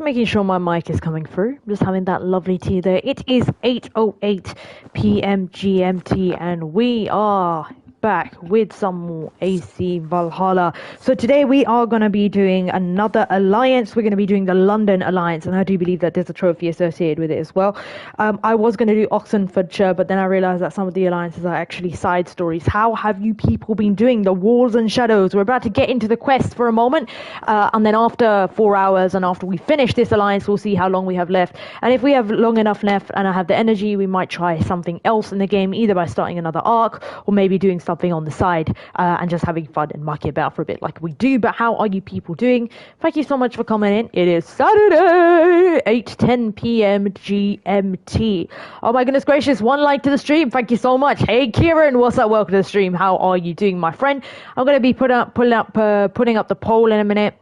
Making sure my mic is coming through. Just having that lovely tea there. It is 8:08 p.m. GMT, and we are back with some more AC Valhalla. So today we are going to be doing another alliance. We're going to be doing the London alliance, and I do believe that there's a trophy associated with it as well. I was going to do Oxenfordshire, but then I realized that some of the alliances are actually side stories. How have you people been doing? The Walls and Shadows. We're about to get into the quest for a moment, and then after 4 hours and after we finish this alliance, we'll see how long we have left. And if we have long enough left and I have the energy, we might try something else in the game, either by starting another arc or maybe doing something on the side and just having fun and mucking about for a bit like we do. But how are you people doing? Thank you so much for coming in. It is Saturday, 8:10 p.m. GMT. Oh my goodness gracious, one like to the stream. Thank you so much. Hey Kieran, what's up? Welcome to the stream. How are you doing, my friend? I'm going to be putting up the poll in a minute.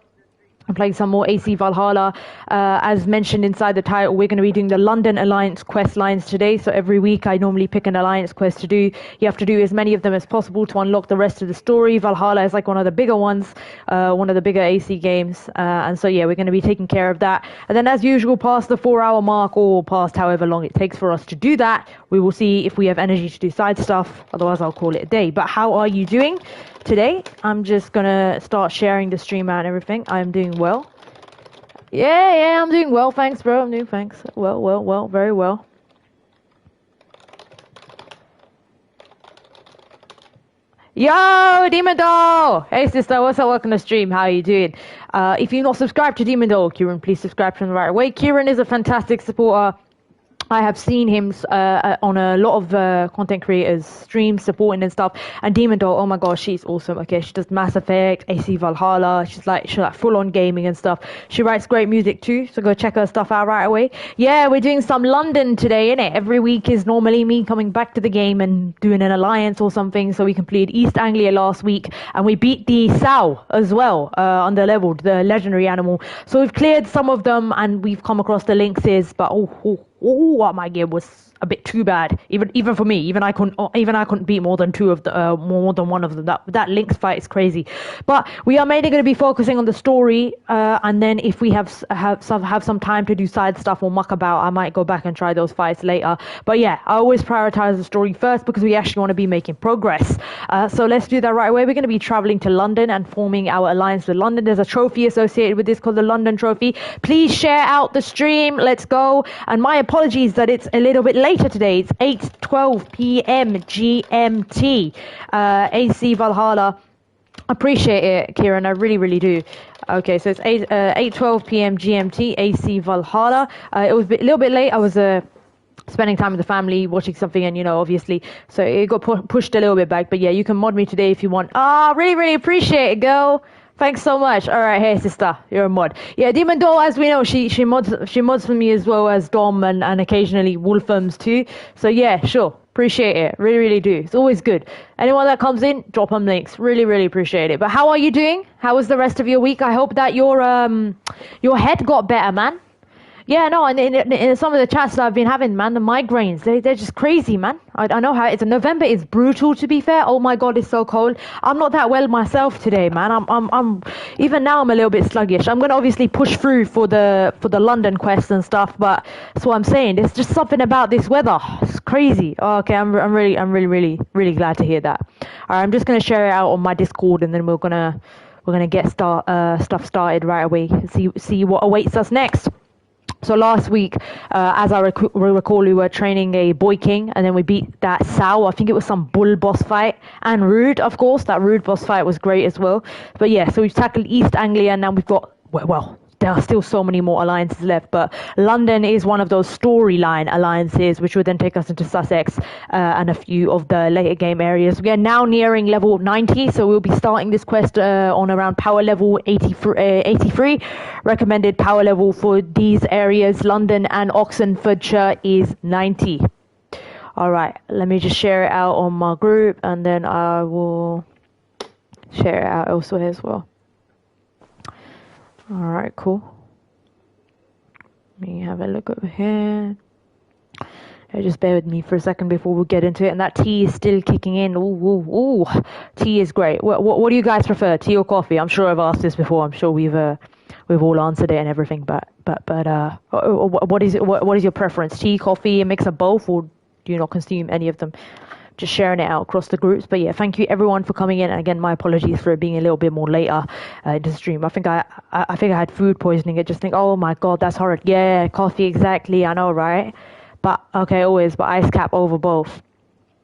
I'm playing some more AC Valhalla. As mentioned inside the title, we're going to be doing the London Alliance quest lines today. So every week I normally pick an Alliance quest to do. You have to do as many of them as possible to unlock the rest of the story. Valhalla is like one of the bigger ones, one of the bigger AC games. And so yeah, we're going to be taking care of that. And then as usual, past the 4-hour mark or past however long it takes for us to do that, we will see if we have energy to do side stuff. Otherwise I'll call it a day. But how are you doing? Today, I'm just gonna start sharing the stream out and everything. I'm doing well. Yeah, I'm doing well. Thanks, bro. I'm doing thanks. Well, very well. Yo, Demon Doll! Hey, sister, what's up? Welcome to the stream. How are you doing? If you're not subscribed to Demon Doll, Kieran, please subscribe to him right away. Kieran is a fantastic supporter. I have seen him on a lot of content creators' streams supporting and stuff. And Demon Doll, oh my gosh, she's awesome. Okay, she does Mass Effect, AC Valhalla. She's like full on gaming and stuff. She writes great music too, so go check her stuff out right away. Yeah, we're doing some London today, innit? Every week is normally me coming back to the game and doing an alliance or something. So we completed East Anglia last week, and we beat the Sow as well, under leveled, the legendary animal. So we've cleared some of them, and we've come across the Lynxes, but what my game was a bit too bad, even for me. Even I couldn't beat more than one of them. That Lynx fight is crazy. But we are mainly going to be focusing on the story, and then if we have some time to do side stuff or muck about, I might go back and try those fights later. But yeah, I always prioritize the story first because we actually want to be making progress. So let's do that right away. We're going to be traveling to London and forming our alliance with London. There's a trophy associated with this called the London Trophy. Please share out the stream. Let's go. And my apologies that it's a little bit later today. It's 8:12 p.m. GMT. AC Valhalla. Appreciate it, Kieran. I really do. Okay, so it's 8:12 p.m. GMT. AC Valhalla. It was a little bit late. I was spending time with the family, watching something, and obviously, so it got pushed a little bit back. But yeah, you can mod me today if you want. Really appreciate it, girl. Thanks so much. All right, hey sister, you're a mod. Yeah, Demon Doll, as we know, she mods for me as well as Dom and occasionally Wolfums too. So yeah, sure, appreciate it. Really do. It's always good. Anyone that comes in, drop them links. Really appreciate it. But how are you doing? How was the rest of your week? I hope that your head got better, man. Yeah, no, and in some of the chats that I've been having, man, the migraines, they're just crazy, man. I know how it's. November is brutal, to be fair. Oh my God, it's so cold. I'm not that well myself today, man. I'm even now I'm a little bit sluggish. I'm gonna obviously push through for the London quest and stuff, but that's what I'm saying. There's just something about this weather. It's crazy. Oh, okay, I'm really glad to hear that. All right, I'm just gonna share it out on my Discord, and then we're gonna get stuff started right away. See what awaits us next. So last week, as I recall, we were training a Boy King, and then we beat that Sow. I think it was some bull boss fight. And Rude, of course. That Rude boss fight was great as well. But yeah, so we've tackled East Anglia, and now we've got, well, there are still so many more alliances left, but London is one of those storyline alliances, which would then take us into Sussex and a few of the later game areas. We are now nearing level 90, so we'll be starting this quest on around power level 83. Recommended power level for these areas, London and Oxenfordshire, is 90. All right, let me just share it out on my group, and then I will share it out elsewhere as well. Alright, cool. Let me have a look over here. Just bear with me for a second before we get into it. And that tea is still kicking in. Ooh. Tea is great. What do you guys prefer, tea or coffee? I'm sure I've asked this before. I'm sure we've we've all answered it and everything. But what is it? What is your preference? Tea, coffee, a mix of both, or do you not consume any of them? Just sharing it out across the groups. But yeah, thank you everyone for coming in. And again, my apologies for it being a little bit more later into the stream. I think I had food poisoning. I just think, oh my god, that's horrid. Yeah, coffee, exactly. I know, right? But okay, always, but ice cap over both.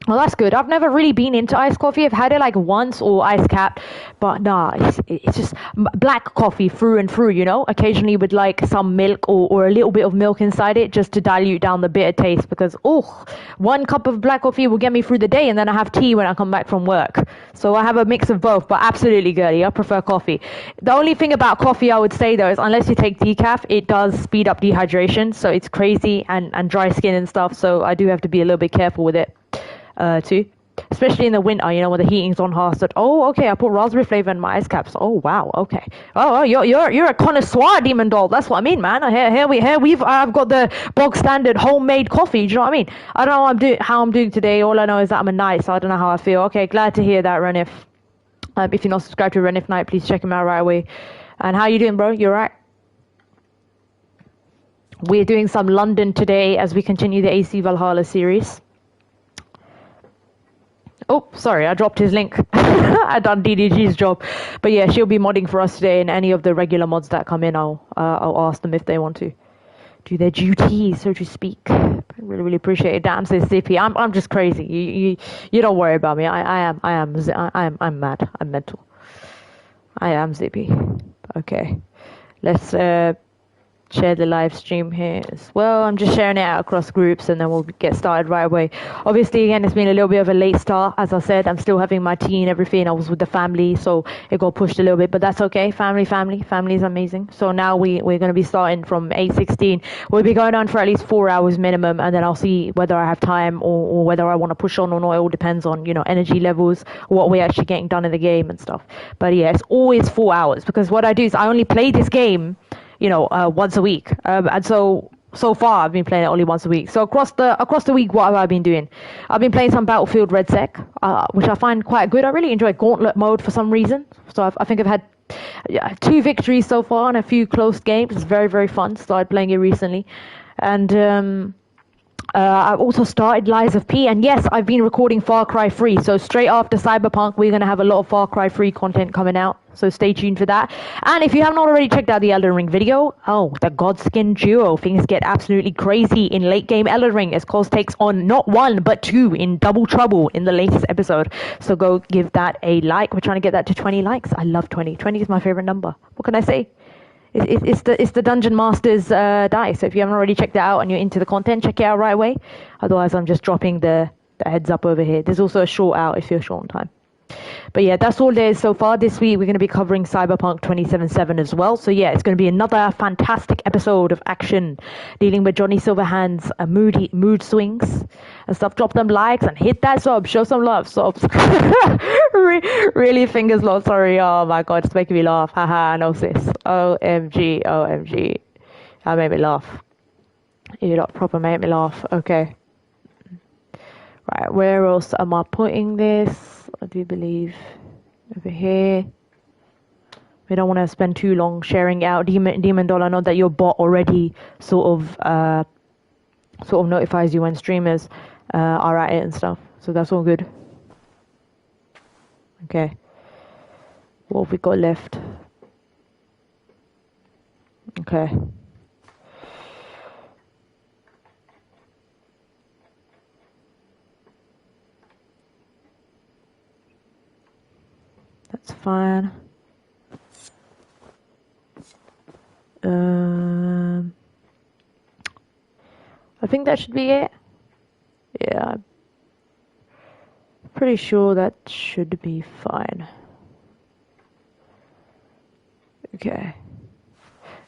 Well, that's good. I've never really been into iced coffee. I've had it like once or ice capped, but nah, it's just black coffee through and through, you know, occasionally with like some milk or a little bit of milk inside it just to dilute down the bitter taste because, oh, 1 cup of black coffee will get me through the day and then I have tea when I come back from work. So I have a mix of both, but absolutely, girly, I prefer coffee. The only thing about coffee I would say though is unless you take decaf, it does speed up dehydration. So it's crazy and dry skin and stuff. So I do have to be a little bit careful with it. Too, especially in the winter, you know, when the heating's on hard. Oh, okay, I put raspberry flavor in my ice caps. Oh, wow, okay. Oh, you're a connoisseur, Demon Doll. That's what I mean, man. I've got the bog standard homemade coffee. Do you know what I mean? I don't know how I'm doing today. All I know is that I'm a knight, so I don't know how I feel. Okay, glad to hear that, Renif. If you're not subscribed to Renif Knight, please check him out right away. And how you doing, bro? You alright? We're doing some London today as we continue the AC Valhalla series. Oh, sorry, I dropped his link. I done DDG's job. But yeah, she'll be modding for us today, and any of the regular mods that come in, I'll ask them if they want to do their duties, so to speak. I really appreciate it. Damn, says Zippy. I'm just crazy. You don't worry about me. I'm mad. I'm mental. I am Zippy. Okay. Let's share the live stream here as well. I'm just sharing it out across groups and then we'll get started right away. Obviously, again, it's been a little bit of a late start. As I said, I'm still having my tea and everything. I was with the family, so it got pushed a little bit, but that's okay. Family is amazing. So now we're going to be starting from 8:16. We'll be going on for at least 4 hours minimum, and then I'll see whether I have time or whether I want to push on or not. It all depends on, you know, energy levels, what we're actually getting done in the game and stuff. But yeah, it's always 4 hours because what I do is I only play this game, you know, once a week. And so far I've been playing it only once a week. So across the week, what have I been doing? I've been playing some Battlefield Red Sec, which I find quite good. I really enjoy Gauntlet mode for some reason. So I think I've had 2 victories so far and a few close games. It's very, very fun. Started playing it recently. And I've also started Lies of P, and yes, I've been recording Far Cry 3, so straight after Cyberpunk, we're going to have a lot of Far Cry 3 content coming out, so stay tuned for that. And if you haven't already checked out the Elden Ring video, the Godskin duo, things get absolutely crazy in late game Elden Ring as C.O.Z takes on not 1, but 2 in double trouble in the latest episode, so go give that a like. We're trying to get that to 20 likes. I love 20 is my favorite number. What can I say? It's the Dungeon Master's die. So if you haven't already checked it out and you're into the content, check it out right away. Otherwise, I'm just dropping the heads up over here. There's also a short out if you're short on time. But yeah, that's all there is so far. This week, we're going to be covering Cyberpunk 2077 as well. So yeah, it's going to be another fantastic episode of action dealing with Johnny Silverhand's mood swings and stuff. Drop them likes and hit that sub. Show some love, subs. Really, fingers lost. Sorry. Oh my God, it's making me laugh. Haha, no sis. OMG. That made me laugh. You lot proper made me laugh. Okay. Right, where else am I putting this? I do believe over here. We don't want to spend too long sharing out. Demon Doll, I know that your bot already sort of notifies you when streamers are at it and stuff. So that's all good. Okay. What have we got left? Okay. That's fine. I think that should be it. Yeah, I'm pretty sure that should be fine. Okay.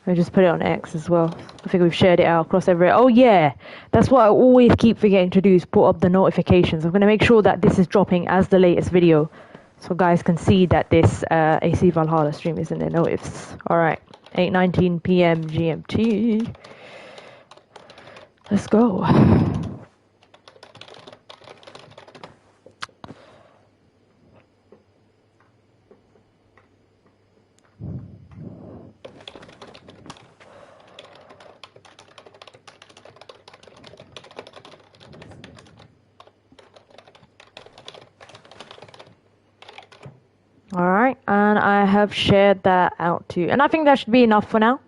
I just put it on X as well. I think we've shared it out across everywhere. Oh yeah, that's what I always keep forgetting to do is put up the notifications. I'm going to make sure that this is dropping as the latest video, so guys can see that this AC Valhalla stream is in their notifs. Alright, 8:19 PM GMT. Let's go. right, and I have shared that out too. And I think that should be enough for now.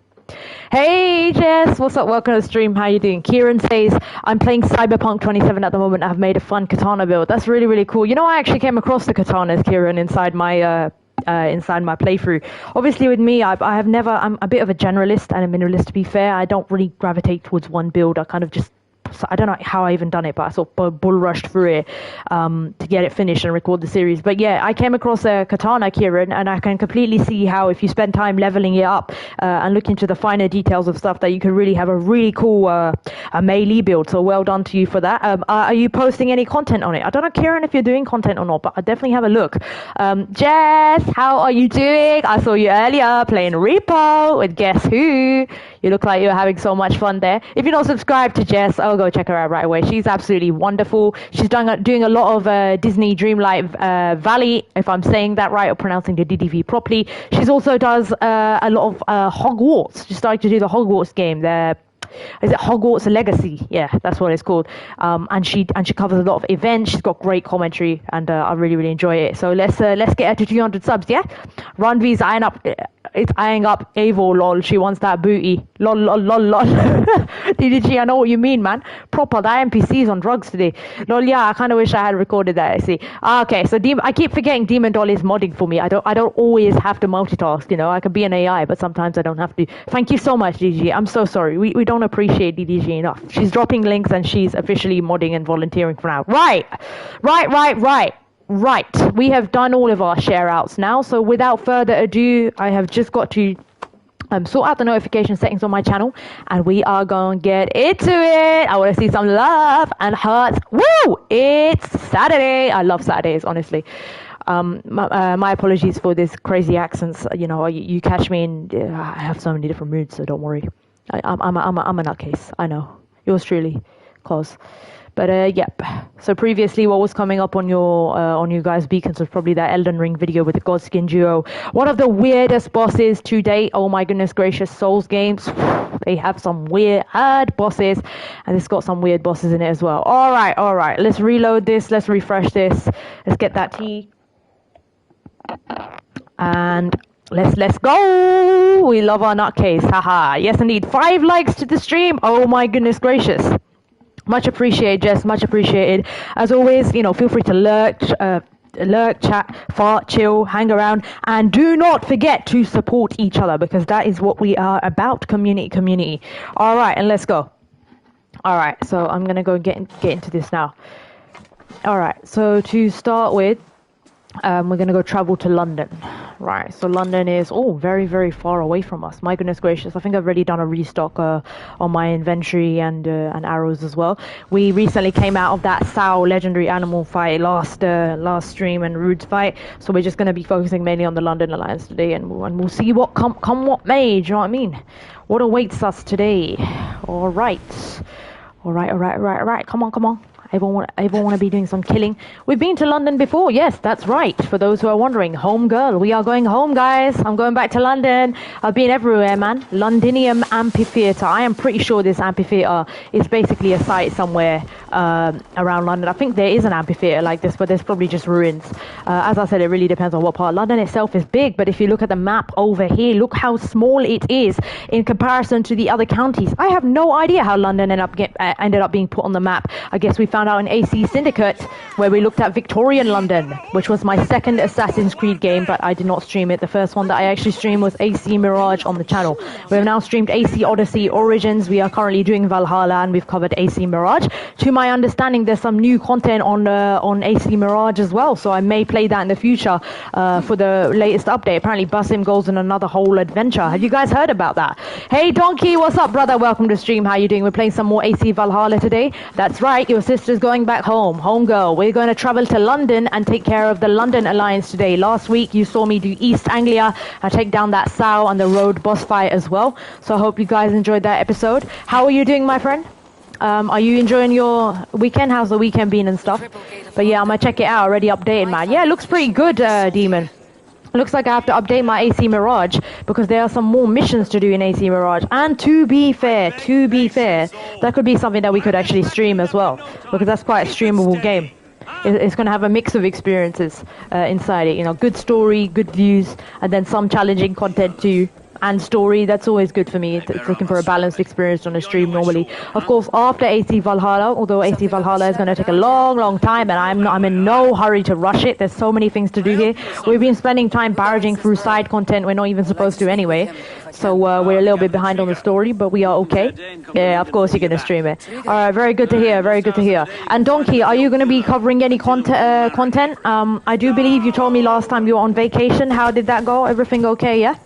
Hey Jess, what's up? Welcome to the stream. How you doing? Kieran says, I'm playing Cyberpunk 27 at the moment. I've made a fun katana build. That's really, really cool. You know, I actually came across the katanas, Kieran, inside my playthrough. Obviously with me, I'm a bit of a generalist and a minimalist, to be fair. I don't really gravitate towards one build. I kind of just, I don't know how I even done it, but I sort of bull rushed through it to get it finished and record the series. But yeah, I came across a katana, Kieran, and I can completely see how if you spend time leveling it up and look into the finer details of stuff, that you can really have a really cool a melee build. So well done to you for that. Are you posting any content on it? I don't know, Kieran, if you're doing content or not, but I definitely have a look. Jess, how are you doing? I saw you earlier playing Repo with Guess Who. You look like you're having so much fun there. If you're not subscribed to Jess, I'll go check her out right away. She's absolutely wonderful. She's doing a lot of Disney Dreamlight Valley, if I'm saying that right, or pronouncing the DDV properly. She's also does a lot of Hogwarts. She started to do the Hogwarts game. Is it Hogwarts Legacy? Yeah, that's what it's called. And she covers a lot of events. She's got great commentary, and I really, really enjoy it. So let's get her to 200 subs, yeah? Ranvi's eyeing up Eivor, lol. She wants that booty. Lol, lol, lol, lol. DDG, I know what you mean, man. Proper, the NPC's on drugs today. Lol, yeah, I kind of wish I had recorded that, I see. Okay, so I keep forgetting Demon Doll is modding for me. I don't always have to multitask, you know. I could be an AI, but sometimes I don't have to. Thank you so much, DDG. I'm so sorry. We don't appreciate DDG enough. She's dropping links and she's officially modding and volunteering for now. Right. We have done all of our share outs now. So without further ado, I have just got to sort out the notification settings on my channel, and we are going to get into it. I want to see some love and hearts. Woo! It's Saturday. I love Saturdays, honestly. My apologies for this crazy accents. You know, you catch me in. I have so many different moods, so don't worry. I'm a nutcase. I know. Yours truly, cause. But yep. So previously, what was coming up on you guys' beacons was probably that Elden Ring video with the Godskin duo. One of the weirdest bosses to date. Oh my goodness gracious, Souls games. They have some weird bosses, and it's got some weird bosses in it as well. All right. Let's reload this. Let's refresh this. Let's get that tea. And let's go. We love our nutcase. Haha. Yes, indeed. 5 likes to the stream. Oh my goodness gracious. Much appreciated, Jess. Much appreciated. As always, you know, feel free to lurk, chat, fart, chill, hang around, and do not forget to support each other, because that is what we are about. Community. All right, and let's go. All right, so I'm gonna go get into this now. All right, so to start with, we're going to go travel to London. Right, so London is, very, very far away from us. My goodness gracious. I think I've already done a restock on my inventory and arrows as well. We recently came out of that Sao legendary animal fight last stream and Rude's fight. So we're just going to be focusing mainly on the London Alliance today, and we'll see what come what may. Do you know what I mean? What awaits us today? All right. Come on. Everyone want to be doing some killing. We've been to London before. Yes, that's right. For those who are wondering, home girl. We are going home, guys. I'm going back to London. I've been everywhere, man. Londinium Amphitheatre. I am pretty sure this amphitheatre is basically a site somewhere around London. I think there is an amphitheatre like this, but there's probably just ruins. As I said, it really depends on what part. London itself is big, but if you look at the map over here, look how small it is in comparison to the other counties. I have no idea how London ended up being put on the map. I guess we found out in AC Syndicate, where we looked at Victorian London, which was my second Assassin's Creed game, but I did not stream it. The first one that I actually streamed was AC Mirage on the channel. We have now streamed AC Odyssey Origins. We are currently doing Valhalla, and we've covered AC Mirage. To my understanding, there's some new content on AC Mirage as well, so I may play that in the future for the latest update. Apparently Basim goes on another whole adventure. Have you guys heard about that? Hey Donkey, what's up, brother? Welcome to the stream. How you doing? We're playing some more AC Valhalla today. That's right, your sister's going back home. Home girl. We're going to travel to London and take care of the London Alliance today. Last week you saw me do East Anglia and take down that Sao on the road boss fight as well. So I hope you guys enjoyed that episode. How are you doing, my friend? Are you enjoying your weekend? How's the weekend been and stuff? But yeah, I'm gonna check it out. Already updated, man. Yeah, it looks pretty good, Demon. Looks like I have to update my AC Mirage because there are some more missions to do in AC Mirage. And to be fair, that could be something that we could actually stream as well, because that's quite a streamable game. It's going to have a mix of experiences inside it. You know, good story, good views, and then some challenging content too. And story, that's always good for me. It's looking for a balanced experience on a stream normally. Of course, after AC Valhalla, although AC Valhalla is going to take a long time, and I'm in no hurry to rush it. There's so many things to do here. We've been spending time barraging through side content we're not even supposed to anyway. So we're a little bit behind on the story, but we are okay. Yeah, of course you're going to stream it. All right, very good to hear, very good to hear. And Donkey, are you going to be covering any content? I do believe you told me last time you were on vacation. How did that go? Everything okay, yeah?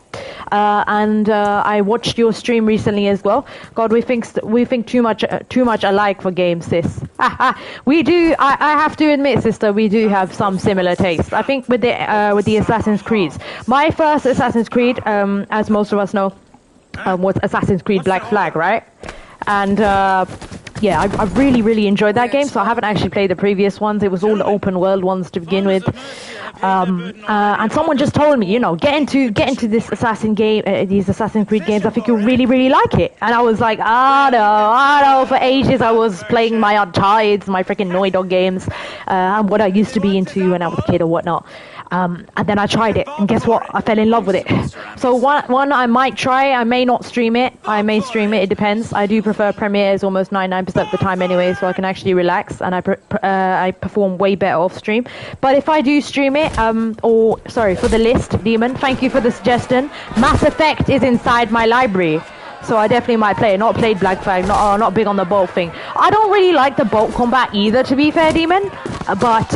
And I watched your stream recently as well. God, we think too much alike for games, sis. We do. I have to admit, sister, we do have some similar tastes. I think with the Assassin's Creeds. My first Assassin's Creed, as most of us know, was Assassin's Creed Black Flag, right? And yeah, I really enjoyed that game. So I haven't actually played the previous ones. It was all the open world ones to begin with. And someone just told me, you know, get into this these Assassin's Creed games. I think you'll really like it. And I was like, I know. For ages I was playing my Uncharted, my freaking Naughty Dog games, and what I used to be into when I was a kid or whatnot. And then I tried it, and guess what? I fell in love with it. So one I might try. I may not stream it. I may stream it. It depends. I do prefer Premieres almost 99% of the time anyway, so I can actually relax, and I perform way better off stream. But if I do stream it, for the list, Demon, thank you for the suggestion. Mass Effect is inside my library. So I definitely might play it. Not played Black Flag, not big on the bolt thing. I don't really like the bolt combat either, to be fair, Demon. But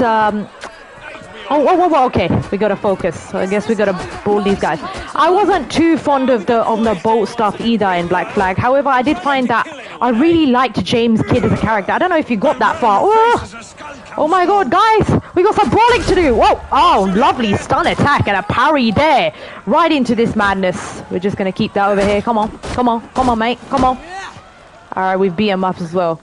okay. We gotta focus. So I guess we gotta ball these guys. I wasn't too fond of the bolt stuff either in Black Flag. However, I did find that I really liked James Kidd as a character. I don't know if you got that far. Oh my god, guys! We got some brawling to do! Whoa! Oh, lovely stun attack and a parry there. Right into this madness. We're just gonna keep that over here. Come on, mate. Come on. Alright, we've beat him up as well.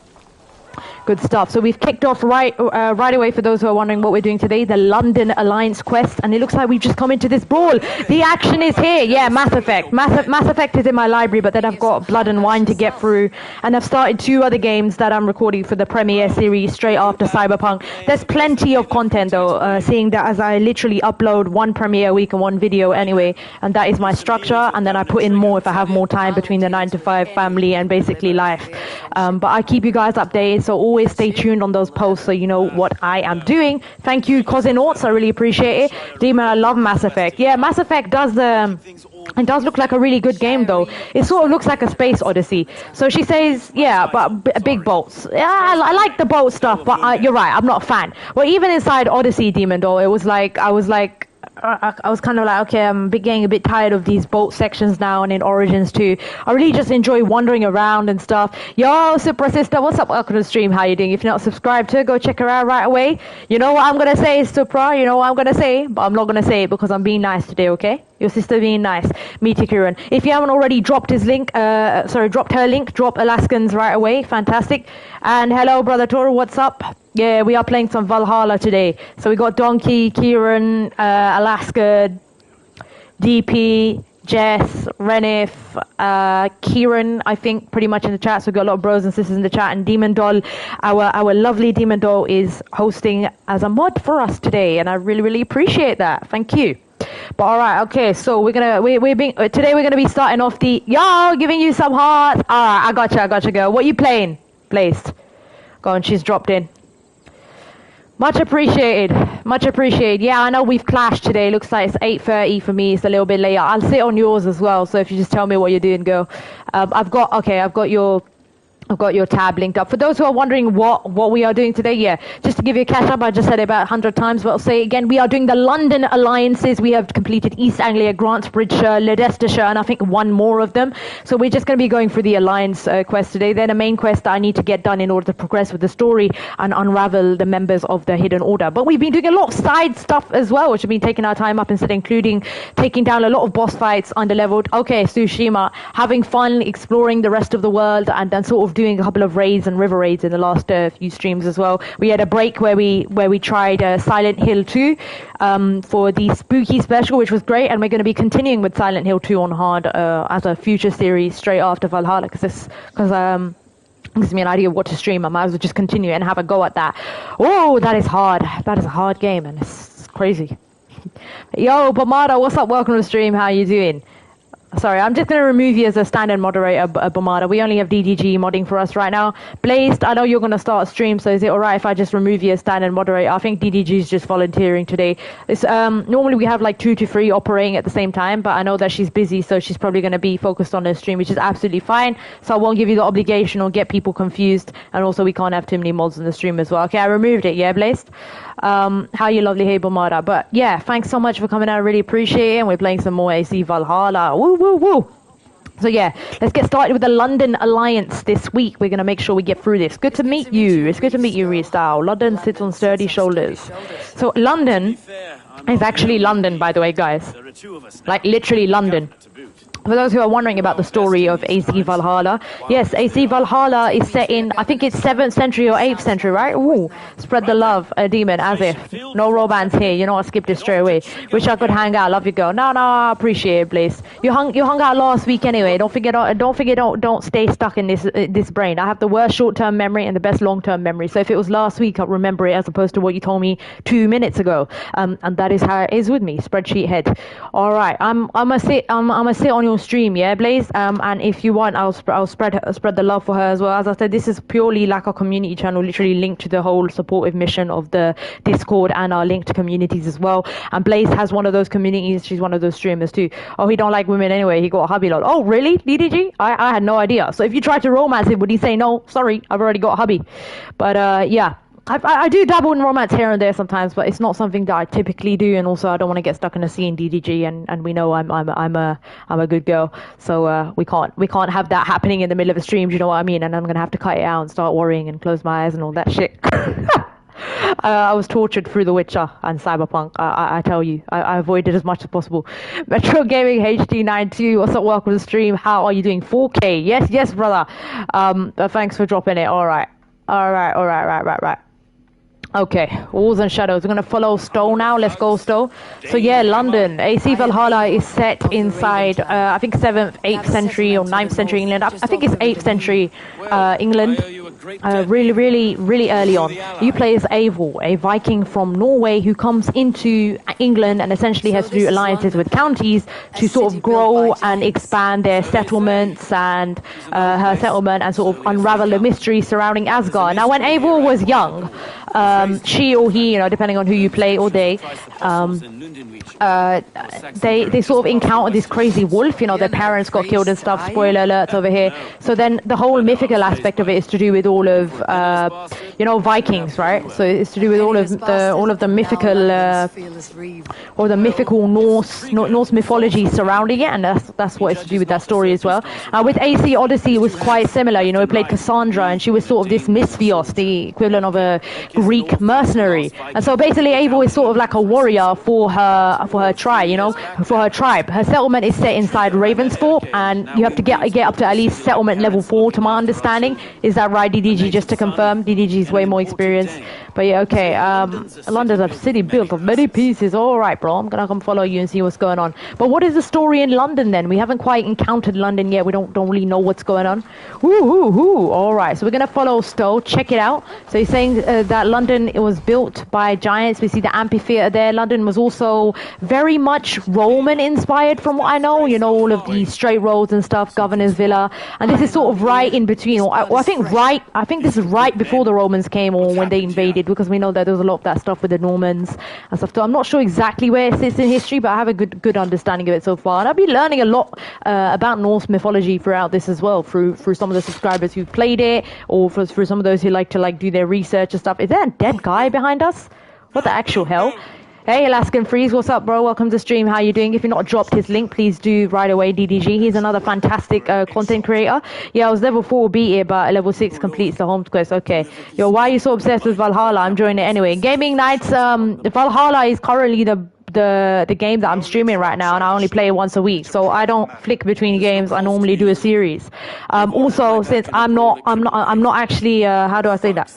Good stuff. So we've kicked off right away, for those who are wondering what we're doing today, the London Alliance quest, and it looks like we've just come into this brawl. The action is here. Yeah, Mass Effect. Mass Effect is in my library, but then I've got Blood and Wine to get through, and I've started 2 other games that I'm recording for the Premiere series straight after Cyberpunk. There's plenty of content though, seeing that as I literally upload 1 Premiere a week and 1 video anyway, and that is my structure, and then I put in more if I have more time between the 9 to 5 family and basically life. But I keep you guys updated, so always stay tuned on those posts so you know what I am doing. Thank you, Cousin-Orts. I really appreciate it. Demon, I love Mass Effect. Yeah, Mass Effect does it does look like a really good game though. It sort of looks like a space odyssey. So she says, yeah, but big bolts. Yeah, I like the bolt stuff, but you're right, I'm not a fan. Well, even inside Odyssey, Demon, though, it was like, I was kind of like, okay, I'm getting a bit tired of these boat sections now, and in Origins too. I really just enjoy wandering around and stuff. Yo, Supra Sister, what's up? Welcome to the stream. How you doing? If you're not subscribed to her, go check her out right away. You know what I'm going to say, Supra? You know what I'm going to say? But I'm not going to say it because I'm being nice today, okay? Your sister being nice. Me, Kiran. If you haven't already dropped his link, dropped her link, drop Alaskans right away. Fantastic. And hello, Brother Toro, what's up? Yeah, we are playing some Valhalla today. So we got Donkey, Kieran, Alaska, DP, Jess, Renif, Kieran, I think, pretty much in the chat. So we've got a lot of bros and sisters in the chat. And Demon Doll, our lovely Demon Doll, is hosting as a mod for us today. And I really appreciate that. Thank you. But alright, okay, so today we're gonna be starting off giving you some hearts. Alright, I gotcha, girl. What you playing? Placed. Go on, she's dropped in. Much appreciated. Yeah, I know we've clashed today. Looks like it's 8:30 for me. It's a little bit later. I'll sit on yours as well. So if you just tell me what you're doing, girl. I've got your tab linked up. For those who are wondering what we are doing today, yeah, just to give you a catch up, I just said it about 100 times, but I'll say it again. We are doing the London Alliances. We have completed East Anglia, Grantsbridgeshire, Leicestershire, and I think 1 more of them. So we're just going to be going through the Alliance quest today. They're the main quest that I need to get done in order to progress with the story and unravel the members of the Hidden Order. But we've been doing a lot of side stuff as well, which have been taking our time up instead, including taking down a lot of boss fights under-leveled. Okay, Tsushima, having fun exploring the rest of the world, and then sort of doing a couple of raids and river raids in the last few streams as well. We had a break where we tried Silent Hill 2 for the spooky special, which was great, and we're going to be continuing with Silent Hill 2 on hard as a future series straight after Valhalla, because gives me an idea of what to stream. I might as well just continue and have a go at that. Oh, that is hard. That is a hard game, and it's crazy. Yo, Bomada, what's up? Welcome to the stream. How you doing? Sorry, I'm just going to remove you as a standard moderator, Bomada. We only have DDG modding for us right now. Blazed, I know you're going to start a stream, so is it alright if I just remove you as standard moderator? I think DDG is just volunteering today. It's, normally we have like 2 to 3 operating at the same time, but I know that she's busy, so she's probably going to be focused on her stream, which is absolutely fine. So I won't give you the obligation or get people confused. And also we can't have too many mods in the stream as well. Okay, I removed it, yeah, Blazed? How you lovely, hey Bomada. But yeah, thanks so much for coming out. I really appreciate it. And we're playing some more AC Valhalla. Woo, woo, woo. So yeah, let's get started with the London Alliance this week. We're going to make sure we get through this. Good to meet you. It's good to meet you, Restyle. London sits on sturdy shoulders. So London is actually London, by the way, guys. Like literally London. For those who are wondering about the story of AC Valhalla, yes, AC Valhalla is set in, I think it's 7th century or 8th century, right? Ooh, spread the love, a demon, as if. No romance here, you know, I skipped it straight away. Wish I could hang out, love you, girl. No, I appreciate it, Blaze. You hung out last week anyway. Don't stay stuck in this brain. I have the worst short-term memory and the best long-term memory. So if it was last week, I'll remember it as opposed to what you told me 2 minutes ago. And that is how it is with me, spreadsheet head. All right, I'm gonna sit on your stream, yeah, Blaze, and if you want, I'll spread the love for her as well. As I said, this is purely like a community channel, literally linked to the whole supportive mission of the Discord and our linked communities as well. And Blaze has one of those communities. She's one of those streamers too. Oh, he don't like women anyway. He got a hubby lot. Oh, really, DDG? I had no idea. So if you try to romance him, would he say no? Sorry, I've already got a hubby. But yeah. I do dabble in romance here and there sometimes, but it's not something that I typically do. And also, I don't want to get stuck in a scene, DDG, and we know I'm a good girl, so we can't have that happening in the middle of a stream. Do you know what I mean? And I'm gonna have to cut it out and start worrying and close my eyes and all that shit. I was tortured through The Witcher and Cyberpunk. I tell you, I avoided as much as possible. Metro Gaming HD92, what's up? Welcome to the stream. How are you doing? 4K? Yes, brother. Thanks for dropping it. All right. Okay, Walls and Shadows. We're going to follow Stowe now. Let's go, Stowe. So yeah, London. AC Valhalla is set inside, I think 7th, 8th century or 9th century England. I think it's 8th century England. Really early on. You play as Eivor, a Viking from Norway who comes into England and essentially has to do alliances with counties to sort of grow and expand their settlements and her settlement and sort of unravel the mystery surrounding Asgard. Now, when Eivor was young, she or he, you know, depending on who you play or they sort of encountered this crazy wolf. You know, their parents got killed and stuff. Spoiler alerts over here. So then the whole mythical aspect of it is to do with all of you know, Vikings, right? So it's to do with all of the mythical or the mythical Norse mythology surrounding it, and that's what it's to do with that story as well. With AC Odyssey, it was quite similar. You know, we played Cassandra, and she was sort of this Misfios, the equivalent of a Greek mercenary. And so basically, Eivor is sort of like a warrior for her tribe. You know, for her tribe. Her settlement is set inside Ravensthorpe, and you have to get up to at least settlement level 4, to my understanding. Is that right, DDG? Just to confirm, DDG is way more experienced. But yeah, okay. London's a city built of many pieces. All right, bro. I'm gonna come follow you and see what's going on. But what is the story in London then? We haven't quite encountered London yet. We don't really know what's going on. Woo. All right. So we're gonna follow Stowe. Check it out. So he's saying that London, it was built by giants. We see the amphitheater there. London was also very much Roman inspired, from what I know. You know, all of the straight roads and stuff, Governor's Villa, and this is sort of right in between. I think this is right before the Romans came or when they invaded, because we know that there's a lot of that stuff with the Normans and stuff. So I'm not sure exactly where it sits in history, but I have a good understanding of it so far. And I've been learning a lot about Norse mythology throughout this as well, through some of the subscribers who've played it, or through some of those who like to do their research and stuff. Is there a dead guy behind us? What the actual hell? Hey, Alaskan Freeze, what's up, bro? Welcome to the stream. How you doing? If you're not dropped his link, please do right away, DDG. He's another fantastic content creator. Yeah, I was level 4 beat it, but level 6 completes the home quest. Okay. Yo, why are you so obsessed with Valhalla? I'm joining it anyway. Gaming Nights, Valhalla is currently the game that I'm streaming right now, and I only play it once a week, so I don't flick between games. I normally do a series. Also, since I'm not actually how do I say that?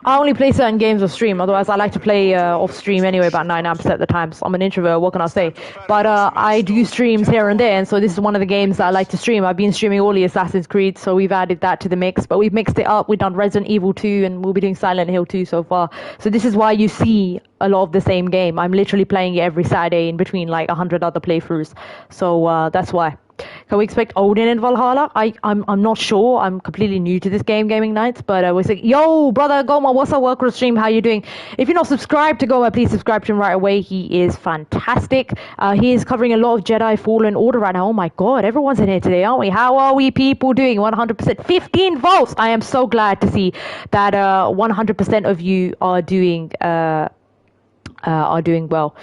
I only play certain games off stream. Otherwise, I like to play off stream anyway about 99% of the time. So I'm an introvert. What can I say? But I do streams here and there, and so this is one of the games that I like to stream. I've been streaming all the Assassin's Creed, so we've added that to the mix. But we've mixed it up. We've done Resident Evil 2, and we'll be doing Silent Hill 2 so far. So this is why you see a lot of the same game. I'm literally playing it every Saturday in between like 100 other playthroughs. So that's why. Can we expect Odin in Valhalla? I'm not sure. I'm completely new to this game, Gaming Nights. But we're saying, yo, brother Goma, what's up? Welcome to the stream. How you doing? If you're not subscribed to Goma, please subscribe to him right away. He is fantastic. He is covering a lot of Jedi Fallen Order right now. Oh my God, everyone's in here today, aren't we? How are we people doing? 100%, 15 votes. I am so glad to see that 100% of you are doing well.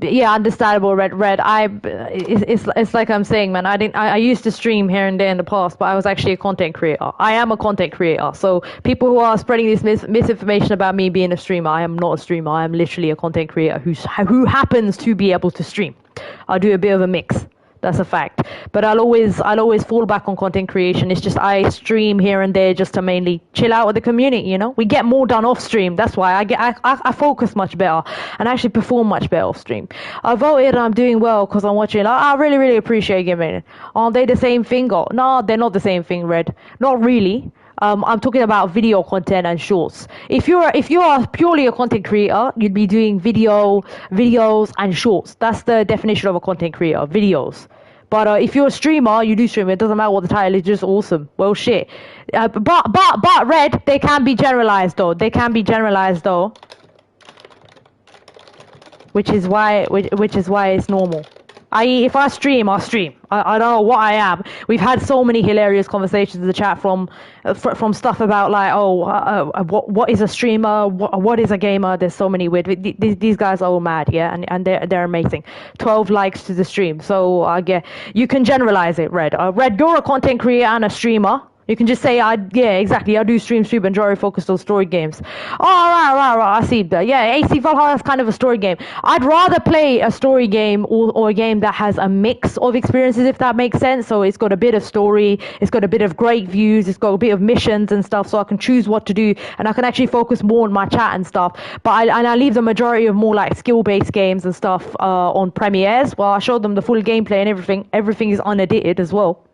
Yeah, understandable. Red. It's like I'm saying, man. I used to stream here and there in the past, but I was actually a content creator. I am a content creator. So people who are spreading this misinformation about me being a streamer, I am not a streamer. I am literally a content creator who happens to be able to stream. I do a bit of a mix. That's a fact. But I'll always fall back on content creation. It's just I stream here and there just to mainly chill out with the community, you know? We get more done off stream. That's why I focus much better and actually perform much better off stream. I voted and I'm doing well because I'm watching. I really, really appreciate giving. Aren't they the same thing? Oh, no, they're not the same thing, Red. Not really. I'm talking about video content and shorts. If you are purely a content creator, you'd be doing videos and shorts. That's the definition of a content creator, videos. But if you're a streamer, you do stream. It doesn't matter what the title is, just awesome. Well, shit. But Red, they can be generalized though. Which is why it's normal. If I stream, I'll stream. I don't know what I am. We've had so many hilarious conversations in the chat from stuff about like, what is a streamer? What is a gamer? There's so many weird. These guys are all mad, yeah, and they're amazing. 12 likes to the stream, so I get you can generalize it, Red. Red, you're a content creator and a streamer. You can just say, yeah, exactly. I do stream, but majority focused on story games. Oh, right. I see that. Yeah, AC Valhalla is kind of a story game. I'd rather play a story game or a game that has a mix of experiences, if that makes sense. So it's got a bit of story, it's got a bit of great views, it's got a bit of missions and stuff, so I can choose what to do, and I can actually focus more on my chat and stuff. But I leave the majority of more like skill-based games and stuff on premieres. Well, I show them the full gameplay and everything. Everything is unedited as well.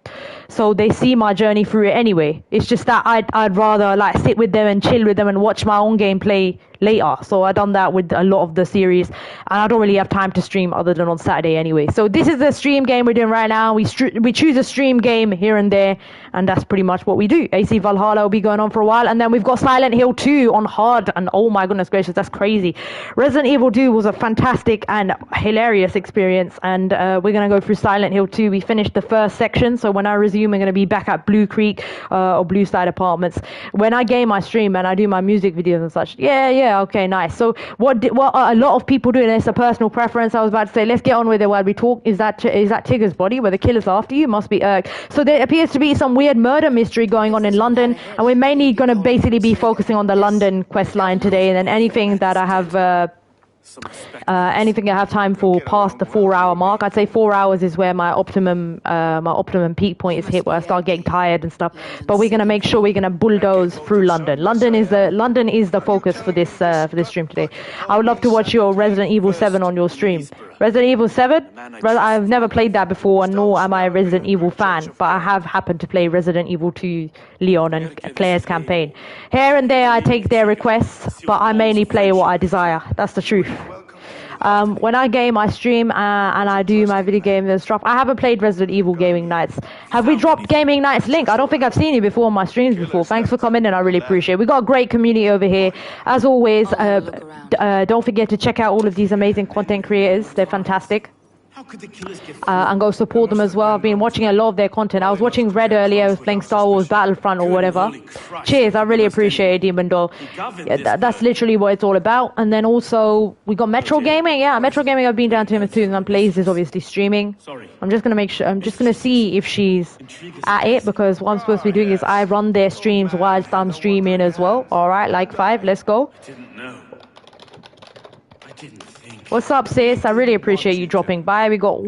So they see my journey through it anyway. It's just that I'd rather like sit with them and chill with them and watch my own gameplay later. So I've done that with a lot of the series, and I don't really have time to stream other than on Saturday anyway. So this is the stream game we're doing right now. We choose a stream game here and there, and that's pretty much what we do. AC Valhalla will be going on for a while, and then we've got Silent Hill 2 on hard, and oh my goodness gracious, that's crazy. Resident Evil 2 was a fantastic and hilarious experience, and we're going to go through Silent Hill 2. We finished the first section, so when I resume, I'm going to be back at Blue Creek or Blue Side Apartments. When I game my stream and I do my music videos and such, yeah, okay, nice. So what a lot of people do, and it's a personal preference. I was about to say, let's get on with it while we talk. Is that Tigger's body where the killer's after you? Must be irked. So there appears to be some weird murder mystery going on in London, and we're mainly going to basically be focusing on the London quest line today, and then anything that I have time for past the 4-hour mark. I'd say 4 hours is where my optimum peak point is hit, where I start getting tired and stuff. But we're gonna make sure we're gonna bulldoze through London. London is the focus for this stream today. I would love to watch your Resident Evil 7 on your stream. Resident Evil 7? I've never played that before, nor am I a Resident Evil fan, but I have happened to play Resident Evil 2 Leon and Claire's campaign. Here and there I take their requests, but I mainly play what I desire. That's the truth. When I game, I stream and I do my video game and stuff. I haven't played Resident Evil Gaming Nights. Have we dropped Gaming Nights link? I don't think I've seen you before on my streams before. Thanks for coming in, I really appreciate it. We've got a great community over here. As always, don't forget to check out all of these amazing content creators. They're fantastic. And go support them as well. I've been watching a lot of their content. I was watching Red earlier, I was playing Star Wars Battlefront or whatever. Cheers, I really appreciate it, Demon Doll. Yeah, that's literally what it's all about. And then also we got Metro Gaming. Yeah, Metro Gaming, I've been down to him too, and Blaze is obviously streaming. I'm just gonna see if she's at it, because what I'm supposed to be doing is I run their streams whilst I'm streaming as well. Alright, like 5, let's go. What's up, sis? I really appreciate you dropping by. We got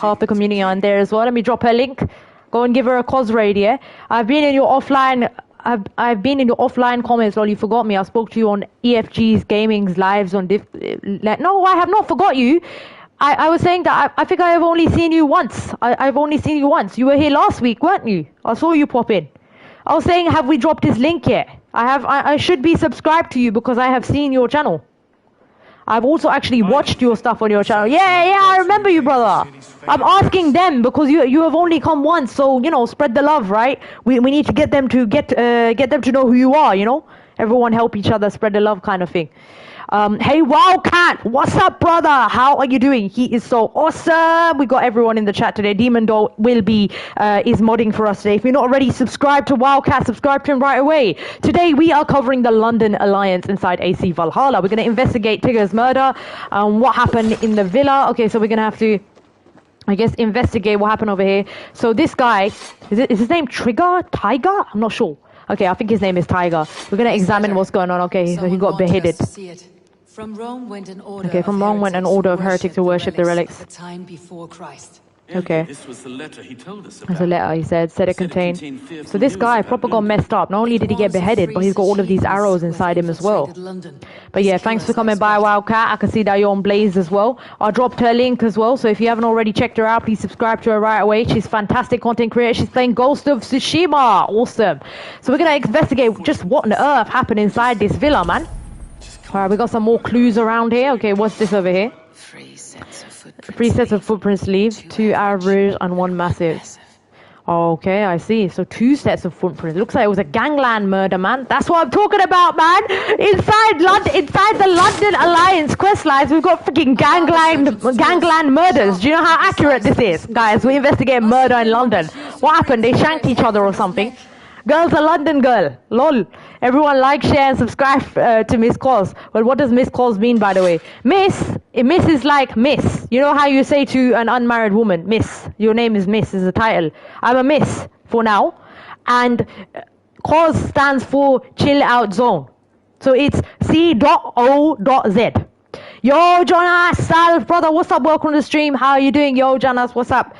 half the community on there as well. Let me drop her link. Go and give her a C.O.Z raid, yeah? I've been in your offline I've been in your offline comments, lol. You forgot me. I spoke to you on EFG's Gaming's lives on no, I have not forgot you. I was saying that I think I have only seen you once. I've only seen you once. You were here last week, weren't you? I saw you pop in. I was saying, have we dropped his link yet? I should be subscribed to you because I have seen your channel. I've also actually watched your stuff on your channel. Yeah, I remember you, brother. I'm asking them because you have only come once, so you know, spread the love, right? We need to get them to get them to know who you are, you know. Everyone help each other, spread the love, kind of thing. Hey Wildcat, what's up, brother? How are you doing? He is so awesome. We got everyone in the chat today. Demon Doll will be is modding for us today. If you're not already subscribed to Wildcat, subscribe to him right away. Today we are covering the London Alliance inside AC Valhalla. We're going to investigate Tigger's murder, what happened in the villa. Okay, so we're going to have to, I guess, investigate what happened over here. So this guy, is his name Tiger? I'm not sure. Okay, I think his name is Tiger. We're going to examine what's going on. Okay, so he got beheaded. From Rome went an order. Okay, from Rome went an order of heretics to worship the relics. The time before Christ. Okay. This was the letter he told us about. There's a letter, he said it contained. So this guy proper got messed up. Not only did he get beheaded, but he's got all of these arrows inside him as well. But yeah, thanks for coming by, Wildcat. I can see that you're on Blaze as well. I dropped her link as well, so if you haven't already checked her out, please subscribe to her right away. She's fantastic content creator. She's playing Ghost of Tsushima. Awesome. So we're going to investigate just what on earth happened inside this villa, man. Alright, we got some more clues around here. Okay, what's this over here? 3 sets of footprints leave, 2 average and 1 massive. Okay, I see. So 2 sets of footprints. Looks like it was a gangland murder, man. That's what I'm talking about, man. Inside the London Alliance quest lines, we've got freaking gangland murders. Do you know how accurate this is, guys? We investigate murder in London. What happened? They shanked each other or something. Girl's a London girl. Lol. Everyone like, share, and subscribe to Miss Calls. Well, what does Miss Calls mean, by the way? Miss is like Miss. You know how you say to an unmarried woman, Miss. Your name is Miss, is a title. I'm a Miss for now. And Calls stands for Chill Out Zone. So it's C.O.Z. Yo, Jonas, Salve, brother, what's up? Welcome to the stream. How are you doing? Yo, Jonas, what's up?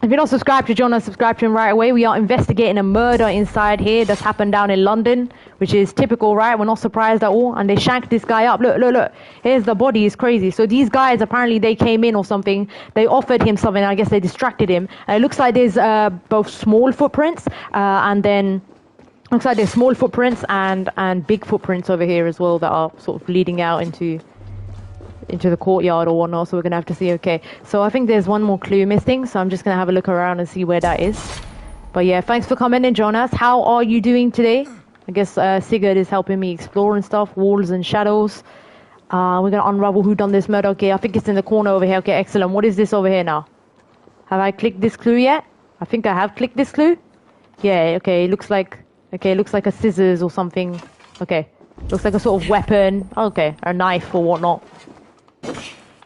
If you don't subscribe to Jonas, subscribe to him right away. We are investigating a murder inside here that's happened down in London, which is typical, right? We're not surprised at all. And they shanked this guy up. Look. Here's the body. It's crazy. So these guys, apparently they came in or something. They offered him something. I guess they distracted him. And it looks like there's both small footprints and then... Looks like there's small footprints and big footprints over here as well that are sort of leading out into the courtyard or whatnot, so we're gonna have to see. Okay, so I think there's one more clue missing, so I'm just gonna have a look around and see where that is. But yeah, thanks for coming in, Jonas. How are you doing today? I guess Sigurd is helping me explore and stuff. Walls and shadows. We're gonna unravel who done this murder. Okay, I think it's in the corner over here. Okay, excellent. What is this over here now? Have I clicked this clue yet? I think I have clicked this clue. Yeah. Okay, it looks like a scissors or something. Okay, looks like a sort of weapon. Okay, a knife or whatnot.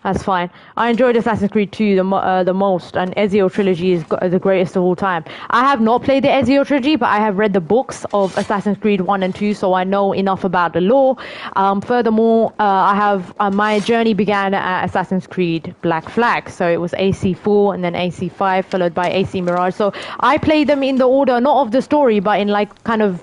That's fine. I enjoyed Assassin's Creed 2 the most, and Ezio Trilogy is the greatest of all time. I have not played the Ezio Trilogy, but I have read the books of Assassin's Creed 1 and 2, so I know enough about the lore. Furthermore, I have my journey began at Assassin's Creed Black Flag, so it was AC4 and then AC5 followed by AC Mirage. So I played them in the order not of the story, but in like kind of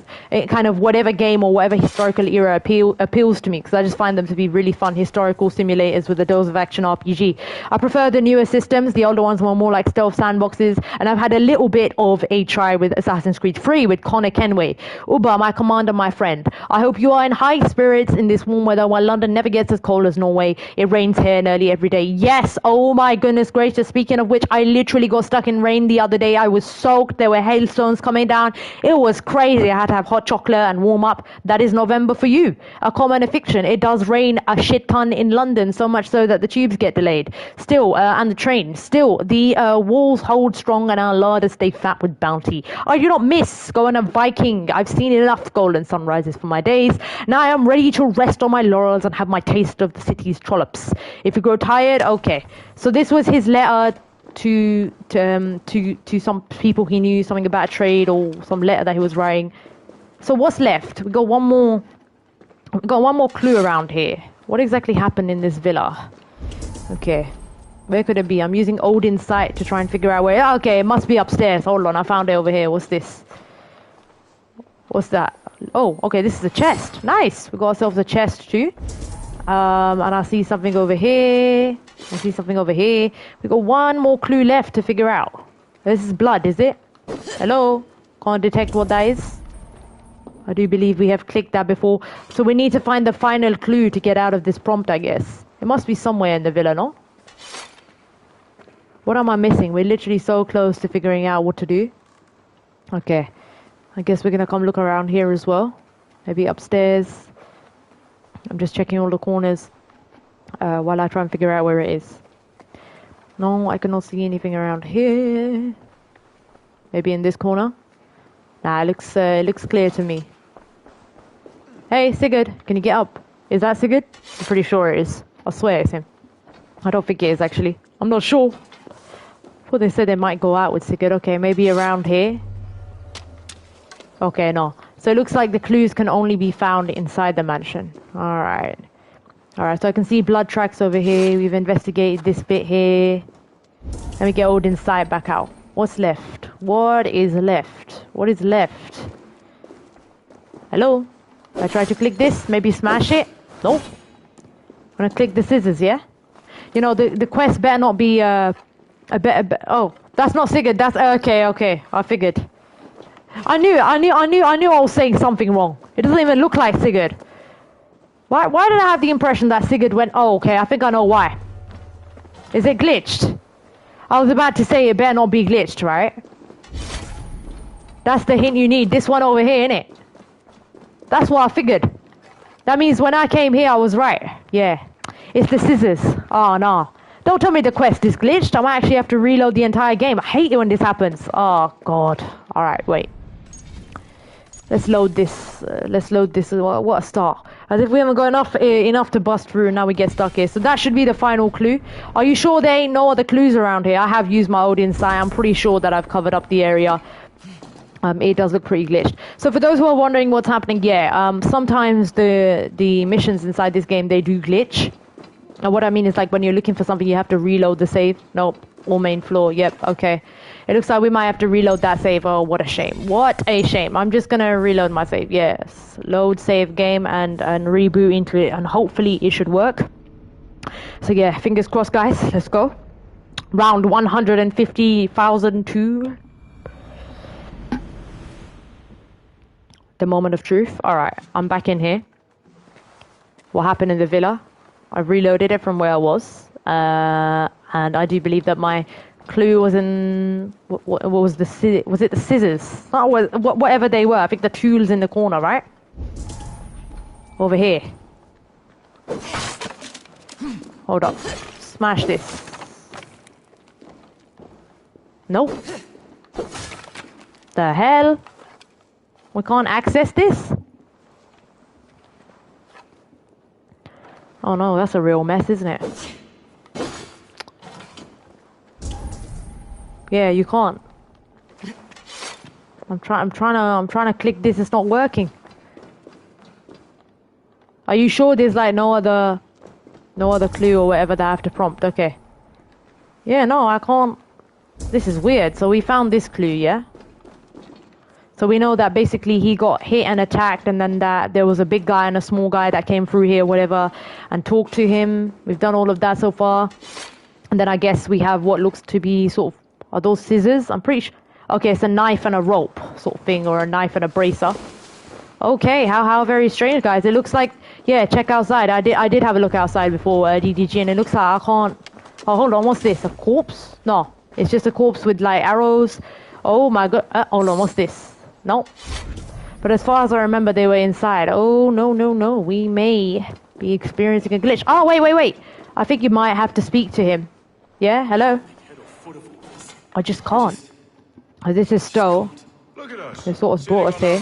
whatever game or whatever historical era appeals to me, because I just find them to be really fun historical simulators with a dose of action RPG. I prefer the newer systems. The older ones were more like stealth sandboxes, and I've had a little bit of a try with Assassin's Creed 3 with Connor Kenway. Uba, my commander, my friend. I hope you are in high spirits in this warm weather while London never gets as cold as Norway. It rains here nearly every day. Yes, oh my goodness gracious. Speaking of which, I literally got stuck in rain the other day. I was soaked. There were hailstones coming down. It was crazy. I had to have hot chocolate and warm up. That is November for you. A common fiction. It does rain a shit ton in London, so much so that the tubes get delayed. Still, and the train. Still, the walls hold strong and our larders stay fat with bounty. I do not miss going a Viking. I've seen enough golden sunrises for my days. Now I am ready to rest on my laurels and have my taste of the city's trollops. If you grow tired, okay. So this was his letter to some people he knew, something about a trade or some letter that he was writing. So what's left? We got one more clue around here. What exactly happened in this villa? Okay, where could it be? I'm using Odin's sight to try and figure out where. Okay, it must be upstairs. Hold on, I found it over here. What's this? What's that? Oh, okay, this is a chest. Nice. We got ourselves a chest too. And I see something over here. I see something over here. We got one more clue left to figure out. This is blood, is it? Hello? Can't detect what that is. I do believe we have clicked that before. So we need to find the final clue to get out of this prompt, I guess. It must be somewhere in the villa, no? What am I missing? We're literally so close to figuring out what to do. Okay. I guess we're gonna come look around here as well. Maybe upstairs. I'm just checking all the corners while I try and figure out where it is. No, I cannot see anything around here. Maybe in this corner. Nah, it looks clear to me. Hey, Sigurd, can you get up? Is that Sigurd? I'm pretty sure it is. I swear it's him. I don't think it is, actually. I'm not sure. I thought they said they might go out with Sigurd. Okay, maybe around here. Okay, no. So it looks like the clues can only be found inside the mansion. Alright. Alright, so I can see blood tracks over here. We've investigated this bit here. Let me get Odin's sight back out. What's left? What is left? What is left? Hello? I try to click this, maybe smash it? Nope. I'm gonna click the scissors, yeah? You know, the quest better not be oh, that's not Sigurd, that's okay, I figured. I knew I was saying something wrong. It doesn't even look like Sigurd. Why did I have the impression that Sigurd went, oh, okay, I think I know why. Is it glitched? I was about to say it better not be glitched, right? That's the hint you need. This one over here, innit? That's what I figured. That means when I came here, I was right. Yeah. It's the scissors. Oh, no. Don't tell me the quest is glitched. I might actually have to reload the entire game. I hate it when this happens. Oh, God. Alright, wait. Let's load this. What a start. As if we haven't got enough to bust through and now we get stuck here. So that should be the final clue. Are you sure there ain't no other clues around here? I have used my Odin's sight. I'm pretty sure that I've covered up the area. It does look pretty glitched. So for those who are wondering what's happening, yeah, sometimes the missions inside this game, they do glitch. And what I mean is like when you're looking for something, you have to reload the save. Nope. All main floor. Yep. Okay. It looks like we might have to reload that save. Oh, what a shame. What a shame. I'm just going to reload my save. Yes. Load save game and reboot into it. And hopefully it should work. So yeah, fingers crossed, guys. Let's go. Round 150,002. The moment of truth. Alright. I'm back in here. What happened in the villa? I've reloaded it from where I was. And I do believe that my clue was in what was it the scissors? Not whatever they were. I think the tools in the corner, right? Over here. Hold up. Smash this. Nope. The hell? We can't access this? Oh no, that's a real mess, isn't it? Yeah, you can't. I'm trying to click this. It's not working. Are you sure there's like no other clue or whatever that I have to prompt? Okay. Yeah, no, I can't. This is weird. So we found this clue, yeah? So we know that basically he got hit and attacked, and then that there was a big guy and a small guy that came through here, whatever, and talked to him. We've done all of that so far. And then I guess we have what looks to be sort of, are those scissors? I'm pretty sure. Okay, it's a knife and a rope sort of thing, or a knife and a bracer. Okay, how very strange, guys. It looks like, yeah, check outside. I did have a look outside before DDG, and it looks like I can't. Oh, hold on, what's this? A corpse? No, it's just a corpse with like arrows. Oh my god. Hold on, what's this? No. But as far as I remember, they were inside. Oh, no. We may be experiencing a glitch. Oh, wait. I think you might have to speak to him. Yeah, hello? I just can't. This is Stowe. They sort of brought us here.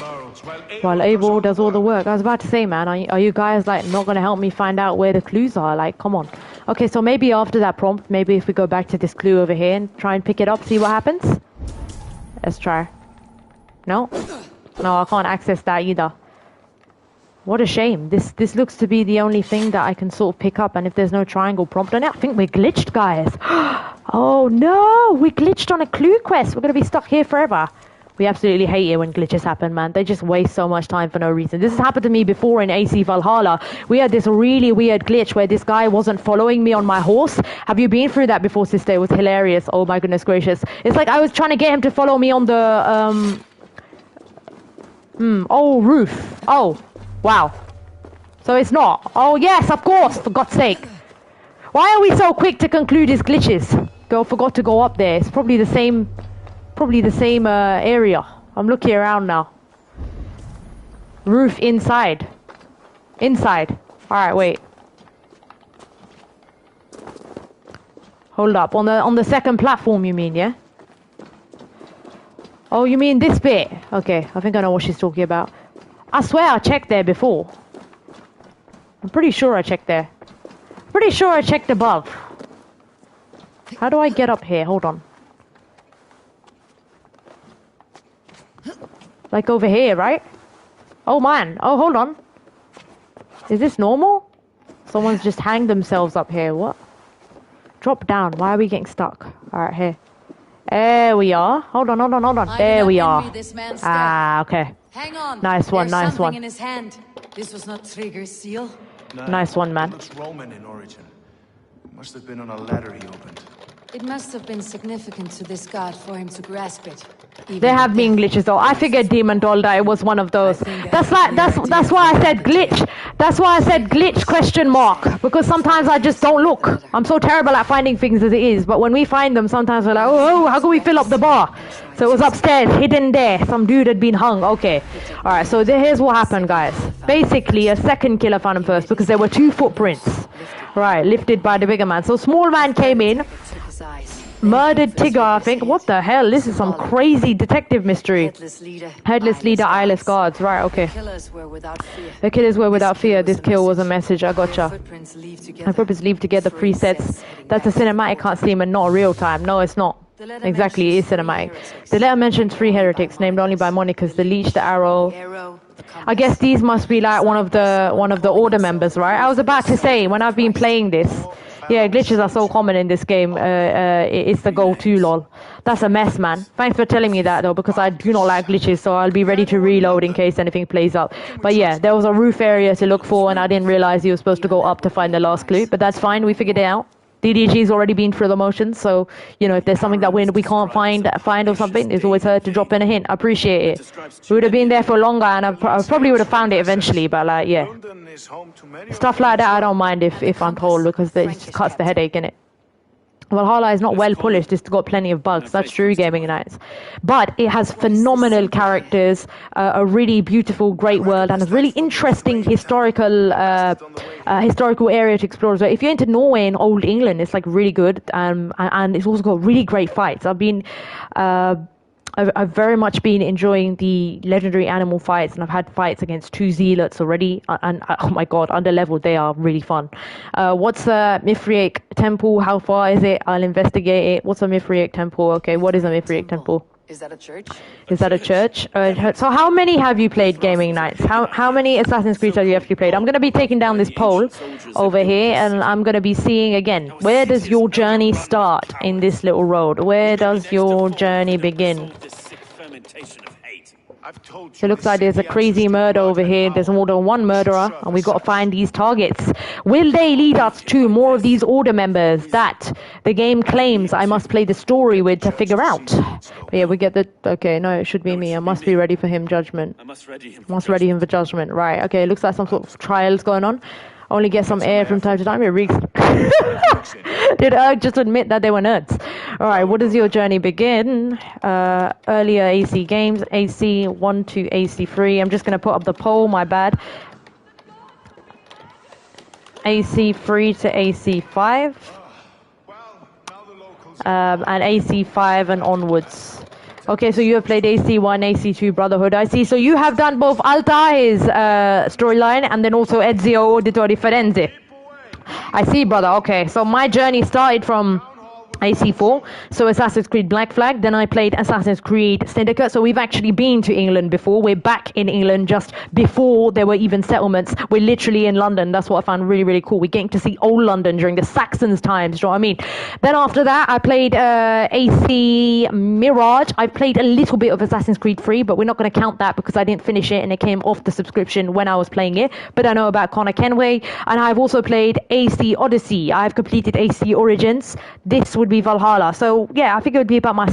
While Abel does all the work. I was about to say, man, are you guys like not going to help me find out where the clues are? Like, come on. Okay, so maybe after that prompt, maybe if we go back to this clue over here and try and pick it up, see what happens? Let's try. No, I can't access that either. What a shame. This looks to be the only thing that I can sort of pick up, and if there's no triangle prompt on it, I think we're glitched, guys. Oh no, we glitched on a clue quest. We're going to be stuck here forever. We absolutely hate it when glitches happen, man. They just waste so much time for no reason. This has happened to me before in AC Valhalla. We had this really weird glitch where this guy wasn't following me on my horse. Have you been through that before, sister? It was hilarious. Oh my goodness gracious. It's like I was trying to get him to follow me on the, oh, roof. Oh, wow. So it's not. Oh yes, of course, for God's sake. Why are we so quick to conclude his glitches? Girl forgot to go up there. It's probably the same area. I'm looking around now. Roof inside. Inside. Alright, wait. Hold up. On the second platform, you mean, yeah? Oh, you mean this bit? Okay, I think I know what she's talking about. I swear I checked there before. I'm pretty sure I checked there. Pretty sure I checked above. How do I get up here? Hold on. Like over here, right? Oh man. Oh, hold on. Is this normal? Someone's just hanged themselves up here. What? Drop down. Why are we getting stuck? Alright, here. There we are. Hold on. There we are. Ah, okay. Hang on. Nice one, There's nice something one. in his hand. This was not Trigger's seal. No, Nice one, man. It looks Roman in origin. Must have been on a ladder he opened. It must have been significant to this god for him to grasp it. There have been glitches though. I figured Demon Doll that it was one of those. That's why I said glitch. That's why I said glitch question mark. Because sometimes I just don't look. I'm so terrible at finding things as it is. But when we find them, sometimes we're like, oh, how can we fill up the bar? So it was upstairs, hidden there. Some dude had been hung. Okay. Alright, so here's what happened, guys. Basically, a second killer found him first because there were 2 footprints. Right, lifted by the bigger man. So small man came in. Murdered Tigger, I think. What the hell? This is some crazy detective mystery. Headless leader, eyeless guards. Right, okay. The killers were without fear. This kill was a message. I gotcha. My footprints leave together presets. That's a cinematic cutscene and not a real time. No, it's not. Exactly, it is cinematic. The letter mentions 3 heretics named only by Monica's. The leech, the arrow. I guess these must be like one of the order members, right? I was about to say, when I've been playing this, yeah, glitches are so common in this game. It's the go-to, lol. That's a mess, man. Thanks for telling me that, though, because I do not like glitches, so I'll be ready to reload in case anything plays up. But yeah, there was a roof area to look for, and I didn't realize you were supposed to go up to find the last clue. But that's fine, we figured it out. DDG's already been through the motions, so, you know, if there's something that we can't find or something, it's always her to drop in a hint. I appreciate it. We would have been there for longer, and I probably would have found it eventually, but, like, yeah. Stuff like that I don't mind if I'm told, because it just cuts the headache, innit? Valhalla is not well polished, it's got plenty of bugs. That's true, Gaming Nights. But it has phenomenal characters, a really beautiful, great world, and a really interesting historical area to explore as well. If you're into Norway and Old England, it's like really good, and it's also got really great fights. I've very much been enjoying the legendary animal fights, and I've had fights against 2 zealots already, and oh my god, under level they are really fun. What's a Mithriac temple? How far is it? I'll investigate it. What's a Mithriac temple? Okay, what is a Mithriac temple? Is that a church? Is that a church? So how many have you played, Gaming Nights? How many Assassin's Creed have you actually played? I'm going to be taking down this poll over here, and I'm going to be seeing again, where does your journey start in this little road? Where does your journey begin? It looks like there's a crazy murder over here. There's more than one murderer, and we've got to find these targets. Will they lead us to more of these order members that the game claims I must play the story with to figure out? But yeah, we get the... Okay, no, it should be me. I must be ready for him, judgment. Must ready him for judgment. Right, okay, it looks like some sort of trials going on. Only get some air from time to time. It reeks. Did Erg just admit that they were nerds? Alright, what does your journey begin? Earlier AC games, AC1 to AC3. I'm just going to put up the poll, my bad. AC3 to AC5. And AC5 and onwards. Okay, so you have played AC1, AC2 Brotherhood. I see. So you have done both Altai's storyline and then also Ezio Auditori Firenze. I see, brother. Okay, so my journey started from AC4, so Assassin's Creed Black Flag, then I played Assassin's Creed Syndicate, so we've actually been to England before. We're back in England just before there were even settlements. We're literally in London. That's what I found really, really cool. We're getting to see old London during the Saxons times, do you know what I mean? Then after that, I played AC Mirage. I played a little bit of Assassin's Creed 3, but we're not going to count that because I didn't finish it and it came off the subscription when I was playing it. But I know about Connor Kenway, and I've also played AC Odyssey. I've completed AC Origins. This would be Valhalla. So yeah, I think it would be about my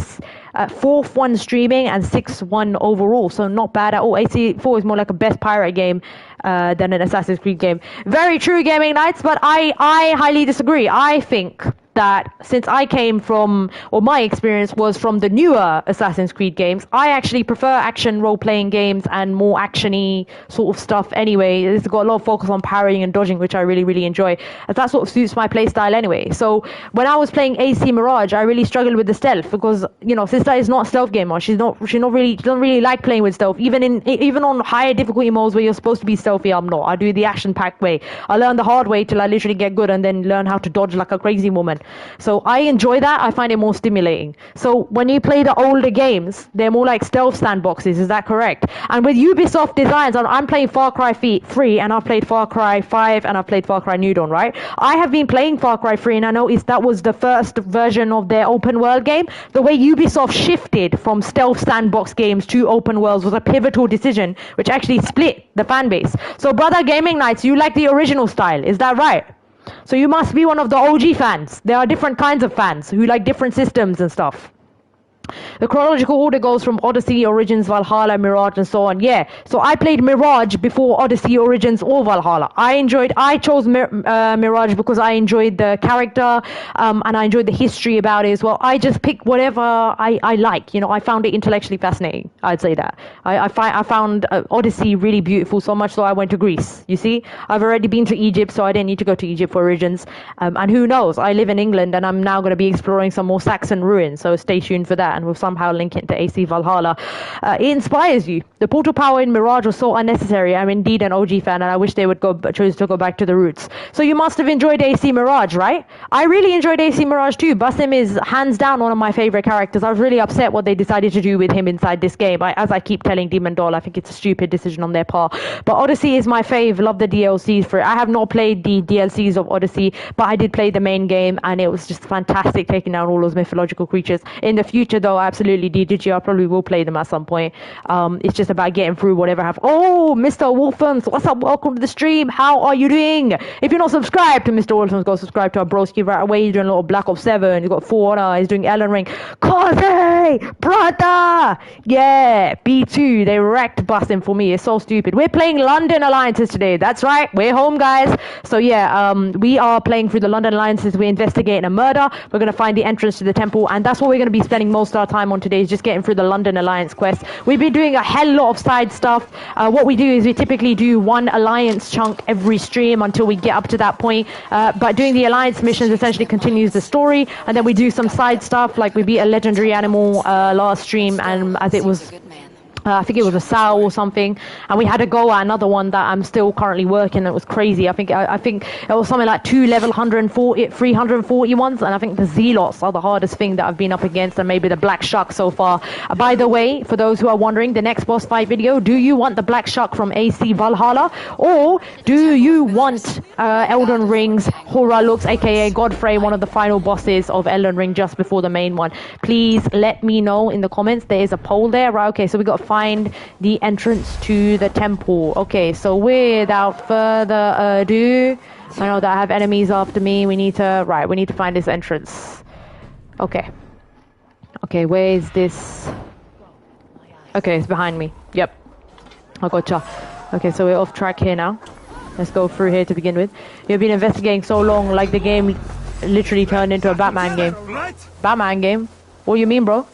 fourth one streaming and sixth one overall. So not bad at all. AC4 is more like a best pirate game than an Assassin's Creed game. Very true, Gaming Nights, but I highly disagree. I think that since I came from, or my experience was from the newer Assassin's Creed games, I actually prefer action role-playing games and more action-y sort of stuff anyway. It's got a lot of focus on parrying and dodging, which I really, really enjoy. And that sort of suits my playstyle anyway. So when I was playing AC Mirage, I really struggled with the stealth because, you know, Sister is not a stealth gamer. She doesn't really like playing with stealth. Even on higher difficulty modes where you're supposed to be stealthy, I'm not. I do the action-packed way. I learned the hard way till I literally get good and then learn how to dodge like a crazy woman. So I enjoy that. I find it more stimulating. So when you play the older games, they're more like stealth sandboxes. Is that correct? And with Ubisoft designs, I'm playing Far Cry 3 and I've played Far Cry 5 and I've played Far Cry New Dawn, right? I have been playing Far Cry 3 and I noticed that was the first version of their open world game. The way Ubisoft shifted from stealth sandbox games to open worlds was a pivotal decision, which actually split the fan base. So brother Gaming Nights, you like the original style. Is that right? So you must be one of the OG fans. There are different kinds of fans who like different systems and stuff. The chronological order goes from Odyssey, Origins, Valhalla, Mirage, and so on. Yeah, so I played Mirage before Odyssey, Origins, or Valhalla. I chose Mirage because I enjoyed the character and I enjoyed the history about it as well. I just pick whatever I like. You know, I found it intellectually fascinating. I'd say that. I found Odyssey really beautiful, so much so I went to Greece. You see, I've already been to Egypt, so I didn't need to go to Egypt for Origins. And who knows? I live in England, and I'm now going to be exploring some more Saxon ruins. So stay tuned for that. And we'll somehow link it to AC Valhalla. It inspires you. The portal power in Mirage was so unnecessary. I'm indeed an OG fan, and I wish they would choose to go back to the roots. So you must have enjoyed AC Mirage, right? I really enjoyed AC Mirage too. Basim is hands down one of my favorite characters. I was really upset what they decided to do with him inside this game. As I keep telling Demon Doll, I think it's a stupid decision on their part. But Odyssey is my fave. Love the DLCs for it. I have not played the DLCs of Odyssey, but I did play the main game, and it was just fantastic taking down all those mythological creatures. In the future, though, absolutely DDG. I probably will play them at some point. It's just about getting through whatever I have. Oh, Mr. Wolfens, what's up? Welcome to the stream. How are you doing? If you're not subscribed to Mr. Wolfens, go subscribe to our broski right away. He's doing a little Black Ops 7. He's got 4 Honor. He's doing Elden Ring. C.O.Z, brother. Yeah, B2. They wrecked busting for me. It's so stupid. We're playing London Alliances today. That's right. We're home, guys. So yeah, we are playing through the London Alliances. We're investigating a murder. We're going to find the entrance to the temple, and that's what we're going to be spending most of our time on today, is just getting through the London Alliance quest. We've been doing a hell lot of side stuff. What we do is we typically do one Alliance chunk every stream until we get up to that point. But doing the Alliance missions essentially continues the story, and then we do some side stuff, like we beat a legendary animal last stream, and as it was I think it was a sow or something, and we had to go at another one that I'm still currently working. It was crazy. I think it was something like 2 level 340 ones, and I think the Zealots are the hardest thing that I've been up against, and maybe the Black Shuck so far. By the way, for those who are wondering, the next boss fight video, do you want the Black Shuck from AC Valhalla, or do you want Elden Ring's Horror Looks, aka Godfrey, one of the final bosses of Elden Ring just before the main one? Please let me know in the comments. There is a poll there, right? Okay, so we got to find the entrance to the temple. Okay, so without further ado, I know that I have enemies after me. We need to find this entrance. Okay, where is this? Okay, it's behind me. Yep, I gotcha. Okay, so we're off track here now. Let's go through here to begin with. You've been investigating so long, like the game literally turned into a Batman game. Batman game? What do you mean, bro?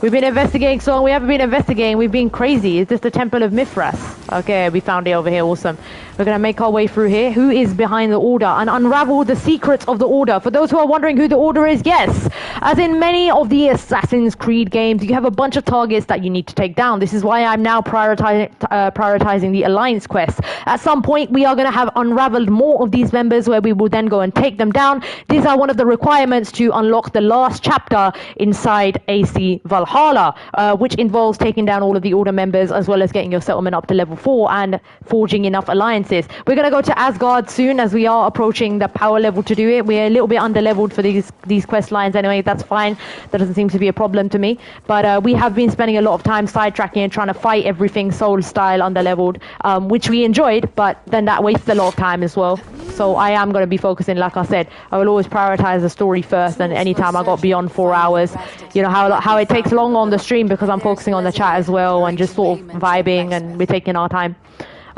We've been investigating so long. We haven't been investigating. We've been crazy. Is this the Temple of Mithras? Okay, we found it over here. Awesome. We're going to make our way through here. Who is behind the Order? And unravel the secrets of the Order. For those who are wondering who the Order is, yes. As in many of the Assassin's Creed games, you have a bunch of targets that you need to take down. This is why I'm now prioritizing the Alliance quest. At some point, we are going to have unraveled more of these members where we will then go and take them down. These are one of the requirements to unlock the last chapter inside AC Valhalla, which involves taking down all of the Order members as well as getting your settlement up to level 4 and forging enough alliances. We're going to go to Asgard soon as we are approaching the power level to do it. We're a little bit under-leveled for these quest lines anyway. That's fine. That doesn't seem to be a problem to me. But we have been spending a lot of time sidetracking and trying to fight everything Soul-style under-leveled, which we enjoyed, but then that wastes a lot of time as well. So I am going to be focusing, like I said, I will always prioritize the story first, and anytime I got beyond 4 hours, you know how it takes long on the stream because I'm focusing on the chat as well and just sort of vibing and we're taking our time.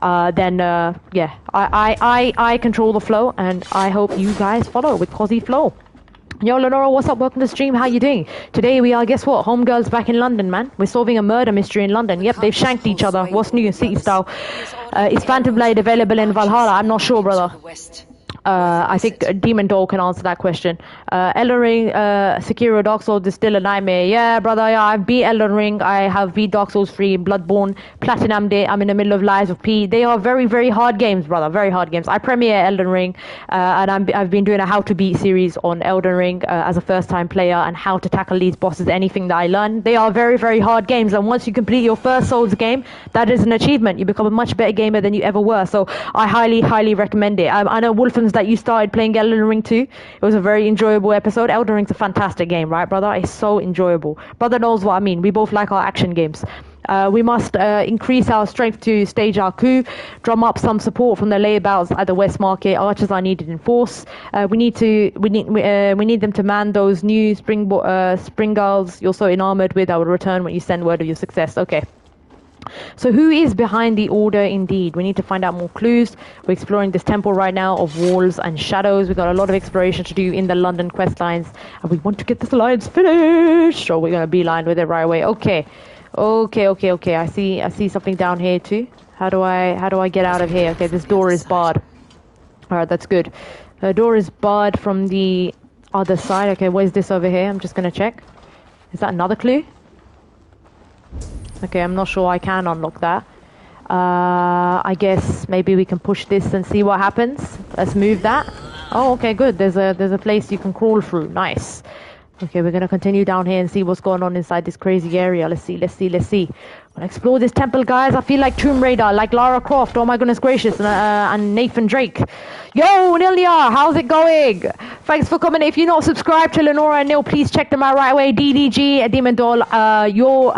Yeah, I control the flow, and I hope you guys follow with C.O.Z flow. Yo, Lenora, what's up? Welcome to the stream. How you doing? Today we are, guess what? Homegirls back in London, man. We're solving a murder mystery in London. Yep, they've shanked each other. What's new in City Style? Is Phantom Blade available in Valhalla? I'm not sure, brother. I think Demon Doll can answer that question. Elden Ring, Sekiro, Dark Souls is still a nightmare. Yeah, brother, yeah, I've beat Elden Ring. I have beat Dark Souls 3, Bloodborne, Platinum Day. I'm in the middle of Lies of P. They are very, very hard games, brother. Very hard games. I premiere Elden Ring, and I've been doing a how to beat series on Elden Ring as a first-time player and how to tackle these bosses, anything that I learn. They are very, very hard games, and once you complete your first Souls game, that is an achievement. You become a much better gamer than you ever were. So I highly, highly recommend it. I know Wolfham's that you started playing Elden Ring too. It was a very enjoyable episode. Elden Ring's a fantastic game, right, brother? It's so enjoyable. Brother knows what I mean. We both like our action games. We must increase our strength to stage our coup, drum up some support from the layabouts at the West Market. Archers are needed in force. We need them to man those new spring girls you're so enamored with. I will return when you send word of your success. Okay. So who is behind the Order indeed? We need to find out more clues. We're exploring this temple right now of walls and shadows. We've got a lot of exploration to do in the London quest lines, and we want to get this alliance finished. So we're going to beeline with it right away. Okay. I see something down here too. How do I get out of here? Okay, this door is barred. Alright, that's good. The door is barred from the other side. Okay, what is this over here? I'm just going to check. Is that another clue? Okay, I'm not sure I can unlock that. I guess maybe we can push this and see what happens. Let's move that. Oh, okay, good. There's a place you can crawl through. Nice. Okay, we're gonna continue down here and see what's going on inside this crazy area. Let's see. Gonna explore this temple, guys. I feel like Tomb Raider, like Lara Croft. Oh my goodness gracious, and Nathan Drake. Yo, Nilya, how's it going? Thanks for coming. If you're not subscribed to Lenora and Nil, please check them out right away. DDG, Demon Doll, will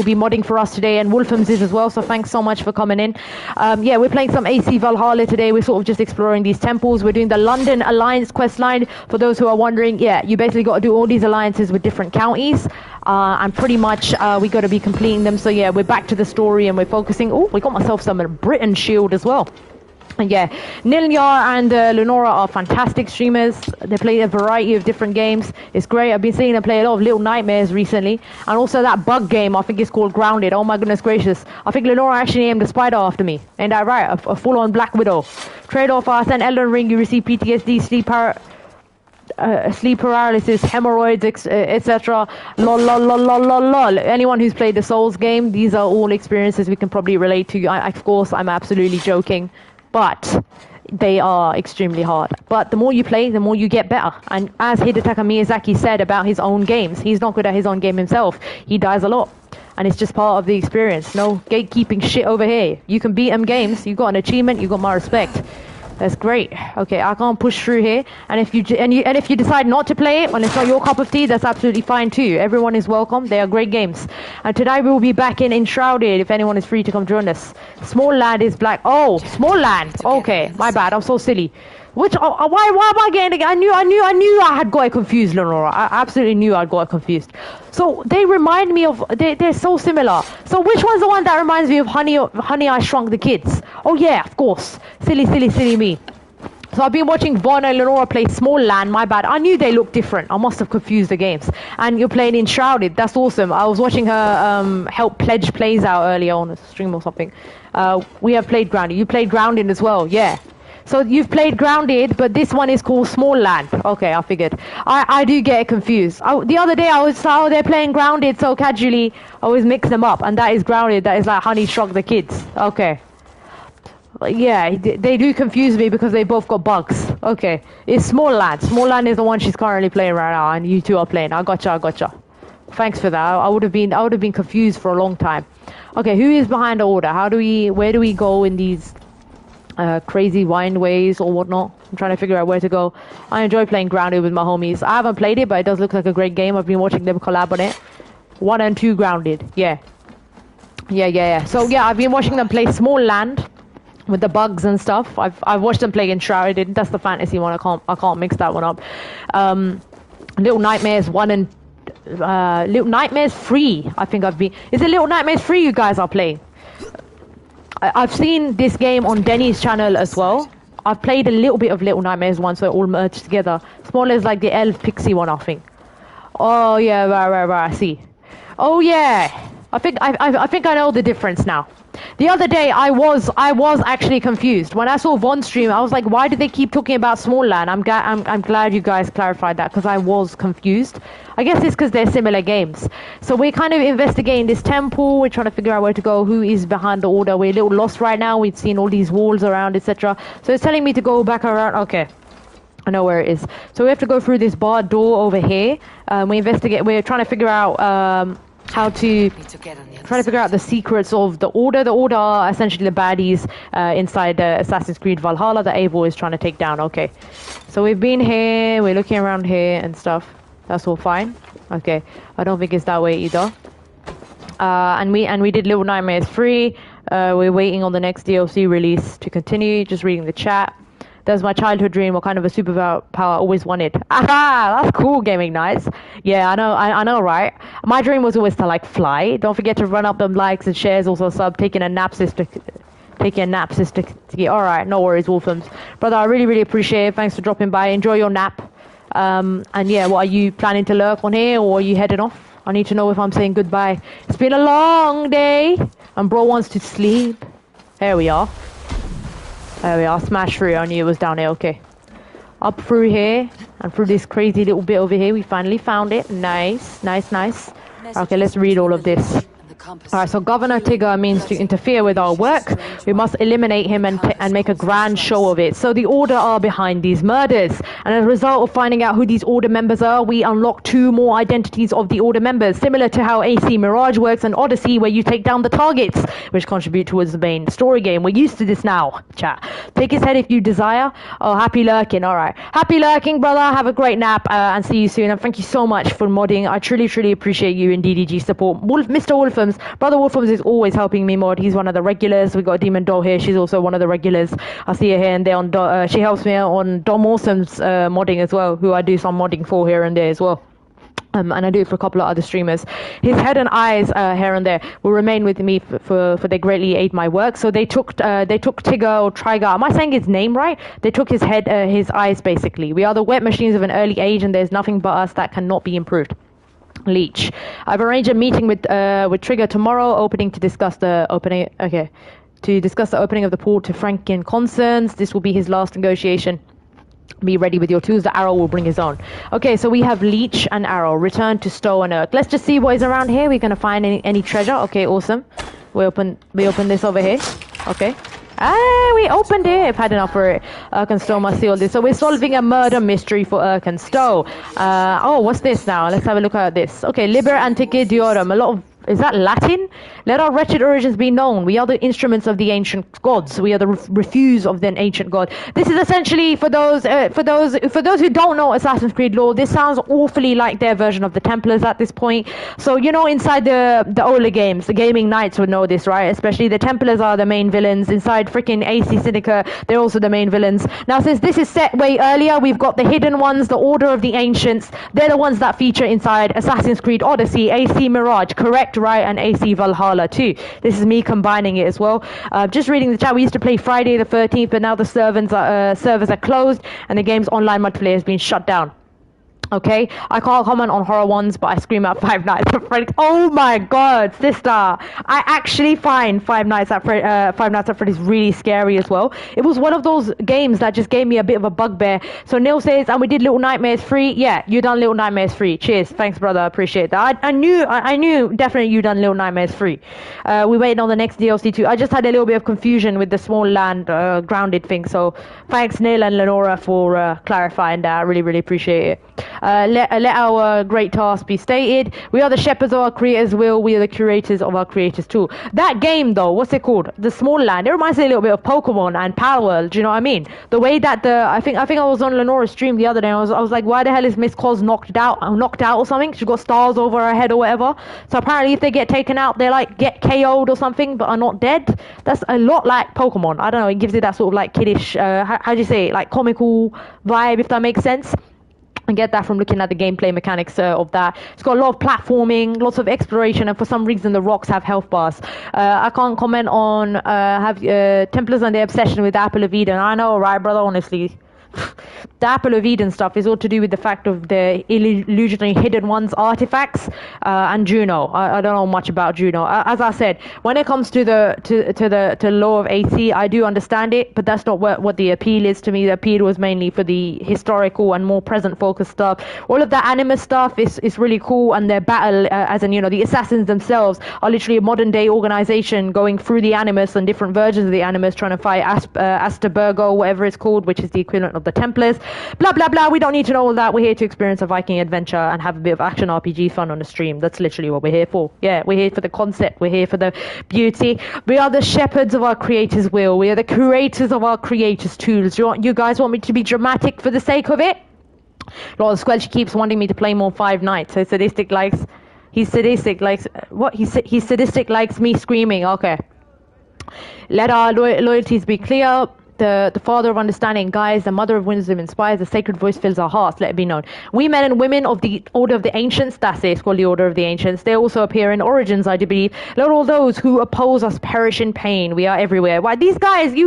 be modding for us today, and Wolfham's is as well. So thanks so much for coming in. Yeah, we're playing some AC Valhalla today. We're sort of just exploring these temples. We're doing the London Alliance quest line. For those who are wondering, yeah, you basically got to do all these alliances with different counties, and pretty much we got to be completing them. So yeah, we're back to the story and we're focusing. Oh, we got myself some Britain shield as well. And yeah, Nilnyar and Lenora are fantastic streamers. They play a variety of different games. It's great. I've been seeing them play a lot of Little Nightmares recently. And also that bug game, I think it's called Grounded. Oh my goodness gracious. I think Lenora actually named a spider after me. Ain't that right? A full-on Black Widow. Trade-off, and Elden Ring, you receive PTSD, sleep paralysis, hemorrhoids, etc. Lol. Anyone who's played the Souls game, these are all experiences we can probably relate to. Of course, I'm absolutely joking. But they are extremely hard. But the more you play, the more you get better. And as Hidetaka Miyazaki said about his own games, he's not good at his own game himself. He dies a lot. And it's just part of the experience. No gatekeeping shit over here. You can beat them games. You got an achievement. You got my respect. That's great. Okay, I can't push through here. And if you decide not to play it when it's not your cup of tea, that's absolutely fine too. Everyone is welcome. They are great games. And today we will be back in Enshrouded if anyone is free to come join us. Small Land is black. Oh, Small Land. Okay, my bad. I'm so silly. Why am I getting? I knew I had got it confused, Lenora. I absolutely knew I'd got it confused. So they remind me of. They're so similar. So which one's the one that reminds me of Honey I Shrunk the Kids? Oh yeah, of course. Silly me. So I've been watching Von and Lenora play Small Land. My bad. I knew they looked different. I must have confused the games. And you're playing Enshrouded. That's awesome. I was watching her help Pledge plays out earlier on a stream or something. We have played Grounded. You played Grounded as well. Yeah. So you've played Grounded, but this one is called Small Land. Okay, I figured. I do get confused. The other day I was they're playing Grounded so casually. I always mix them up, and that is Grounded. That is like Honey Shrunk the Kids. Okay. Yeah, they do confuse me because they both got bugs. Okay, it's Small Land. Small Land is the one she's currently playing right now, and you two are playing. I gotcha. Thanks for that. I would have been confused for a long time. Okay, who is behind the order? Where do we go in these crazy wind ways or whatnot? I'm trying to figure out where to go. I enjoy playing Grounded with my homies. I haven't played it, but it does look like a great game. I've been watching them collab on it. 1 and 2 Grounded. Yeah. So yeah, I've been watching them play Small Land with the bugs and stuff. I've watched them play Enshrouded. That's the fantasy one. I can't mix that one up. Little Nightmares 1 and Little Nightmares 3. I think I've been. Is it Little Nightmares 3 you guys are playing? I've seen this game on Denny's channel as well. I've played a little bit of Little Nightmares 1, so it all merged together. Small is like the elf pixie one, I think. Oh yeah, right. I see. Oh yeah. I think I know the difference now. The other day I was actually confused when I saw Von stream. I was like, why do they keep talking about Small Land? I'm glad you guys clarified that, because I was confused. I guess it's because they're similar games. So we're kind of investigating this temple. We're trying to figure out where to go, who is behind the order. We're a little lost right now. We've seen all these walls around, etc. So it's telling me to go back around. Okay, I know where it is. So we have to go through this barred door over here. We're trying to figure out how to try to figure out the secrets of the Order. The Order are essentially the baddies inside Assassin's Creed Valhalla that Eivor is trying to take down. Okay, so we've been here, we're looking around here and stuff. That's all fine. Okay, I don't think it's that way either. And we did Little Nightmares 3. We're waiting on the next DLC release to continue. Just reading the chat. That's my childhood dream. What kind of a superpower I always wanted? Aha! That's cool, Gaming Nights. Yeah, I know, right? My dream was always to like fly. Don't forget to run up them likes and shares. Also sub. Taking a nap, sister. All right, no worries, Wolfums. Brother, I really appreciate it. Thanks for dropping by. Enjoy your nap. And yeah, what are you planning to lurk on here, or are you heading off? I need to know if I'm saying goodbye. It's been a long day, and bro wants to sleep. There we are. Smash through. I knew it was down here. Okay. Up through here and through this crazy little bit over here. We finally found it. Nice. Okay, let's read all of this. Alright, so Governor Tigger means to interfere with our work. We must eliminate him and make a grand show of it. So the Order are behind these murders. And as a result of finding out who these Order members are, we unlock 2 more identities of the Order members, similar to how AC Mirage works and Odyssey, where you take down the targets, which contribute towards the main story game. We're used to this now, chat. Take his head if you desire. Oh, happy lurking. Alright. Happy lurking, brother. Have a great nap and see you soon. And thank you so much for modding. I truly appreciate you and DDG support. Mr. Wolfham's Brother Wolfham's is always helping me mod. He's one of the regulars. We got a Demon Doll here. She's also one of the regulars. I see her here and there on she helps me out on Dom Awesome's modding as well, who I do some modding for here and there as well. And I do it for a couple of other streamers. His head and eyes here and there will remain with me for they greatly aid my work. So they took Tigger or Triger. Am I saying his name right? They took his head, his eyes basically. We are the wet machines of an early age, and there's nothing but us that cannot be improved. Leech. I've arranged a meeting with Trigger tomorrow, to discuss the opening of the port to Franken concerns. This will be his last negotiation. Be ready with your tools. The Arrow will bring his own. Okay, so we have Leech and Arrow. Return to Stowe and Earth. Let's just see what is around here. We're gonna find any treasure. Okay, awesome. We open this over here. Okay. We opened it. I've had enough for it. Stowe must seal this. So we're solving a murder mystery for Stowe. What's this now? Let's have a look at this. Okay, Liber Antiqui Diorum. Is that Latin? Let our wretched origins be known. We are the instruments of the ancient gods. We are the refuse of the ancient god. This is essentially for those who don't know Assassin's Creed lore. This sounds awfully like their version of the Templars at this point. So inside the older games, the Gaming Knights would know this, right? Especially the Templars are the main villains. Inside freaking AC Sinica, they're also the main villains. Now, since this is set way earlier, we've got the hidden ones, the Order of the Ancients. They're the ones that feature inside Assassin's Creed Odyssey, AC Mirage. Correct? right, and AC Valhalla too. This is me combining it as well. Just reading the chat, we used to play Friday the 13th, but now the servers are closed and the game's online multiplayer has been shut down. Okay, I can't comment on horror ones, but I scream out Five Nights at Freddy's. Oh my god, sister! I actually find Five Nights at Freddy's really scary as well. It was one of those games that just gave me a bit of a bugbear. So Neil says, and we did Little Nightmares free. Yeah, you done Little Nightmares free. Cheers, thanks, brother. Appreciate that. I knew definitely you done Little Nightmares free. We waiting on the next DLC too. I just had a little bit of confusion with the small land grounded thing. So thanks, Neil and Lenora, for clarifying that. I really appreciate it. Let our great task be stated. We are the shepherds of our creator's will. We are the curators of our creator's tool. That game, though, what's it called? The Small Land. It reminds me a little bit of Pokemon and Power World. Do you know what I mean? The way that I think I was on Lenora's stream the other day. And I was like, why the hell is Miss C.O.Z knocked out or something? She's got stars over her head or whatever. So apparently, if they get taken out, they like get KO'd or something, but are not dead. That's a lot like Pokemon. I don't know. It gives it that sort of like kiddish. How do you say it? Like comical vibe, if that makes sense. I get that from looking at the gameplay mechanics of that. It's got a lot of platforming, lots of exploration, and for some reason the rocks have health bars. I can't comment on Templars and their obsession with the Apple of Eden. I know, right, brother, honestly. The Apple of Eden stuff is all to do with the fact of the illusionary hidden ones artifacts and Juno. I don't know much about Juno. As I said, when it comes to the law of AC, I do understand it, but that's not what the appeal is to me. The appeal was mainly for the historical and more present focused stuff. All of the animus stuff is really cool, and their battle, as in, the assassins themselves are literally a modern day organization going through the animus and different versions of the animus, trying to fight Asturbergo, whatever it's called, which is the equivalent of the Templars. Blah blah blah. We don't need to know all that. We're here to experience a Viking adventure and have a bit of action RPG fun on the stream. That's literally what we're here for. Yeah, we're here for the concept. We're here for the beauty. We are the shepherds of our creator's will. We are the curators of our creator's tools. You guys want me to be dramatic for the sake of it? Lord Squelch keeps wanting me to play more Five Nights. So sadistic likes. He's sadistic likes what? He's sadistic likes me screaming. Okay. Let our loyalties be clear. The father of understanding guides, the mother of wisdom inspires, the sacred voice fills our hearts, let it be known. We men and women of the Order of the Ancients, that's it, it's called the Order of the Ancients. They also appear in Origins, I do believe. Let all those who oppose us perish in pain. We are everywhere. Why, you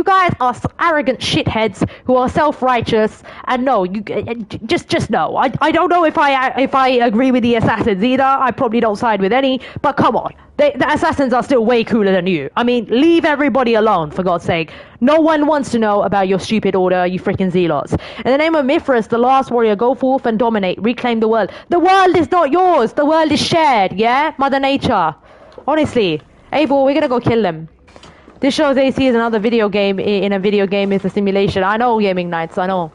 guys are arrogant shitheads who are self-righteous, and no, just no. I don't know if I agree with the assassins either. I probably don't side with any, but come on. The assassins are still way cooler than you. I mean, leave everybody alone, for God's sake. No one wants to know about your stupid order, you freaking zealots. In the name of Mithras, the last warrior, go forth and dominate. Reclaim the world. The world is not yours. The world is shared, yeah? Mother Nature. Honestly. Abel, we're gonna go kill them. This shows AC is another video game in a video game is a simulation. I know, Gaming Nights, I know.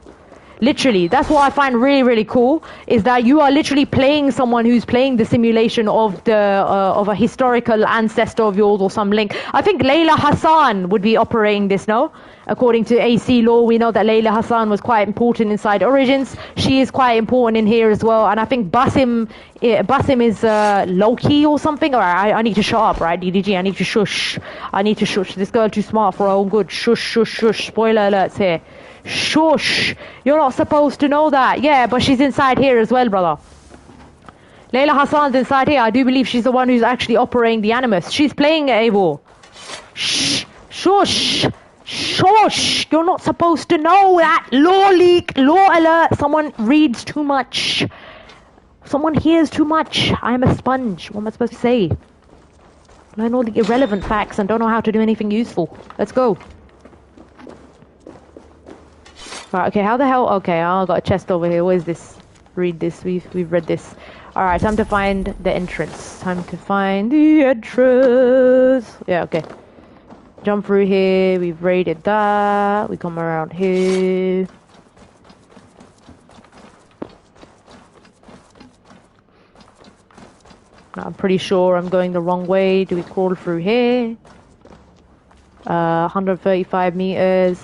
Literally, that's what I find really cool, is that you are literally playing someone who's playing the simulation of of a historical ancestor of yours or some link. I think Layla Hassan would be operating this, no? According to AC law, we know that Layla Hassan was quite important inside Origins. She is quite important in here as well. And I think Basim is low-key or something. All right, I need to shut up, right, DDG? I need to shush. I need to shush. This girl too smart for her own good. Shush. Spoiler alerts here. Shush! You're not supposed to know that. Yeah, but she's inside here as well, brother. Layla Hassan's inside here. I do believe she's the one who's actually operating the Animus. She's playing Avo. Shh! Shush! Shush! You're not supposed to know that. Law leak, law alert. Someone reads too much. Someone hears too much. I'm a sponge. What am I supposed to say? I know the irrelevant facts and don't know how to do anything useful. Let's go. Right, okay, how the hell? Okay, I got a chest over here. What is this? Read this. We've read this. Alright, time to find the entrance. Time to find the entrance. Yeah, okay. Jump through here. We've raided that. We come around here. I'm pretty sure I'm going the wrong way. Do we crawl through here? 135 meters.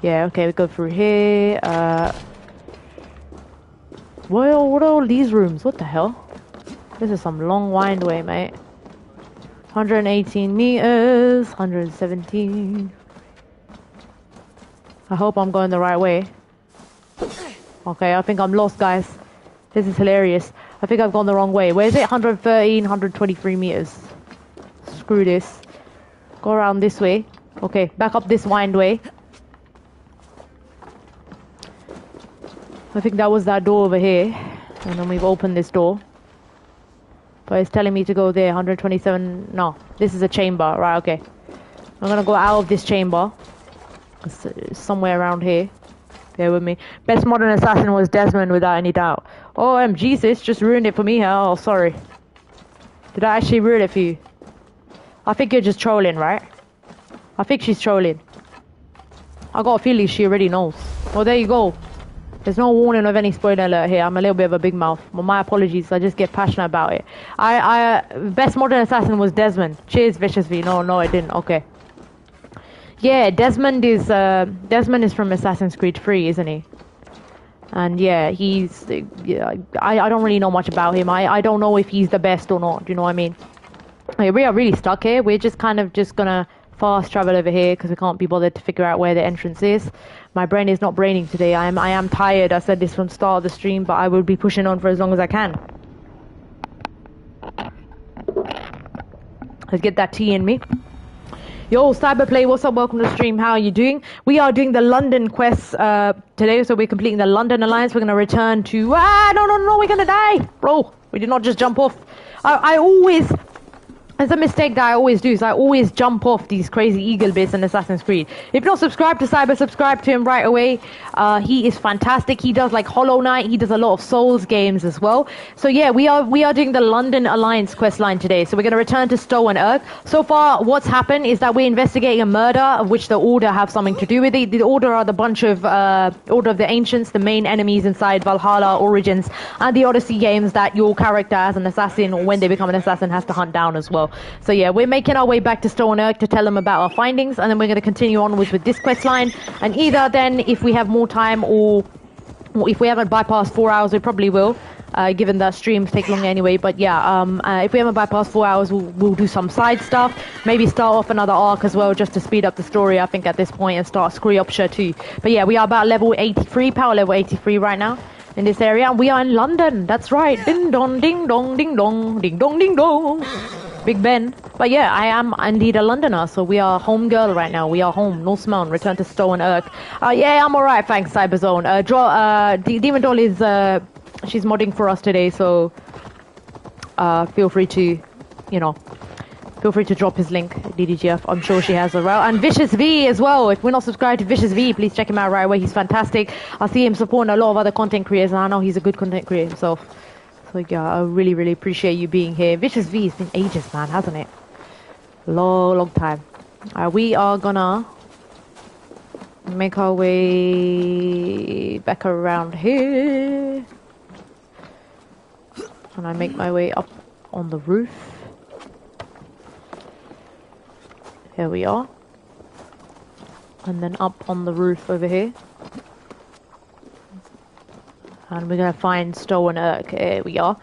Yeah, okay, we go through here. Well, what are all these rooms? What the hell? This is some long wind way, mate. 118 meters, 117. I hope I'm going the right way. Okay, I think I'm lost, guys. This is hilarious. I think I've gone the wrong way. Where is it? 113, 123 meters. Screw this. Go around this way. Okay, back up this wind way. I think that was that door over here. And then we've opened this door. But it's telling me to go there. 127. No, this is a chamber. Right, okay. I'm gonna go out of this chamber. It's somewhere around here. Bear with me. Best modern assassin was Desmond, without any doubt. Oh, Jesus, just ruined it for me. Oh, sorry. Did I actually ruin it for you? I think you're just trolling, right? I think she's trolling. I got a feeling she already knows. Oh, there you go. There's no warning of any spoiler alert here. I'm a little bit of a big mouth. Well, my apologies. I just get passionate about it. Best modern assassin was Desmond. Cheers, Vicious V. No, it didn't. Okay. Yeah, Desmond is from Assassin's Creed 3, isn't he? And yeah, I don't really know much about him. I don't know if he's the best or not. Do you know what I mean? Okay, we are really stuck here. We're just kind of just gonna fast travel over here because we can't be bothered to figure out where the entrance is. My brain is not braining today. I am tired. I said this from the start of the stream, but I will be pushing on for as long as I can. Let's get that tea in me. Yo, Cyberplay, what's up? Welcome to the stream. How are you doing? We are doing the London quests today, so we're completing the London Alliance. We're going to return to... No, we're going to die! Bro, we did not just jump off. I always... It's a mistake that I always do, is I always jump off these crazy eagle bits in Assassin's Creed. If you're not subscribed to Cyber, subscribe to him right away. He is fantastic. He does like Hollow Knight. He does a lot of Souls games as well. So yeah, we are doing the London Alliance quest line today. So we're going to return to Stowe and Urk. So far, what's happened is that we're investigating a murder of which the Order have something to do with it. The Order are the bunch of Order of the Ancients, the main enemies inside Valhalla, Origins, and the Odyssey games that your character as an assassin, or when they become an assassin, has to hunt down as well. So yeah, we're making our way back to Stowe and Urk to tell them about our findings, and then we're going to continue onwards with this quest line. And either then, if we have more time, or if we haven't bypassed 4 hours, we probably will, given that streams take long anyway. But yeah, if we haven't bypassed 4 hours, we'll do some side stuff. Maybe start off another arc as well, just to speed up the story, I think, at this point, and start Scree Opture too. But yeah, we are about level 83, power level 83 right now in this area, and we are in London. That's right. Ding dong, ding dong, ding dong, ding dong, ding dong. Big Ben. But yeah, I am indeed a Londoner, so we are home girl right now. We are home. Northmount, return to Stowe and Urk. Yeah, I'm alright, thanks, Cyberzone. Demon Doll is, she's modding for us today, so feel free to, feel free to drop his link, DDGF. I'm sure she has as well. And Vicious V as well. If we're not subscribed to Vicious V, please check him out right away. He's fantastic. I see him supporting a lot of other content creators, and I know he's a good content creator himself. So yeah, I really, really appreciate you being here. Vicious V, it's been ages, man, hasn't it? Long time. We are gonna make our way back around here. And I make my way up on the roof. Here we are. And then up on the roof over here. And we're going to find Stowe and Urk. Here we are.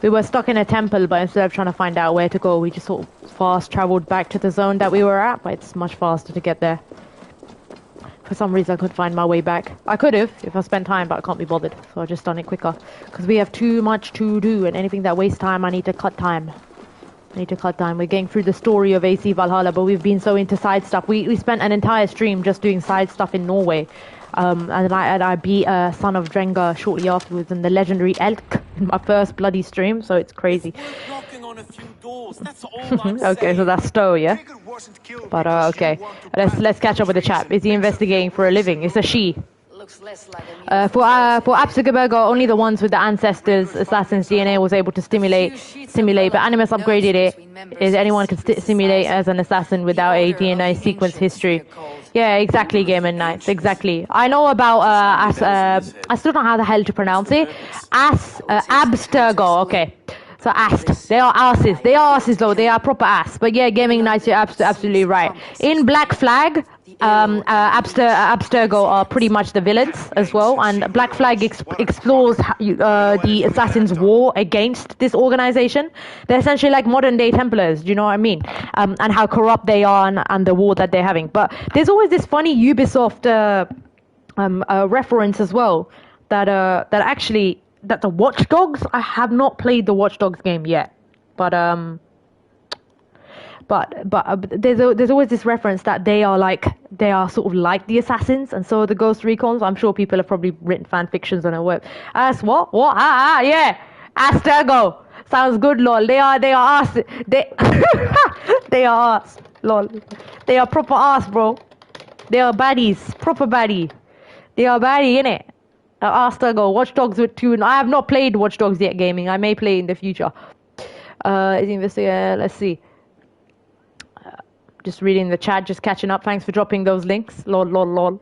We were stuck in a temple, but instead of trying to find out where to go, we just sort of fast traveled back to the zone that we were at, but it's much faster to get there. For some reason, I couldn't find my way back. I could have, if I spent time, but I can't be bothered. So I just done it quicker. Because we have too much to do, and anything that wastes time, I need to cut time. We're getting through the story of AC Valhalla, but we've been so into side stuff. We spent an entire stream just doing side stuff in Norway. And I beat Son of Drenga shortly afterwards in the legendary Elk in my first bloody stream, so it's crazy. Okay, so that's Stowe, yeah? But okay, let's catch up with the chap. Is he investigating for a living? It's a she. For Abstergeberger, only the ones with the ancestors' assassin's DNA was able to simulate, but Animus upgraded it. Is anyone can simulate as an assassin without a DNA sequence history? Yeah, exactly, Game & Nights, exactly. I know about, I still don't know how the hell to pronounce it. Abstergo, okay. So Ast, they are asses. They are asses though, they are proper ass. But yeah, Gaming Nights, you're absolutely right. In Black Flag, Abstergo are pretty much the villains as well, and Black Flag explores the Assassin's war against this organization. They're essentially like modern day Templars, do you know what I mean? And how corrupt they are, and the war that they're having. But there's always this funny Ubisoft reference as well that actually that the Watch Dogs. I have not played the Watch Dogs game yet, but there's always this reference that they are sort of like the assassins, and so are the Ghost Recons. I'm sure people have probably written fan fictions on their web. As what? Yeah, Astergo. Sounds good, lol. They are us. They they are us, lol. They are proper us, bro. They are baddies, proper baddie. They are baddie, innit? Astergo. Watch Dogs with 2. I have not played Watch Dogs yet. Gaming. I may play in the future. Let's see. Just reading the chat, just catching up. Thanks for dropping those links. Lol.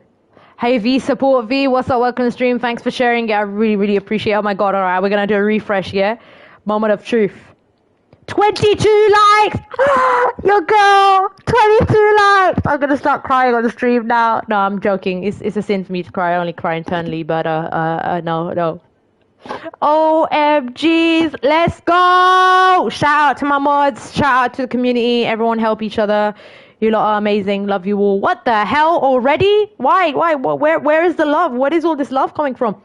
Hey V, support V. What's up? Welcome to the stream. Thanks for sharing it. I really appreciate it. Oh my god, alright, we're gonna do a refresh, yeah? Moment of truth. 22 likes! Your girl! 22 likes! I'm gonna start crying on the stream now. No, I'm joking. It's a sin for me to cry. I only cry internally, but no. OMGs, let's go! Shout out to my mods, shout out to the community, everyone help each other. You lot are amazing, love you all. What the hell already? Why? Where is the love? What is all this love coming from?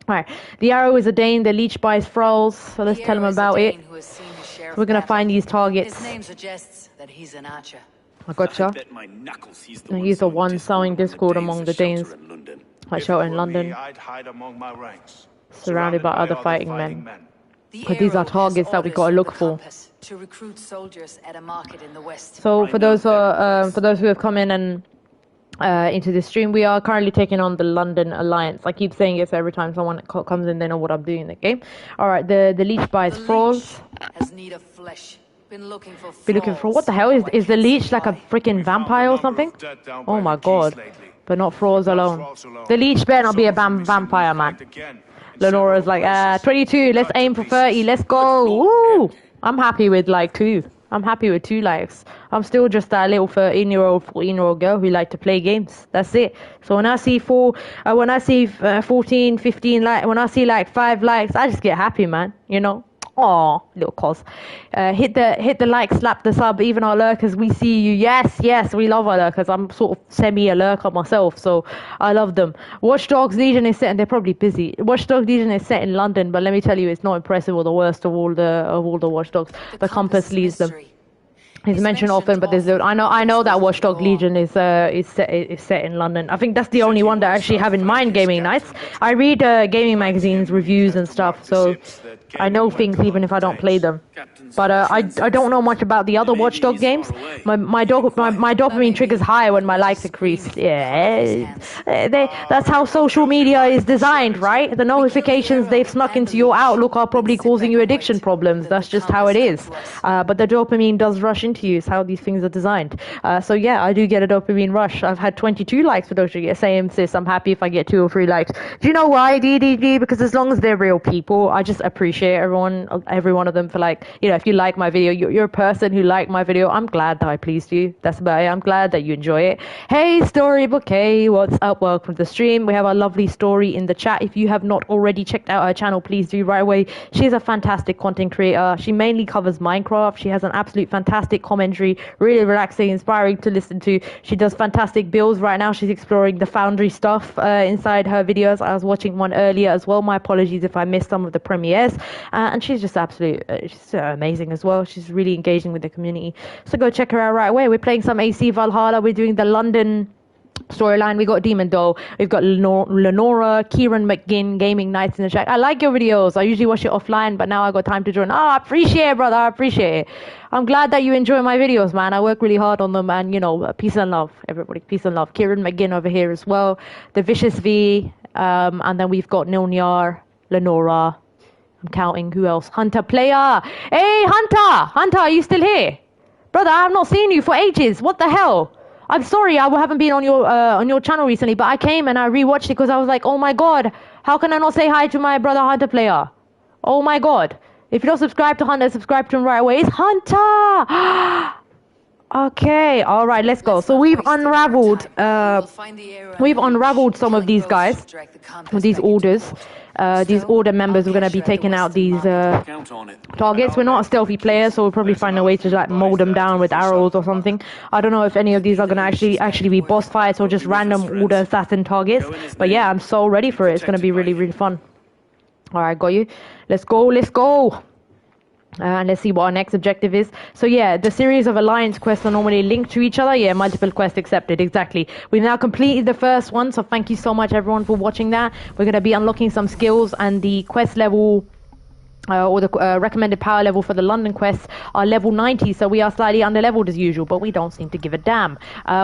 Alright, the arrow is a Dane, the leech buys thralls, so let's tell him about it. We're gonna find these targets. His name suggests that he's an archer. I gotcha. He's the one sowing discord among the Danes. I show in London. Surrounded by other fighting men. But these are targets that we gotta look for. To recruit soldiers at a market in the west. So for those who have come in and into the stream, we are currently taking on the London Alliance. I keep saying it so every time someone comes in, they know what I'm doing in the game. All right, the leech buys thralls. Has need of flesh. Been looking for what the hell is the leech like a freaking vampire or something? Oh my god! But not thralls alone. The leech better not be a vampire, man. Lenora's like, 22, let's aim for 30, let's go. Woo! I'm happy with like 2. I'm happy with 2 likes. I'm still just that little 13-year-old, 14-year-old girl who like to play games. That's it. So when I see 14, 15 likes, when I see like 5 likes, I just get happy, man. You know? Aw, little cos. Hit the like, slap the sub. Even our lurkers, we see you. Yes, we love our lurkers. I'm sort of a lurker myself, so I love them. Watch Dogs Legion is set, and they're probably busy. Watch Dogs Legion is set in London, but let me tell you, it's not impressive or the worst of all the Watch Dogs. The compass leads them. He's mentioned often, but there's I know that Watch Dogs Legion is set in London. I think that's the only one that I actually have in mind. Gaming nights. I read gaming magazines, reviews and stuff, so I know things even if I don't play them. But I don't know much about the other Watch Dogs games. My dopamine triggers high when my likes increase. Yeah, that's how social media is designed, right? The notifications they've snuck into your Outlook are probably causing you addiction problems. That's just how it is. But the dopamine does rush into you. It's how these things are designed. So yeah, I do get a dopamine rush. I've had 22 likes for those. Same sis. I'm happy if I get 2 or 3 likes. Do you know why, DDG? Because as long as they're real people, I just appreciate every one of them for, like, you know, if you like my video, you're a person who liked my video. I'm glad that I pleased you. That's about it. I'm glad that you enjoy it. Hey, Storybook. Hey, what's up? Welcome to the stream. We have a lovely story in the chat. If you have not already checked out her channel, please do right away. She's a fantastic content creator. She mainly covers Minecraft. She has an absolute fantastic commentary, really relaxing, inspiring to listen to. She does fantastic builds right now. She's exploring the Foundry stuff inside her videos. I was watching one earlier as well. My apologies if I missed some of the premieres. And she's just she's amazing as well. She's really engaging with the community. So go check her out right away. We're playing some AC Valhalla. We're doing the London storyline. We got Demon Doll. We've got Lenora, Kieran McGinn, Gaming Nights in the chat. I like your videos. I usually watch it offline, but now I got time to join. I appreciate it, brother. I appreciate it. I'm glad that you enjoy my videos, man. I work really hard on them, and, you know, peace and love, everybody. Peace and love. Kieran McGinn over here as well. The Vicious V, and then we've got Nilnyar, Lenora. I'm counting. Who else? Hunter Player. Hey, Hunter, are you still here? Brother, I have not seen you for ages. What the hell? I'm sorry, I haven't been on your channel recently, but I came and I rewatched it because I was like, oh my god, how can I not say hi to my brother Hunter Player? Oh my god. If you don't subscribe to Hunter, subscribe to him right away. It's Hunter! Okay, all right, let's go. So we've unraveled some of these guys with these orders. These order members are going to be taking out these targets. We're not a stealthy player, so we'll probably find a way to, like, mow them down with arrows or something. I don't know if any of these are going to actually be boss fights or just random order assassin targets. But yeah, I'm so ready for it. It's going to be really, really fun. Alright, got you. Let's go, let's go. And let's see what our next objective is. So yeah, the series of alliance quests are normally linked to each other. Yeah, multiple quests accepted, exactly. We've now completed the first one, so thank you so much everyone for watching that. We're going to be unlocking some skills, and the quest level or the recommended power level for the London quests are level 90, so we are slightly under leveled as usual, but we don't seem to give a damn.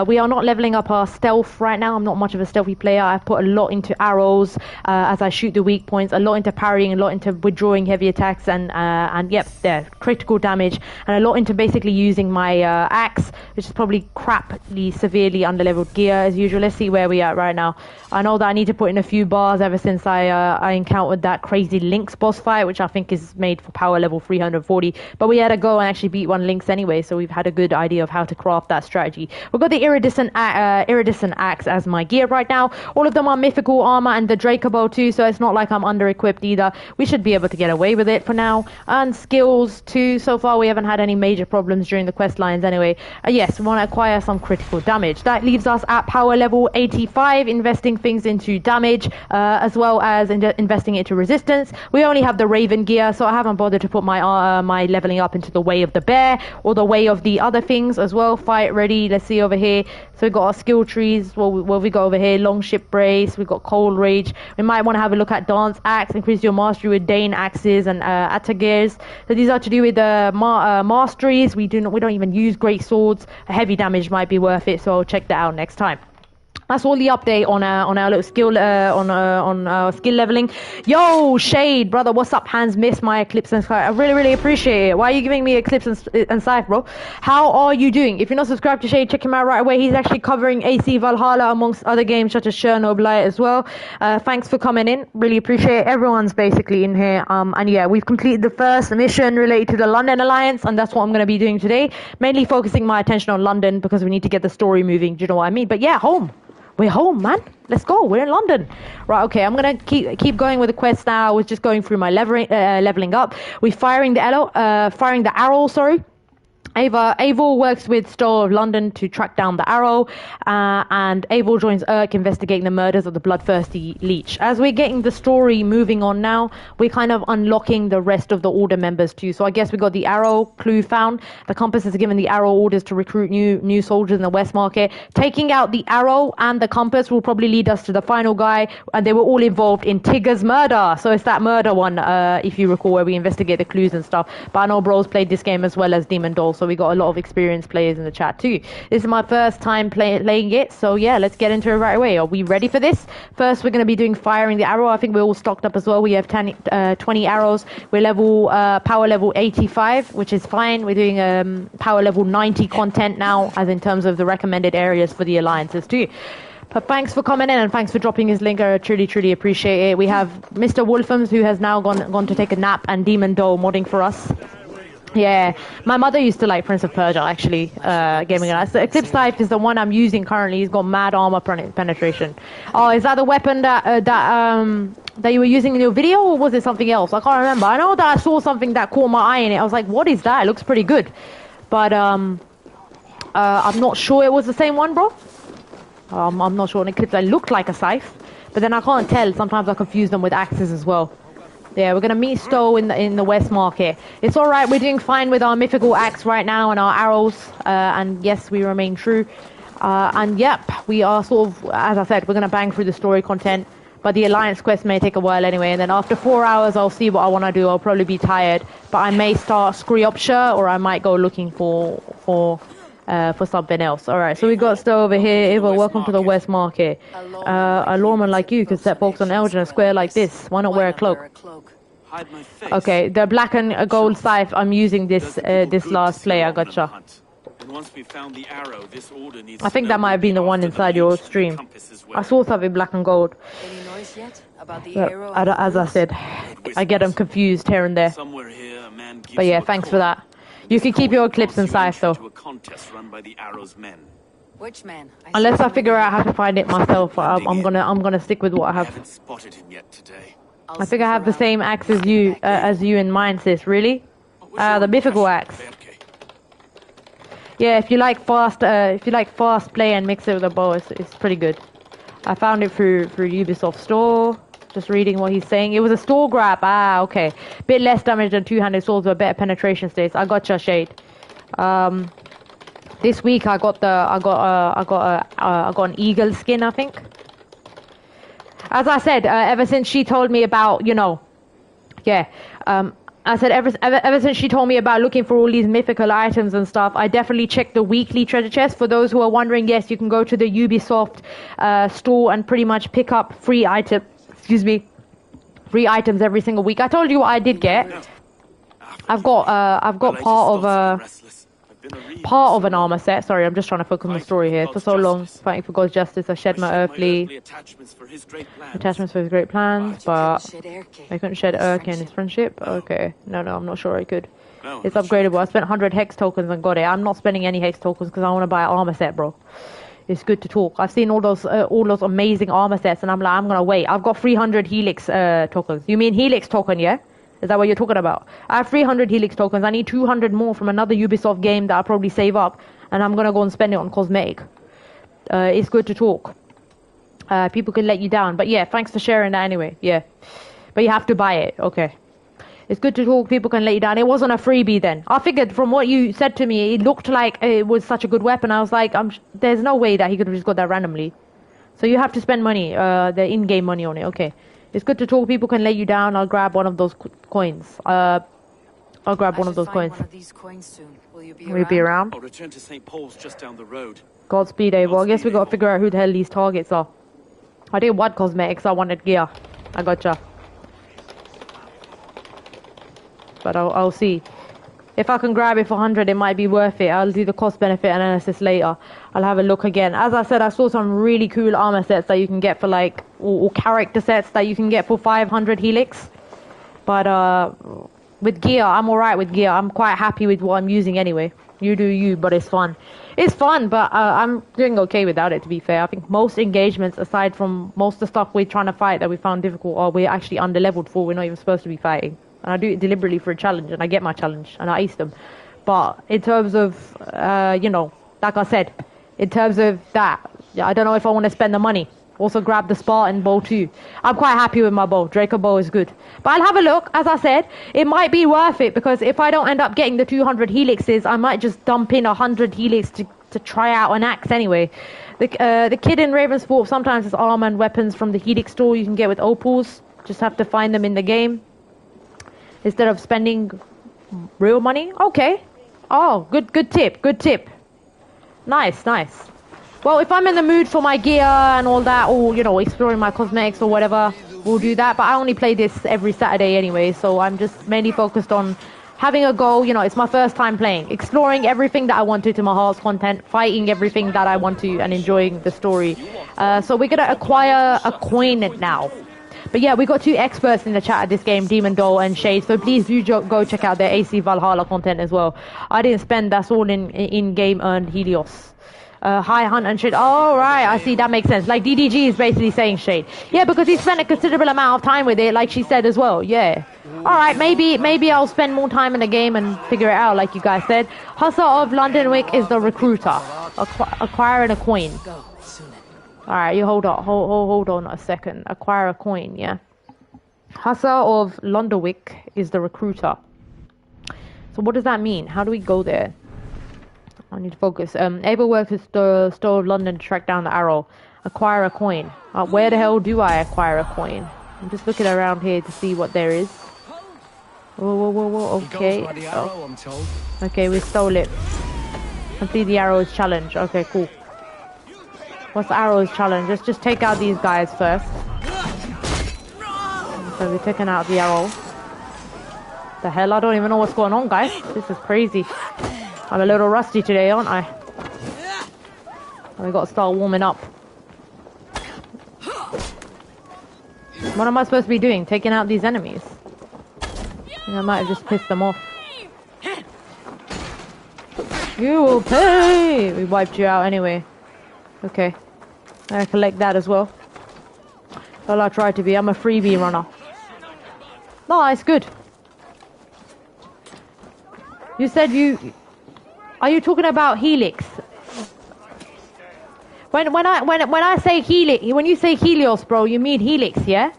We are not leveling up our stealth right now. I'm not much of a stealthy player. I've put a lot into arrows as I shoot the weak points, a lot into parrying, a lot into withdrawing heavy attacks, and yep, there, critical damage, and a lot into basically using my axe, which is probably craply severely under leveled gear as usual. Let's see where we are right now. I know that I need to put in a few bars ever since I encountered that crazy Lynx boss fight, which I think is made for power level 340, but we had to go and actually beat one Lynx anyway, so we've had a good idea of how to craft that strategy. We've got the iridescent axe as my gear right now. All of them are mythical armor, and the Draco bow too, so it's not like I'm under equipped either. We should be able to get away with it for now. And skills too, so far we haven't had any major problems during the quest lines anyway. Yes, we want to acquire some critical damage. That leaves us at power level 85, investing things into damage as well as investing into resistance. We only have the Raven gear, so I haven't bothered to put my my leveling up into the way of the bear or the way of the other things as well. Fight ready. Let's see over here. So we got our skill trees. Well, we got over here long ship brace. We got cold rage. We might want to have a look at dance axe. Increase your mastery with Dane axes and attagears. So these are to do with the masteries. We don't even use great swords. A heavy damage might be worth it. So I'll check that out next time. That's all the update on our little skill on skill leveling. Yo, Shade, brother, what's up? Hands missed my Eclipse and Scythe. I really appreciate it. Why are you giving me Eclipse and Scythe, bro? How are you doing? If you're not subscribed to Shade, check him out right away. He's actually covering AC Valhalla amongst other games such as Chernobyl as well. Thanks for coming in. Really appreciate it. Everyone's basically in here. And yeah, we've completed the first mission related to the London Alliance, and that's what I'm going to be doing today. Mainly focusing my attention on London because we need to get the story moving. Do you know what I mean? But yeah, home. We're home, man. Let's go. We're in London. Right, okay. I'm going to keep going with the quest now. I was just going through my leveling up. We're firing the arrow, sorry. Avor works with Stowe of London to track down the arrow, and Avor joins Urk investigating the murders of the bloodthirsty leech. As we're getting the story moving on now, we're kind of unlocking the rest of the order members too. So I guess we got the arrow clue found. The compass has given the arrow orders to recruit new soldiers in the West Market. Taking out the arrow and the compass will probably lead us to the final guy, and they were all involved in Tigger's murder. So it's that murder one, if you recall, where we investigate the clues and stuff. But I know Bros played this game as well as Demon Doll, so we got a lot of experienced players in the chat too. This is my first time playing it, so yeah, let's get into it right away. Are we ready for this? First, we're going to be doing firing the arrow. I think we're all stocked up as well. We have 20 arrows. We're power level 85, which is fine. We're doing power level 90 content now, as in terms of the recommended areas for the alliances too. But thanks for coming in and thanks for dropping his link. I truly appreciate it. We have Mr. Wolfhams, who has now gone to take a nap, and Demon Doll modding for us. Yeah, my mother used to like Prince of Persia, actually, gaming. So Eclipse Scythe is the one I'm using currently. He's got mad armor penetration. Oh, is that the weapon that you were using in your video, or was it something else? I can't remember. I know that I saw something that caught my eye in it. I was like, what is that? It looks pretty good. But I'm not sure it was the same one, bro. I'm not sure. In Eclipse, I looked like a scythe, but then I can't tell. Sometimes I confuse them with axes as well. Yeah, we're going to meet Stowe in the West Market. It's alright, we're doing fine with our mythical axe right now and our arrows. And yes, we remain true. And yep, we are sort of, as I said, we're going to bang through the story content. But the Alliance quest may take a while anyway. And then after 4 hours, I'll see what I want to do. I'll probably be tired. But I may start Skriopshire, or I might go looking for something else. Alright, so we got Stowe over here. Eva, welcome to the West Market. A lawman like you could set folks on edge in a square like this. Why not wear a cloak? Okay, the black and gold scythe, I'm using this last play, I gotcha. I think that might have been the one inside your stream. I saw something black and gold. But, as I said, I get them confused here and there. But yeah, thanks for that. You can keep your Eclipse and Scythe though. Which man? Unless I figure out how to find it myself, I'm gonna stick with what I have. I think I have the same axe as you in mind, sis. Really? The mythical axe. Yeah, if you like fast play and mix it with a bow, it's pretty good. I found it through Ubisoft Store. Just reading what he's saying. It was a store grab. Ah, okay. Bit less damage than two-handed swords, but better penetration states. I gotcha, Shade. This week I got an eagle skin, I think. As I said, ever since she told me about, you know, yeah. I said ever since she told me about looking for all these mythical items and stuff, I definitely checked the weekly treasure chest. For those who are wondering, yes, you can go to the Ubisoft store and pretty much pick up free items. Excuse me, free items every single week. I told you what I did get. I've got part of an armor set. Sorry, I'm just trying to focus on the story here. For so long, fighting for God's justice, I shed my earthly attachments for his great plans, but I couldn't shed Urk in his friendship. Okay, no, I'm not sure I could. It's upgradable. I spent 100 hex tokens and got it. I'm not spending any hex tokens because I want to buy an armor set, bro. It's good to talk. I've seen all those amazing armor sets, and I'm like, I'm gonna wait. I've got 300 helix tokens. You mean helix token, yeah? Is that what you're talking about? I have 300 helix tokens. I need 200 more from another Ubisoft game that I'll probably save up, and I'm gonna go and spend it on cosmetic. It's good to talk. People can let you down, but yeah, thanks for sharing that anyway. Yeah, but you have to buy it. Okay, it's good to talk. People can let you down. It wasn't a freebie then. I figured from what you said to me, it looked like it was such a good weapon. I was like, there's no way that he could have just got that randomly. So you have to spend money, the in-game money on it. Okay. It's good to talk. People can let you down. I'll grab one of those coins. I'll grab one of those coins. One of these coins soon. Will you be around? I'll return to St. Paul's just down the road. Godspeed, Abel. I guess we gotta figure out who the hell these targets are. I didn't want cosmetics. I wanted gear. I gotcha. But I'll see. If I can grab it for 100, it might be worth it. I'll do the cost-benefit analysis later. I'll have a look again. As I said, I saw some really cool armor sets that you can get for like, or character sets that you can get for 500 helix. But with gear, I'm alright with gear. I'm quite happy with what I'm using anyway. You do you, but it's fun. It's fun, but I'm doing okay without it, to be fair. I think most engagements, aside from most of the stuff we're trying to fight that we found difficult, or we're actually under-leveled for, we're not even supposed to be fighting. And I do it deliberately for a challenge, and I get my challenge, and I ace them. But in terms of, you know, like I said, in terms of that, I don't know if I want to spend the money. Also grab the Spartan bow too. I'm quite happy with my bow. Draco bow is good. But I'll have a look. As I said, it might be worth it, because if I don't end up getting the 200 helixes, I might just dump in 100 helix to try out an axe anyway. The kid in Ravensport sometimes has armor and weapons from the helix store you can get with opals. Just have to find them in the game instead of spending real money. Okay. Oh, good tip. Nice. Well, if I'm in the mood for my gear and all that, or, you know, exploring my cosmetics or whatever, we'll do that. But I only play this every Saturday anyway, so I'm just mainly focused on having a go. You know, it's my first time playing, exploring everything that I want to my heart's content, fighting everything that I want to, and enjoying the story. So we're gonna acquire a coin now. But yeah, we got two experts in the chat at this game, Demon Doll and Shade, so please do go check out their AC Valhalla content as well. I didn't spend, that's all in-game earned Helios. Hi, Hunt and Shade. Oh, right, I see, that makes sense. Like, DDG is basically saying Shade. Yeah, because he spent a considerable amount of time with it, like she said as well, yeah. Alright, maybe I'll spend more time in the game and figure it out, like you guys said. Hussar of London Wick is the recruiter. Acquiring a coin. Alright, you hold on a second. Acquire a coin, yeah. Hussar of Londerwick is the recruiter. So what does that mean? How do we go there? I need to focus. Abel works at the store of London to track down the arrow. Acquire a coin. Where the hell do I acquire a coin? I'm just looking around here to see what there is. Whoa, okay. Okay, we stole it. Complete the arrow's challenge. Okay, cool. What's the arrow's challenge? Let's just take out these guys first. So we're taking out the arrow. The hell? I don't even know what's going on, guys. This is crazy. I'm a little rusty today, aren't I? We got to start warming up. What am I supposed to be doing? Taking out these enemies? I think I might have just pissed them off. You will pay! We wiped you out anyway. Okay. I collect that as well. Well, I try to be. I'm a freebie runner. No, it's good. You said you... Are you talking about helix? When I say helix, when you say Helios, bro, you mean helix, yeah?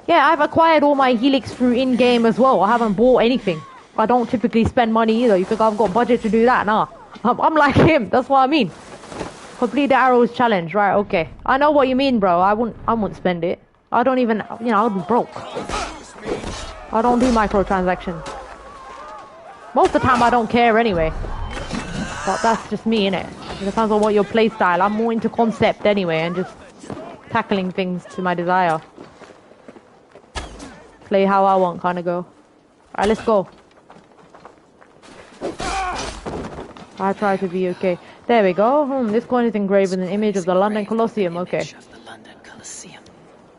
Yeah, I've acquired all my helix through in-game as well. I haven't bought anything. I don't typically spend money either. You think I've got budget to do that? Nah. I'm like him. That's what I mean. Complete the arrows challenge. Right, okay. I know what you mean, bro. I wouldn't spend it. I don't even, you know, I'd be broke. I don't do microtransactions. Most of the time I don't care anyway. But that's just me, innit? It depends on what your play style. I'm more into concept anyway and just tackling things to my desire. Play how I want, kind of go. Alright, let's go. I try to be okay. There we go. This coin is engraved with an image of the London Colosseum. Okay.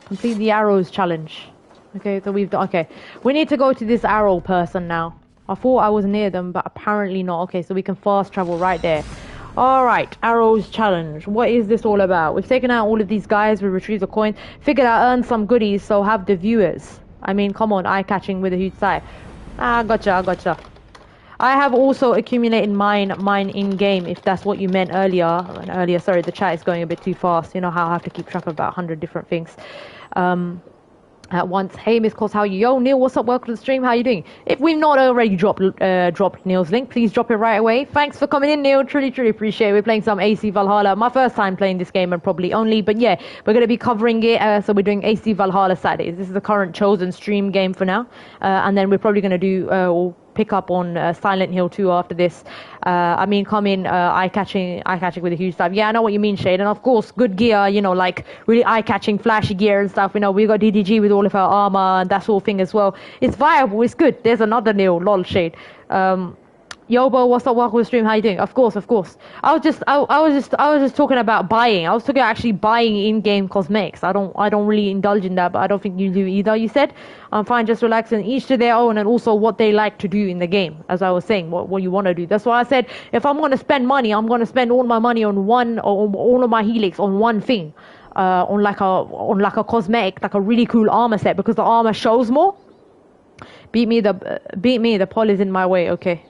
Complete the arrows challenge. Okay, so we've done. Okay, we need to go to this arrow person now. I thought I was near them, but apparently not. Okay, so we can fast travel right there. Alright, arrows challenge. What is this all about? We've taken out all of these guys. We retrieved the coin. Figured out earn some goodies, so have the viewers. I mean, come on, eye-catching with a huge sigh. Gotcha. I have also accumulated mine in-game, if that's what you meant earlier. And earlier, sorry, the chat is going a bit too fast. You know how I have to keep track of about 100 different things. At once. Hey, Miss Cos, how are you? Yo, Neil, what's up? Welcome to the stream. How are you doing? If we've not already dropped Neil's link, please drop it right away. Thanks for coming in, Neil. Truly appreciate it. We're playing some AC Valhalla. My first time playing this game and probably only, but yeah, we're going to be covering it. So we're doing AC Valhalla Saturdays. This is the current chosen stream game for now. And then we're probably going to do pick up on Silent Hill 2 after this. I mean, come in eye-catching with a huge stuff. Yeah, I know what you mean, Shade. And of course, good gear, you know, like really eye-catching, flashy gear and stuff. You know, we got DDG with all of our armor and that sort of thing as well. It's viable, it's good. There's another Neil, lol, Shade. Yobo, what's up? Welcome to the stream. How you doing? Of course. I was just talking about buying. I was talking about actually buying in-game cosmetics. I don't really indulge in that, but I don't think you do either. You said I'm fine, just relaxing. Each to their own, and also what they like to do in the game. As I was saying, what you want to do. That's why I said if I'm going to spend money, I'm going to spend all my money on one, or all of my helix on one thing, on like a cosmetic, like a really cool armor set, because the armor shows more. Beat me. The poll is in my way. Okay.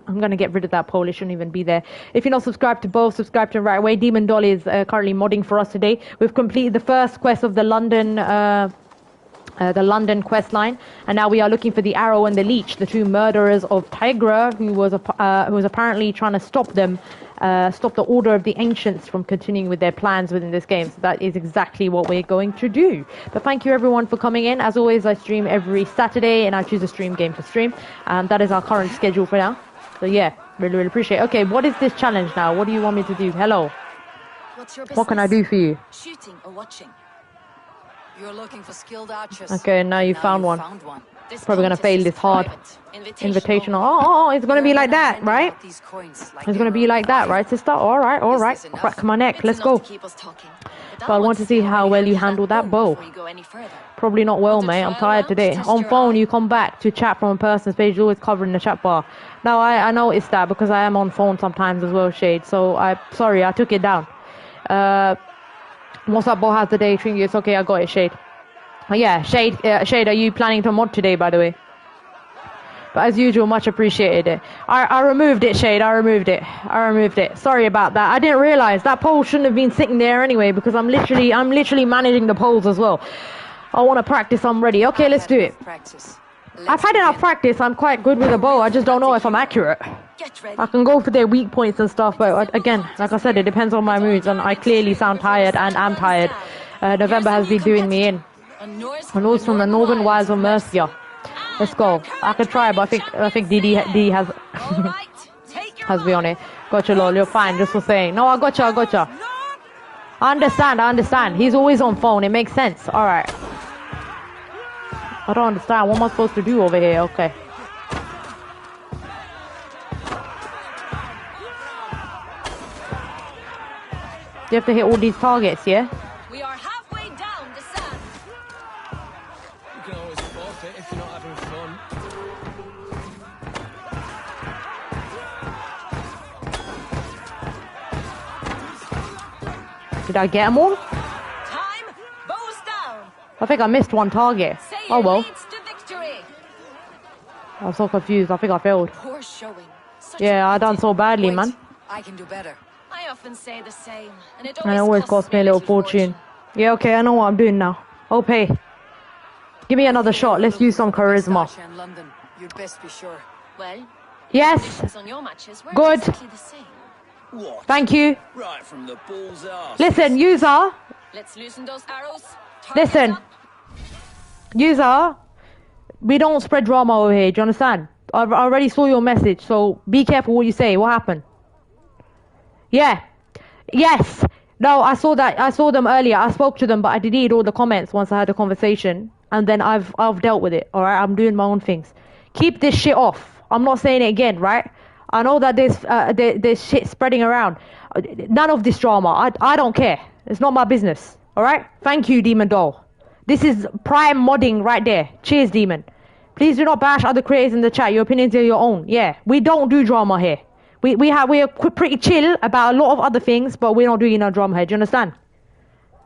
I'm going to get rid of that poll. It shouldn't even be there. If you're not subscribed to both, subscribe to them right away. Demon Doll is currently modding for us today. We've completed the first quest of the London quest line, and now we are looking for the Arrow and the Leech, the two murderers of Tigra, who was apparently trying to stop the Order of the Ancients from continuing with their plans within this game. So that is exactly what we're going to do. But thank you everyone for coming in. As always, I stream every Saturday, and I choose a stream game to stream. That is our current schedule for now. So yeah, really appreciate it. Okay, what is this challenge now? What do you want me to do? Hello. What's your business? What can I do for you? Shooting or watching? You're looking for skilled archers. Okay, now you found one. Probably gonna fail this hard. Invitational. Oh, it's gonna be like that, right? It's gonna be like that, right, sister? All right. Crack my neck. Let's go. But I want to see how well you handle that bow. Probably not well, mate. I'm tired today. On phone, you come back to chat from a person's page, always covering the chat bar. No, I noticed that because I am on phone sometimes as well, Shade. So sorry, I took it down. What's up, Bohaz today? It's okay, I got it, Shade. Oh, yeah, Shade, are you planning to mod today, by the way? But as usual, much appreciated. I removed it, Shade. I removed it. Sorry about that. I didn't realize that poll shouldn't have been sitting there anyway, because I'm literally managing the polls as well. I want to practice. I'm ready. Okay, let's do it. I've had enough practice. I'm quite good with a bow. I just don't know if I'm accurate. I can go for their weak points and stuff, but again, like I said, it depends on my moods, and I clearly sound tired and am tired. November has been doing me in. And also from the Northern Wilds of Mercia. Let's go. I could try, but I think D has has me on it. Gotcha, lol. You're fine. Just for saying. No, I gotcha. I understand. He's always on phone. It makes sense. All right. I don't understand. What am I supposed to do over here? Okay. You have to hit all these targets, yeah? We are halfway down the sand. You can always forfeit if you're not having fun. Did I get them all? Time, bows down. I think I missed one target. Oh well. Leads to victory. I was so confused. I think I failed. Poor showing. Yeah, I done so badly, man. I can do better. I often say the same, and it always cost me a little fortune. Yeah, okay, I know what I'm doing now. I'll pay. Give me another shot. Let's use some charisma. In London. You'd best be sure. Well, Yes. on your matches were Good. exactly the same. What? Thank you. Right from the bull's arse. Listen, user. Let's loosen those arrows. Listen. User. We don't spread drama over here. Do you understand? I already saw your message, so be careful what you say. What happened? Yeah. Yes. No, I saw that. I saw them earlier. I spoke to them, but I deleted all the comments once I had a conversation, and then I've dealt with it. All right, I'm doing my own things. Keep this shit off. I'm not saying it again, right? I know that there's shit spreading around. None of this drama. I don't care. It's not my business. All right. Thank you, Demon Doll. This is prime modding right there. Cheers, Demon. Please do not bash other creators in the chat. Your opinions are your own. Yeah, we don't do drama here. We are pretty chill about a lot of other things, but we're not doing no drama here. Do you understand?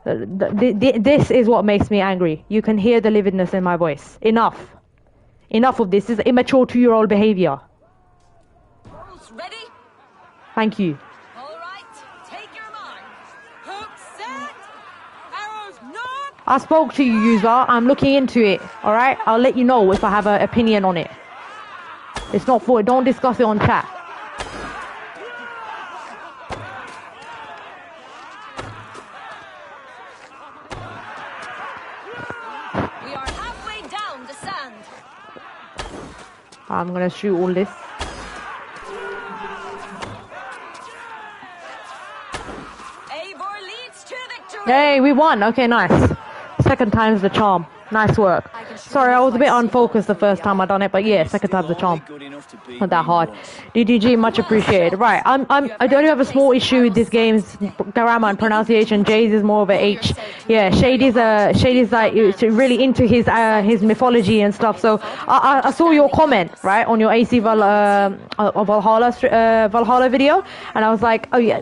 This is what makes me angry. You can hear the lividness in my voice. Enough. Enough of this. This is immature 2-year-old behavior. Ready? Thank you. All right. Take your mark. Hook set. Arrows knock. I spoke to you, user. I'm looking into it. All right. I'll let you know if I have an opinion on it. It's not for. Don't discuss it on chat. We are halfway down the sand. I'm gonna shoot all this. Eivor leads to victory. Hey, we won. Okay, nice. Second time's the charm. Nice work. Sorry, I was a bit unfocused the first time I done it, but yeah, second time's the charm. Not that hard. DDG, much appreciated. Right, I don't have a small issue with this game's grammar and pronunciation. Jay's is more of a H. Yeah, Shady's like really into his mythology and stuff. So I saw your comment right on your AC Valhalla video, and I was like, oh yeah,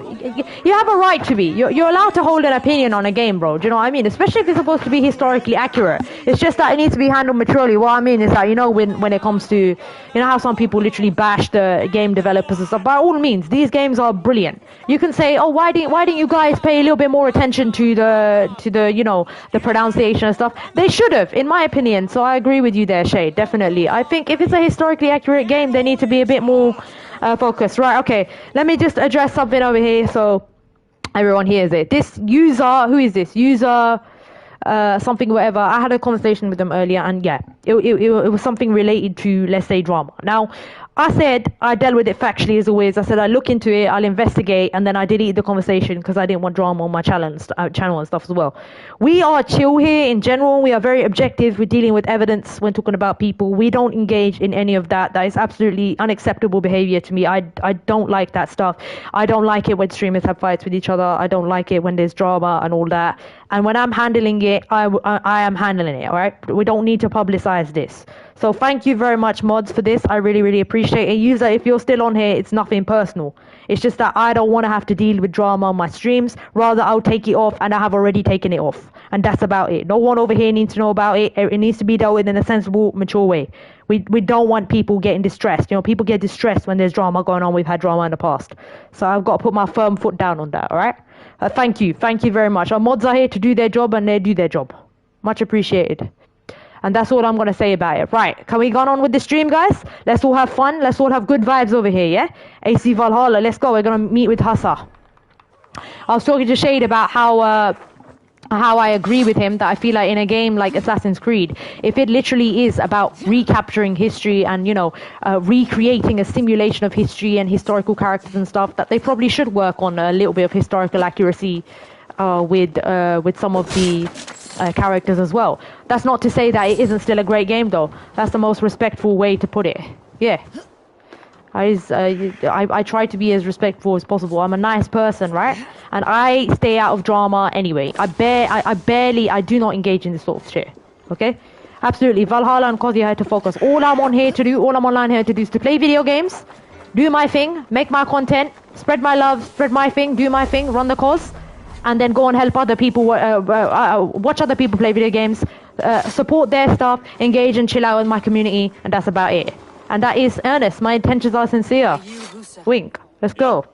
you have a right to be. You're allowed to hold an opinion on a game, bro. Do you know what I mean? Especially if it's supposed to be historically accurate. It's just that it needs to be handled maturely. What I mean is that, you know, when it comes to, you know how some people literally bash the game developers and stuff. By all means, these games are brilliant. You can say, oh, why didn't you guys pay a little bit more attention to the you know, the pronunciation and stuff? They should have, in my opinion. So I agree with you there, Shay. Definitely. I think if it's a historically accurate game, they need to be a bit more focused. Right? Okay. Let me just address something over here so everyone hears it. This user, who is this user? Something whatever. I had a conversation with them earlier, and yeah, it was something related to, let's say, drama. Now, I said I dealt with it factually as always. I said I look into it, I'll investigate, and then I deleted the conversation because I didn't want drama on my channel and stuff as well. We are chill here in general. We are very objective. We're dealing with evidence when talking about people. We don't engage in any of that. That is absolutely unacceptable behavior to me. I don't like that stuff. I don't like it when streamers have fights with each other. I don't like it when there's drama and all that. And when I'm handling it, I am handling it, all right? We don't need to publicize this. So thank you very much, mods, for this. I really, really appreciate it. User, if you're still on here, it's nothing personal. It's just that I don't want to have to deal with drama on my streams. Rather, I'll take it off, and I have already taken it off. And that's about it. No one over here needs to know about it. It needs to be dealt with in a sensible, mature way. We don't want people getting distressed. You know, people get distressed when there's drama going on. We've had drama in the past. So I've got to put my firm foot down on that, all right? Thank you. Thank you very much. Our mods are here to do their job, and they do their job. Much appreciated. And that's all I'm going to say about it. Right, can we go on with the stream, guys? Let's all have fun. Let's all have good vibes over here, yeah? AC Valhalla, let's go. We're going to meet with Hassa. I was talking to Shade about how I agree with him that I feel like in a game like Assassin's Creed, if it literally is about recapturing history and, you know, recreating a simulation of history and historical characters and stuff, that they probably should work on a little bit of historical accuracy with some of the characters as well. That's not to say that it isn't still a great game, though. That's the most respectful way to put it. Yeah. I try to be as respectful as possible. I'm a nice person, right? And I stay out of drama anyway. I do not engage in this sort of shit. Okay? Absolutely. Valhalla and C.O.Z are here to focus. All I'm online here to do is to play video games, do my thing, make my content, spread my love, spread my thing, do my thing, run the cause, and then go and help other people, watch other people play video games, support their stuff, engage and chill out with my community, and that's about it. And that is earnest. My intentions are sincere. Wink. Let's go.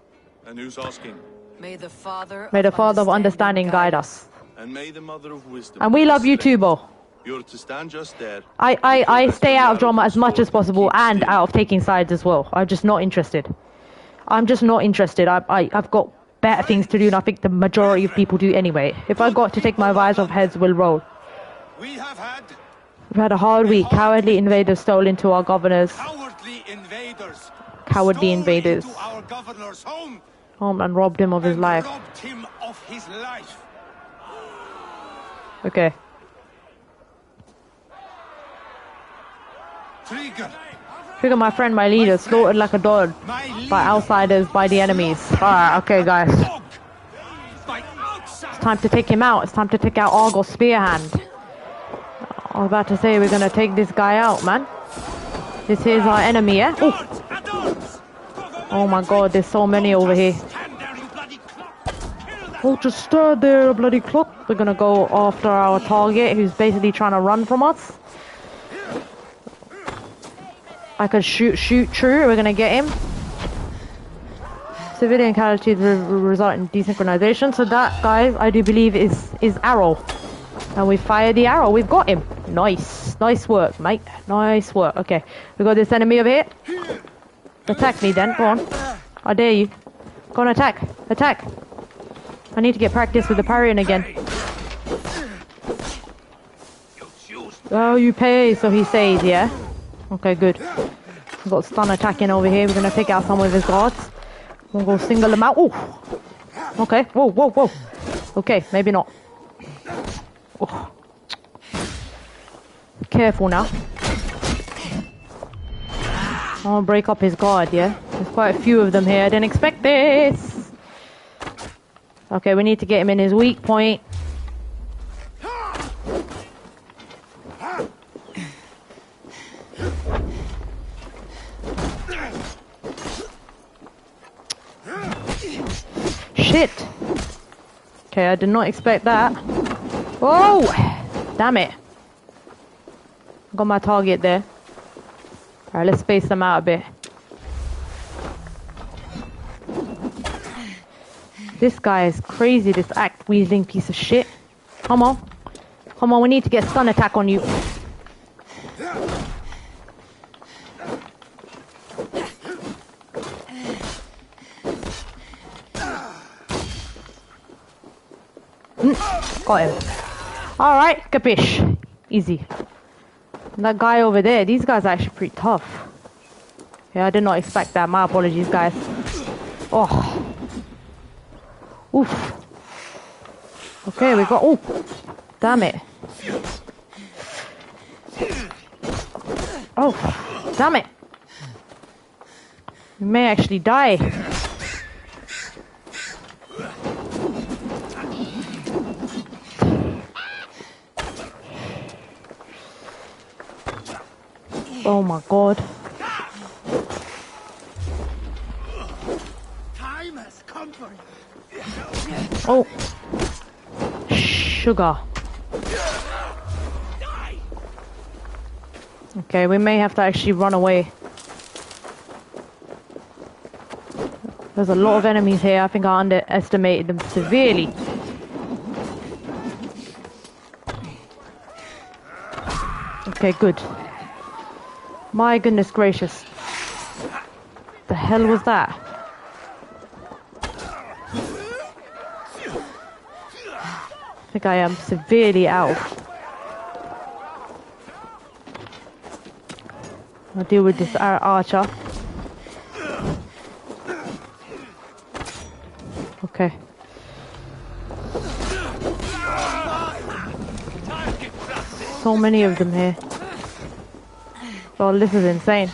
And who's asking? May the Father of understanding guide us. And may the Mother of Wisdom. And we love you too, Bo. You're to stand just there. I stay out of drama as much as possible and out of taking sides as well. I'm just not interested. I'm just not interested. I've got better things to do, and I think the majority of people do anyway. If I got to take my visor off, heads will roll. We have had We've had a hard week. Cowardly invaders stole into our governor's... cowardly invaders. Cowardly invaders. Into our governor's home And robbed him of his life. robbed him of his life. Okay. Trigger, my friend, my leader, slaughtered like a dog by outsiders, by the enemies. Alright, okay, guys. It's time to take him out. It's time to take out Argos Spearhand. I was about to say we're gonna take this guy out, man. This is our enemy, yeah? Ooh. Oh my god, there's so many over here. Oh, just stand there, bloody clock. We're gonna go after our target, who's basically trying to run from us. I could shoot true. We're gonna get him. Civilian casualties result in desynchronization. So that, guys, I do believe is arrow. And we fire the arrow. We've got him. Nice. Nice work, mate. Nice work. Okay. We got this enemy over here. Attack me then. Go on. I dare you. Go on, attack. Attack. I need to get practice with the parrying again. Oh, you pay. So he says, yeah? Okay, good. We've got stun attacking over here. We're going to pick out some of his guards. We'll go single him out. Ooh. Okay. Whoa, whoa, whoa. Okay, maybe not. Oh. Careful now. I want to break up his guard, yeah? There's quite a few of them here. I didn't expect this. Okay, we need to get him in his weak point. Shit. Okay, I did not expect that. Whoa! Damn it. Got my target there. Alright, let's space them out a bit. This guy is crazy, this act weaseling piece of shit. Come on. Come on, we need to get stun attack on you. Got him. Alright, capiche. Easy. And that guy over there, these guys are actually pretty tough. Yeah, I did not expect that. My apologies, guys. Oh. Oof. Okay, we got... Oh. Damn it. Oh. Damn it. We may actually die. Oh my god. Time has come for you. Oh. Sugar. Okay, we may have to actually run away. There's a lot of enemies here. I think I underestimated them severely. Okay, good. My goodness gracious. The hell was that? I think I am severely out. I'll deal with this archer. Okay. So many of them here. Oh, this is insane.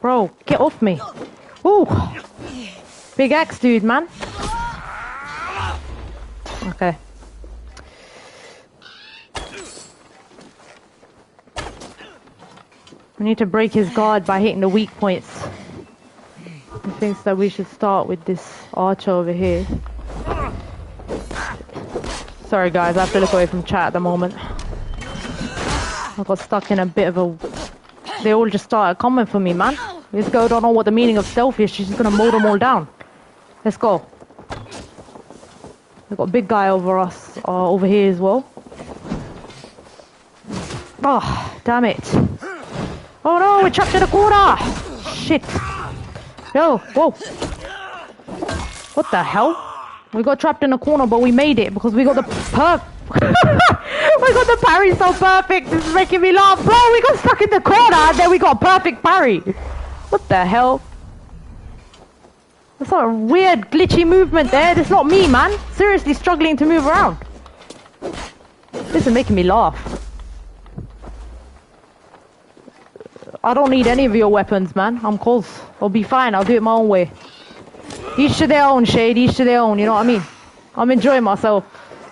Bro, get off me. Ooh. Big axe dude, man. Okay. We need to break his guard by hitting the weak points. He thinks that we should start with this archer over here. Sorry guys, I have to look away from chat at the moment. I got stuck in a bit of a... They all just started coming for me, man. This girl don't know what the meaning of stealth is. She's just gonna mow them all down. Let's go. We've got a big guy over us, over here as well. Oh, damn it. Oh no, we're trapped in a corner! Shit. Yo, whoa. What the hell? We got trapped in a corner, but we made it because we got the we got the parry so perfect. This is making me laugh. Bro, we got stuck in the corner and then we got a perfect parry. What the hell? That's a weird glitchy movement there. That's not me, man. Seriously struggling to move around. This is making me laugh. I don't need any of your weapons, man. I'm C.O.Z. I'll be fine. I'll do it my own way. Each to their own, Shade. Each to their own. You know what I mean? I'm enjoying myself.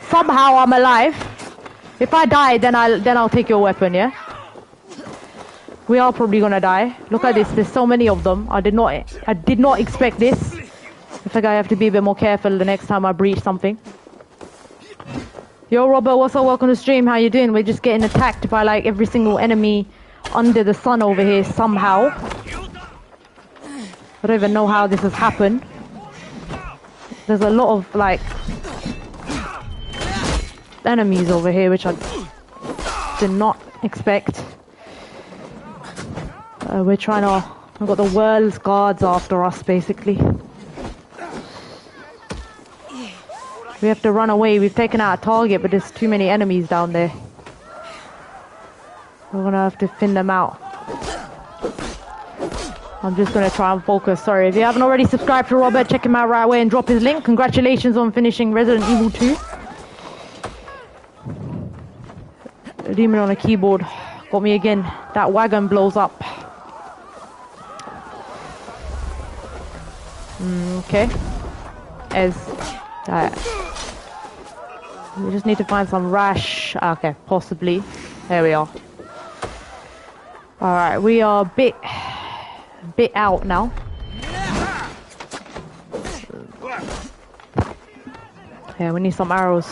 Somehow I'm alive. If I die, then I'll take your weapon. Yeah. We are probably gonna die. Look at this. There's so many of them. I did not expect this. I think I have to be a bit more careful the next time I breach something. Yo, Robert. What's up? Welcome to the stream. How you doing? We're just getting attacked by like every single enemy under the sun over here somehow. I don't even know how this has happened. There's a lot of like enemies over here which I did not expect. We've got the world's guards after us basically. We have to run away. We've taken out a target, but there's too many enemies down there. We're gonna have to thin them out. I'm just gonna try and focus. Sorry, if you haven't already subscribed to Robert, check him out right away and drop his link. Congratulations on finishing Resident Evil 2. A demon on a keyboard got me again. That wagon blows up. Okay. We just need to find some rash. Okay, possibly. There we are. Alright, we are a bit out now. Yeah, we need some arrows.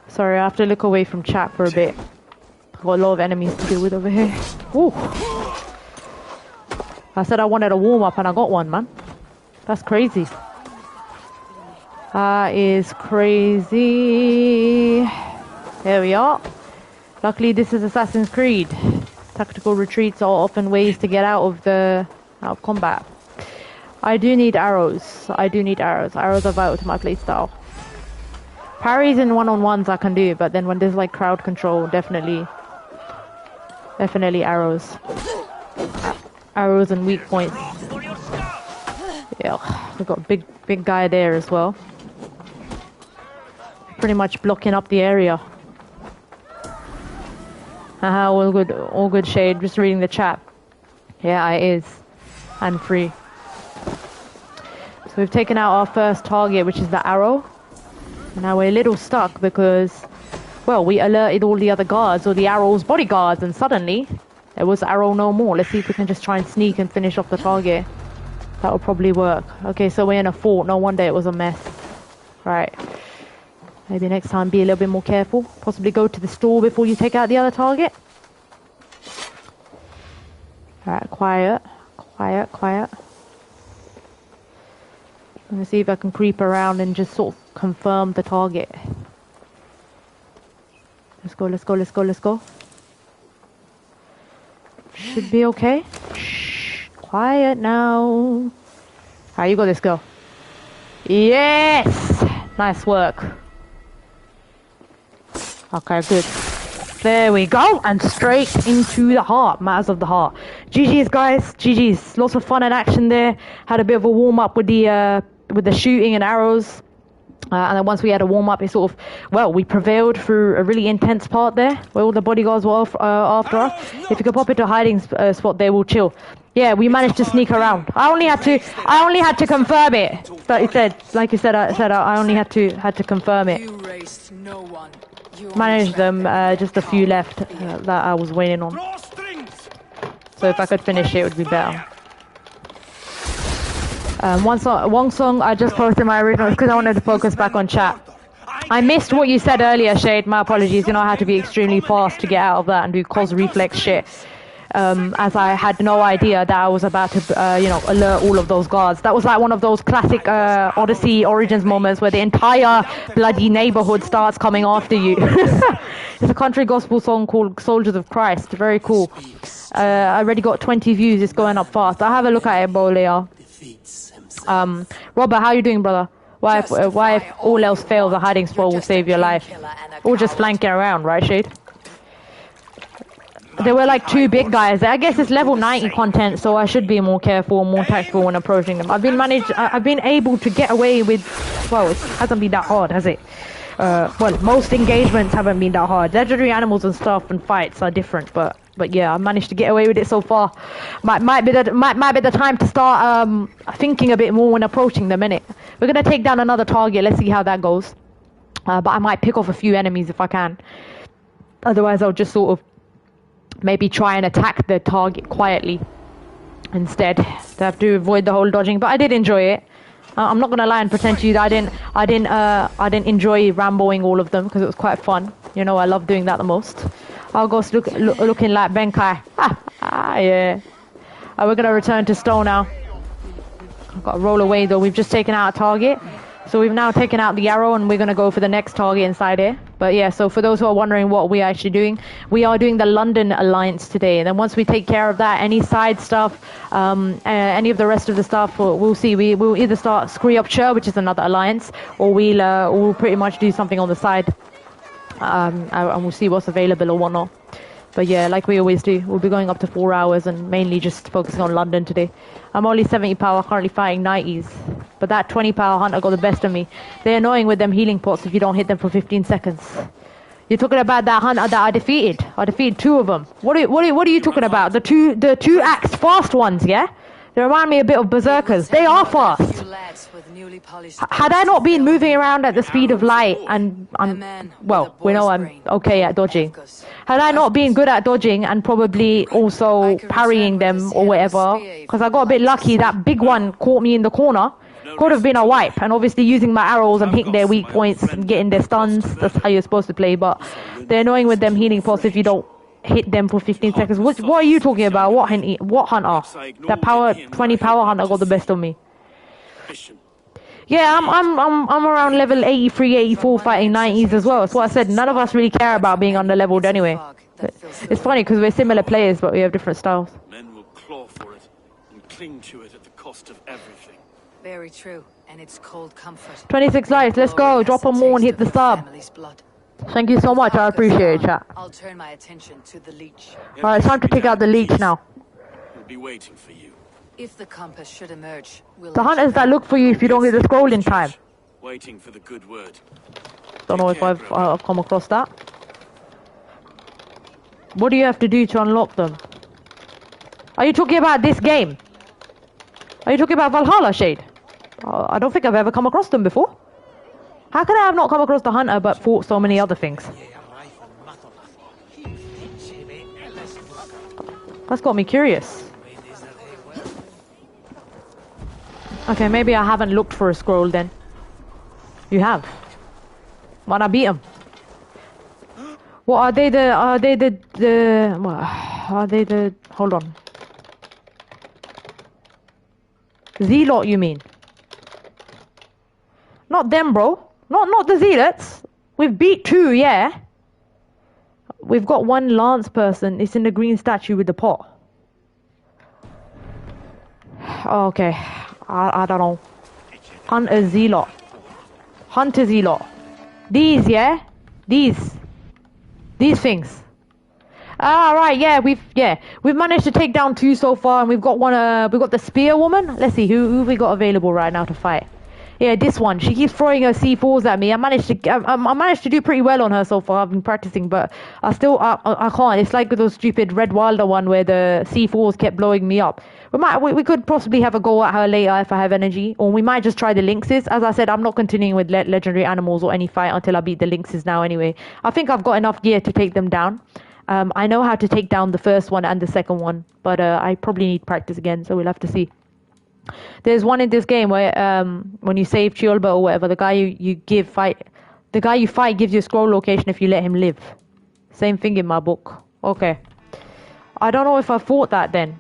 Sorry, I have to look away from chat for a bit. I've got a lot of enemies to deal with over here. Ooh. I said I wanted a warm-up and I got one, man. That's crazy. That is crazy. There we are. Luckily, this is Assassin's Creed. Tactical retreats are often ways to get out of combat. I do need arrows. Arrows are vital to my playstyle. Parries and one-on-ones I can do, but then when there's like crowd control, definitely arrows. Arrows and weak points. Yeah, we've got a big guy there as well. Pretty much blocking up the area. Haha, all good, Shade. Just reading the chat. Yeah, it is. And free. So we've taken out our first target, which is the arrow. And now we're a little stuck because, well, we alerted all the other guards, or the arrow's bodyguards, and suddenly there was arrow no more. Let's see if we can just try and sneak and finish off the target. That will probably work. Okay, so we're in a fort. No wonder it was a mess. Right. Maybe next time be a little bit more careful. Possibly go to the store before you take out the other target. Alright, quiet. Let me see if I can creep around and just sort of confirm the target. Let's go. Should be okay. Shh, quiet now. Alright, you got this, girl. Yes! Nice work. Okay, good. There we go, and straight into the heart, matters of the heart. GG's, guys, GG's. Lots of fun and action there. Had a bit of a warm up with the shooting and arrows, and then once we had a warm up, it sort of, well, we prevailed through a really intense part there, where all the bodyguards were after us. If you could pop into a hiding spot there, we'll chill. Yeah, we managed to sneak around. I only had to confirm it. Like you said, I only had to confirm it. Managed them, just a few left that I was waiting on. So if I could finish it would be better. One song I just posted my original because I wanted to focus back on chat. I missed what you said earlier, Shade. My apologies. You know, I had to be extremely fast to get out of that and do C.O.Z reflex shit. as I had no idea that I was about to, alert all of those guards. That was like one of those classic Odyssey Origins moments where the entire bloody neighborhood starts coming after you. It's a country gospel song called Soldiers of Christ. Very cool. I already got 20 views. It's going up fast. I'll have a look at it, Bolea. Robert, how you doing, brother? Why if all else fails, a hiding spot will save your life. Or just flanking around, right, Shade? There were like two big guys. I guess it's level 90 content, so I should be more careful, more tactful when approaching them. I've been able to get away with, well, it hasn't been that hard, has it? Most engagements haven't been that hard. Legendary animals and stuff and fights are different, but yeah, I managed to get away with it so far. Might be the time to start thinking a bit more when approaching them, innit? We're gonna take down another target. Let's see how that goes. But I might pick off a few enemies if I can. Otherwise, I'll just sort of maybe try and attack the target quietly instead. To have to avoid the whole dodging. But I did enjoy it. I'm not gonna lie and pretend to you that I didn't enjoy Ramboing all of them because it was quite fun. You know, I love doing that the most. I'll go looking like Benkai. Yeah. We're gonna return to Stowe now. I've got to roll away though. We've just taken out a target. So we've now taken out the arrow and we're gonna go for the next target inside here. But yeah, so for those who are wondering what we're actually doing, we are doing the London Alliance today. And then once we take care of that, any side stuff, any of the rest of the stuff, we'll see. We'll either start Scree Up Chur, which is another alliance, or we'll pretty much do something on the side. And we'll see what's available or whatnot. But yeah, like we always do, we'll be going up to 4 hours and mainly just focusing on London today. I'm only 70 power, currently fighting 90s. But that 20 power hunter got the best of me. They're annoying with them healing pots if you don't hit them for 15 seconds. You're talking about that hunter that I defeated. I defeated 2 of them. What are you talking about? The two axe fast ones, yeah? They remind me a bit of berserkers. They are fast. Had I not been moving around at the speed of light and well, we know I'm okay at dodging. Had I not been good at dodging and probably also parrying them or whatever, because I got a bit lucky, that big one caught me in the corner. Could have been a wipe, and obviously using my arrows and hitting their weak points and getting their stuns, that's how you're supposed to play, but they're annoying with them healing pots if you don't hit them for 15 seconds. What are you talking about? What hunter? That power 20 power hunter got the best of me. Yeah, I'm around level 83, 84 fighting 90s as well. That's what I said. None of us really care about being under-leveled anyway. It's funny because we're similar players, but we have different styles. Men will claw for it and cling to it at the cost of everything. Very true, and it's cold comfort. 26 likes, let's go. Drop a more and hit the sub. Thank you so much, I appreciate it, chat. I'll turn my attention to the leech. Alright, it's time to take out the leech now. We'll be waiting for you. If the compass should emerge, we'll The hunters that look for you if you don't get the scroll in time. Waiting for the good word. Don't know if I've come across that. What do you have to do to unlock them? Are you talking about this game? Are you talking about Valhalla, Shade? I don't think I've ever come across them before. How can I have not come across the hunter but fought so many other things? That's got me curious. Okay, maybe I haven't looked for a scroll then. You have. Wanna beat him? What are they hold on. Zealot, you mean? Not them, bro. Not the zealots. We've beat 2, yeah. We've got 1 lance person. It's in the green statue with the pot. Okay. I don't know. Hunter zealot. Hunter zealot. These, yeah? These things. Right, yeah, we've managed to take down 2 so far, and we've got one. We've got the spear woman. Let's see who we got available right now to fight. Yeah, this one. She keeps throwing her C4s at me. I managed to do pretty well on her so far. I've been practicing, but I can't. It's like those stupid Red Wilder one where the C4s kept blowing me up. We could possibly have a go at her later if I have energy, or we might just try the Lynxes. As I said, I'm not continuing with legendary animals or any fight until I beat the Lynxes now anyway. I think I've got enough gear to take them down. I know how to take down the first one and the second one, but I probably need practice again, so we'll have to see. There's one in this game where when you save Chiolba or whatever, the guy you fight gives you a scroll location if you let him live. Same thing in my book. Okay. I don't know if I fought that then.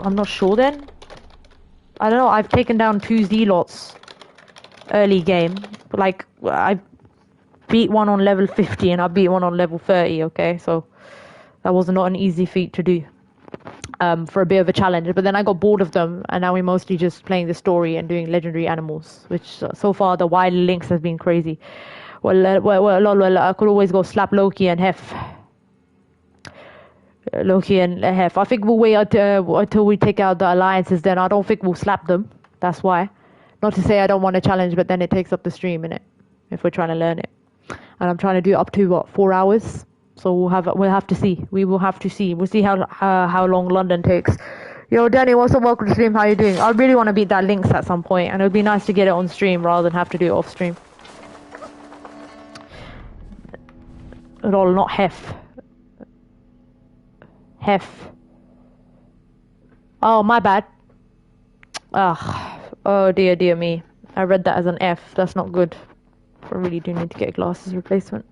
I'm not sure then. I don't know. I've taken down 2 Z-lots early game. Like, I beat one on level 50 and I beat one on level 30, okay? So that was not an easy feat to do. For a bit of a challenge, but then I got bored of them, and now we're mostly just playing the story and doing legendary animals, which so far the wild Lynx has been crazy. Well, I could always go slap Loki and Hef. I think we'll wait until we take out the alliances. Then I don't think we'll slap them. That's why. Not to say I don't want to challenge, but then it takes up the stream, innit? If we're trying to learn it, and I'm trying to do it up to what, 4 hours. So we'll have to see. We will have to see. We'll see how long London takes. Yo, Danny, what's up? Welcome to stream. How you doing? I really want to beat that Lynx at some point, and it would be nice to get it on stream rather than have to do it off stream. Roll, not Hef. Hef. Oh, my bad. Ugh. Oh dear me. I read that as an F. That's not good. I really do need to get a glasses replacement.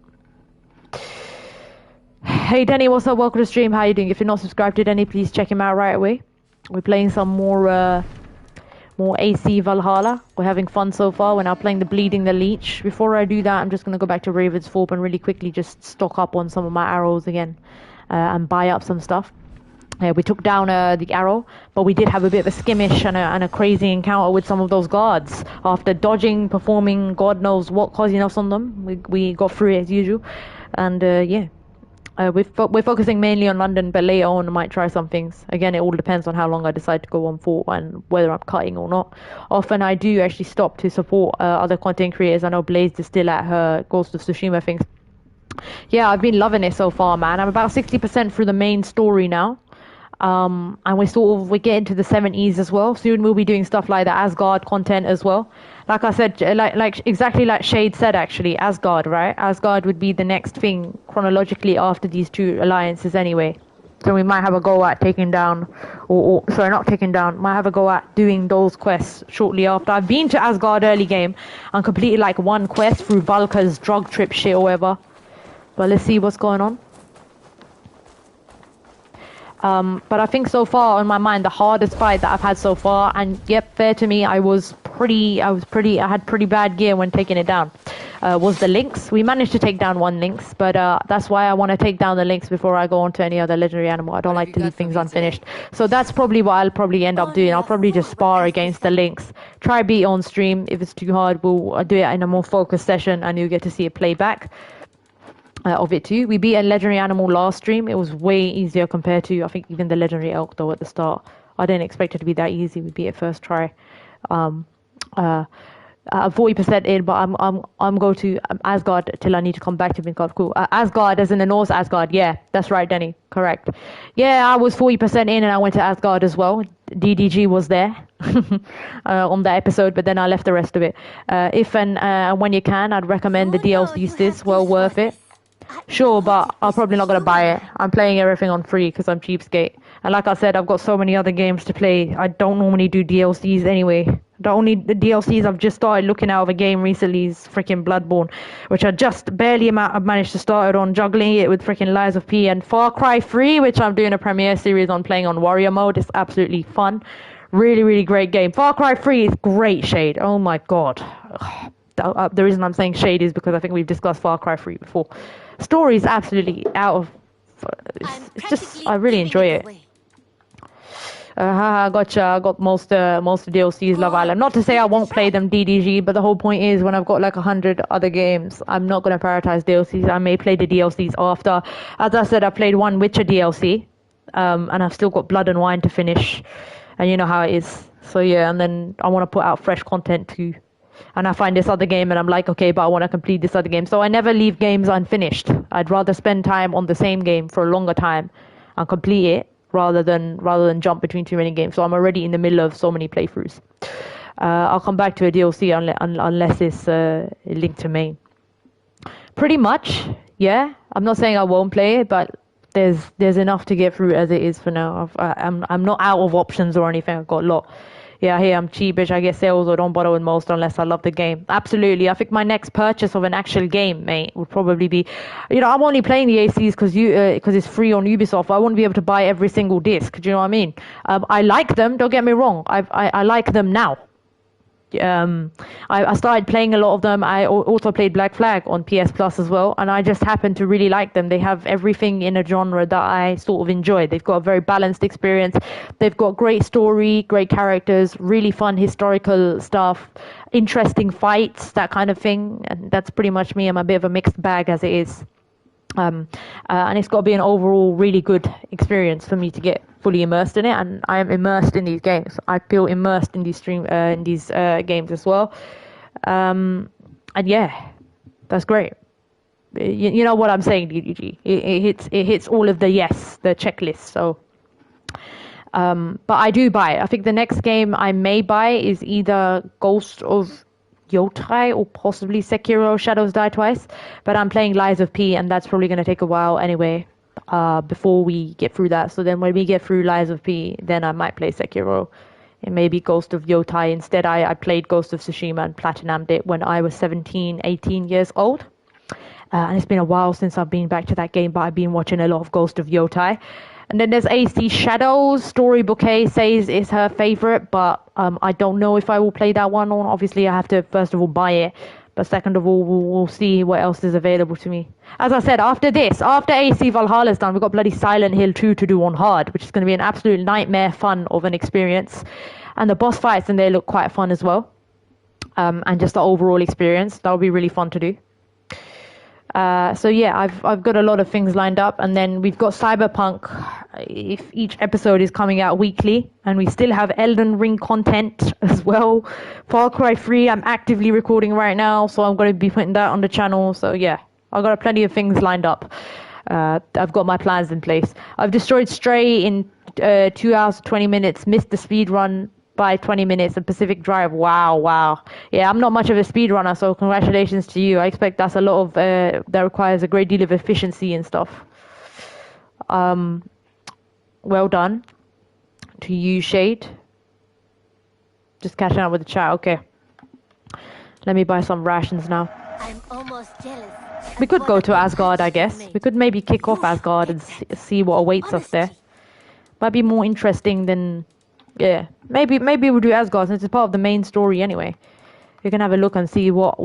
Hey Denny, what's up? Welcome to stream. How you doing? If you're not subscribed to Denny, please check him out right away. We're playing some more AC Valhalla. We're having fun so far. We're now playing the Bleeding the Leech. Before I do that, I'm just gonna go back to Ravensthorpe and really quickly just stock up on some of my arrows again, and buy up some stuff. We took down the arrow, but we did have a bit of a skirmish and a crazy encounter with some of those guards. After dodging, performing God knows what causiness on them, we got through it as usual, and yeah. We're focusing mainly on London, but later on I might try some things. Again, it all depends on how long I decide to go on for and whether I'm cutting or not. Often I do actually stop to support other content creators. I know Blaze is still at her Ghost of Tsushima things. Yeah, I've been loving it so far, man. I'm about 60% through the main story now. And we're getting to the 70s as well. Soon we'll be doing stuff like the Asgard content as well. Like I said, like exactly like Shade said, actually, Asgard, right? Asgard would be the next thing chronologically after these 2 alliances anyway. So we might have a go at taking down, sorry, not taking down, might have a go at doing those quests shortly after. I've been to Asgard early game and completed like 1 quest through Valka's drug trip shit or whatever. But let's see what's going on. But I think so far, on my mind, the hardest fight that I've had so far, and yep, fair to me, I had pretty bad gear when taking it down, was the Lynx. We managed to take down 1 Lynx, but that's why I want to take down the Lynx before I go on to any other legendary animal. I don't like to leave things unfinished. So that's probably what I'll probably end up doing. I'll probably just spar against the Lynx. Try beat on stream. If it's too hard, we'll do it in a more focused session, and you'll get to see it play back. Of it too. We beat a legendary animal last stream. It was way easier compared to, I think, even the legendary elk though at the start. I didn't expect it to be that easy. We beat it first try. 40% in, but I'm go to Asgard till I need to come back to Midgard. Cool. Asgard as in the Norse Asgard. Yeah, that's right, Denny. Correct. Yeah, I was 40% in and I went to Asgard as well. DDG was there on that episode, but then I left the rest of it. If and when you can, I'd recommend the DLCs. This well worth it. Sure, but I'm probably not going to buy it. I'm playing everything on free because I'm cheapskate. And like I said, I've got so many other games to play. I don't normally do DLCs anyway. The only DLCs I've just started looking out of a game recently is freaking Bloodborne, which I just barely managed to start it on, juggling it with freaking Lies of P, and Far Cry 3, which I'm doing a premiere series on playing on Warrior mode. It's absolutely fun. Really, really great game. Far Cry 3 is great, Shade. Oh my god. The reason I'm saying Shade is because I think we've discussed Far Cry 3 before. Story is absolutely out of... It's just... I really enjoy it. Gotcha. I got most DLCs, Love Island. Not to say I won't play them DDG, but the whole point is when I've got like 100 other games, I'm not going to prioritize DLCs. I may play the DLCs after. As I said, I played one Witcher DLC, and I've still got Blood and Wine to finish, and you know how it is. So yeah, and then I want to put out fresh content too. And I find this other game and I'm like, okay, but I want to complete this other game. So I never leave games unfinished. I'd rather spend time on the same game for a longer time and complete it rather than jump between too many games. So I'm already in the middle of so many playthroughs. I'll come back to a DLC unless it's linked to main. Pretty much, yeah. I'm not saying I won't play it, but there's enough to get through as it is for now. I'm not out of options or anything. I've got a lot. Yeah, hey, I'm cheapish. I get sales or don't bother with most unless I love the game. Absolutely. I think my next purchase of an actual game, mate, would probably be, I'm only playing the ACs because it's free on Ubisoft. I won't be able to buy every single disc. Do you know what I mean? I like them. Don't get me wrong. I like them now. I started playing a lot of them. I also played Black Flag on PS Plus as well, and I just happen to really like them. They have everything in a genre that I sort of enjoy. They've got a very balanced experience. They've got great story, great characters, really fun historical stuff, interesting fights, that kind of thing. And that's pretty much me. I'm a bit of a mixed bag as it is. And it's got to be an overall really good experience for me to get fully immersed in it, and I am immersed in these games. I feel immersed in these games as well, and yeah, that's great. You know what I'm saying, DDG? It hits all of the checklist. So, but I do buy. I think the next game I may buy is either Ghost of Yotei or possibly Sekiro Shadows Die Twice, but I'm playing Lies of P, and that's probably going to take a while anyway before we get through that. So then when we get through Lies of P, then I might play Sekiro and maybe Ghost of Yotei instead. I played Ghost of Tsushima and platinumed it when I was 17, 18 years old. And it's been a while since I've been back to that game, but I've been watching a lot of Ghost of Yotei. And then there's AC Shadows. Story Bouquet says is her favorite, but I don't know if I will play that one. Obviously, I have to first of all buy it, but second of all, we'll see what else is available to me. As I said, after AC Valhalla is done, we've got bloody Silent Hill 2 to do on hard, which is going to be an absolute nightmare fun of an experience. And the boss fights in there look quite fun as well. And just the overall experience, that'll be really fun to do. So yeah, I've got a lot of things lined up, and then we've got Cyberpunk. If each episode is coming out weekly, and we still have Elden Ring content as well. Far Cry 3, I'm actively recording right now, so I'm going to be putting that on the channel. So yeah, I've got plenty of things lined up. I've got my plans in place. I've destroyed Stray in 2 hours 20 minutes. Missed the speed run by 20 minutes, and Pacific Drive. Wow. Yeah, I'm not much of a speedrunner, so congratulations to you. I expect that's a lot of, that requires a great deal of efficiency and stuff. Well done to you, Shade. Just catching up with the chat, okay. Let me buy some rations now. I'm almost jealous. We could go to Asgard, I guess. We could maybe kick off Asgard and see what awaits us there. Might be more interesting than... Yeah, maybe we'll do Asgard since it's part of the main story anyway. You can have a look and see what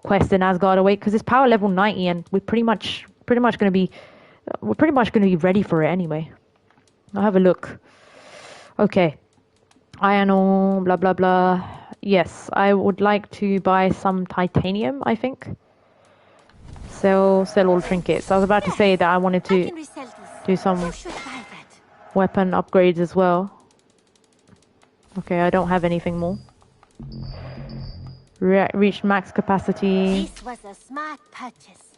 quests in Asgard await, because it's power level 90, and we're pretty much going to be ready for it anyway. I'll have a look. Okay, iron ore, blah blah blah. Yes, I would like to buy some titanium. I think sell all trinkets. I was about to say that I wanted to do some weapon upgrades as well. Okay, I don't have anything more. Reached max capacity. This was a smart purchase.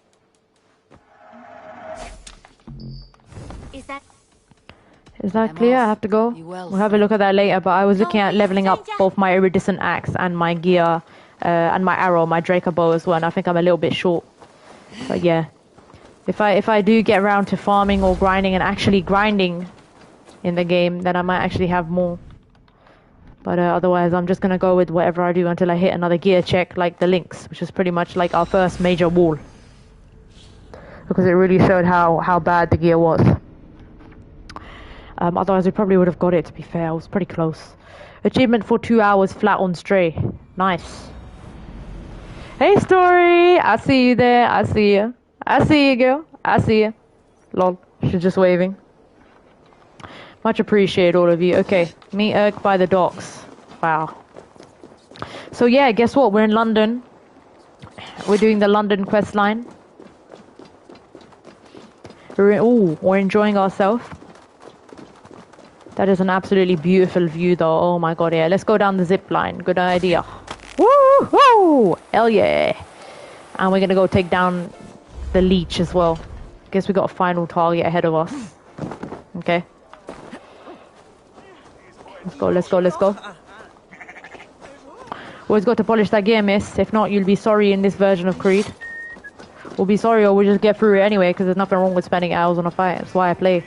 Is that clear? I have to go. We'll have a look at that later, but I was looking at leveling up both my iridescent axe and my gear, and my arrow, my Draco bow as well, and I think I'm a little bit short. But yeah. If I do get around to farming or grinding and actually grinding in the game, then I might actually have more. But otherwise, I'm just going to go with whatever I do until I hit another gear check, like the Lynx, which is pretty much like our first major wall. Because it really showed how bad the gear was. Otherwise, we probably would have got it, to be fair. I was pretty close. Achievement for 2 hours flat on Stray. Nice. Hey, Story! I see you there. I see you. I see you, girl. I see you. Lol. She's just waving. Much appreciate all of you. Okay, meet Erk by the docks. Wow. So yeah, guess what? We're in London. We're doing the London quest line. We're enjoying ourselves. That is an absolutely beautiful view though. Oh my god, yeah. Let's go down the zip line. Good idea. Woo-hoo! Hell yeah. And we're gonna go take down the leech as well. Guess we got a final target ahead of us. Okay. Let's go. Always got to polish that gear, miss. If not, you'll be sorry in this version of Creed. We'll be sorry or we'll just get through it anyway, because there's nothing wrong with spending hours on a fight. That's why I play.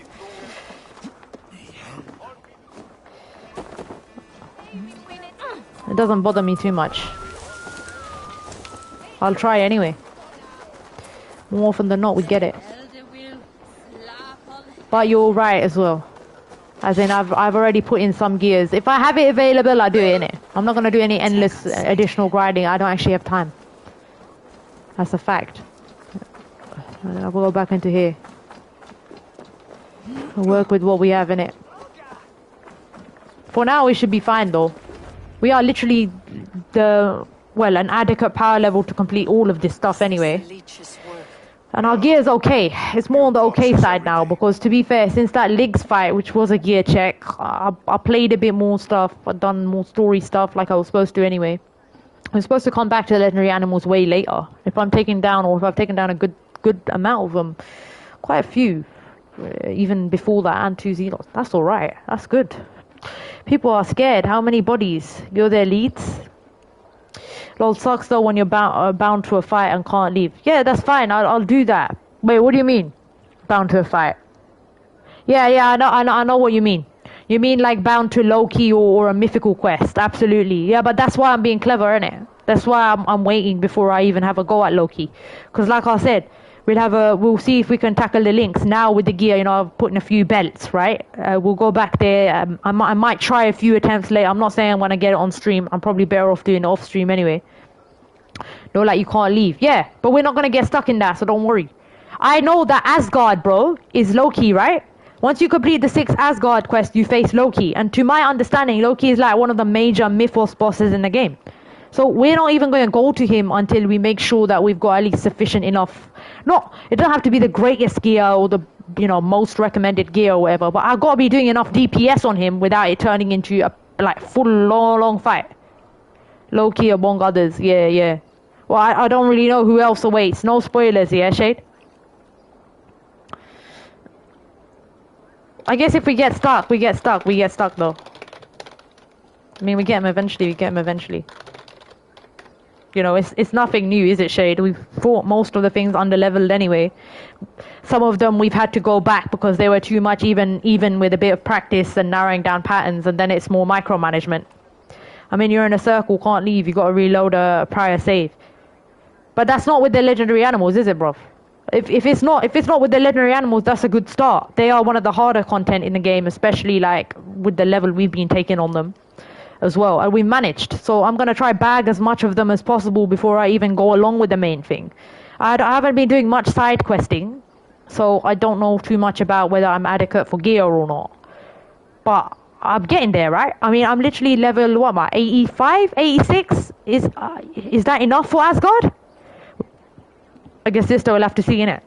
It doesn't bother me too much. I'll try anyway. More often than not, we get it. But you're right as well. As in, I've already put in some gears. If I have it available, I do it, innit? I'm not gonna do any endless additional grinding. I don't actually have time. That's a fact. I'll go back into here. I'll work with what we have in it. For now, we should be fine though. We are literally an adequate power level to complete all of this stuff anyway. And our gear is okay. It's more on the okay side now because, to be fair, since that Lynx fight, which was a gear check, I played a bit more stuff. I've done more story stuff like I was supposed to anyway. I'm supposed to come back to the legendary animals way later. If I'm taking down, or if I've taken down a good amount of them, quite a few, even before that, and 2 Zealots. That's alright. That's good. People are scared. How many bodies? You're the elites? Lol, sucks though when you're bound to a fight and can't leave. Yeah, that's fine. I'll do that. Wait, what do you mean? Bound to a fight? Yeah, I know what you mean. You mean like bound to Loki or a mythical quest? Absolutely. Yeah, but that's why I'm being clever, innit? That's why I'm waiting before I even have a go at Loki. Because like I said, we'll see if we can tackle the Lynx now with the gear. You know, I've put in a few belts, right? We'll go back there. I might try a few attempts later. I'm not saying I'm gonna get it on stream. I'm probably better off doing it off stream anyway. No, like you can't leave. Yeah, but we're not gonna get stuck in that, so don't worry. I know that Asgard, bro, is Loki, right? Once you complete the 6th Asgard quest, you face Loki. And to my understanding, Loki is like one of the major mythos bosses in the game. So we're not even going to go to him until we make sure that we've got at least sufficient enough. No, it doesn't have to be the greatest gear or the most recommended gear or whatever. But I've got to be doing enough DPS on him without it turning into a full long fight. Loki among others, yeah. Well, I don't really know who else awaits. No spoilers, yeah, Shade? I guess if we get stuck, we get stuck though. I mean, we get him eventually. You know, it's nothing new, is it, Shade? We've fought most of the things under-leveled anyway. Some of them we've had to go back because they were too much, even with a bit of practice and narrowing down patterns, and then it's more micromanagement. I mean, you're in a circle, can't leave, you got to reload a prior save. But that's not with the legendary animals, is it, bruv? If it's not with the legendary animals, that's a good start. They are one of the harder content in the game, especially like with the level we've been taking on them as well. And we managed. So I'm going to try bag as much of them as possible before I even go along with the main thing. I haven't been doing much side questing, so I don't know too much about whether I'm adequate for gear or not. But I'm getting there, right? I mean, I'm literally level, what am I, 85, 86? Is that enough for Asgard? I guess this we'll have to see, innit?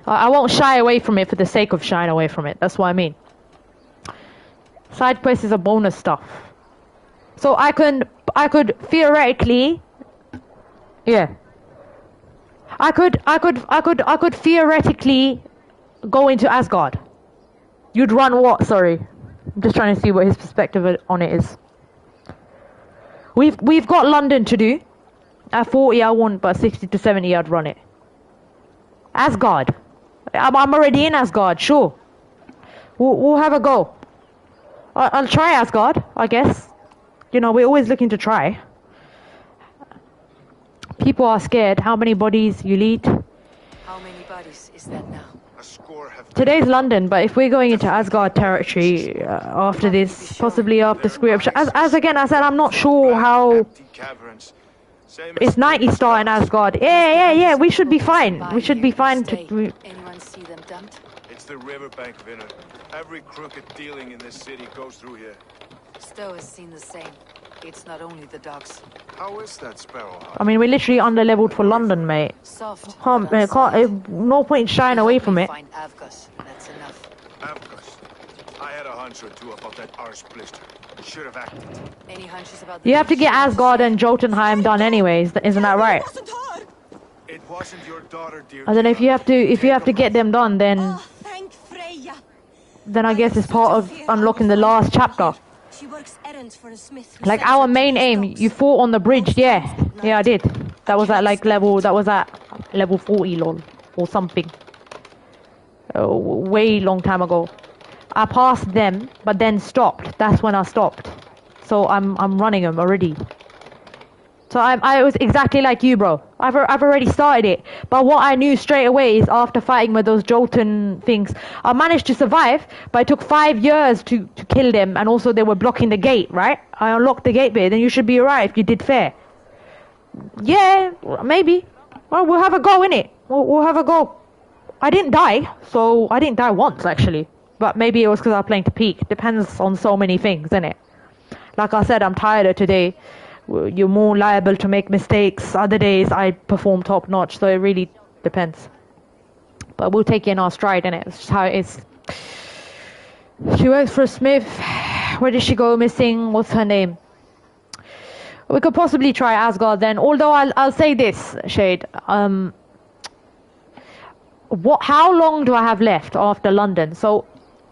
I won't shy away from it for the sake of shying away from it. That's what I mean. Side quest is a bonus stuff. So I could theoretically, yeah. I could theoretically go into Asgard. You'd run what? Sorry, I'm just trying to see what his perspective on it is. We've got London to do. At 40 I won't, but 60 to 70 I'd run it. Asgard. I'm already in Asgard, sure. We'll have a go. I'll try Asgard, I guess. You know, we're always looking to try. People are scared. How many bodies you lead? How many bodies is that now? Today's London, but if we're going into Asgard territory after this, possibly after Square Up, as again I said, I'm not sure how. It's 90 star in Asgard. Yeah. We should be fine. We should be fine to. Anyone see them dumped? It's the riverbank, Vinner. Every crooked dealing in this city goes through here. Stowe has seen the same. It's not only the dogs. How is that, Sparrow? I mean, we're literally under-leveled for London, mate. Soft. No point shying away from it. Find Avgus. That's enough. Avgus. I had a hunch or two about that arse blister. Should have acted. Any hunches about the You have to get Asgard and Jotunheim done anyways, isn't that right? It wasn't your daughter, dear. And then if you have to get them done, then Thank Freya. I guess it's part of unlocking the last chapter. She works errands for a smith. Like our main aim, you fought on the bridge, yeah, I did. That was at level 40, lol, or something. Way long time ago. I passed them, but then stopped. That's when I stopped. so I'm running them already. So I was exactly like you, bro. I've already started it. But what I knew straight away is after fighting with those Jolton things, I managed to survive, but it took 5 years to kill them, and also they were blocking the gate, right? I unlocked the gate bit, then you should be alright if you did fair. Yeah, maybe. Well, we'll have a go, innit? We'll have a go. I didn't die, so I didn't die once, actually. But maybe it was because I was playing to peak. Depends on so many things, innit? Like I said, I'm tired of today. You're more liable to make mistakes. Other days I perform top notch, so it really depends. But we'll take it in our stride, innit? It's just how it is. She works for Smith. Where did she go missing? What's her name? We could possibly try Asgard then. Although I'll say this, Shade. How long do I have left after London? So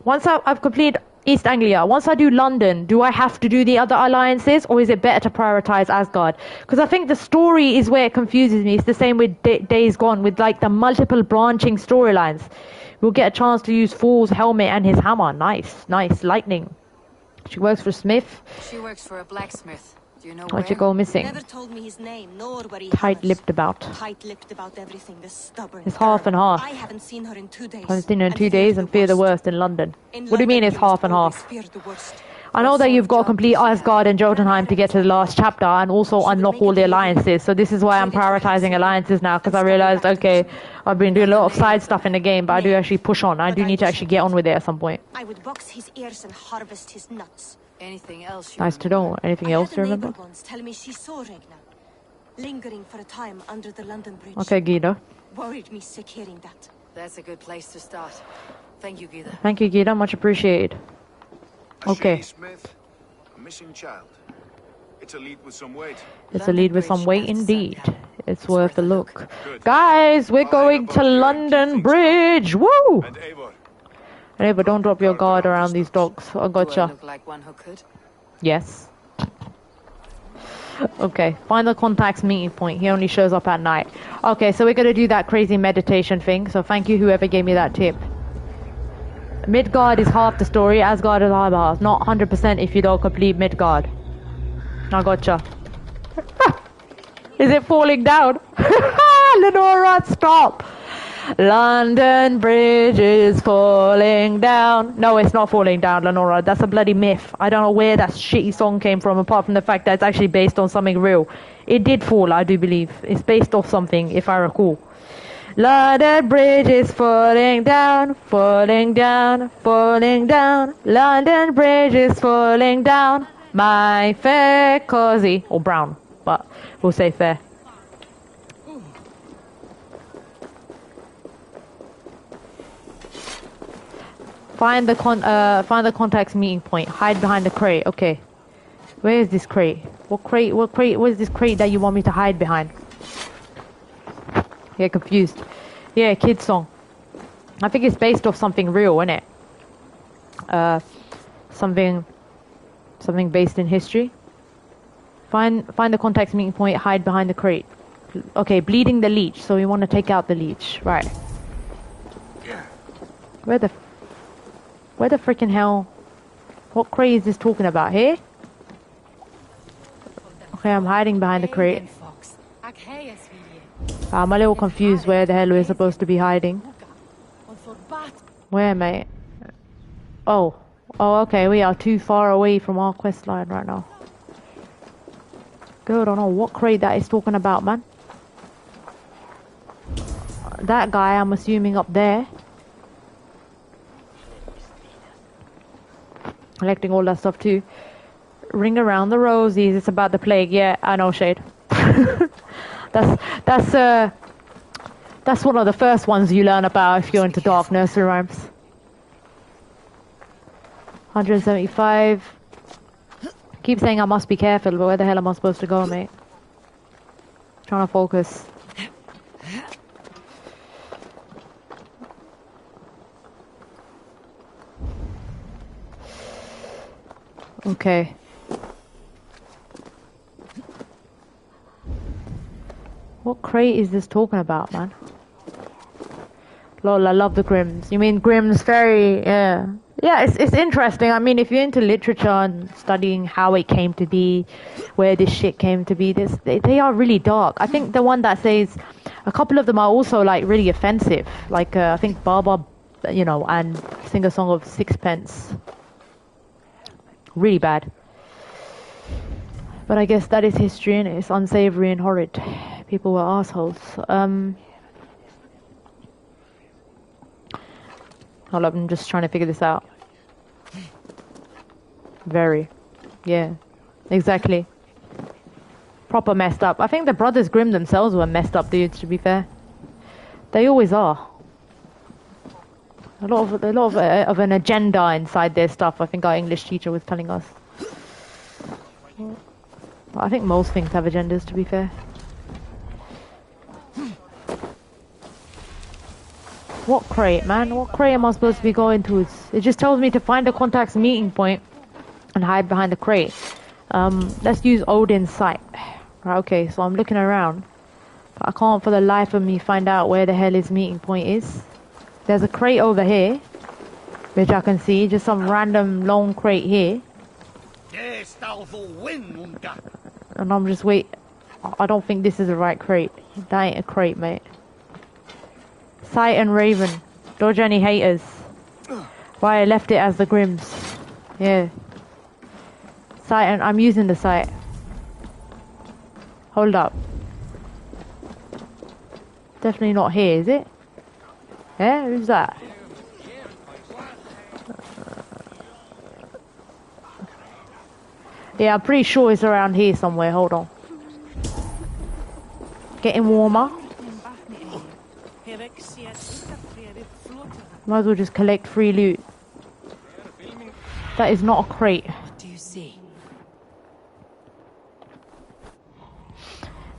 once I've completed East Anglia, once I do London, do I have to do the other alliances, or is it better to prioritize Asgard? Because I think the story is where it confuses me. It's the same with Days Gone, with like the multiple branching storylines. We'll get a chance to use Thor's helmet and his hammer. Nice lightning. She works for Smith. She works for a blacksmith. Do you know Why'd where? you go missing? Never told me his name, nor where he Tight-lipped about. Tight-lipped about everything, the stubborn. It's half and half. I haven't seen her in 2 days. I haven't seen her in 2 days and fear the worst in London. What do you mean it's half and half? I know that you've got to complete Asgard and Jotunheim to get to the last chapter and also unlock all the alliances. So this is why I'm prioritizing alliances now, because I realized, okay, I've been doing a lot of side stuff in the game, but I do actually push on. I do need to actually get on with it at some point. I would box his ears and harvest his nuts. Anything else? Nice to know. Anything else to remember? Once tell me she saw Regna, lingering for a time under the London Bridge. Okay, Gita. Worried me sick hearing that. That's a good place to start. Thank you, Gita. Thank you, Gita. Much appreciated. Okay. Smith, a missing child. It's a lead with some weight. It's a lead with some weight indeed. It's worth a look. Guys, we're going to London Bridge. Woo! And Eivor. Ava, don't drop your guard around these dogs. I Do I gotcha. look like one who could? Yes. Okay, find the contact's meeting point. He only shows up at night. Okay, so we're going to do that crazy meditation thing. So thank you whoever gave me that tip. Midgard is half the story. Asgard is half. Not 100% if you don't complete Midgard. I gotcha. Is it falling down? Lenora, stop! London Bridge is falling down. No, it's not falling down, Lenora. That's a bloody myth. I don't know where that shitty song came from, apart from the fact that it's actually based on something real. It did fall, I do believe. It's based off something, if I recall. London Bridge is falling down, falling down, falling down. London Bridge is falling down. My fair C.O.Z. Or brown, but we'll say fair. Find the contact's meeting point. Hide behind the crate. Okay. Where is this crate? What crate? What is this crate that you want me to hide behind? Yeah, confused. Yeah, kid song. I think it's based off something real, isn't it? Something based in history. Find the contact's meeting point. Hide behind the crate. Okay, bleeding the leech. So we want to take out the leech, right? Yeah. Where the freaking hell? What crate is this talking about here? Okay, I'm hiding behind the crate. I'm a little confused where the hell we're supposed to be hiding. Where, mate? Oh, okay, we are too far away from our quest line right now. God, I don't know what crate that is talking about, man. That guy, I'm assuming up there. Collecting all that stuff too. Ring around the rosies. It's about the plague. Yeah, I know, Shade. That's one of the first ones you learn about if you're into dark nursery rhymes. 175. Keep saying I must be careful, but where the hell am I supposed to go, mate? Trying to focus. Okay. What crate is this talking about, man? Lol, I love the Grims. You mean Grimm's Ferry? Yeah. Yeah, it's interesting. I mean, if you're into literature and studying how it came to be, where this shit came to be, they are really dark. I think the one that says a couple of them are also like really offensive. Like I think Baba, and Sing a Song of Sixpence. Really bad. But I guess that is history and it's unsavory and horrid. People were assholes. Hold up, I'm just trying to figure this out. Very. Yeah. Exactly. Proper messed up. I think the Brothers Grimm themselves were messed up dudes, to be fair. They always are. A lot of an agenda inside their stuff, I think our English teacher was telling us. Well, I think most things have agendas, to be fair. What crate, man? What crate am I supposed to be going to? It just tells me to find the contact's meeting point and hide behind the crate. Let's use Odin's sight. Right, okay, so I'm looking around. But I can't for the life of me find out where the hell his meeting point is. There's a crate over here, which I can see. Just some random long crate here. And I'm just wait. I don't think this is the right crate. That ain't a crate, mate. Sight and Raven. Dodge any haters. Why I left it as the Grimms. Yeah. Sight and I'm using the sight. Hold up. Definitely not here, is it? Yeah, who's that? Yeah, I'm pretty sure it's around here somewhere. Hold on. Getting warmer. Might as well just collect free loot. That is not a crate. What do you see?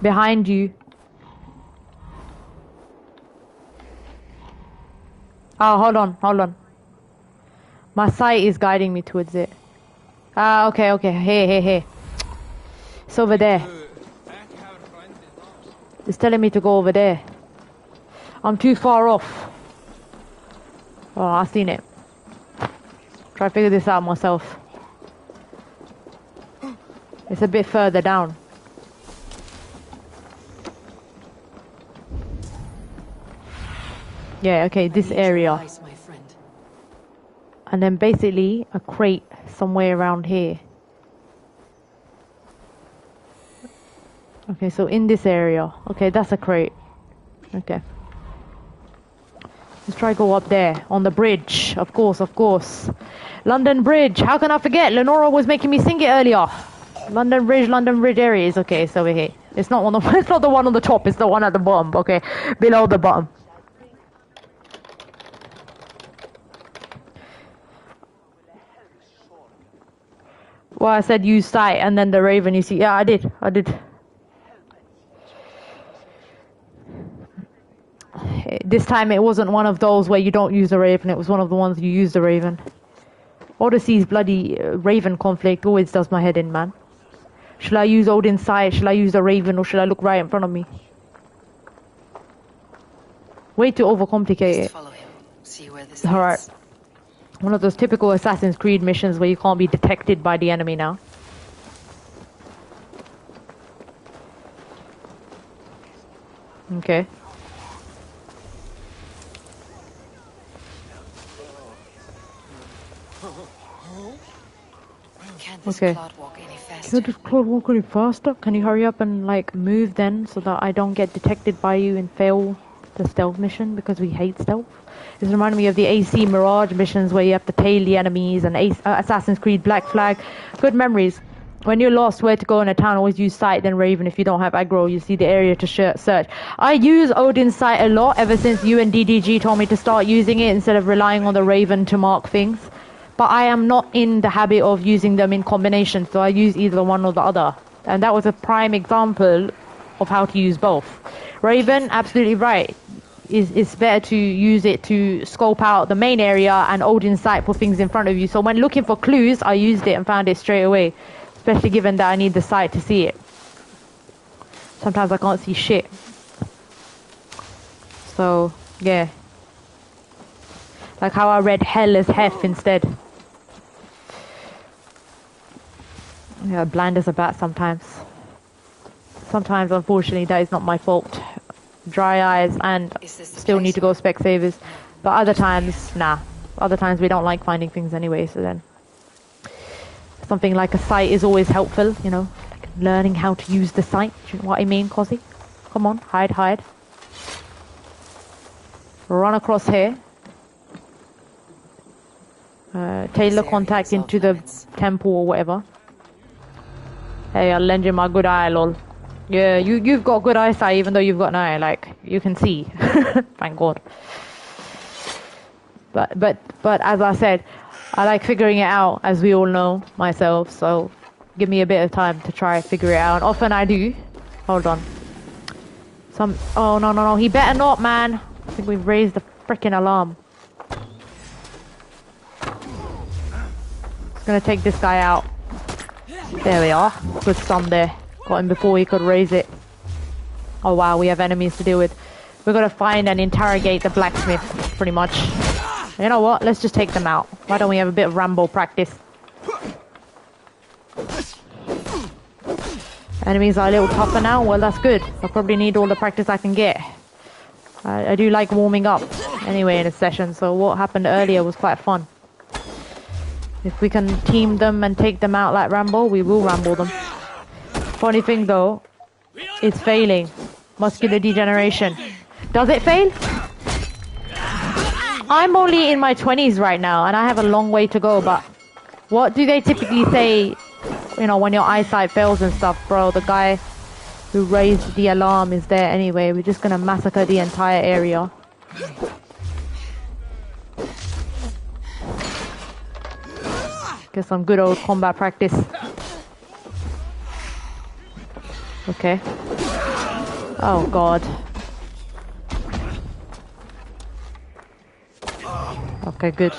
Behind you. Oh, hold on. My sight is guiding me towards it. Ah, okay. Here. It's over there. It's telling me to go over there. I'm too far off. Oh, I've seen it. Try to figure this out myself. It's a bit further down. Yeah, okay, this area. And then basically a crate somewhere around here. Okay, so in this area. Okay, that's a crate. Okay. Let's try go up there on the bridge. Of course. London Bridge. How can I forget? Lenora was making me sing it earlier. London Bridge area is okay. It's over here. It's not it's not the one on the top. It's the one at the bottom. Okay, below the bottom. Well, I said use sight and then the Raven. You see? Yeah, I did. This time it wasn't one of those where you don't use the Raven. It was one of the ones you use the Raven. Odyssey's bloody Raven conflict always does my head in, man. Should I use Odin's sight? Should I use the Raven? Or should I look right in front of me? Way to overcomplicate it. Follow him. See where this Alright. One of those typical Assassin's Creed missions where you can't be detected by the enemy now. Okay. Okay. Can this cloud walk any faster? Can you hurry up and like move then so that I don't get detected by you and fail the stealth mission because we hate stealth? This reminded me of the AC Mirage missions where you have to tail the enemies and Assassin's Creed Black Flag. Good memories. When you're lost where to go in a town, always use sight then Raven. If you don't have aggro, you see the area to search. I use Odin's sight a lot ever since you and DDG told me to start using it instead of relying on the Raven to mark things. But I am not in the habit of using them in combination, so I use either one or the other. And that was a prime example of how to use both. Raven, absolutely right. It's better to use it to scope out the main area and Odin's sight for things in front of you. So when looking for clues, I used it and found it straight away. Especially given that I need the sight to see it. Sometimes I can't see shit. So, yeah. Like how I read hell as hef instead. Yeah, blind as a bat sometimes. Sometimes, unfortunately, that is not my fault. Dry eyes and still need to go Specsavers. But other times, nah. Other times we don't like finding things anyway, so then something like a sight is always helpful, you know, like learning how to use the sight. Do you know what I mean, C.O.Z? Come on, hide, hide. Run across here. Tailor contact into the temple or whatever. Hey, I'll lend you my good eye, lol. Yeah, you've got good eyesight even though you've got no eye, like, you can see. Thank God. But as I said, I like figuring it out, as we all know, myself, so give me a bit of time to try figure it out. And often I do. Hold on. Oh, no, he better not, man. I think we've raised the freaking alarm. Just gonna take this guy out. There we are. Good stun there. Got him before he could raise it. Oh wow, we have enemies to deal with. We're gonna find and interrogate the blacksmith, pretty much. You know what? Let's just take them out. Why don't we have a bit of Rambo practice? Enemies are a little tougher now. Well, that's good. I probably need all the practice I can get. I do like warming up anyway in a session, so what happened earlier was quite fun. If we can team them and take them out like Rambo, we will Rambo them. Funny thing though, it's failing. Muscular degeneration. Does it fail? I'm only in my 20s right now and I have a long way to go, but what do they typically say, you know, when your eyesight fails and stuff, bro? The guy who raised the alarm is there anyway. We're just gonna massacre the entire area. Get some good old combat practice. Okay. Oh god. Okay, good.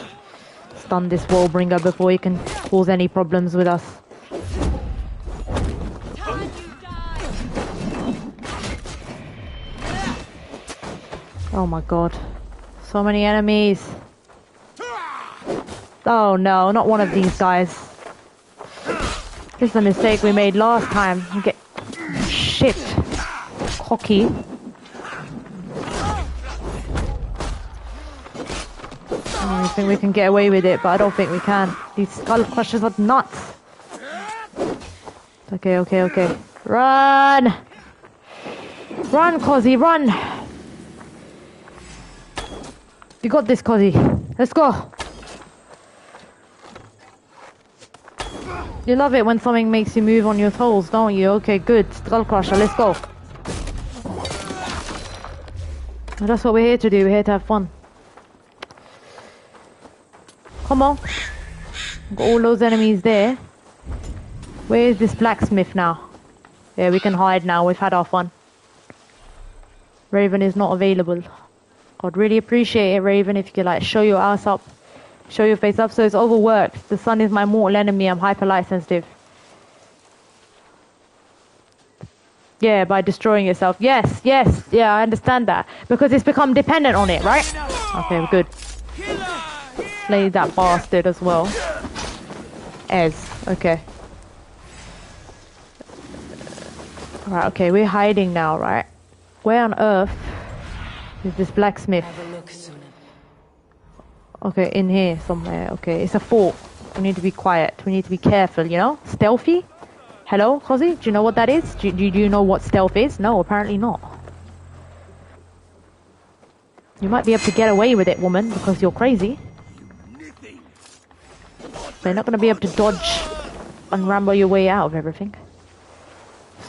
Stun this wall bringer before he can cause any problems with us. Oh my god. So many enemies. Oh no, not one of these guys. This is a mistake we made last time. We get shit cocky. I think we can get away with it, but I don't think we can. These skull crushers are nuts. Okay. Run! Run, C.O.Z, run! You got this, C.O.Z. Let's go! You love it when something makes you move on your toes, don't you? Okay, good. Skull crusher, let's go. And that's what we're here to do. We're here to have fun. Come on. Got all those enemies there. Where is this blacksmith now? Yeah, we can hide now. We've had our fun. Raven is not available. I'd really appreciate it, Raven, if you could like show your ass up. Show your face up. So it's overworked. The sun is my mortal enemy. I'm hyper light sensitive. Yeah, by destroying yourself. Yes. Yeah, I understand that. Because it's become dependent on it, right? Okay, good. Slay that bastard as well. Okay. Right, okay, we're hiding now, right? Where on earth is this blacksmith? Okay, in here somewhere. Okay, it's a fort. We need to be quiet. We need to be careful, you know? Stealthy? Hello, C.O.Z? Do you know what that is? Do you know what stealth is? No, apparently not. You might be able to get away with it, woman, because you're crazy. They're not going to be able to dodge and ramble your way out of everything.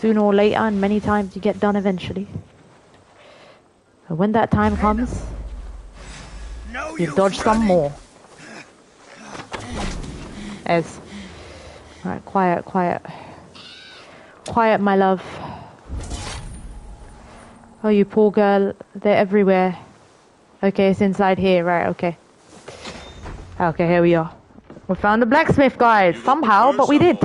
Sooner or later, and many times, you get done eventually. And when that time comes, you dodge some more. Alright, quiet. Quiet, my love. Oh, you poor girl. They're everywhere. Okay, it's inside here. Right, okay. Okay, here we are. We found the blacksmith, guys. Somehow, but we did.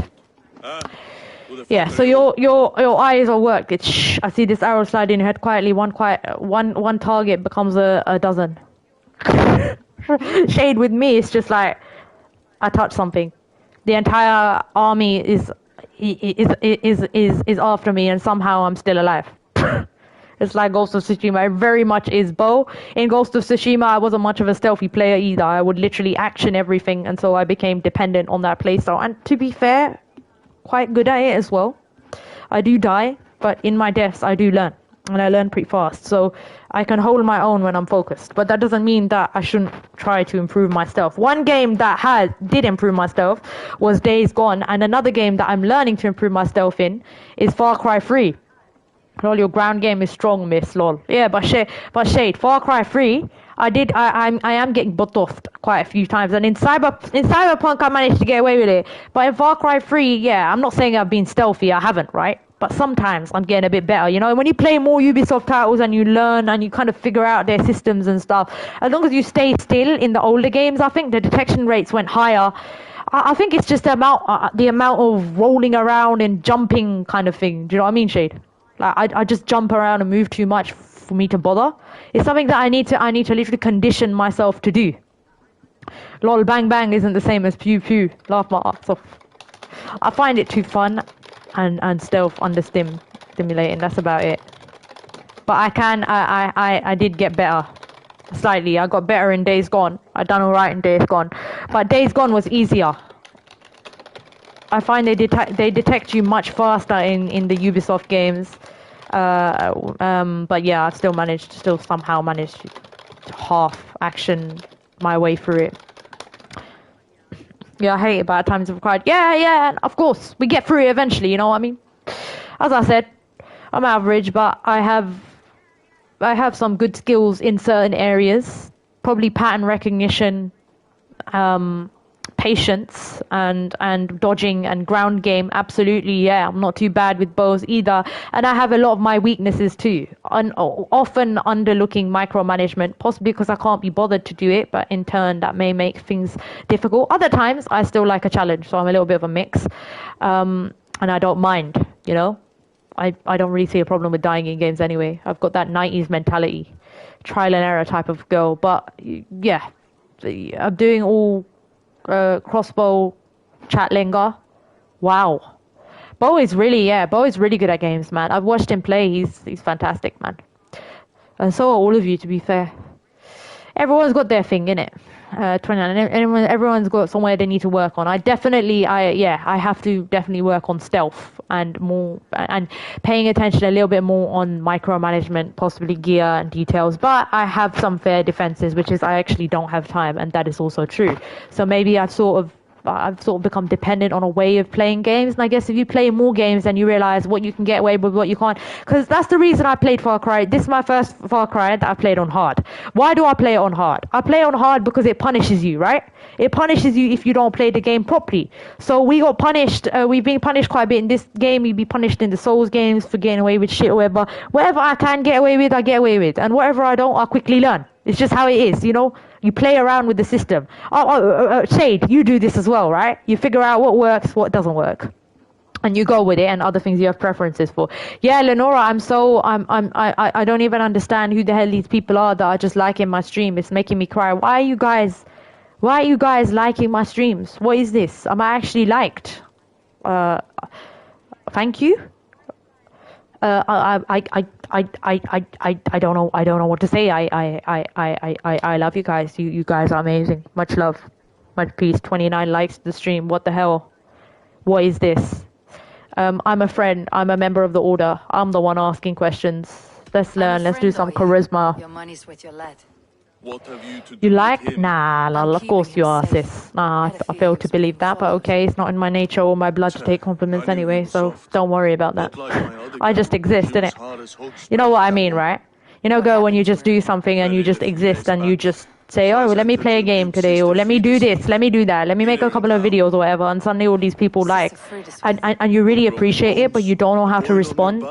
Yeah, so your eyes are worked. It's shh. I see this arrow slide in your head quietly. One target becomes a dozen. Shade with me, it's just like I touch something, the entire army is after me, and somehow I'm still alive. It's like Ghost of Tsushima. It very much is bow. In Ghost of Tsushima, I wasn't much of a stealthy player either. I would literally action everything, and so I became dependent on that playstyle. And to be fair, quite good at it as well. I do die, but in my deaths, I do learn. And I learn pretty fast. So I can hold my own when I'm focused. But that doesn't mean that I shouldn't try to improve my stealth. One game that did improve my stealth was Days Gone. And another game that I'm learning to improve my stealth in is Far Cry 3. Lol, your ground game is strong, miss. Lol. Yeah, but Shade, Far Cry 3, I am getting butt-offed quite a few times. And in Cyberpunk, I managed to get away with it. But in Far Cry 3, yeah, I'm not saying I've been stealthy. I haven't, right? But sometimes I'm getting a bit better. You know, when you play more Ubisoft titles and you learn and you kind of figure out their systems and stuff, as long as you stay still in the older games, I think the detection rates went higher. I think it's just the amount of rolling around and jumping kind of thing. Do you know what I mean, Shade? Like I just jump around and move too much for me to bother. It's something that I need to literally condition myself to do. Lol, bang bang isn't the same as pew pew. Laugh my ass off. I find it too fun and stealth stimulating. That's about it. But I did get better slightly. I got better in Days Gone. I done alright in Days Gone, but Days Gone was easier. I find they detect you much faster in the Ubisoft games. But yeah, I've still somehow managed to half action my way through it. Yeah, I hate it, but at times I've cried. Yeah, of course. We get through it eventually, you know what I mean? As I said, I'm average, but I have some good skills in certain areas. Probably pattern recognition, patience and dodging and ground game. Absolutely, yeah. I'm not too bad with bows either. And I have a lot of my weaknesses too. Often underlooking micromanagement, possibly because I can't be bothered to do it, but in turn that may make things difficult. Other times I still like a challenge, so I'm a little bit of a mix. And I don't mind, you know. I don't really see a problem with dying in games anyway. I've got that 90s mentality, trial and error type of girl. But yeah, I'm doing all crossbow, chatlinger. Wow, Bo is really good at games, man. I've watched him play. He's fantastic, man. And so are all of you, to be fair. Everyone's got their thing, innit? 29. Everyone's got somewhere they need to work on. I have to definitely work on stealth and more, and paying attention a little bit more on micromanagement, possibly gear and details. But I have some fair defenses, which is I actually don't have time, and that is also true. So maybe I've sort of become dependent on a way of playing games. And I guess if you play more games, then you realize what you can get away with, what you can't. Because that's the reason I played Far Cry. This is my first Far Cry that I played on hard. Why do I play it on hard? I play on hard because it punishes you, right? It punishes you if you don't play the game properly. So we got punished. We've been punished quite a bit in this game. You'd be punished in the C.O.Z games for getting away with shit or whatever. Whatever I can get away with, I get away with. And whatever I don't, I quickly learn. It's just how it is, you know? You play around with the system. Shade, you do this as well, right? You figure out what works, what doesn't work, and you go with it. And other things you have preferences for. Yeah, Lenora, I don't even understand who the hell these people are that are just liking my stream. It's making me cry. Why are you guys liking my streams? What is this? Am I actually liked? Thank you. I don't know what to say. I love you guys. You guys are amazing. Much love, much peace. 29 likes the stream. What the hell? What is this? I'm a friend. I'm a member of the order. I'm the one asking questions. Let's learn. Let's do some charisma. Your money's with your lad. What have you to do You with like? him? Nah, lol, of course you are, sis. Nah, I fail to believe that, but okay, it's not in my nature or my blood to take compliments anyway, so don't worry about that. I just exist, innit? You know what I mean, right? You know, girl, when you just do something and you just exist and you just say, oh, well, let me play a game today, or let me do this, let me do that, let me make a couple of videos or whatever, and suddenly all these people like, and you really appreciate it, but you don't know how to respond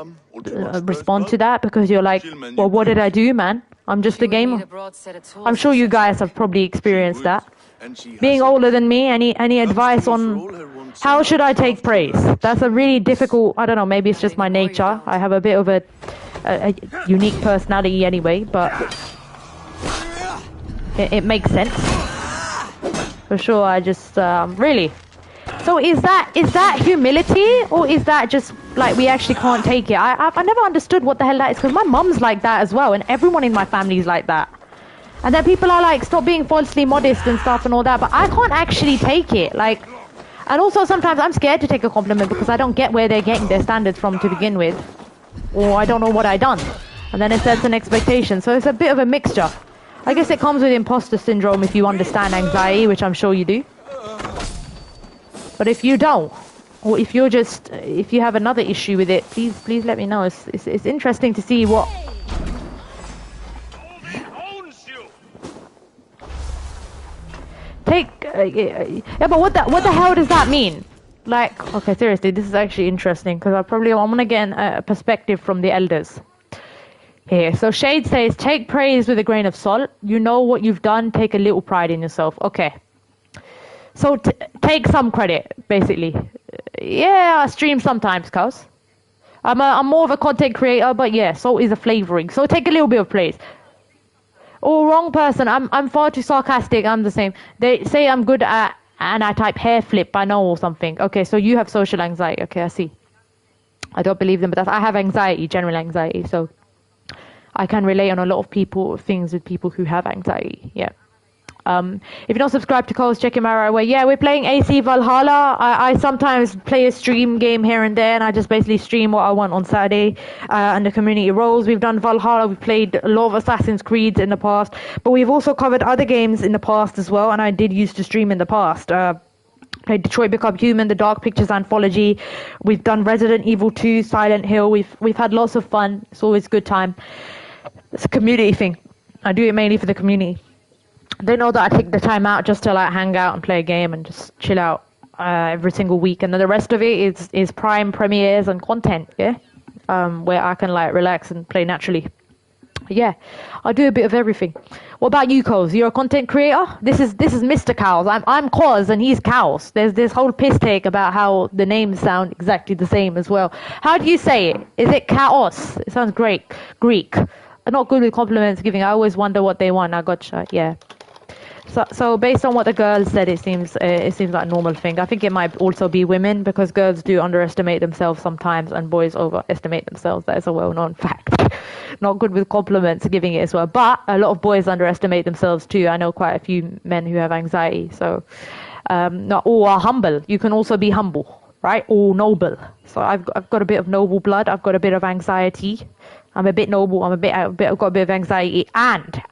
to that because you're like, well, what did I do, man? I'm just a gamer. I'm sure you guys have probably experienced that. Being older than me, any advice on how should I take praise? That's a really difficult, I don't know, maybe it's just my nature. I have a bit of a unique personality anyway, but it makes sense. For sure, I just, really. So is that humility, or is that just like we actually can't take it? I never understood what the hell that is, because my mum's like that as well, and everyone in my family is like that. And then people are like, stop being falsely modest and stuff and all that, but I can't actually take it. Like, and also sometimes I'm scared to take a compliment because I don't get where they're getting their standards from to begin with, or I don't know what I done, and then it sets an expectation. So it's a bit of a mixture. I guess it comes with imposter syndrome if you understand anxiety, which I'm sure you do. But if you don't, or if you have another issue with it, please let me know. It's interesting to see what. Yeah, but what the hell does that mean? Like, okay, seriously, this is actually interesting because I'm gonna get a perspective from the elders here. So Shade says, take praise with a grain of salt. You know what you've done. Take a little pride in yourself. Okay. So take some credit, basically. Yeah, I stream sometimes, cuz. I'm more of a content creator, but yeah, salt is a flavoring. So take a little bit of praise. Oh, wrong person. I'm far too sarcastic. I'm the same. They say I'm good at, and I type hair flip. I know, or something. Okay, so you have social anxiety. Okay, I see. I don't believe them, but I have anxiety, general anxiety. So I can relate on a lot of things with people who have anxiety. Yeah. If you're not subscribed to C.O.Z, check him out right away. Yeah, we're playing AC Valhalla. I sometimes play a stream game here and there, and I just basically stream what I want on Saturday, and the community rolls. We've done Valhalla, we've played a lot of Assassin's Creeds in the past, but we've also covered other games in the past as well, and I did used to stream in the past. Played Detroit Become Human, the Dark Pictures anthology. We've done Resident Evil 2, Silent Hill. We've had lots of fun. It's always a good time. It's a community thing. I do it mainly for the community. They know that I take the time out just to like hang out and play a game and just chill out every single week, and then the rest of it is prime premieres and content, yeah, where I can like relax and play naturally. Yeah, I do a bit of everything. What about you, C.O.Z? You're a content creator? This is Mr. Cows. I'm C.O.Z and he's Cows. There's this whole piss take about how the names sound exactly the same as well. How do you say it? Is it Chaos? It sounds great. Greek. I'm not good with compliments giving. I always wonder what they want. I gotcha. Yeah. So based on what the girls said, it seems like a normal thing. I think it might also be women, because girls do underestimate themselves sometimes and boys overestimate themselves. That is a well-known fact. Not good with compliments giving it as well. But a lot of boys underestimate themselves too. I know quite a few men who have anxiety. So not all are humble. You can also be humble, right? Or noble. So I've got a bit of noble blood. I've got a bit of anxiety. I'm a bit noble. I've got a bit of anxiety and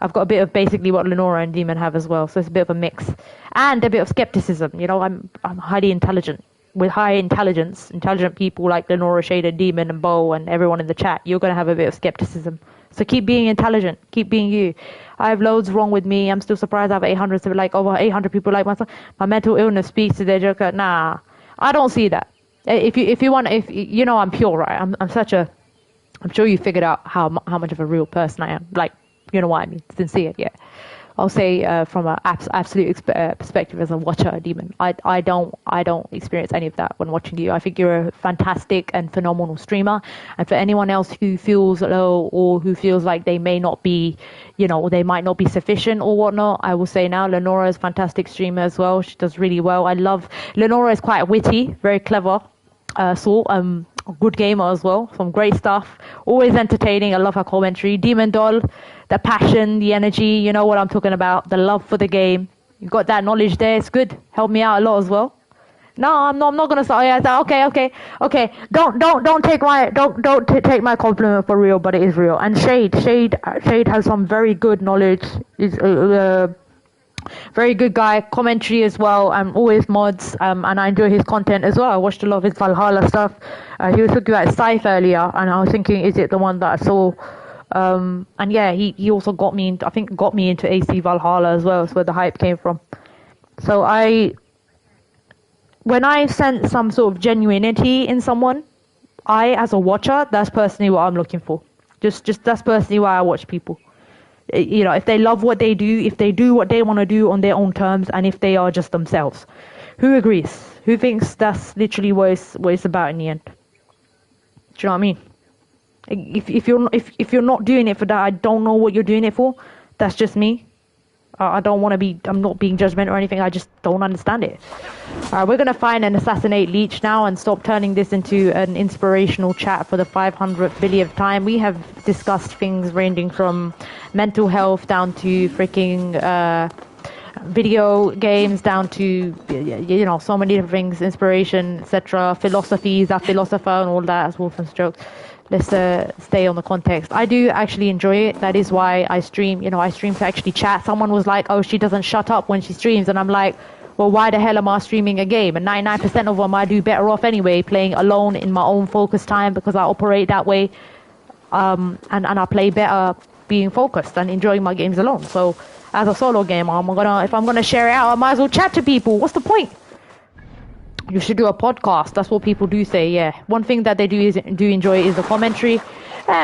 I've got a bit of basically what Lenora and Demon have as well, so it's a bit of a mix. And a bit of skepticism, you know, I'm highly intelligent. With high intelligence, intelligent people like Lenora, Shade, and Demon, and Bo, and everyone in the chat, you're going to have a bit of skepticism. So keep being intelligent, keep being you. I have loads wrong with me, I'm still surprised I have 800, so like over 800 people like myself. My mental illness speaks to their joker. Nah, I don't see that. If you know I'm pure, right? I'm sure you figured out how much of a real person I am. Like, you know what I mean? Sincere, yeah. I'll say from an absolute perspective as a watcher, Demon, I don't experience any of that when watching you. I think you're a fantastic and phenomenal streamer. And for anyone else who feels low or who feels like they may not be, you know, they might not be sufficient or whatnot, I will say now, Lenora is a fantastic streamer as well. She does really well. Lenora is quite witty, very clever, good gamer as well. Some great stuff. Always entertaining. I love her commentary. Demon Doll, the passion, the energy, you know what I'm talking about. The love for the game. You got that knowledge there. It's good. Helped me out a lot as well. No, I'm not gonna say. Yeah, okay. Don't take my compliment for real, but it is real. And Shade has some very good knowledge. Is very good guy, commentary as well, always mods, and I enjoy his content as well. I watched a lot of his Valhalla stuff. He was talking about Scythe earlier, and I was thinking, is it the one that I saw? And yeah, he also got me into AC Valhalla as well. That's where the hype came from. So when I sense some sort of genuinity in someone, as a watcher, that's personally what I'm looking for. Just that's personally why I watch people. You know, if they love what they do, if they do what they want to do on their own terms, and if they are just themselves. Who agrees? Who thinks that's literally what it's about in the end? Do you know what I mean? If you're not doing it for that, I don't know what you're doing it for. That's just me. I don't want to be, I'm not being judgmental or anything, I just don't understand it. Alright, we're going to find and assassinate Leech now and stop turning this into an inspirational chat for the 500 billionth time. We have discussed things ranging from mental health down to freaking video games, down to, you know, so many different things, inspiration, etc. Philosophies, a philosopher and all that, as Wolfen's jokes. Let's stay on the context. I do actually enjoy it. That is why I stream. You know, I stream to actually chat. Someone was like, oh, she doesn't shut up when she streams. And I'm like, well, why the hell am I streaming a game? And 99% of them I do better off anyway, playing alone in my own focus time, because I operate that way. And I play better being focused and enjoying my games alone. So as a solo gamer, if I'm gonna share it out, I might as well chat to people. What's the point? You should do a podcast. That's what people do say, yeah. One thing that they do enjoy is the commentary.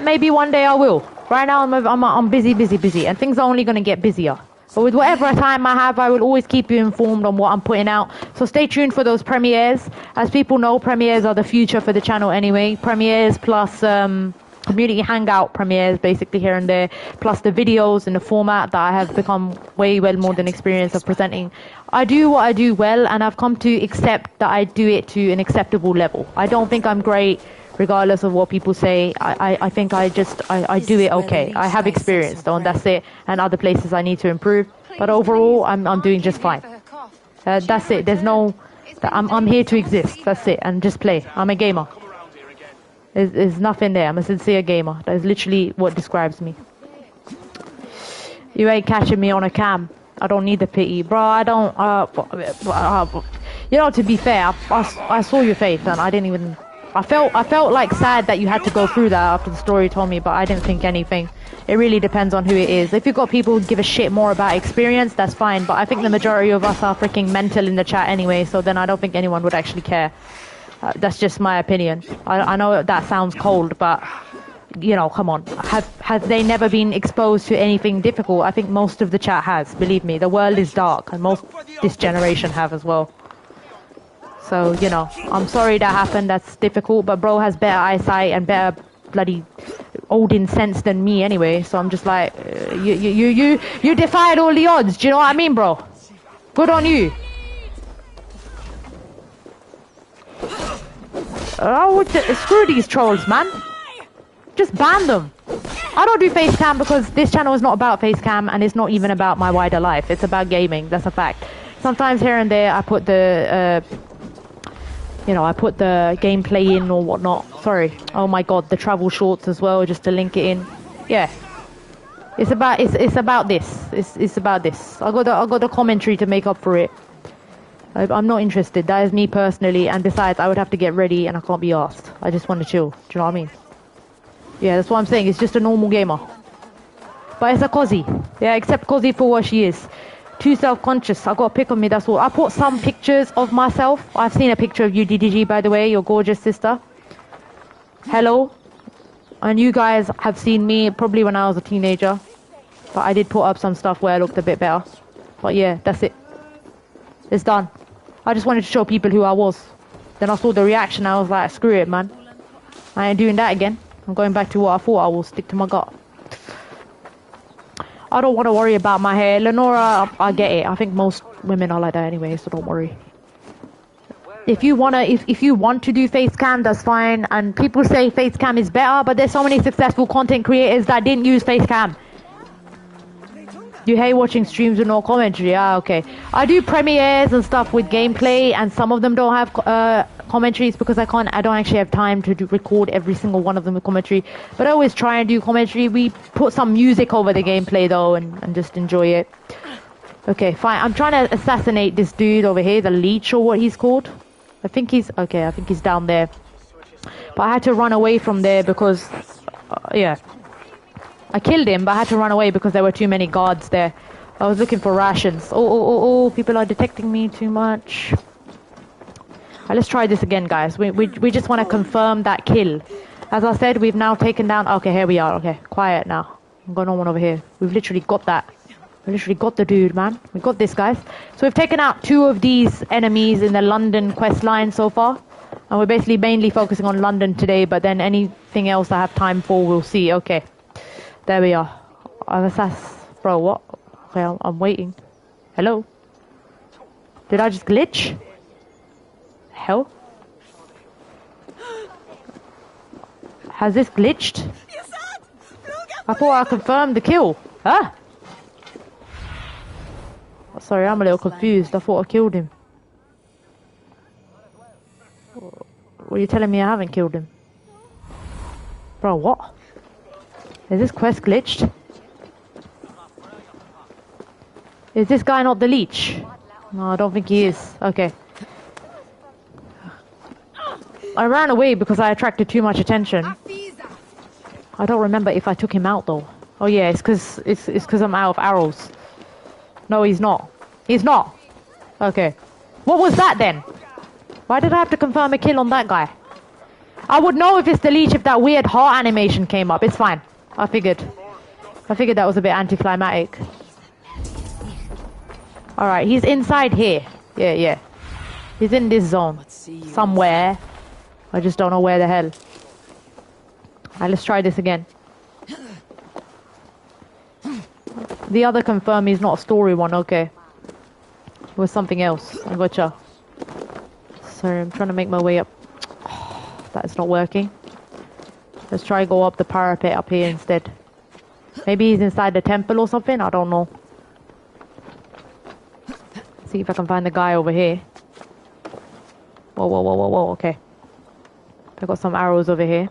Maybe one day I will. Right now I'm busy, and things are only going to get busier. But with whatever time I have, I will always keep you informed on what I'm putting out. So stay tuned for those premieres. As people know, premieres are the future for the channel anyway. Premieres plus community hangout premieres basically here and there, plus the videos in the format that I have become way well more than experienced of presenting. I do what I do well, and I've come to accept that I do it to an acceptable level. I don't think I'm great regardless of what people say. I think I do it okay. I have experience though, and that's it, and other places I need to improve, but overall I'm doing just fine. That's it. There's no, I'm here to exist, that's it, and just play. I'm a gamer. There's nothing there. I'm a sincere gamer. That is literally what describes me. You ain't catching me on a cam. I don't need the pity, bro. I don't. You know, to be fair, I saw your face and I didn't even. I felt like sad that you had to go through that after the story told me, but I didn't think anything. It really depends on who it is. If you've got people who give a shit more about experience, that's fine. But I think the majority of us are freaking mental in the chat anyway, so then I don't think anyone would actually care. That's just my opinion. I know that sounds cold, but you know, come on. Have they never been exposed to anything difficult? I think most of the chat has. Believe me, the world is dark, and most this generation have as well. So you know, I'm sorry that happened. That's difficult, but bro has better eyesight and better bloody Odin sense than me anyway. So I'm just like, you defied all the odds. Do you know what I mean, bro? Good on you. Oh, screw these trolls, man. Just ban them. I don't do face cam because this channel is not about face cam, and it's not even about my wider life. It's about gaming. That's a fact. Sometimes here and there I put the, I put the gameplay in or whatnot. Sorry. Oh my god, the travel shorts as well, just to link it in. Yeah. It's about this. It's about this. I got the commentary to make up for it. I'm not interested. That is me personally, and besides, I would have to get ready, and I can't be asked. I just want to chill. Do you know what I mean? Yeah, that's what I'm saying. It's just a normal gamer. But it's a C.O.Z. Yeah, accept C.O.Z for what she is. Too self-conscious. I got a pic of me, that's all. I put some pictures of myself. I've seen a picture of you, DDG, by the way, your gorgeous sister. Hello. And you guys have seen me probably when I was a teenager. But I did put up some stuff where I looked a bit better. But yeah, that's it. It's done. I just wanted to show people who I was. Then I saw the reaction. I was like, screw it, man. I ain't doing that again. I'm going back to what I thought. I will stick to my gut. I don't want to worry about my hair. Lenora, I get it. I think most women are like that anyway, so don't worry. If you want to do face cam, that's fine. And people say face cam is better, but there's so many successful content creators that didn't use face cam. You hate watching streams with no commentary? Ah, okay. I do premieres and stuff with gameplay, and some of them don't have commentaries because I don't actually have time to record every single one of them with commentary. But I always try and do commentary. We put some music over the gameplay though, and just enjoy it. Okay, fine. I'm trying to assassinate this dude over here, the leech or what he's called. I think he's down there. But I had to run away from there because, yeah. I killed him, but I had to run away because there were too many guards there. I was looking for rations. Oh, people are detecting me too much. Right, let's try this again, guys. We just want to confirm that kill. As I said, we've now taken down... Okay, here we are. Okay, quiet now. I'm going on one over here. We've literally got that. We literally got the dude, man. We got this, guys. So we've taken out 2 of these enemies in the London quest line so far. And we're basically mainly focusing on London today, but then anything else I have time for, we'll see. Okay. There we are. Bro, what? Okay, I'm waiting. Hello? Did I just glitch? Hell? Has this glitched? I thought I confirmed the kill. Huh? Sorry, I'm a little confused. I thought I killed him. Were you telling me I haven't killed him? Bro, what? Is this quest glitched? Is this guy not the leech? No, I don't think he is. Okay. I ran away because I attracted too much attention. I don't remember if I took him out though. Oh yeah, it's because I'm out of arrows. No, he's not. He's not. Okay. What was that then? Why did I have to confirm a kill on that guy? I would know if it's the leech if that weird heart animation came up. It's fine. I figured that was a bit anticlimactic. Alright, he's inside here. Yeah. He's in this zone. Somewhere. I just don't know where the hell. Alright, let's try this again. The other confirm he's not a story one, okay. It was something else. I gotcha. Sorry, I'm trying to make my way up. That's not working. Let's try go up the parapet up here instead. Maybe he's inside the temple or something? I don't know. See if I can find the guy over here. Whoa, okay. I got some arrows over here.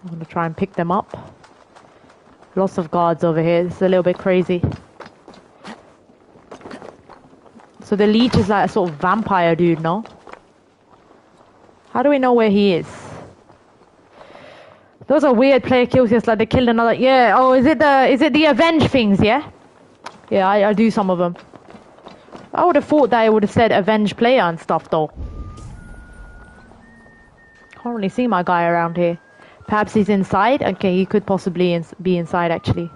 I'm gonna try and pick them up. Lots of guards over here. This is a little bit crazy. So the leech is like a sort of vampire dude, no? How do we know where he is? Those are weird player kills. Just like they killed another. Yeah. Oh, is it the avenge things? Yeah. Yeah, I do some of them. I would have thought that it would have said avenge player and stuff though. Can't really see my guy around here. Perhaps he's inside. Okay, he could possibly be inside actually.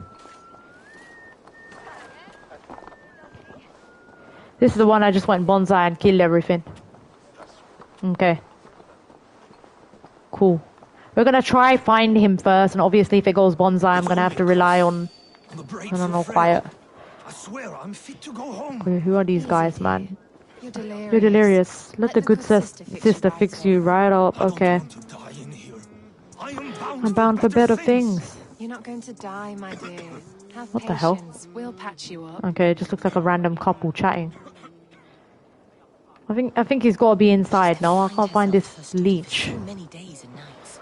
This is the one I just went bonsai and killed everything. Okay. Cool. We're gonna try find him first, and obviously if it goes bonsai, I'm gonna have to rely on, I don't know, quiet. I swear I'm fit to go home. Wait, who are these guys, man? You're delirious. Let the good sister fix you right up. Okay. I'm bound for better things. You're not going to die, my dear. Have What the hell? patience. We'll patch you up. Okay, it just looks like a random couple chatting. I think he's got to be inside. No, I can't find this leech. So many days and nights.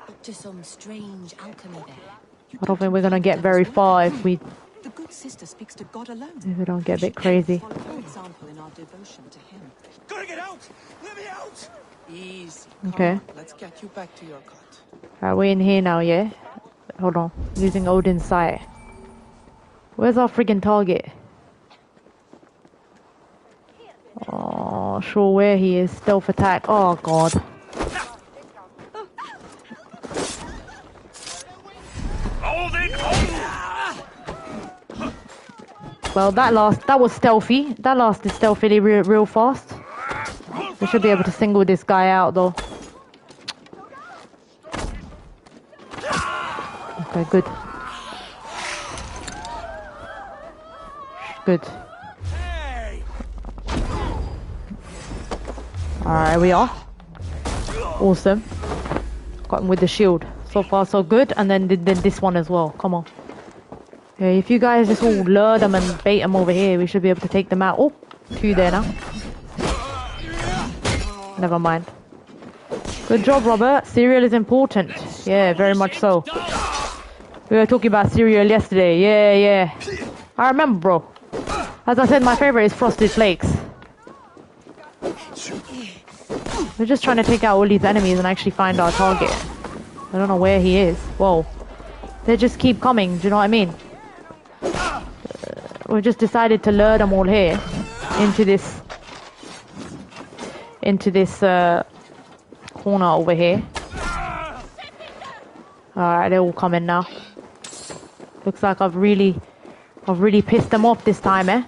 Up to some strange alchemy there. I don't think we're gonna get very far if we The good sister speaks to God alone. don't get a bit crazy. Follow example in our devotion to him. Gotta get out! Let me out! Easy. Okay. Let's get you back to your cot. Alright, we're in here now, yeah? Hold on. Using Odin's sight. Where's our friggin' target? Oh, sure where he is. Stealth attack. Oh, God. Well, that was stealthy. That lasted stealthily real fast. We should be able to single this guy out, though. Okay, good. Good. Alright, we are. Awesome. Got him with the shield. So far, so good. And then this one as well. Come on. Okay, if you guys just all lure them and bait them over here, we should be able to take them out. Oh, 2 there now. Never mind. Good job, Robert. Cereal is important. Yeah, very much so. We were talking about cereal yesterday. Yeah. I remember, bro. As I said, my favorite is Frosted Flakes. We're just trying to take out all these enemies and actually find our target. I don't know where he is. Whoa. They just keep coming, do you know what I mean? We've just decided to lure them all here into this corner over here. Alright, they're all coming now. Looks like I've really pissed them off this time, eh?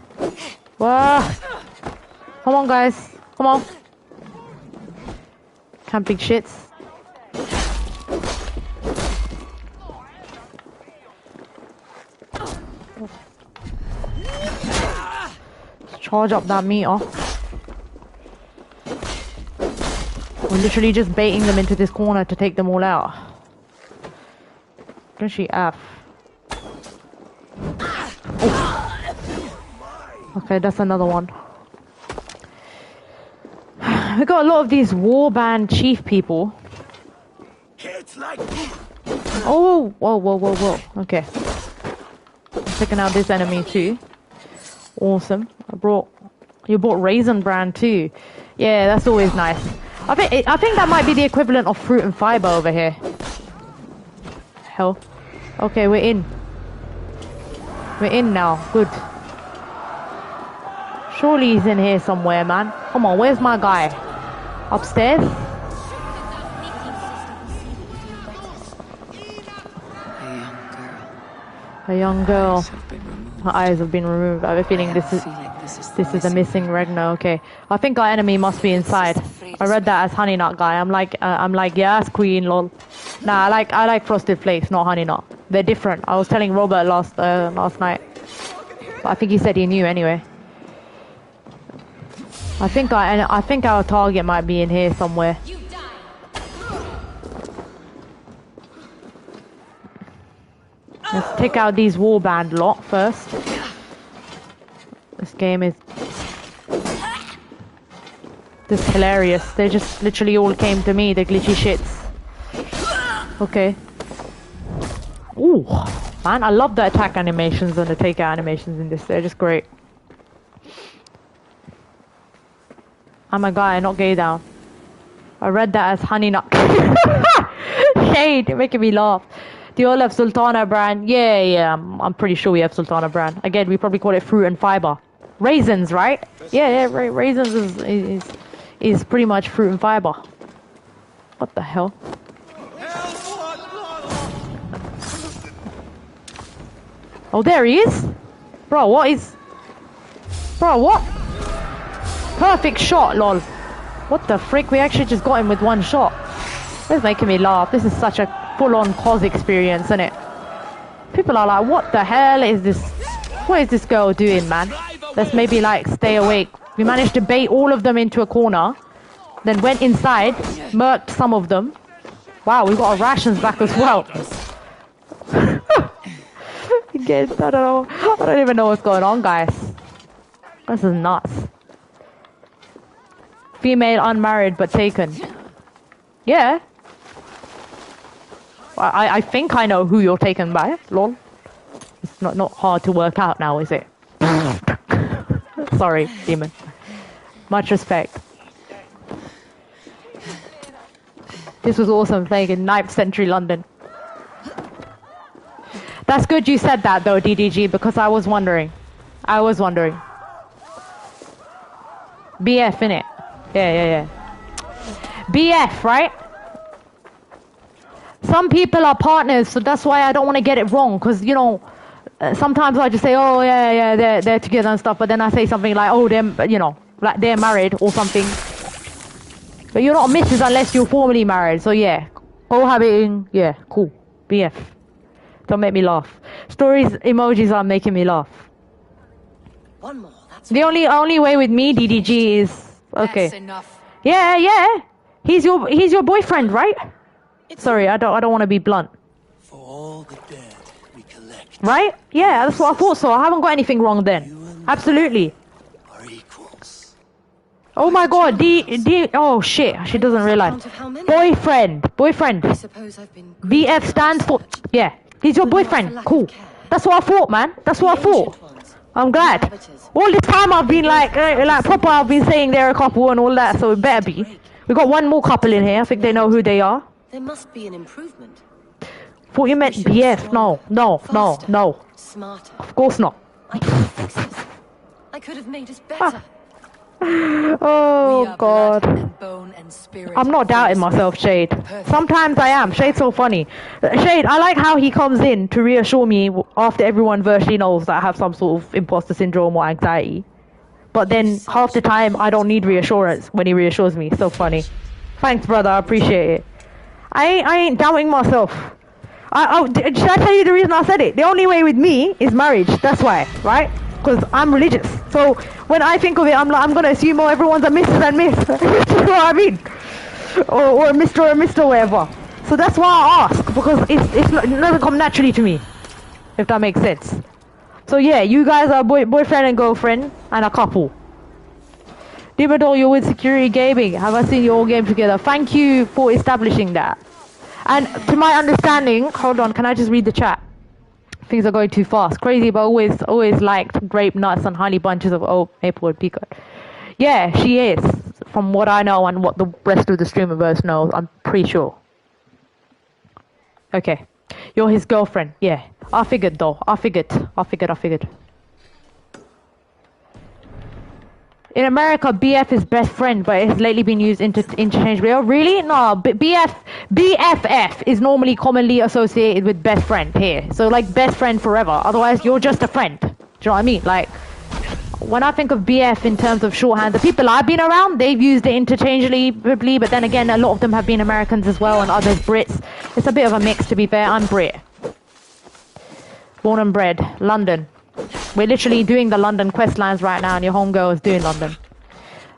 Whoa! Come on, guys. Come on. Camping shits. Let's charge up that meter. We're literally just baiting them into this corner to take them all out. Don't she F? Oh. Okay, that's another one. We got a lot of these warband chief people. Oh, whoa, whoa, whoa, whoa. Okay. Checking out this enemy too. Awesome. You brought Raisin Brand too. Yeah, that's always nice. I think that might be the equivalent of fruit and fiber over here. Hell. Okay, we're in. We're in now. Good. Surely he's in here somewhere, man. Come on, where's my guy? Upstairs? A young girl. Her eyes have been removed. I have a feeling this is a missing Regna. Okay, I think our enemy must be inside. I read that as Honey Nut guy. I'm like, yes, queen, lol. Nah, I like Frosted Flakes, not Honey Nut. They're different. I was telling Robert last night, but I think he said he knew anyway. I think our target might be in here somewhere. Let's take out these warband lot first. This game is hilarious. They just literally all came to me, the glitchy shits. Okay. Ooh, man, I love the attack animations and the takeout animations in this. They're just great. I'm a guy, not gay down. I read that as Honey Nut. Shade, you're making me laugh. Do you all have Sultana brand? Yeah, I'm pretty sure we have Sultana brand. Again, we probably call it fruit and fiber. Raisins, right? Yeah, raisins is pretty much fruit and fiber. What the hell? Oh, there he is. Bro, what? Perfect shot, lol. What the frick? We actually just got him with one shot. This is making me laugh. This is such a full-on C.O.Z experience, isn't it? People are like, what the hell is this? What is this girl doing, man? Let's maybe like stay awake. We managed to bait all of them into a corner, then went inside, murked some of them. Wow, we got our rations back as well. Again, I don't even know what's going on, guys. This is nuts. Female, unmarried, but taken. Yeah. I think I know who you're taken by, lol. It's not hard to work out now, is it? Sorry, demon. Much respect. This was awesome playing in 9th century London. That's good you said that though, DDG, because I was wondering. BF, innit? Yeah. BF, right? Some people are partners, so that's why I don't want to get it wrong, because, you know, sometimes I just say, oh, yeah, they're together and stuff, but then I say something like, oh, they're, you know, like they're married or something. But you're not Mrs. unless you're formally married, so yeah. Cohabiting, yeah, cool. BF. Don't make me laugh. Stories, emojis are making me laugh. One more. That's the only way with me, DDG, is okay. That's enough. Yeah. He's your boyfriend, right? Sorry, I don't want to be blunt. For all the dead we collect. Right? Yeah, that's what I thought. So I haven't got anything wrong then. Absolutely. Are equals. Oh my God, oh shit, she doesn't realize. Boyfriend. I suppose I've been BF stands for, yeah. He's your boyfriend. Cool. That's what I thought, man. That's what I thought. I'm glad. All this time I've been like proper, I've been saying they're a couple and all that, so it better be. We got one more couple in here. I think they know who they are. There must be an improvement. Thought you meant BF. No. Smarter. Of course not. I could fix this. I could have made us better. Oh God. I'm not doubting myself, Shade. Sometimes I am. Shade's so funny. Shade, I like how he comes in to reassure me after everyone virtually knows that I have some sort of imposter syndrome or anxiety. But then half the time I don't need reassurance when he reassures me. So funny. Thanks, brother. I appreciate it. I ain't doubting myself. Should I tell you the reason I said it? The only way with me is marriage. That's why, right? Because I'm religious. So when I think of it, I'm like, I'm gonna assume, oh, everyone's a Mrs. and Miss. You know what I mean? Or a Mr. or a Mr. whatever. So that's why I ask, because it doesn't come naturally to me, if that makes sense. So yeah, you guys are boyfriend and girlfriend and a couple. Dimmador, you're with Security Gaming. Have I seen you all game together? Thank you for establishing that. And to my understanding, hold on, can I just read the chat? Things are going too fast. Crazy, but always liked grape nuts and honey bunches of oat, maple, and pecan. Yeah, she is. From what I know and what the rest of the streamerverse knows, I'm pretty sure. Okay. You're his girlfriend. Yeah. I figured though. I figured. In America, BF is best friend, but it has lately been used interchangeably. Oh, really? No, BFF is normally commonly associated with best friend here. So, like, best friend forever. Otherwise, you're just a friend. Do you know what I mean? Like, when I think of BF in terms of shorthand, the people I've been around, they've used it interchangeably, but then again, a lot of them have been Americans as well, and others Brits. It's a bit of a mix, to be fair. I'm Brit. Born and bred. London. We're literally doing the London quest lines right now, and your homegirl is doing London.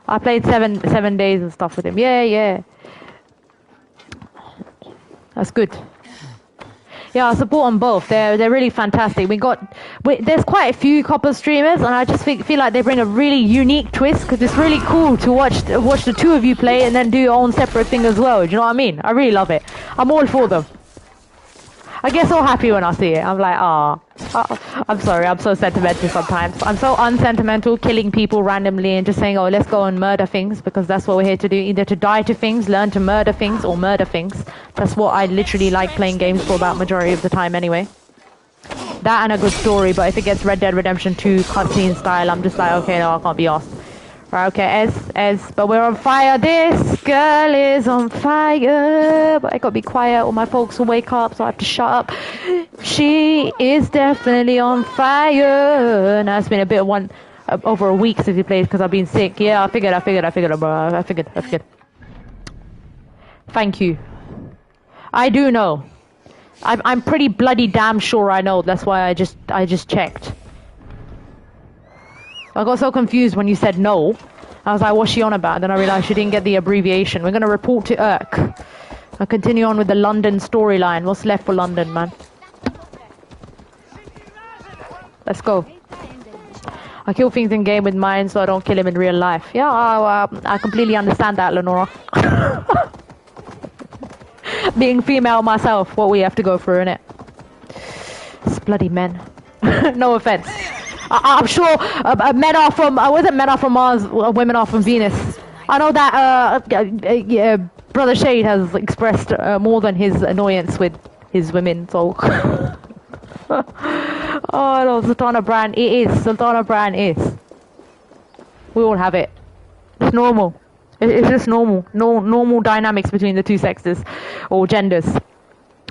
I played seven days and stuff with him. Yeah. That's good. Yeah, I support them both. They're really fantastic. There's quite a few couple streamers, and I just feel like they bring a really unique twist, because it's really cool to watch the two of you play and then do your own separate thing as well. Do you know what I mean? I really love it. I'm all for them. I get so happy when I see it. I'm like, I'm sorry, I'm so sentimental sometimes. I'm so unsentimental, killing people randomly and just saying, oh, let's go and murder things, because that's what we're here to do. Either to die to things, learn to murder things, or murder things. That's what I literally like playing games for about majority of the time anyway. That and a good story, but if it gets Red Dead Redemption 2 cutscene style, I'm just like, okay, no, I can't be asked. Right, okay, but we're on fire. This girl is on fire. But I gotta be quiet or my folks will wake up, so I have to shut up. She is definitely on fire. Now it's been a bit of over a week since we played because I've been sick. Yeah, I figured, bro. I figured. Thank you. I do know. I'm pretty bloody damn sure I know. That's why I just checked. I got so confused when you said no. I was like, what's she on about? Then I realized she didn't get the abbreviation. We're going to report to Urk. I'll continue on with the London storyline. What's left for London, man? Let's go. I kill things in game with mine so I don't kill him in real life. Yeah, I completely understand that, Lenora. Being female myself, what we have to go through, innit? It's bloody men. No offense. I'm sure men are from, wasn't men are from Mars, women are from Venus. I know that Brother Shade has expressed more than his annoyance with his women, so... Oh no, Sultana Bran, it is. Sultana Bran is. We all have it. It's normal. It's just normal. Normal dynamics between the two sexes, or genders.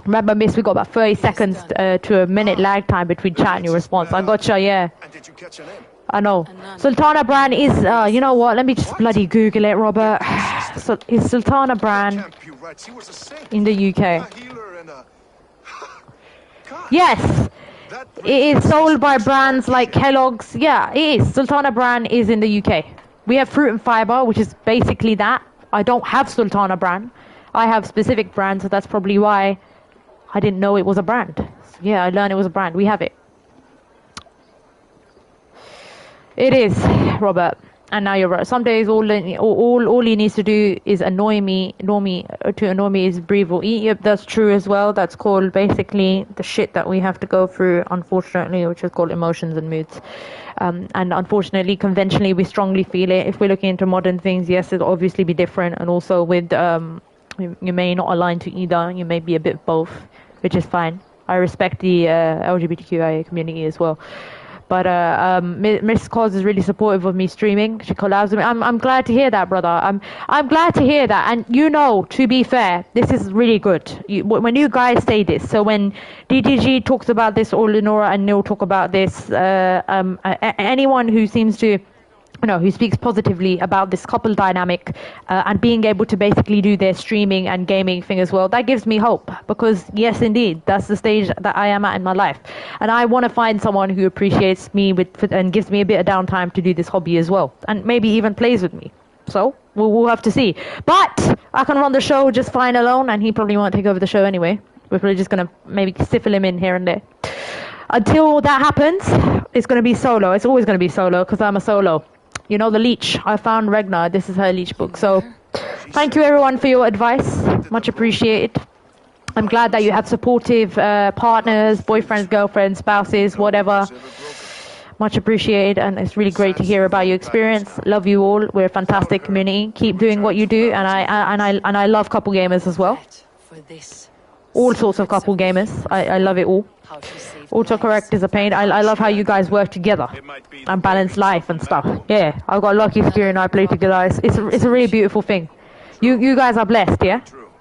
Remember, miss, we got about 30 seconds to a minute lag time between chat and your response. I gotcha, yeah. And did you catch her name? I know. Sultana Bran is, you know what, let me just bloody Google it, Robert. So, is Sultana Bran in the UK? Yes! It is sold by brands like Kellogg's. Yeah, it is. Sultana Bran is in the UK. We have Fruit and Fiber, which is basically that. I don't have Sultana Bran. I have specific brands, so that's probably why I didn't know it was a brand. So yeah, I learned it was a brand. We have it. It is, Robert. And now you're right. Some days all he needs to do is annoy me. To annoy me is breathe or eat. Yep, that's true as well. That's called basically the shit that we have to go through, unfortunately, which is called emotions and moods. And unfortunately, conventionally, we strongly feel it. If we're looking into modern things, yes, it'll obviously be different. And also with, you may not align to either. You may be a bit of both, which is fine. I respect the LGBTQIA community as well. But Miss C.O.Z is really supportive of me streaming. She collabs with me. I'm glad to hear that, brother. I'm glad to hear that. And you know, to be fair, this is really good. When you guys say this, so when DTG talks about this, or Lenora and Neil talk about this, anyone who seems to who speaks positively about this couple dynamic and being able to basically do their streaming and gaming thing as well. That gives me hope because yes, indeed, that's the stage that I am at in my life. And I want to find someone who appreciates me and gives me a bit of downtime to do this hobby as well. And maybe even plays with me. So we'll have to see. But I can run the show just fine alone and he probably won't take over the show anyway. We're probably just going to maybe stifle him in here and there. Until that happens, it's going to be solo. It's always going to be solo because I'm a solo. You know, the leech. I found Regna. This is her leech book. So thank you everyone for your advice. Much appreciated. I'm glad that you have supportive partners, boyfriends, girlfriends, spouses, whatever. Much appreciated. And it's really great to hear about your experience. Love you all. We're a fantastic community. Keep doing what you do. And I love couple gamers as well. All sorts of couple gamers. I love it all. Autocorrect is a pain. I love how you guys work together and balance life and stuff. Yeah, I've got lucky Skier and I play together. It's a really beautiful thing. You guys are blessed, yeah?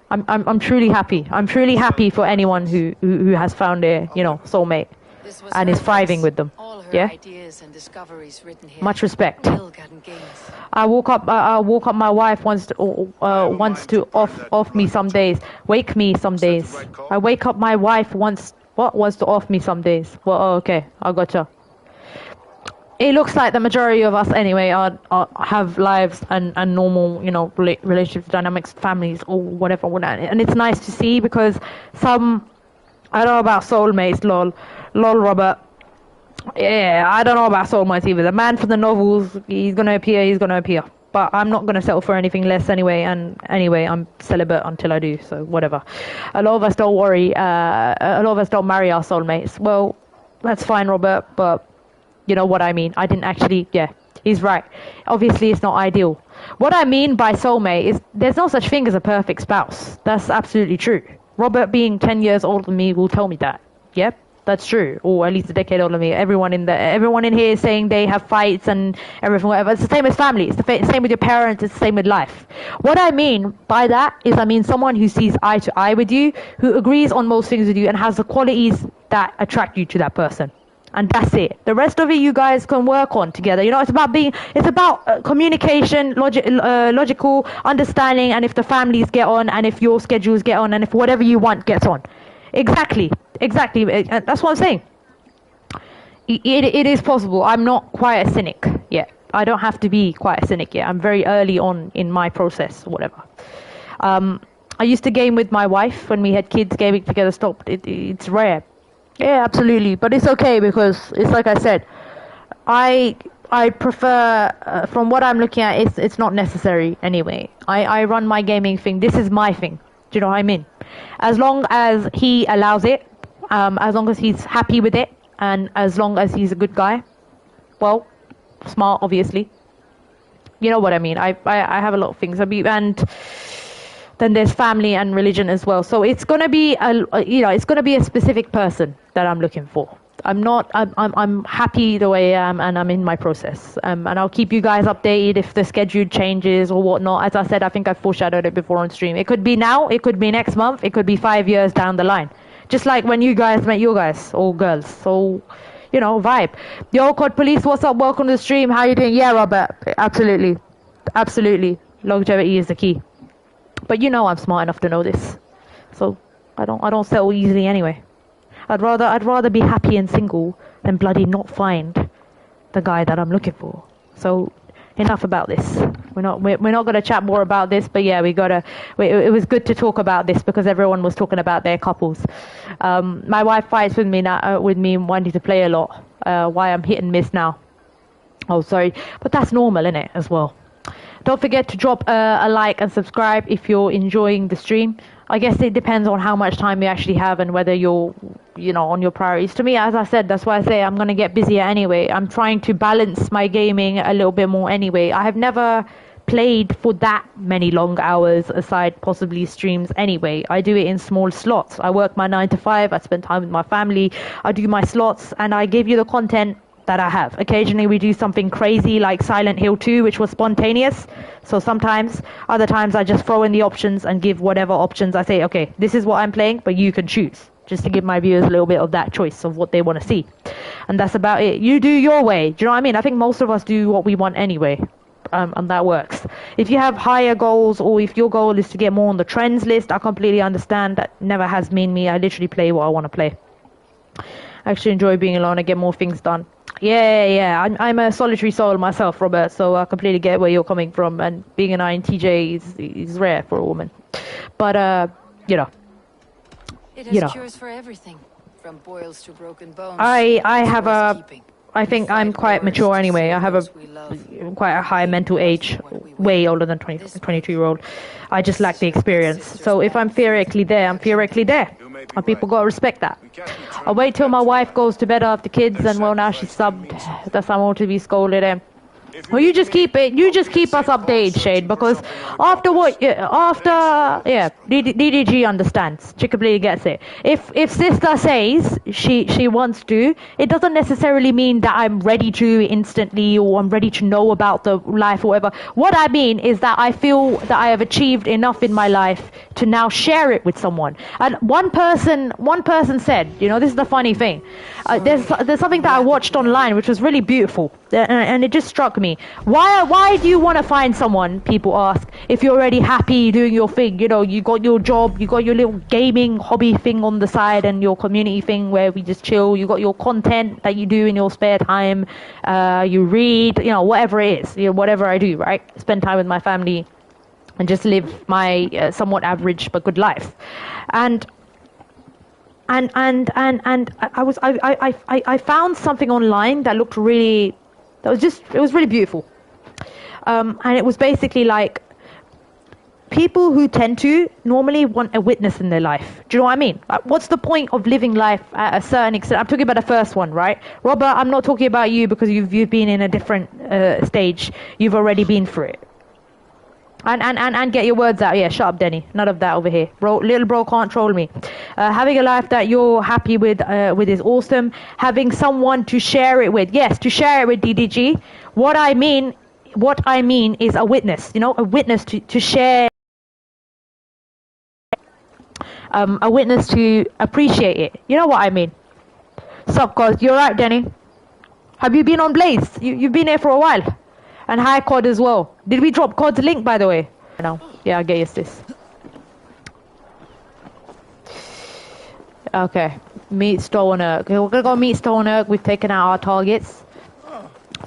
I'm truly happy. I'm truly happy for anyone who has found their, soulmate and is thriving with them. Yeah? Much respect. I woke up my wife wants to off me some days. Wake me some days. I wake up my wife wants to off me some days. Well, oh, okay, I gotcha. It looks like the majority of us anyway have lives and normal, relationships, dynamics, families, or whatever. And it's nice to see because I don't know about soulmates, lol, Robert. Yeah, I don't know about soulmates either. The man from the novels, he's gonna appear. But I'm not gonna settle for anything less anyway. And anyway, I'm celibate until I do. So whatever. A lot of us don't worry. A lot of us don't marry our soulmates. Well, that's fine, Robert. But you know what I mean. I didn't actually. Yeah, he's right. Obviously, it's not ideal. What I mean by soulmate is there's no such thing as a perfect spouse. That's absolutely true. Robert, being 10 years older than me, will tell me that. Yep. That's true, or at least a decade older than me. Everyone in here is saying they have fights and everything, whatever. It's the same as family. It's the same with your parents. It's the same with life. What I mean by that is, I mean someone who sees eye to eye with you, who agrees on most things with you, and has the qualities that attract you to that person. And that's it. The rest of it, you guys can work on together. It's about communication, logical understanding, and if the families get on, and if your schedules get on, and if whatever you want gets on. Exactly. That's what I'm saying. It is possible. I'm not quite a cynic yet. I don't have to be quite a cynic yet. I'm very early on in my process or whatever. I used to game with my wife when we had kids. Gaming together stopped. It's rare. Yeah, absolutely. But it's okay because it's like I said. I prefer, from what I'm looking at, it's not necessary anyway. I run my gaming thing. This is my thing. Do you know what I mean? As long as he allows it, as long as he's happy with it, and as long as he's a good guy, well, smart, obviously. You know what I mean? I have a lot of things. And then there's family and religion as well. So it's gonna be it's gonna be a specific person that I'm looking for. I'm happy the way I am, and I'm in my process. And I'll keep you guys updated if the schedule changes or whatnot. As I said, I think I foreshadowed it before on stream. It could be now, it could be next month, it could be 5 years down the line. Just like when you guys met your guys or girls. So, vibe. Yo, COD Police, what's up? Welcome to the stream. How you doing? Yeah, Robert. Absolutely. Longevity is the key. But I'm smart enough to know this. So I don't settle easily anyway. I'd rather be happy and single than bloody not find the guy that I'm looking for. So enough about this. We're not going to chat more about this, but yeah, it was good to talk about this because everyone was talking about their couples. My wife fights with me now, wanting to play a lot. Why I'm hit and miss now. Oh, sorry, but that's normal, isn't it, as well? Don't forget to drop a like and subscribe if you're enjoying the stream. I guess it depends on how much time you actually have and whether you're, on your priorities. To me, as I said, that's why I say I'm going to get busier anyway. I'm trying to balance my gaming a little bit more anyway. I have never played for that many long hours aside possibly streams anyway. I do it in small slots. I work my 9 to 5. I spend time with my family. I do my slots and I give you the content that I have. Occasionally we do something crazy like Silent Hill 2, which was spontaneous. So sometimes, other times I just throw in the options and give whatever options. I say, okay, this is what I'm playing, but you can choose. Just to give my viewers a little bit of that choice of what they want to see. and that's about it. You do your way. Do you know what I mean? I think most of us do what we want anyway. And that works. If you have higher goals, or if your goal is to get more on the trends list, I completely understand. That never has been me. I literally play what I want to play. I actually enjoy being alone. I get more things done. Yeah. I'm a solitary soul myself, Robert. So I completely get where you're coming from. And being an INTJ is rare for a woman. But you know. It has cures for everything, from boils to broken bones. I have a. I think I'm quite mature anyway. I have quite a high mental age, way older than 22-year-old. I just lack the experience. So if I'm theoretically there, I'm theoretically there. And people gotta respect that. I'll wait till my wife goes to bed after kids, and well, now she's subbed. That's I'm all to be scolded in. Well, you just keep us updated, Shade, because DDG understands. She completely gets it. If sister says she wants to, it doesn't necessarily mean that I'm ready to instantly, or I'm ready to know about the life or whatever. What I mean is that I feel that I have achieved enough in my life to now share it with someone. And one person said, you know, this is the funny thing. There's something that I watched online which was really beautiful, and it just struck me. Why do you want to find someone, people ask, if you're already happy doing your thing? You know, you got your job, you got your little gaming hobby thing on the side, and your community thing where we just chill. You got your content that you do in your spare time. You read, you know, whatever it is, you know, whatever I do, right? Spend time with my family and just live my somewhat average but good life. And I found something online that looked really, it was really beautiful. And it was basically like, people who tend to normally want a witness in their life. Do you know what I mean? Like, what's the point of living life at a certain extent? I'm talking about the first one, right? Robert, I'm not talking about you because you've been in a different stage. You've already been through it. And get your words out. Yeah, shut up, Denny. None of that over here. Bro, little bro can't troll me. Having a life that you're happy with is awesome. Having someone to share it with. Yes, to share it with, DDG. What I mean is a witness. You know, a witness to share. A witness to appreciate it. You know what I mean? Sup, cuz? You're right, Denny. Have you been on Blaze? You've been here for a while. And hi, COD as well. Did we drop COD's link, by the way? No. Yeah, I guess this. Okay. Meet Stoner. Okay, we're gonna go meet Stoner. We've taken out our targets.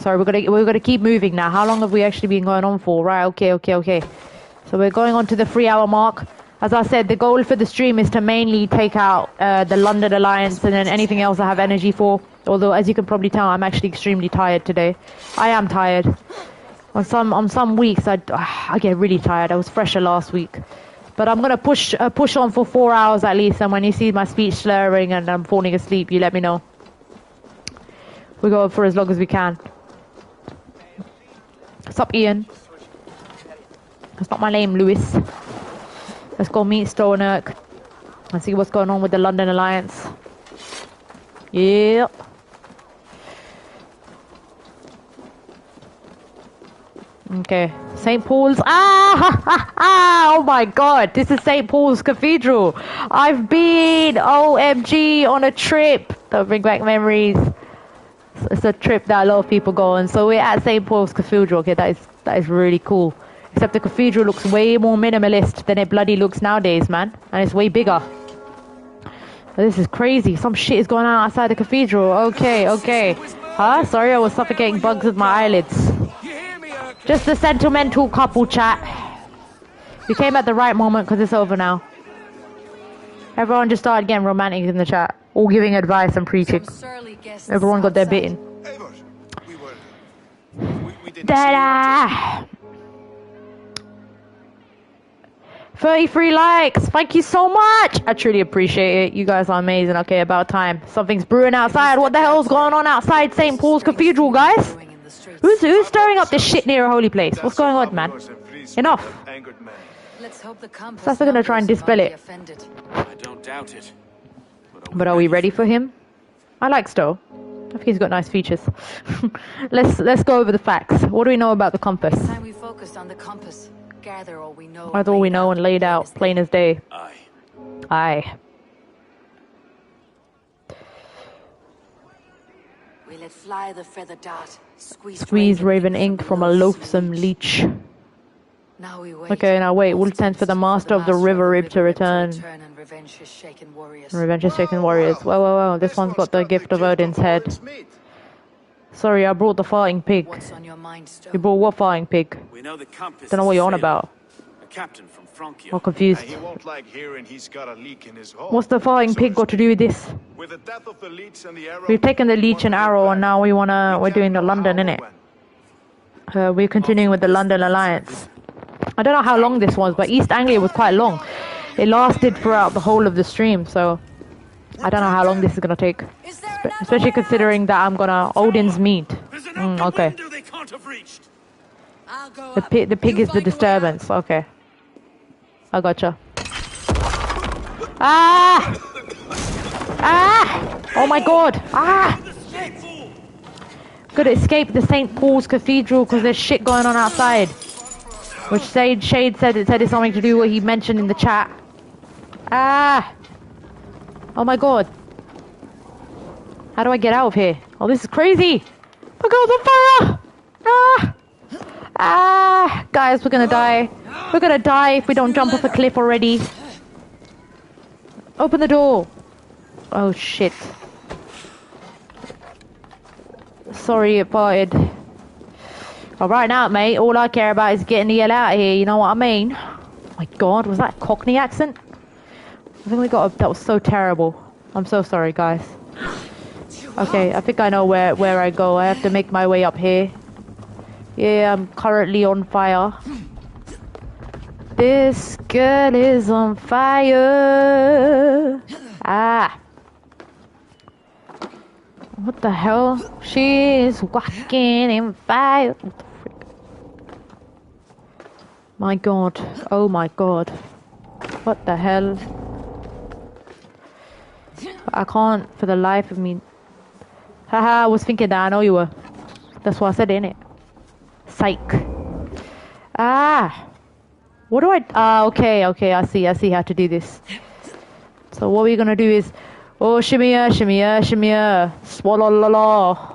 Sorry, we're gonna keep moving now. How long have we actually been going on for? Right, okay. So we're going on to the 3-hour mark. As I said, the goal for the stream is to mainly take out the London Alliance, and then anything else I have energy for. Although, as you can probably tell, I'm actually extremely tired today. I am tired. On some weeks, I get really tired. I was fresher last week. But I'm going to push on for 4 hours at least, and when you see my speech slurring and I'm falling asleep, you let me know. We go for as long as we can. What's up, Ian? That's not my name, Lewis. Let's go meet Stoner and see what's going on with the London Alliance. Yep. Okay, St. Paul's. Oh my God, this is St. Paul's Cathedral. I've been, OMG, on a trip. Don't bring back memories. It's a trip that a lot of people go on. So we're at St. Paul's Cathedral. Okay, that is really cool. Except the cathedral looks way more minimalist than it bloody looks nowadays, man. And it's way bigger. This is crazy. Some shit is going on outside the cathedral. Okay. Huh? Sorry, I was suffocating bugs with my eyelids. Just a sentimental couple chat. You came at the right moment because it's over now. Everyone just started getting romantic in the chat. All giving advice and preaching. Everyone got their bit in. Da-da! 33 likes. Thank you so much. I truly appreciate it. You guys are amazing. Okay, about time. Something's brewing outside. What the hell's going on outside St. Paul's Cathedral, guys? Who's stirring up this shit near a holy place? What's going on, man? Enough. That's gonna try and dispel it. I don't doubt it. But are we ready for him? I like Stowe. I think he's got nice features. Let's go over the facts. What do we know about the compass? Time we focused on the compass. Gather all we know. That's all we know and laid out, plain as day. Aye. let fly the feather dart. Squeeze raven ink from a loathsome leech. Now we wait. Okay, now wait. We'll send for the master of the river rib to return. And revenge his shaken warriors. Revenge is shaken warriors. Whoa. This one's got the gift of Odin's head. Sorry, I brought the farting pig. What's on your mind, Stone? You brought what farting pig? We know the compass. Don't know what you're on about. A captain from Francia. I'm confused. He won't like hearing he's got a leak in his hull. What's the farting pig got to do with this? With the death of the leech and the arrow, We've taken the leech and arrow, and now we're doing the London, innit? We're continuing with the London Alliance. I don't know how long this was, but East Anglia was quite long. It lasted throughout the whole of the stream, so I don't know how long this is gonna take. Especially considering that I'm gonna Odin's meat. Okay. The pig is the disturbance. Okay. I gotcha. Ah! Ah! Oh my god! Ah! Gotta escape the St. Paul's Cathedral because there's shit going on outside. Which Shade said it's something to do with what he mentioned in the chat. Ah! Oh my god. How do I get out of here? Oh, this is crazy! My god's on fire! Ah! Ah! Guys, we're gonna die. We're gonna die if we don't jump off a cliff already. Open the door. Oh shit. Sorry, it farted. Alright now, mate, all I care about is getting the hell out of here, you know what I mean? Oh my god, was that a Cockney accent? I think we got that was so terrible. I'm so sorry, guys. Okay, I think I know where I go. I have to make my way up here. Yeah, I'm currently on fire. This girl is on fire. Ah. What the hell? She's walking in fire. What the frick? My god. Oh my god. What the hell? I can't for the life of me. Haha, I was thinking that. I know you were. That's what I said, innit? Psych. Ah. What do I... Ah, okay. I see how to do this. So what we're gonna do is... Oh, shimmy ya. Swallow la la.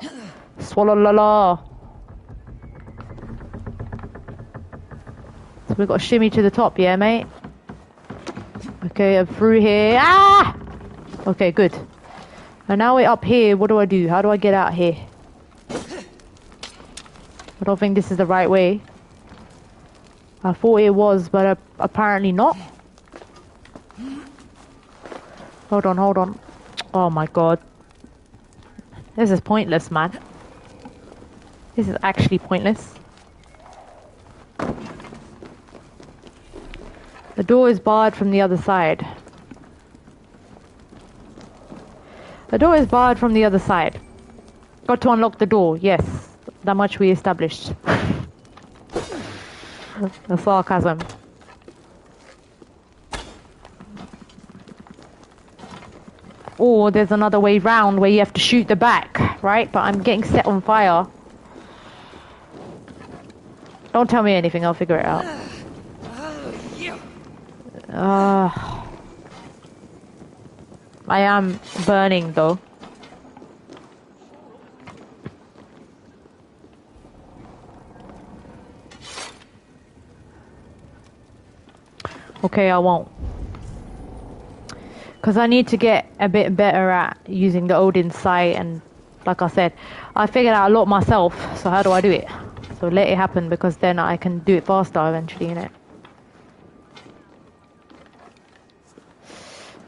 So we've got to shimmy to the top, yeah, mate? Okay, I'm through here. Ah! Okay, good. And now we're up here. What do I do? How do I get out here? I don't think this is the right way. I thought it was, but apparently not. Hold on. Oh my god. This is pointless, man. This is actually pointless. The door is barred from the other side. Got to unlock the door, yes. That much we established. The sarcasm. Or there's another way round where you have to shoot the back, right? But I'm getting set on fire. Don't tell me anything, I'll figure it out. I am burning though. Okay, I won't. Because I need to get a bit better at using the Odin sight, and like I said, I figured out a lot myself, so how do I do it? So let it happen, because then I can do it faster eventually, innit?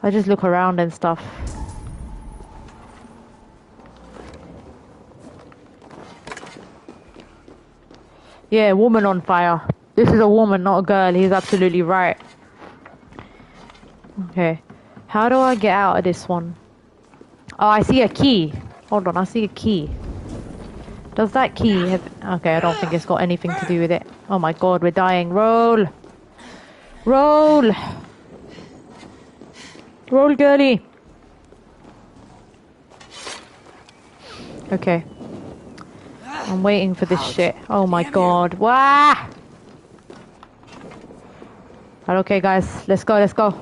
I just look around and stuff. Yeah, woman on fire. This is a woman, not a girl. He's absolutely right. Okay. How do I get out of this one? Oh, I see a key. Hold on, I see a key. Does that key have... Okay, I don't think it's got anything to do with it. Oh my god, we're dying. Roll! Roll! Roll, girlie! Okay. I'm waiting for this shit. Oh my god. Wah! Okay, guys. Let's go.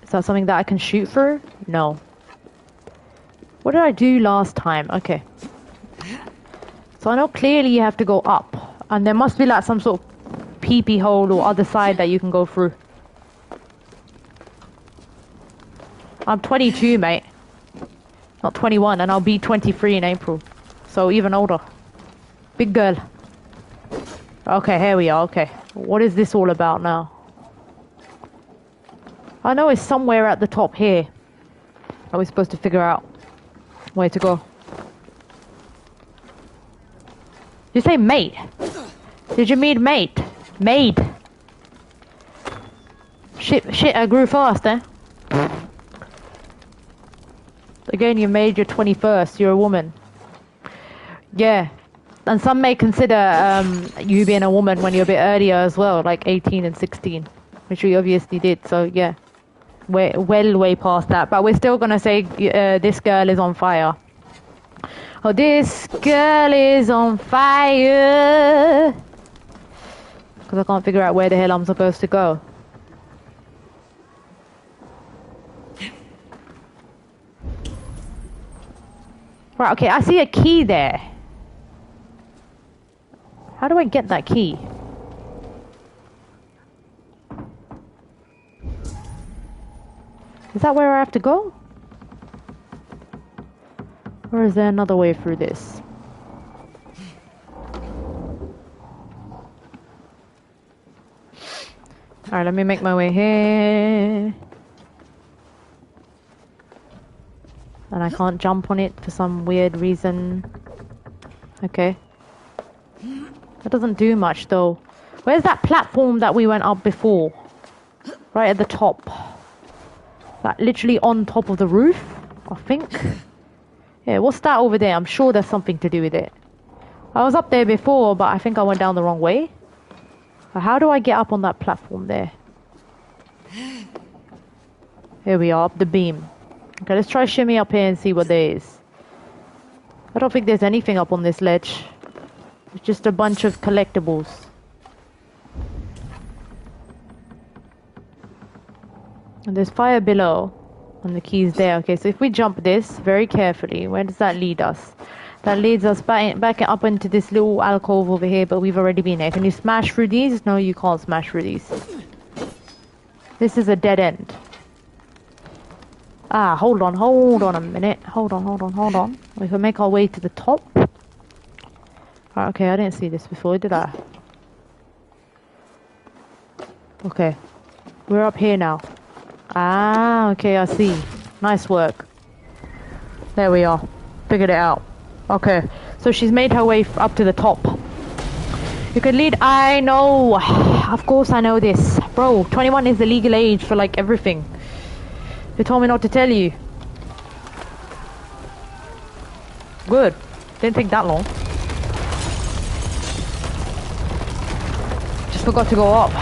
Is that something that I can shoot through? No. What did I do last time? Okay. So I know clearly you have to go up. And there must be like some sort of peepee hole or other side that you can go through. I'm 22, mate. Not 21, and I'll be 23 in April. So even older. Big girl. Okay, here we are, okay. What is this all about now? I know it's somewhere at the top here. Are we supposed to figure out where to go? You say mate? Did you mean mate? Maid. Shit, I grew fast, eh? Again, you made your 21st, you're a woman. Yeah. And some may consider you being a woman when you're a bit earlier as well, like 18 and 16. Which we obviously did, so yeah. We're well way past that. But we're still gonna say this girl is on fire. Oh, this girl is on fire. Because I can't figure out where the hell I'm supposed to go. Right, okay, I see a key there. How do I get that key? Is that where I have to go? Or is there another way through this? Alright, let me make my way here. And I can't jump on it for some weird reason. Okay. That doesn't do much though. Where's that platform that we went up before? Right at the top. Like literally on top of the roof, I think. Yeah, what's that over there? I'm sure there's something to do with it. I was up there before, but I think I went down the wrong way. How do I get up on that platform there? Here we are, up the beam. Okay, let's try shimmy up here and see what there is. I don't think there's anything up on this ledge. It's just a bunch of collectibles. And there's fire below. And the key's there. Okay, so if we jump this very carefully, where does that lead us? That leads us back up into this little alcove over here, but we've already been there. Can you smash through these? No, you can't smash through these. This is a dead end. Ah, hold on a minute. Hold on. We can make our way to the top. Right, okay, I didn't see this before, did I? Okay. We're up here now. Ah, okay, I see. Nice work. There we are. Figured it out. Okay, so she's made her way up to the top. You can lead... I know. Of course I know this. Bro, 21 is the legal age for, like, everything. They told me not to tell you. Good. Didn't take that long. Just forgot to go up.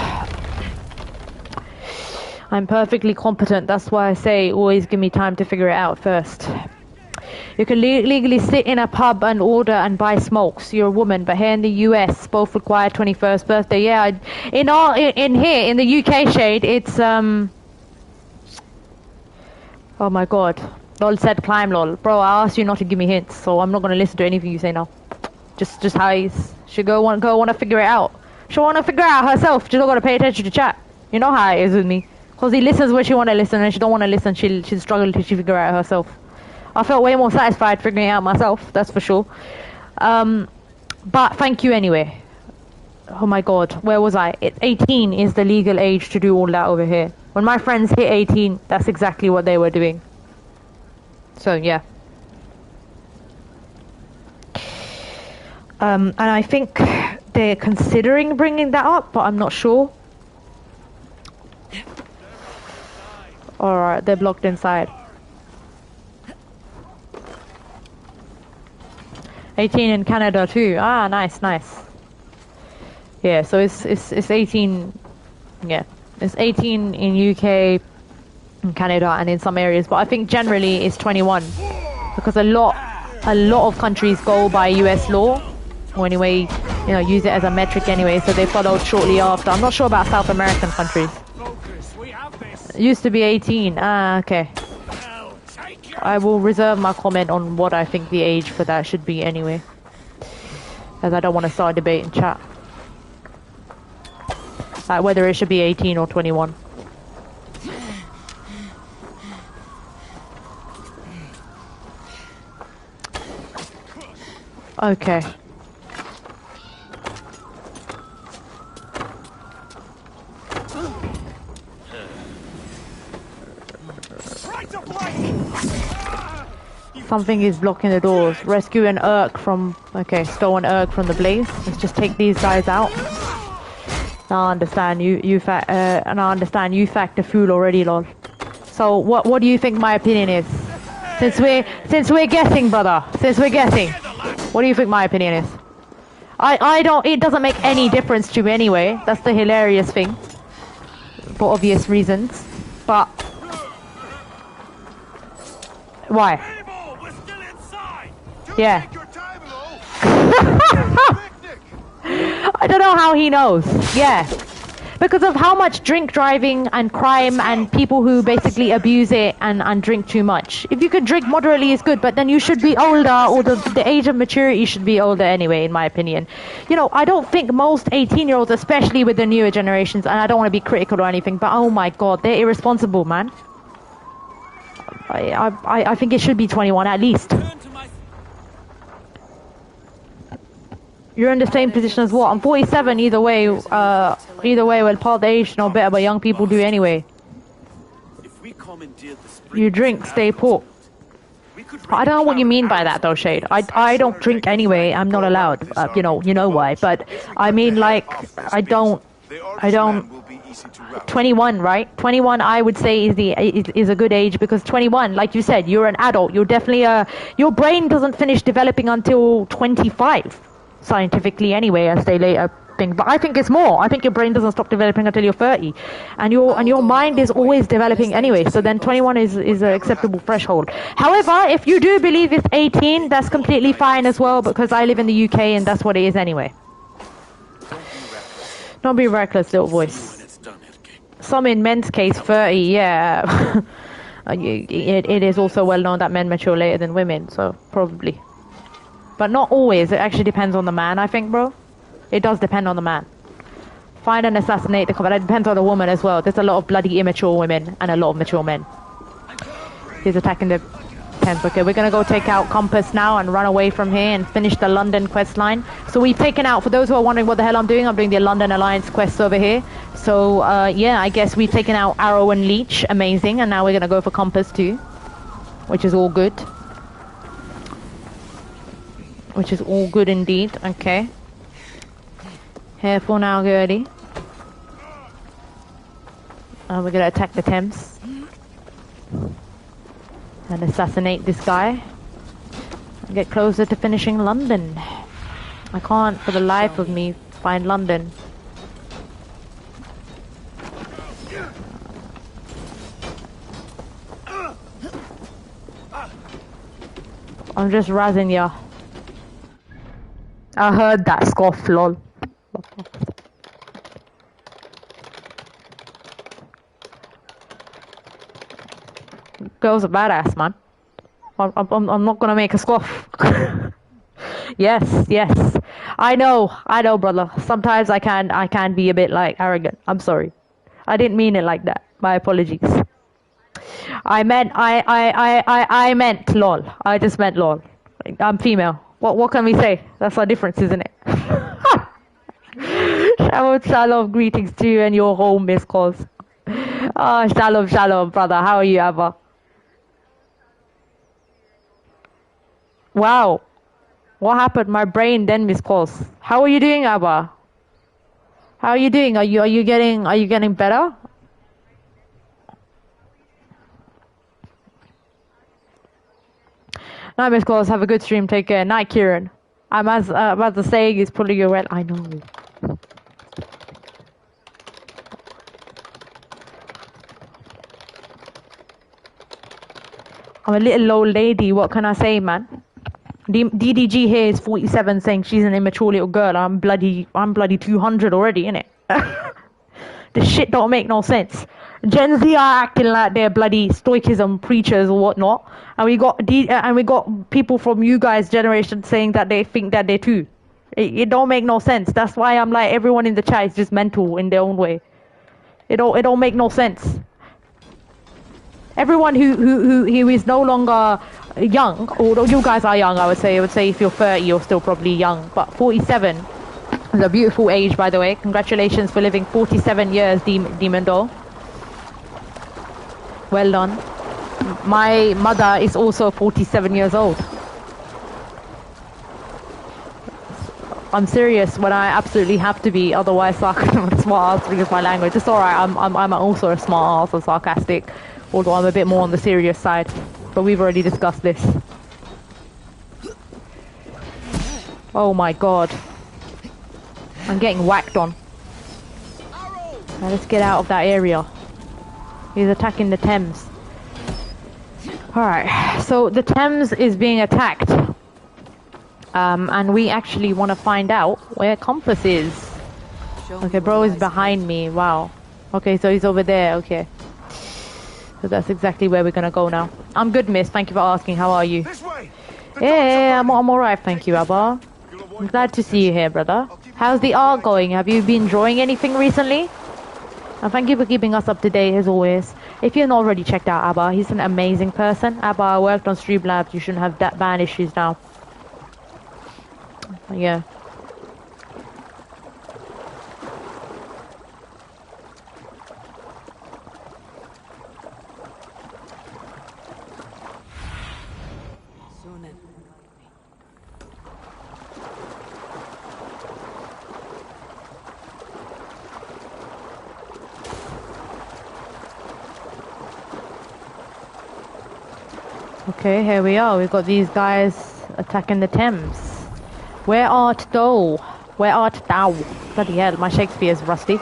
I'm perfectly competent. That's why I say always give me time to figure it out first. You can legally sit in a pub and order and buy smokes. You're a woman, but here in the US, both require 21st birthday. Yeah, in here in the UK shade, it's oh my god. Lol said climb, lol. Bro, I asked you not to give me hints, so I'm not gonna listen to anything you say now. Just how he should go want to figure it out. She'll want to figure it out herself. She's not gonna pay attention to chat. You know how it is with me. Cause he listens when she want to listen, and she don't want to listen. She'll struggle to figure it out herself. I felt way more satisfied figuring it out myself. That's for sure. But thank you anyway. Oh my god, where was I? 18 is the legal age to do all that over here. When my friends hit 18, that's exactly what they were doing. So yeah. And I think they're considering bringing that up, but I'm not sure. Alright, they're blocked inside. 18 in Canada too. Ah, nice. Yeah, so it's 18. Yeah, it's 18 in UK, in Canada, and in some areas. But I think generally it's 21 because a lot of countries go by US law, or anyway, you know, use it as a metric anyway. So they followed shortly after. I'm not sure about South American countries. Used to be 18. Ah, okay. I will reserve my comment on what I think the age for that should be anyway. As I don't want to start a debate in chat. Like whether it should be 18 or 21. Okay. Something is blocking the doors. Rescue an Urk from... Okay, stolen Urk from the blaze. Let's just take these guys out. Now I understand and I understand you fact a fool already, lol. So what do you think my opinion is? Since we're guessing, brother. Since we're guessing. What do you think my opinion is? I don't... It doesn't make any difference to me anyway. That's the hilarious thing. For obvious reasons. But... Why? Yeah. I don't know how he knows. Yeah. Because of how much drink driving and crime and people who basically abuse it and drink too much. If you could drink moderately is good, but then you should be older, or the age of maturity should be older anyway, in my opinion. You know, I don't think most 18-year-olds, especially with the newer generations, and I don't want to be critical or anything, but oh my god, they're irresponsible, man. I think it should be 21 at least. You're in the same position as what? I'm 47 either way. Well, part the age know better, but young people do anyway. You drink, stay put. I don't know what you mean by that though, Shade. I don't drink anyway. I'm not allowed. You know why. But I mean, like, I don't. 21, right? 21, I would say is a good age, because 21, like you said, you're an adult. You're definitely your brain doesn't finish developing until 25. Scientifically anyway, as they later think, but I think it's more. I think your brain doesn't stop developing until you're 30, and your mind is always developing anyway, so then 21 is an acceptable threshold. However, if you do believe it's 18, that's completely fine as well, because I live in the UK and that's what it is anyway. Don't be reckless, little voice. Some in men's case 30, yeah. It is also well known that men mature later than women, so probably. But not always. It actually depends on the man, I think, bro. It does depend on the man. Find and assassinate the cover. It depends on the woman as well. There's a lot of bloody immature women and a lot of mature men. He's attacking the tents. Okay, we're going to go take out Compass now and run away from here and finish the London quest line. So we've taken out, for those who are wondering what the hell I'm doing the London Alliance quest over here. So, yeah, I guess we've taken out Arrow and Leech. Amazing. And now we're going to go for Compass too. Which is all good. Which is all good indeed. Okay. Careful now, Gertie. We're gonna attack the Thames. And assassinate this guy. And get closer to finishing London. I can't for the life of me find London. I'm just razzing ya. I heard that scoff, lol. Girl's a badass, man. I'm not gonna make a scoff. Yes. I know, brother. Sometimes I can be a bit like arrogant. I'm sorry. I didn't mean it like that. My apologies. I meant lol. I just meant lol. I'm female. What can we say? That's our difference, isn't it? Shalom, greetings to you and your home, Miss C.O.Z. Oh, shalom, brother. How are you, Abba? Wow. What happened? My brain then, Miss C.O.Z. How are you doing, Abba? How are you doing? Are you getting better? Night, Miss C.O.Z. Have a good stream. Take care. Night, Kieran. I'm about to say he's pulling your red. I know. I'm a little old lady. What can I say, man? DDG here is 47, saying she's an immature little girl. I'm bloody 200 already, innit? This shit don't make no sense. Gen Z are acting like they're bloody stoicism preachers or whatnot, and we got people from you guys' generation saying that they think that they too. It don't make no sense. That's why I'm like, everyone in the chat is just mental in their own way. It don't make no sense. Everyone who is no longer young, or you guys are young, I would say if you're 30, you're still probably young, but 47 is a beautiful age, by the way. Congratulations for living 47 years, Demon Doll. Well done. My mother is also 47 years old. I'm serious when I absolutely have to be, otherwise I'm a smart ass because my language. It's alright, I'm also a smart ass and sarcastic, although I'm a bit more on the serious side. But we've already discussed this. Oh my god. I'm getting whacked on. Now let's get out of that area. He's attacking the Thames. Alright, so the Thames is being attacked. And we actually want to find out where Compass is. Okay, bro is behind me. Wow. Okay, so he's over there. Okay. So that's exactly where we're gonna go now. I'm good, miss. Thank you for asking. How are you? Yeah, I'm alright, thank you, Abba. I'm glad to see you here, brother. How's the art going? Have you been drawing anything recently? And thank you for keeping us up to date as always. If you haven't already checked out Abba, he's an amazing person. Abba worked on Streamlabs. You shouldn't have that ban issues now. Yeah. Okay, here we are. We've got these guys attacking the Thames. Where art thou? Where art thou? Bloody hell, my Shakespeare is rusty.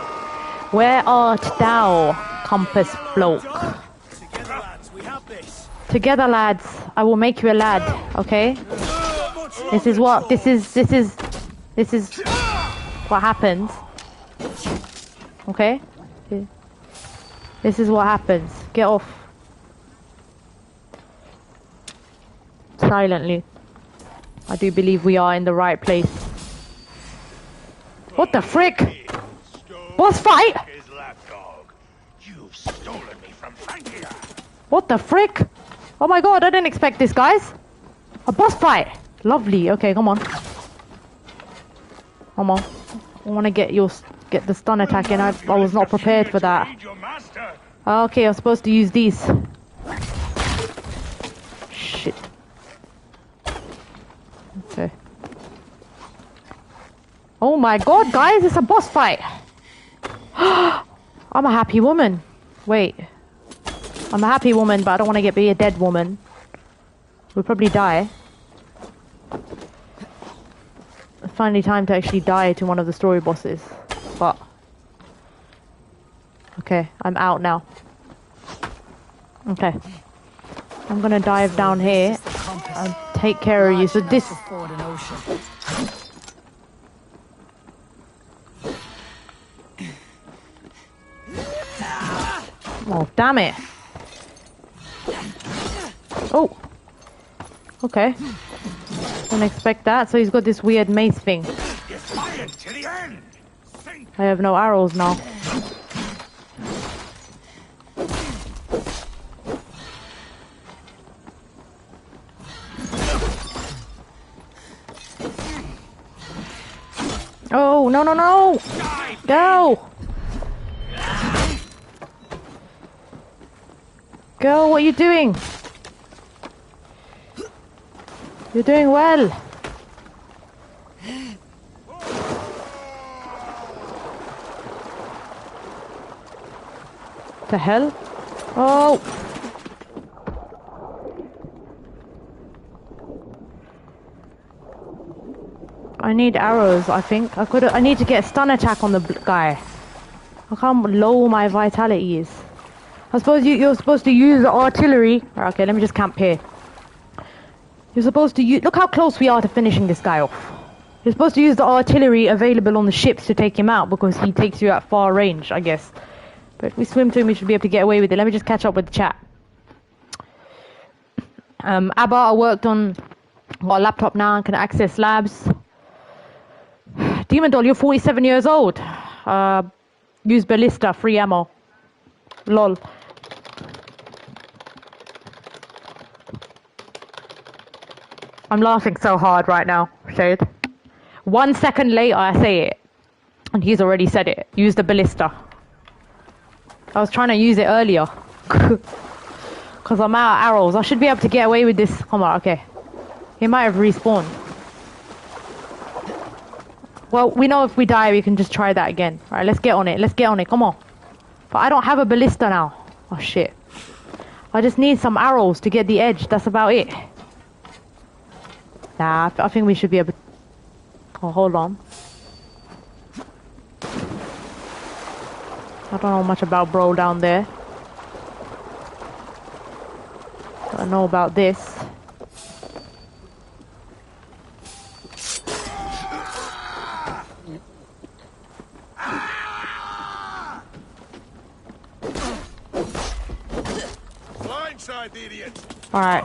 Where art thou, Compass bloke? Together, lads, we have this. Together, lads, I will make you a lad, okay? This is what happens. Okay? This is what happens. Get off. Silently. I do believe we are in the right place. What the frick? Boss fight? What the frick? Oh my god, I didn't expect this, guys. A boss fight. Lovely. Okay, come on. Come on. I want to get the stun attack in. I was not prepared for that. Okay, I'm supposed to use these. Shit. Okay. Oh my god, guys, it's a boss fight. I'm a happy woman. Wait. I'm a happy woman, but I don't want to be a dead woman. We'll probably die. It's finally time to actually die to one of the story bosses. But... okay, I'm out now. Okay. I'm gonna dive down here and take care of you. So this... oh, damn it. Oh. Okay. Didn't expect that. So he's got this weird mace thing. I have no arrows now. Oh, no, no, no! Go! Go, what are you doing? You're doing well. The hell? Oh! I need arrows, I think. I need to get a stun attack on the guy. Look how low my vitality is. I suppose you're supposed to use the artillery. Okay, let me just camp here. You're supposed to use... look how close we are to finishing this guy off. You're supposed to use the artillery available on the ships to take him out because he takes you at far range, I guess. But But if we swim to him, we should be able to get away with it. Let me just catch up with the chat. Abba, I worked on... Got a laptop now and can access labs. Demon Doll, you're 47 years old. Use ballista, free ammo. Lol. I'm laughing so hard right now, Shade. 1 second later, I say it. And he's already said it. Use the ballista. I was trying to use it earlier. Because I'm out of arrows. I should be able to get away with this. Come on, okay. He might have respawned. Well, we know if we die, we can just try that again. Alright, let's get on it. Let's get on it. Come on. But I don't have a ballista now. Oh, shit. I just need some arrows to get the edge. That's about it. Nah, I think we should be able to... Oh, hold on. I don't know much about bro down there. But I know about this. Alright.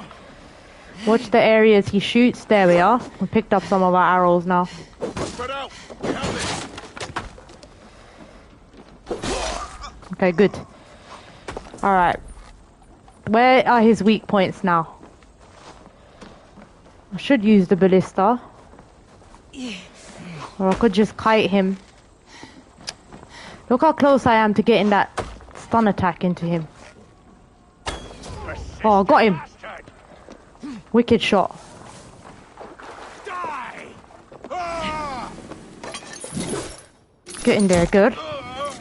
Watch the areas he shoots. There we are. We picked up some of our arrows now. Okay, good. Alright. Where are his weak points now? I should use the ballista. Or I could just kite him. Look how close I am to getting that stun attack into him. Oh, got him. Wicked shot. Get in there, good.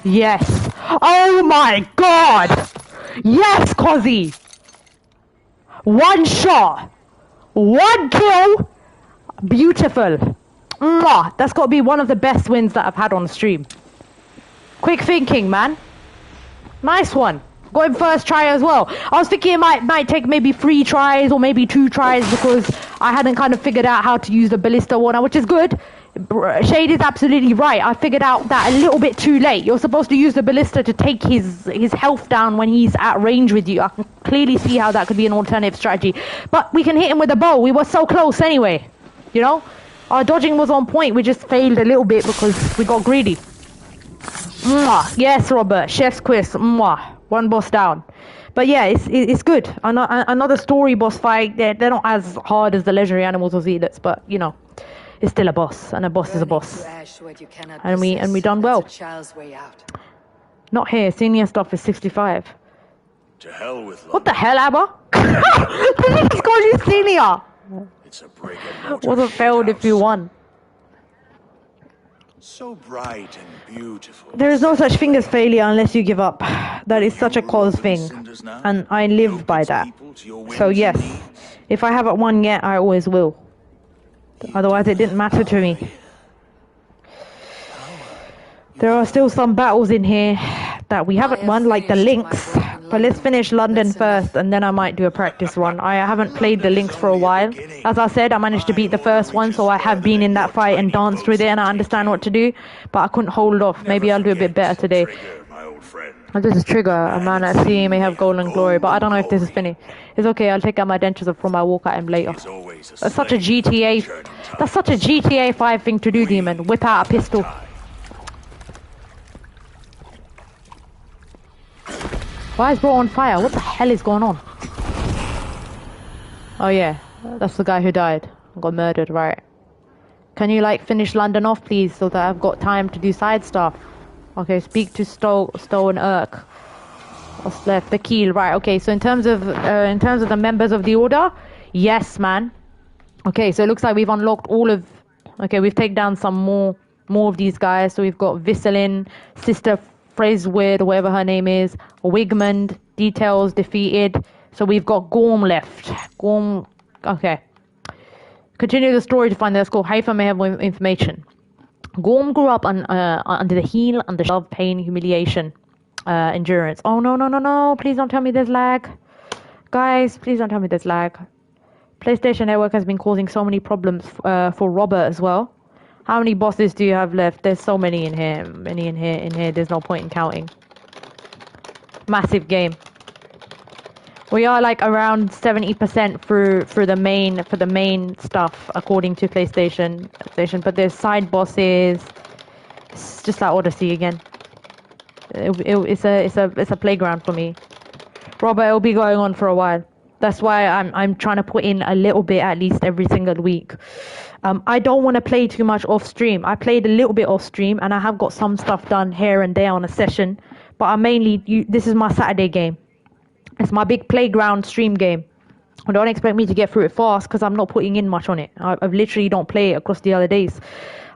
Yes. Oh my god! Yes, C.O.Z! 1 shot! 1 kill! Beautiful. Mwah. That's got to be one of the best wins that I've had on the stream. Quick thinking, man. Nice one. Got him first try as well. I was thinking it might take maybe 3 tries or maybe 2 tries because I hadn't kind of figured out how to use the ballista one, which is good. Shade is absolutely right. I figured out that a little bit too late. You're supposed to use the ballista to take his health down when he's at range with you. I can clearly see how that could be an alternative strategy. But we can hit him with a bow. We were so close anyway. You know? Our dodging was on point. We just failed a little bit because we got greedy. Mwah. Yes, Robert. Chef's quiz. Mwah. 1 boss down. But yeah, it's good. Another story boss fight. They're not as hard as the legendary animals or zealots, but you know, it's still a boss, and a boss is a boss. And we done well. Not here. Senior stuff is 65. To hell with London. What the hell, Abba? He's called you senior. It's a brick and mortar Wasn't failed if you won. So bright and beautiful. There is no such thing as failure unless you give up. That is such a C.O.Z thing, and I live by that. So yes, if I haven't won yet, I always will. Otherwise, it didn't matter to me. There are still some battles in here that we haven't won, like the Lynx. But let's finish London first, and then I might do a practice run. I haven't played the Lynx for a while. As I said, I managed to beat the first one, so I have been in that fight and danced with it, and I understand what to do. But I couldn't hold off. Maybe I'll do a bit better today. This is Trigger. A man at sea may have golden glory, but I don't know if this is finished. It's okay, I'll take out my dentures from my walk at him later. That's such a GTA... That's such a GTA 5 thing to do, Demon. Whip out a pistol. Why is bro on fire? What the hell is going on? Oh yeah, that's the guy who died. Got murdered, right. Can you like finish London off please so that I've got time to do side stuff? Okay, speak to Stowe and Urk. What's left? The keel, right, okay, so in terms of the members of the order, yes man. Okay, so it looks like we've unlocked all of... Okay, we've taken down some more of these guys. So we've got Visselin, Sister Fresweird, or whatever her name is, Wigmund, Details defeated. So we've got Gorm left. Gorm, okay. Continue the story to find the score. Haifa may have more information. Gorm grew up under the heel, under love, pain, humiliation, endurance. Oh no! Please don't tell me there's lag, guys. Please don't tell me there's lag. PlayStation Network has been causing so many problems for Robert as well. How many bosses do you have left? There's so many in here. In here. There's no point in counting. Massive game. We are like around 70% for the main stuff according to PlayStation. But there's side bosses. It's just like Odyssey again. It's a playground for me. Robert, it'll be going on for a while. That's why I'm trying to put in a little bit at least every single week. I don't want to play too much off stream. I played a little bit off stream and I have got some stuff done here and there on a session. But I mainly this is my Saturday game. It's my big playground stream game. Don't expect me to get through it fast because I'm not putting in much on it. I've literally don't play it across the other days.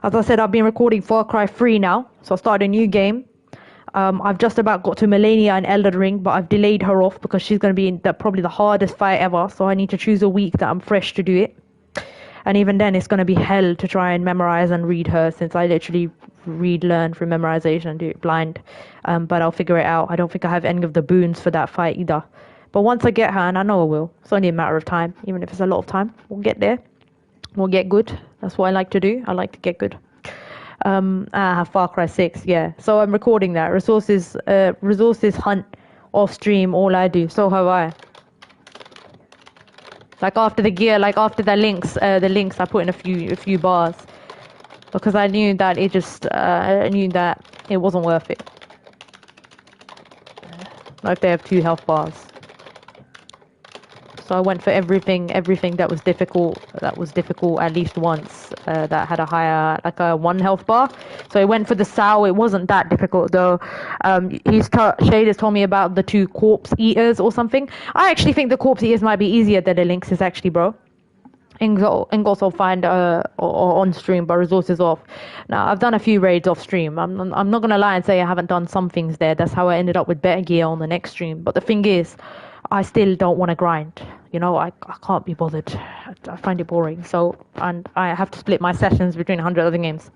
As I said, I've been recording Far Cry 3 now, so I started a new game. I've just about got to Melania and Elden Ring, but I've delayed her off because she's going to be in probably the hardest fight ever, so I need to choose a week that I'm fresh to do it. And even then, it's going to be hell to try and memorize and read her, since I literally learn through memorization and do it blind. But I'll figure it out. I don't think I have any of the boons for that fight either. But once I get her, and I know I will, it's only a matter of time, even if it's a lot of time, we'll get there. We'll get good. That's what I like to do. I like to get good. I have Far Cry 6, yeah. So I'm recording that. Resources hunt off stream, all I do. So have I. Like after the gear, like after the links, I put in a few bars. Because I knew that it wasn't worth it. Like they have 2 health bars. So I went for everything that was difficult at least once, that had a higher, like a 1 health bar. So I went for the Sow. It wasn't that difficult though. Shade has told me about the 2 corpse eaters or something. I actually think the corpse eaters might be easier than the Lynxes actually, bro. Ingots I'll find on stream, but resources off. Now I've done a few raids off stream. I'm not gonna lie and say I haven't done some things there. That's how I ended up with better gear on the next stream. But the thing is, I still don't want to grind. You know, I can't be bothered. I find it boring. So, and I have to split my sessions between 100 other games.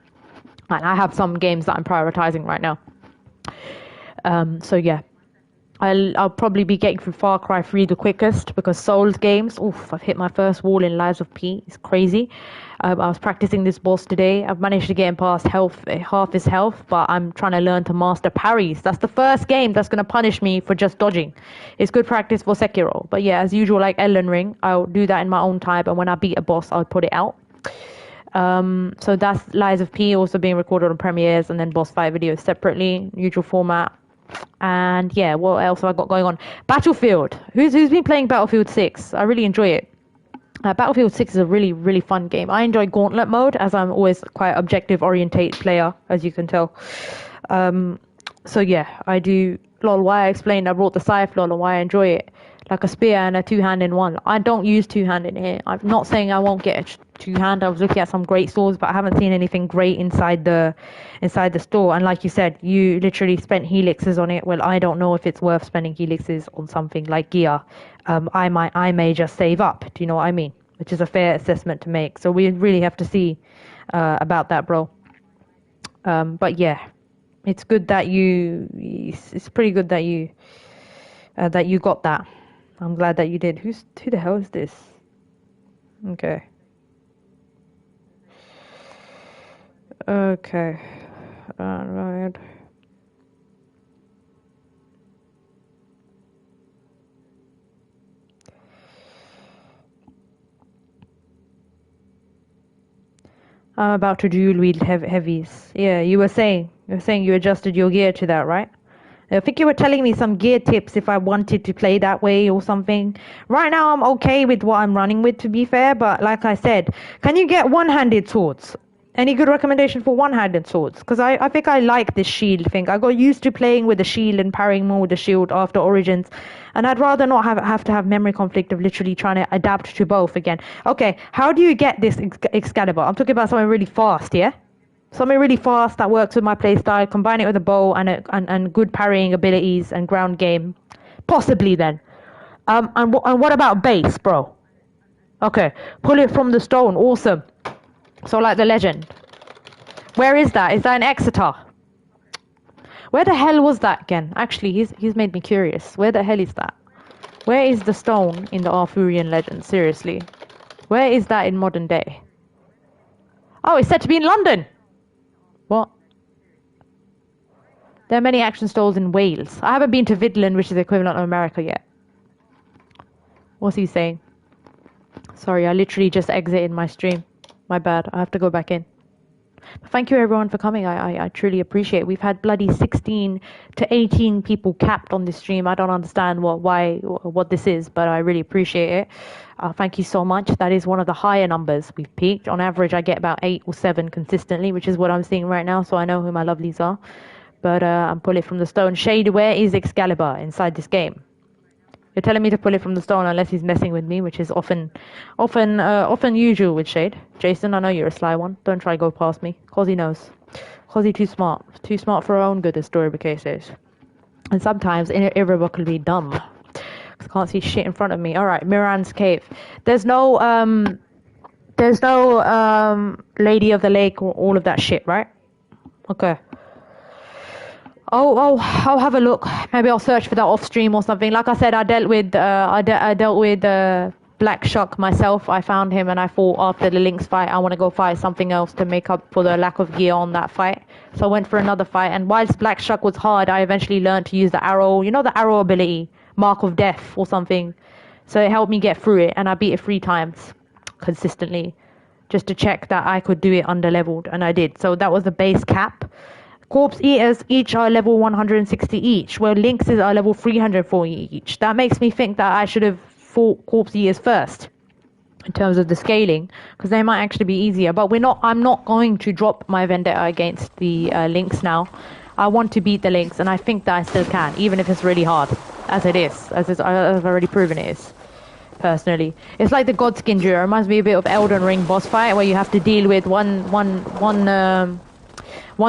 And I have some games that I'm prioritizing right now. So yeah. I'll probably be getting through Far Cry 3 the quickest because Souls games, oof, I've hit my first wall in Lies of P. It's crazy. I was practicing this boss today. I've managed to get him past half his health, but I'm trying to learn to master parries. That's the first game that's going to punish me for just dodging. It's good practice for Sekiro. But yeah, as usual, like Elden Ring, I'll do that in my own time, and when I beat a boss, I'll put it out. So that's Lies of P also being recorded on premieres, and then boss fight videos separately, usual format. And yeah, what else have I got going on? Battlefield. Who's been playing Battlefield 6? I really enjoy it. Battlefield 6 is a really, really fun game. I enjoy Gauntlet mode, as I'm always quite objective-oriented player, as you can tell. So yeah, I do. Lol, why I explained I brought the scythe, lol, and why I enjoy it. Like a spear and a 2-hand in one. I don't use 2-hand in here. I'm not saying I won't get a 2-hand. I was looking at some great swords, but I haven't seen anything great inside the store. And like you said, you literally spent helixes on it. Well, I don't know if it's worth spending helixes on something like gear. I may just save up. Do you know what I mean? Which is a fair assessment to make. So we really have to see about that, bro. But yeah, it's good that it's pretty good that you got that. I'm glad that you did. Who the hell is this? Okay. Okay. Alright. I'm about to duel wield heavies. Yeah, you were saying you adjusted your gear to that, right? I think you were telling me some gear tips if I wanted to play that way or something. Right now I'm okay with what I'm running with, to be fair, but like I said, can you get one-handed swords? Any good recommendation for one-handed swords? Because I think I like this shield thing. I got used to playing with the shield and parrying more with the shield after Origins, and I'd rather not have to have memory conflict of literally trying to adapt to both again. Okay, how do you get this Excalibur? I'm talking about something really fast, yeah? Something really fast that works with my playstyle, combine it with a bow and good parrying abilities and ground game. Possibly then. And what about base, bro? Okay, pull it from the stone. Awesome. So like the legend. Where is that? Is that in Exeter? Where the hell was that again? Actually, he's made me curious. Where the hell is that? Where is the stone in the Arthurian legend? Seriously. Where is that in modern day? Oh, it's said to be in London. What? There are many action stalls in Wales. I haven't been to Vidland, which is the equivalent of America yet. What's he saying? Sorry, I literally just exited my stream. My bad. I have to go back in. But thank you everyone for coming. I truly appreciate it. We've had bloody 16 to 18 people capped on this stream. I don't understand what this is, but I really appreciate it. Thank you so much. That is one of the higher numbers we've peaked. On average, I get about 8 or 7 consistently, which is what I'm seeing right now, so I know who my lovelies are. But I'm pulling it from the stone. Shade, where is Excalibur inside this game? You're telling me to pull it from the stone unless he's messing with me, which is often usual with Shade. Jason, I know you're a sly one. Don't try to go past me. Cause he knows. Cause he's too smart. Too smart for our own good, as Storybook says. And sometimes irrevocably dumb. Cause I can't see shit in front of me. Alright, Miran's Cave. There's no Lady of the Lake or all of that shit, right? Okay. I'll have a look. Maybe I'll search for that off stream or something. Like I said, I dealt with Black Shuck myself. I found him and I thought after the Lynx fight, I want to go fight something else to make up for the lack of gear on that fight. So I went for another fight. And whilst Black Shuck was hard, I eventually learned to use the arrow. You know the arrow ability, Mark of Death or something. So it helped me get through it, and I beat it 3 times consistently, just to check that I could do it under leveled, and I did. So that was the base cap. Corpse Eaters each are level 160 each, where Lynxes are level 340 each. That makes me think that I should have fought Corpse Eaters first in terms of the scaling, because they might actually be easier. But I'm not going to drop my vendetta against the Lynx now. I want to beat the Lynx, and I think that I still can, even if it's really hard, as I've already proven it is. Personally, it's like the Godskin duo. It reminds me a bit of Elden Ring boss fight, where you have to deal with one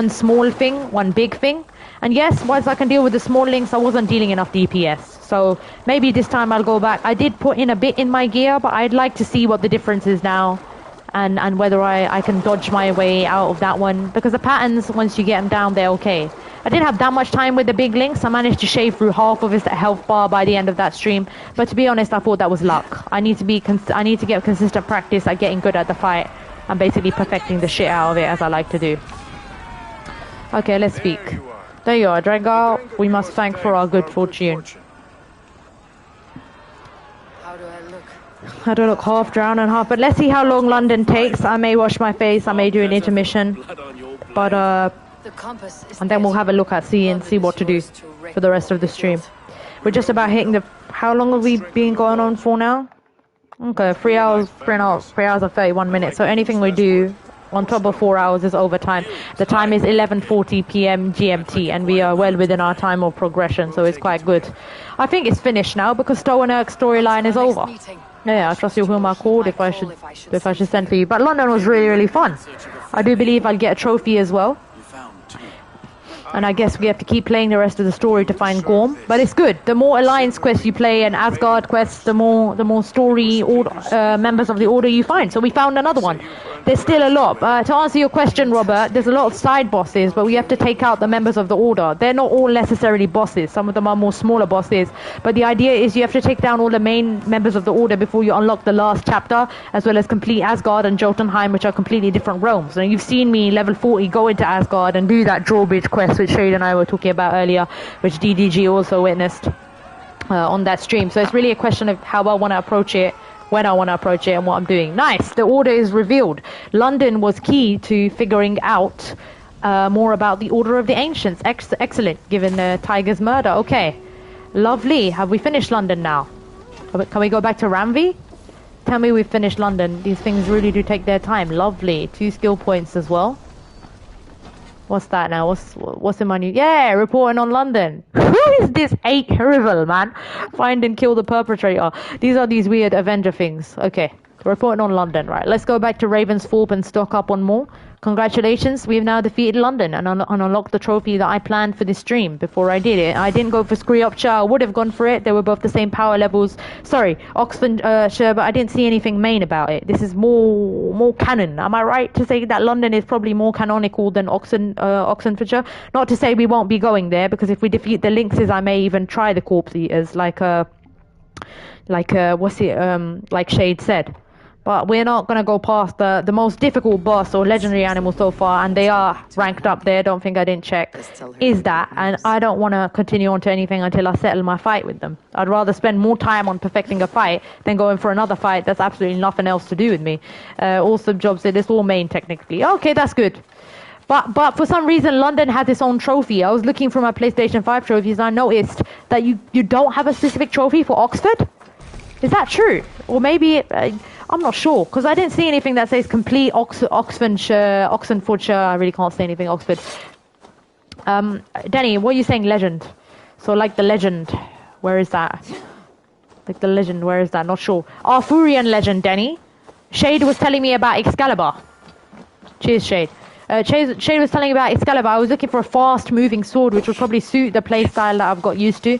small thing, one big thing. And yes, whilst I can deal with the small Lynx, I wasn't dealing enough DPS. So maybe this time I'll go back. I did put in a bit in my gear, but I'd like to see what the difference is now, and whether I can dodge my way out of that one, because the patterns, once you get them down, they're okay. I didn't have that much time with the big Lynx. I managed to shave through half of his health bar by the end of that stream. But to be honest, I thought that was luck. I need to get consistent practice at getting good at the fight and basically perfecting the shit out of it, as I like to do. Okay, let's speak. There you are, Drengar. We must thank for our good fortune. How do I look? I don't look half drowned and half, but let's see how long London takes. I may wash my face, I may do an intermission, but The compass is and then we'll have a look at sea and see what to do for the rest of the stream. We're just about hitting the, how long have we been going on for now? Okay, 3 hours and 31 minutes, so anything we do on top of 4 hours is overtime. The time is 11:40 p.m. GMT, and we are well within our time of progression, so it's quite good. I think it's finished now because Stonenerk's storyline is over. Yeah, I trust you'll hear my call if I should send for you. But London was really, really fun. I do believe I'll get a trophy as well. And I guess we have to keep playing the rest of the story to find Gorm. But it's good. The more Alliance quests you play and Asgard quests, the more story members of the Order you find. So we found another one. There's still a lot. To answer your question, Robert, there's a lot of side bosses, but we have to take out the members of the Order. They're not all necessarily bosses. Some of them are more smaller bosses. But the idea is you have to take down all the main members of the Order before you unlock the last chapter, as well as complete Asgard and Jotunheim, which are completely different realms. And you've seen me, level 40, go into Asgard and do that drawbridge quest, which Shade and I were talking about earlier, which DDG also witnessed on that stream. So it's really a question of how I want to approach it, when I want to approach it, and what I'm doing. Nice, the Order is revealed. London was key to figuring out more about the Order of the Ancients. Excellent, given Tiger's murder. Okay, lovely. Have we finished London now? Can we go back to Ramvi? Tell me we've finished London. These things really do take their time. Lovely. 2 skill points as well. What's that now? What's in my new... Yeah, reporting on London. Who is this 8 rival, man? Find and kill the perpetrator. These are these weird Avenger things. Okay, reporting on London. Right, let's go back to Ravensthorpe and stock up on more. Congratulations, we've now defeated London and unlocked the trophy that I planned for this stream before I did it. I didn't go for Skriopcha. I would have gone for it. They were both the same power levels. Sorry, Oxfordshire, but I didn't see anything main about it. This is more canon. Am I right to say that London is probably more canonical than Oxfordshire? Not to say we won't be going there, because if we defeat the Lynxes, I may even try the Corpse Eaters, like Shade said. But we're not going to go past the most difficult boss or legendary animal so far, and they are ranked up there. Don't think I didn't check. Is that, and I don't want to continue on to anything until I settle my fight with them. I'd rather spend more time on perfecting a fight than going for another fight that's absolutely nothing else to do with me. Awesome job, said it's all main technically. Okay, that's good. But for some reason, London has its own trophy. I was looking for my PlayStation 5 trophies, and I noticed that you don't have a specific trophy for Oxford. Is that true? Or maybe, I'm not sure, because I didn't see anything that says complete Oxfordshire. I really can't say anything Oxford. Denny, what are you saying, legend? So like the legend, where is that? Like the legend, where is that? Not sure. Arthurian legend, Denny. Shade was telling me about Excalibur. Cheers, Shade. Shade was telling me about Excalibur. I was looking for a fast-moving sword, which would probably suit the playstyle that I've got used to.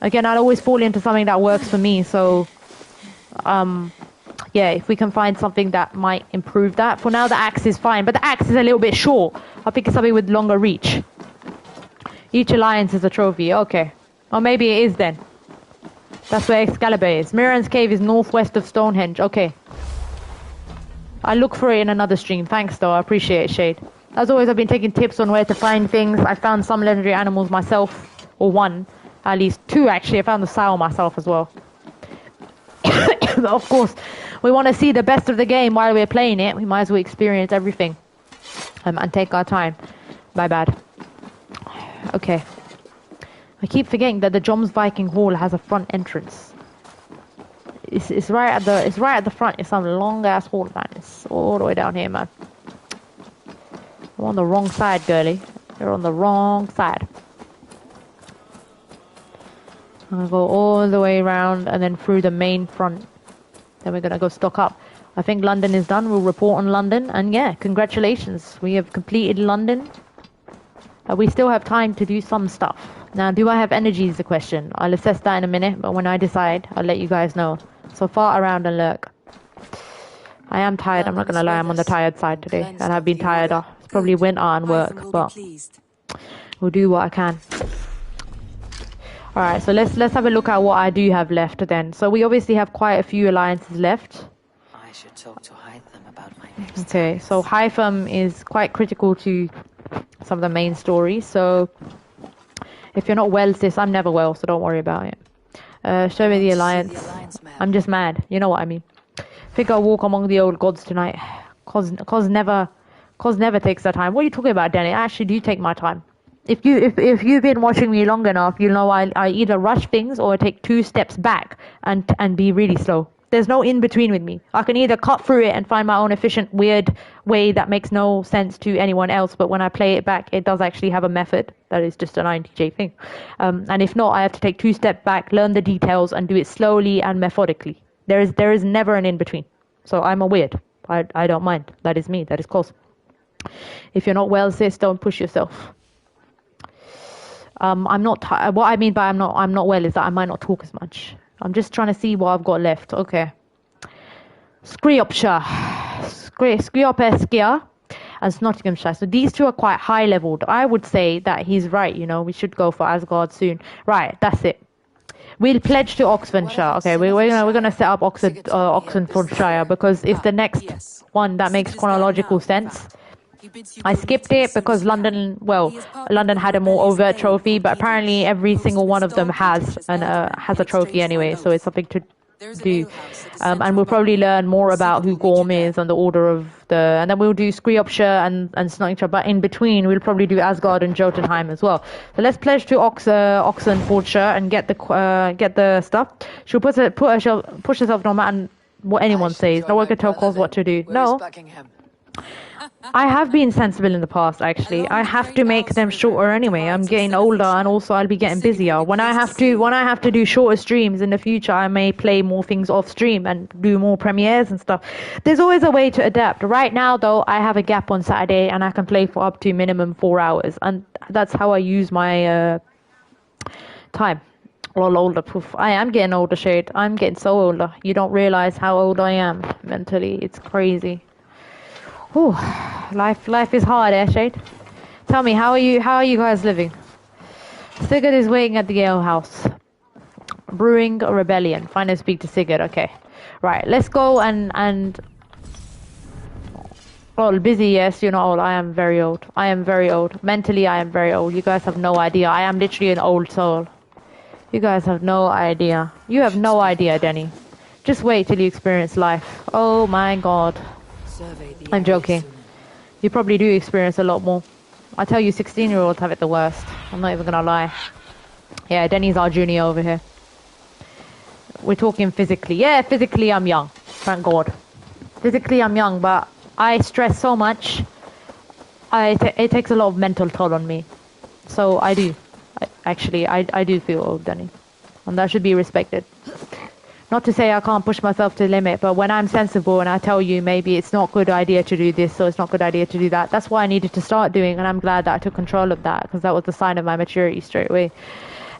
Again, I'd always fall into something that works for me, so... yeah, if we can find something that might improve that. For now, the axe is fine, but the axe is a little bit short. I'll pick something with longer reach. Each alliance is a trophy, okay. Or maybe it is then. That's where Excalibur is. Mirren's Cave is northwest of Stonehenge, okay. I'll look for it in another stream. Thanks, though. I appreciate it, Shade. As always, I've been taking tips on where to find things. I found some legendary animals myself, or one. At least two, actually. I found the sow myself as well. Of course, we want to see the best of the game while we're playing it. We might as well experience everything. And take our time. My bad. Okay. I keep forgetting that the Joms Viking Hall has a front entrance. It's right at the front. It's some long ass hall, man. It's all the way down here, man. I'm on the wrong side, girly. You're on the wrong side. I'm gonna go all the way around and then through the main front. Then we're gonna go stock up. I think London is done. We'll report on London. And yeah, congratulations. We have completed London. We still have time to do some stuff. Now, do I have energy is the question. I'll assess that in a minute, but when I decide, I'll let you guys know. So fart around and lurk. I am tired. I'm not gonna lie. I'm on the tired side today. And I've been tired. It's probably winter and work, but we'll do what I can. Alright, so let's have a look at what I do have left then. So we obviously have quite a few alliances left. I should talk to Hytham about my next Okay, so Hytham is quite critical to some of the main stories. So if you're not well, sis, I'm never well, so don't worry about it. Show me the alliance. I'm just mad. You know what I mean. Think I'll walk among the old gods tonight. Cause never takes their time. What are you talking about, Danny? I actually do take my time. If you've been watching me long enough, you'll know I either rush things or I take 2 steps back and be really slow. There's no in between with me. I can either cut through it and find my own efficient, weird way that makes no sense to anyone else, but when I play it back, it does actually have a method. That is just an INTJ thing. And if not, I have to take 2 steps back, learn the details, and do it slowly and methodically. There is never an in between. So I'm a weird. I don't mind. That is me. That is close. If you're not well, sis, don't push yourself. I'm not. What I mean by I'm not well is that I might not talk as much. I'm just trying to see what I've got left. Okay. Scriopshire, Scriopeskia, and Nottinghamshire. So these two are quite high leveled. I would say that he's right. You know, we should go for Asgard soon. Right. That's it. We'll pledge to Oxfordshire. Okay, we're gonna set up Oxfordshire because it's the next one that makes chronological sense. I skipped it because London had a more overt trophy, but apparently every single one of them has a trophy anyway, so it's something to do. And we'll probably learn more about who Gorm is and the order of and then we'll do Scriopshire and Nottinghamshire, but in between we'll probably do Asgard and Jotunheim as well. So let's pledge to Oxfordshire and get the stuff. She'll push herself no matter what anyone says. No one can tell Cos what to do. No. I have been sensible in the past, actually. I have to make them shorter anyway. I'm getting older and also I'll be getting busier. When I have to do shorter streams in the future, I may play more things off stream and do more premieres and stuff. There's always a way to adapt. Right now, though, I have a gap on Saturday and I can play for up to minimum 4 hours. And that's how I use my time. All older. Poof. I am getting older, Shade. I'm getting so older. You don't realize how old I am mentally. It's crazy. Ooh, life is hard, eh, Shade? Tell me, how are you guys living? Sigurd is waiting at the ale house. Brewing a rebellion. Find and speak to Sigurd. Okay. Right, let's go and... Oh, busy, yes, you're not old. I am very old. I am very old. Mentally, I am very old. You guys have no idea. I am literally an old soul. You guys have no idea. You have no idea, Denny. Just wait till you experience life. Oh my god. I'm joking. You probably do experience a lot more. I tell you, 16-year-olds have it the worst. I'm not even gonna lie. Yeah, Denny's our junior over here. We're talking physically. Yeah, physically I'm young. Thank God. Physically I'm young, but I stress so much. It takes a lot of mental toll on me. So I do. I do feel old, Denny. And that should be respected. Not to say I can't push myself to the limit, but when I'm sensible and I tell you maybe it's not a good idea to do this or it's not a good idea to do that, that's what I needed to start doing, and I'm glad that I took control of that, because that was the sign of my maturity straight away.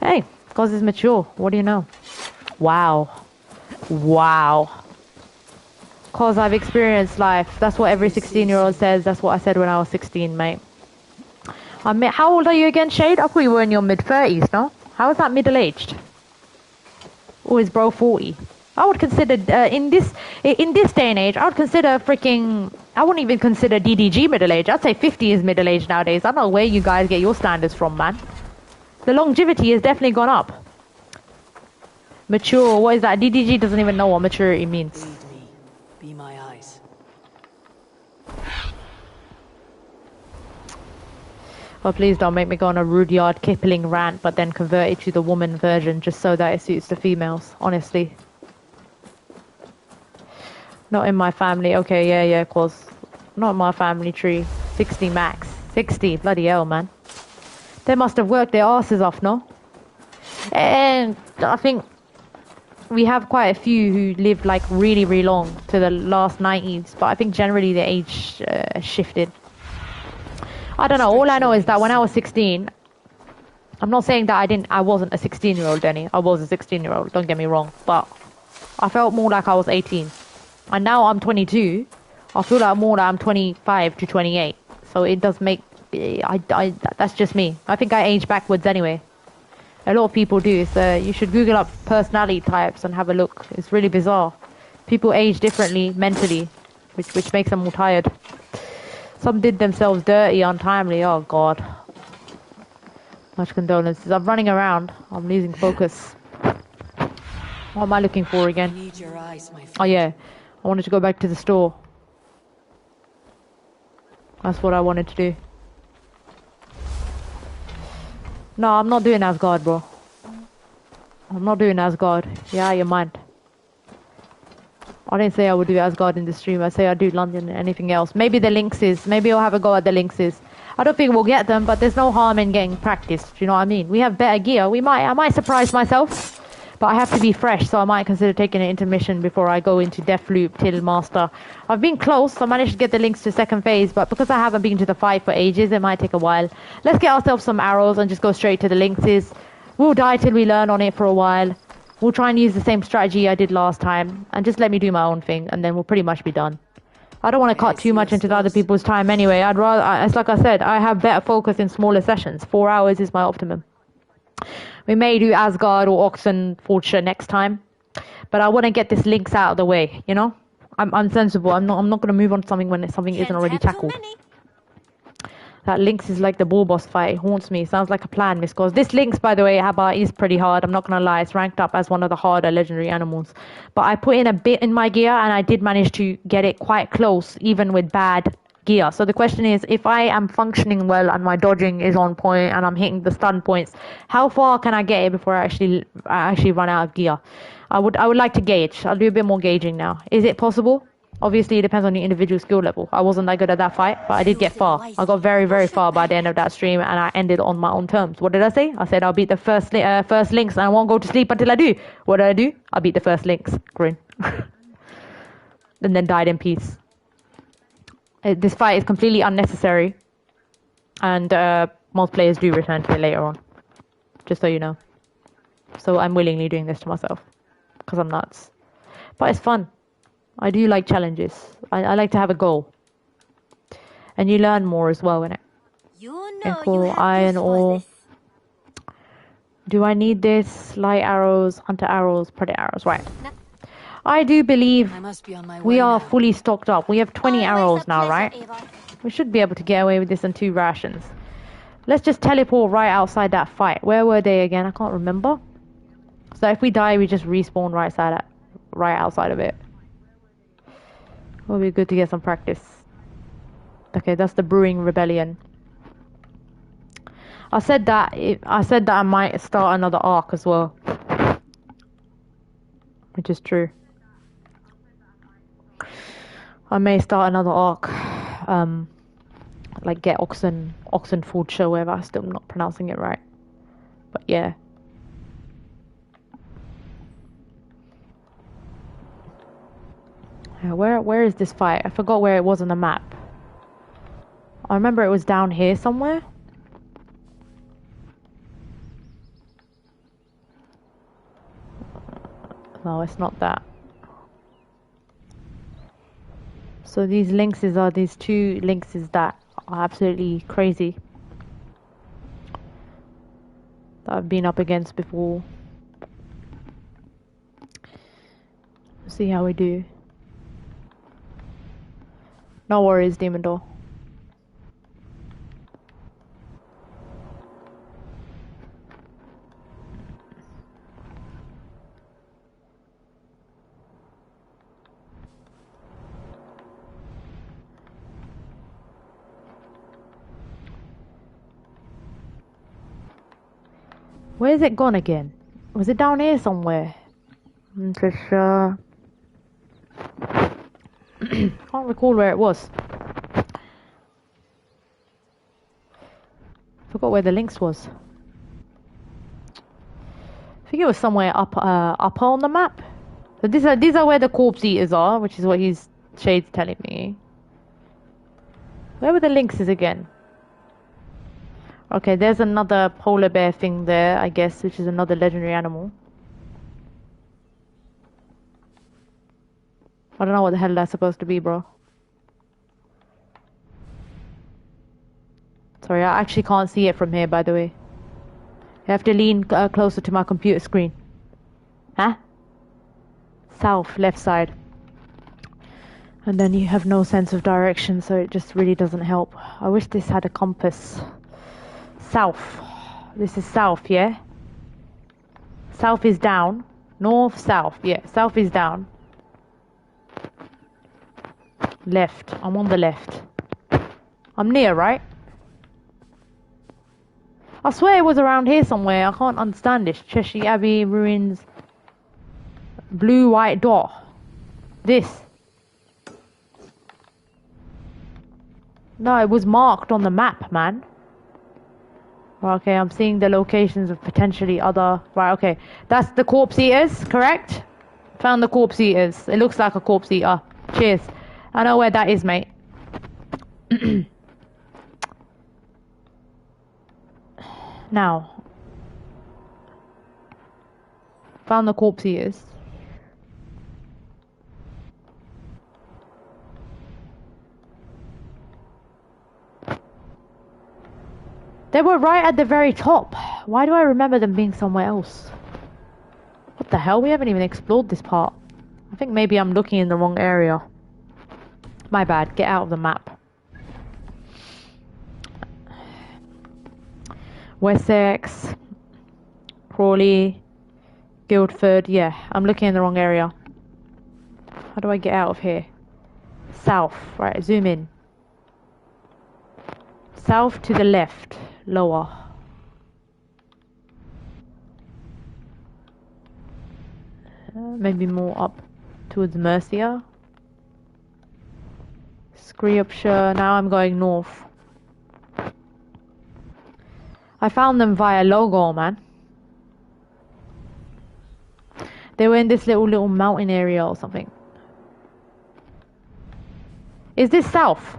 Hey, C.O.Z is mature. What do you know? Wow. Wow. C.O.Z, I've experienced life. That's what every 16-year-old says. That's what I said when I was 16, mate. How old are you again, Shade? I thought you were in your mid-30s, no? How is that middle-aged? Or is bro 40? I would consider, in this day and age, I would consider freaking... I wouldn't even consider DDG middle-aged. I'd say 50 is middle-aged nowadays. I don't know where you guys get your standards from, man. The longevity has definitely gone up. Mature, what is that? DDG doesn't even know what maturity means. Lead me. Be my eyes. Oh, please don't make me go on a Rudyard Kipling rant, but then convert it to the woman version just so that it suits the females, honestly. Not in my family. Okay, yeah, of course. Not in my family tree. 60 max. 60, bloody hell, man. They must have worked their asses off, no? And I think we have quite a few who lived like really, really long to the last 90s, but I think generally the age shifted. I don't know. All I know is that when I was 16, I'm not saying that I wasn't a 16-year-old, Denny. I was a 16-year-old, don't get me wrong, but I felt more like I was 18. And now I'm 22. I feel like more like I'm 25 to 28. So it does make... that's just me. I think I age backwards anyway. A lot of people do. So you should Google up personality types and have a look. It's really bizarre. People age differently mentally, which makes them more tired. Some did themselves dirty, untimely. Oh, God. Much condolences. I'm running around. I'm losing focus. What am I looking for again? Need your eyes, my friend. Oh, yeah. I wanted to go back to the store. That's what I wanted to do. No, I'm not doing Asgard, bro. I'm not doing Asgard. Yeah, you mind. I didn't say I would do Asgard in the stream. I say I'd do London and anything else. Maybe the Lynxes. Maybe I'll have a go at the Lynxes. I don't think we'll get them, but there's no harm in getting practice. Do you know what I mean? We have better gear. I might surprise myself, but I have to be fresh, so I might consider taking an intermission before I go into Deathloop till Master. I've been close. I managed to get the Lynx to second phase, but because I haven't been to the fight for ages, it might take a while. Let's get ourselves some arrows and just go straight to the Lynxes. We'll die till we learn on it for a while. We'll try and use the same strategy I did last time, and just let me do my own thing, and then we'll pretty much be done. I don't want to cut too much into the other people's time anyway. I'd rather, it's like I said, I have better focus in smaller sessions. 4 hours is my optimum. We may do Asgard or Oxenfordshire next time, but I want to get this Lynx out of the way, you know? I'm sensible. I'm not going to move on to something when something isn't already tackled. That Lynx is like the bull boss fight. It haunts me. Sounds like a plan, Miss Cause. This Lynx, by the way, Haba, is pretty hard. I'm not going to lie. It's ranked up as one of the harder legendary animals. But I put in a bit in my gear, and I did manage to get it quite close, even with bad gear. So the question is, if I am functioning well and my dodging is on point and I'm hitting the stun points, how far can I get it before I actually run out of gear? I would like to gauge. I'll do a bit more gauging now. Is it possible? Obviously, it depends on the individual skill level. I wasn't that good at that fight, but I did get far. I got very, very far by the end of that stream, and I ended on my own terms. What did I say? I said I'll beat the first Lynx, and I won't go to sleep until I do. What did I do? I beat the first Lynx. Grin. And then died in peace. This fight is completely unnecessary, and most players do return to it later on. Just so you know. So I'm willingly doing this to myself, because I'm nuts. But it's fun. I do like challenges. I like to have a goal. And you learn more as well in it. You know Equal, you have iron this ore. Do I need this? Light arrows, hunter arrows, predator arrows. Right. I do believe I must be on my we way are now. fully stocked up. We have 20 Always arrows a now, pleasure, right? Ava. We should be able to get away with this on 2 rations. Let's just teleport right outside that fight. Where were they again? I can't remember. So if we die, we just respawn right outside of it. It'll be good to get some practice. Okay, that's the Brewing Rebellion. I said that I might start another arc as well, which is true. I may start another arc, like get Oxenfordshire, whatever. I'm still not pronouncing it right, but yeah. Where is this fight? I forgot where it was on the map. I remember it was down here somewhere. No, it's not that. So these lynxes are these 2 lynxes that are absolutely crazy. That I've been up against before. Let's see how we do. No worries, Demon Door. Where is it gone again? Was it down here somewhere? I'm just can't recall where it was. Forgot where the lynx was. I think it was somewhere up on the map. So these are where the corpse eaters are, which is what Shade's telling me. Where were the lynxes again? Okay, there's another polar bear thing there, I guess, which is another legendary animal. I don't know what the hell that's supposed to be, bro. Sorry, I actually can't see it from here, by the way. You have to lean closer to my computer screen. Huh? South, left side. And then you have no sense of direction, so it just really doesn't help. I wish this had a compass. South. This is south, yeah? South is down. North, south. Yeah, south is down. Left. I'm on the left. I'm near, right? I swear it was around here somewhere. I can't understand this. Cheshire Abbey, ruins. Blue, white dot. This. No, it was marked on the map, man. Okay, I'm seeing the locations of potentially other... Right, okay. That's the corpse eaters, correct? Found the corpse eaters. It looks like a corpse eater. Cheers. I know where that is, mate. Now. Found the corpse eaters. They were right at the very top. Why do I remember them being somewhere else? What the hell? We haven't even explored this part. I think maybe I'm looking in the wrong area. My bad. Get out of the map. Wessex. Crawley. Guildford. Yeah, I'm looking in the wrong area. How do I get out of here? South. Right, zoom in. South to the left. Lower. Maybe more up towards Mercia. Screopshire. Now I'm going north. I found them via Logo, man. They were in this little mountain area or something. Is this south?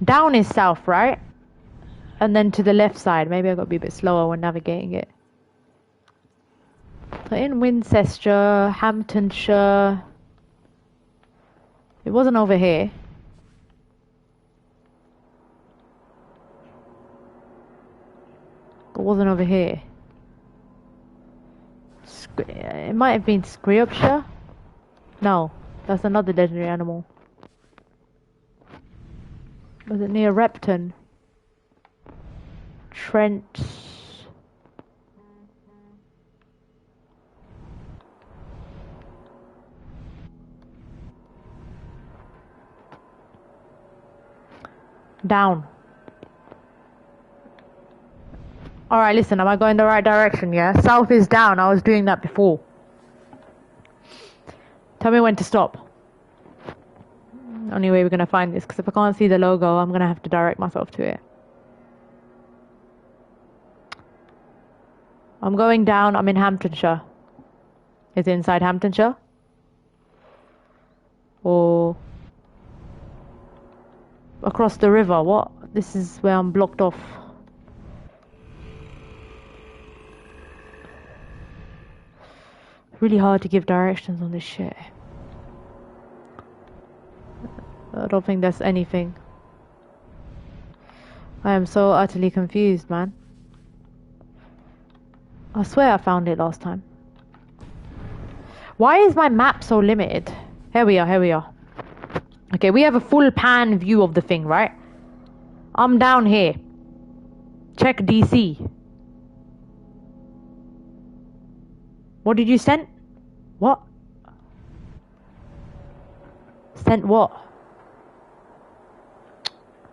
Down is south, right? And then to the left side. Maybe I got to be a bit slower when navigating it. So in Winchester, Hamptonshire. It wasn't over here. But wasn't over here. It might have been Scriopture. No, that's another legendary animal. Was it near Repton? Trent. Down. Alright, listen, am I going the right direction, yeah? South is down, I was doing that before. Tell me when to stop. Only way we're gonna find this, because if I can't see the logo, I'm gonna have to direct myself to it. I'm going down, I'm in Hamptonshire. Is it inside Hamptonshire? Or across the river? What? This is where I'm blocked off. Really hard to give directions on this shit. I don't think there's anything. I am so utterly confused, man. I swear I found it last time. Why is my map so limited? Here we are, here we are. Okay, we have a full pan view of the thing, right? I'm down here. Check DC. What did you send? What? Sent what?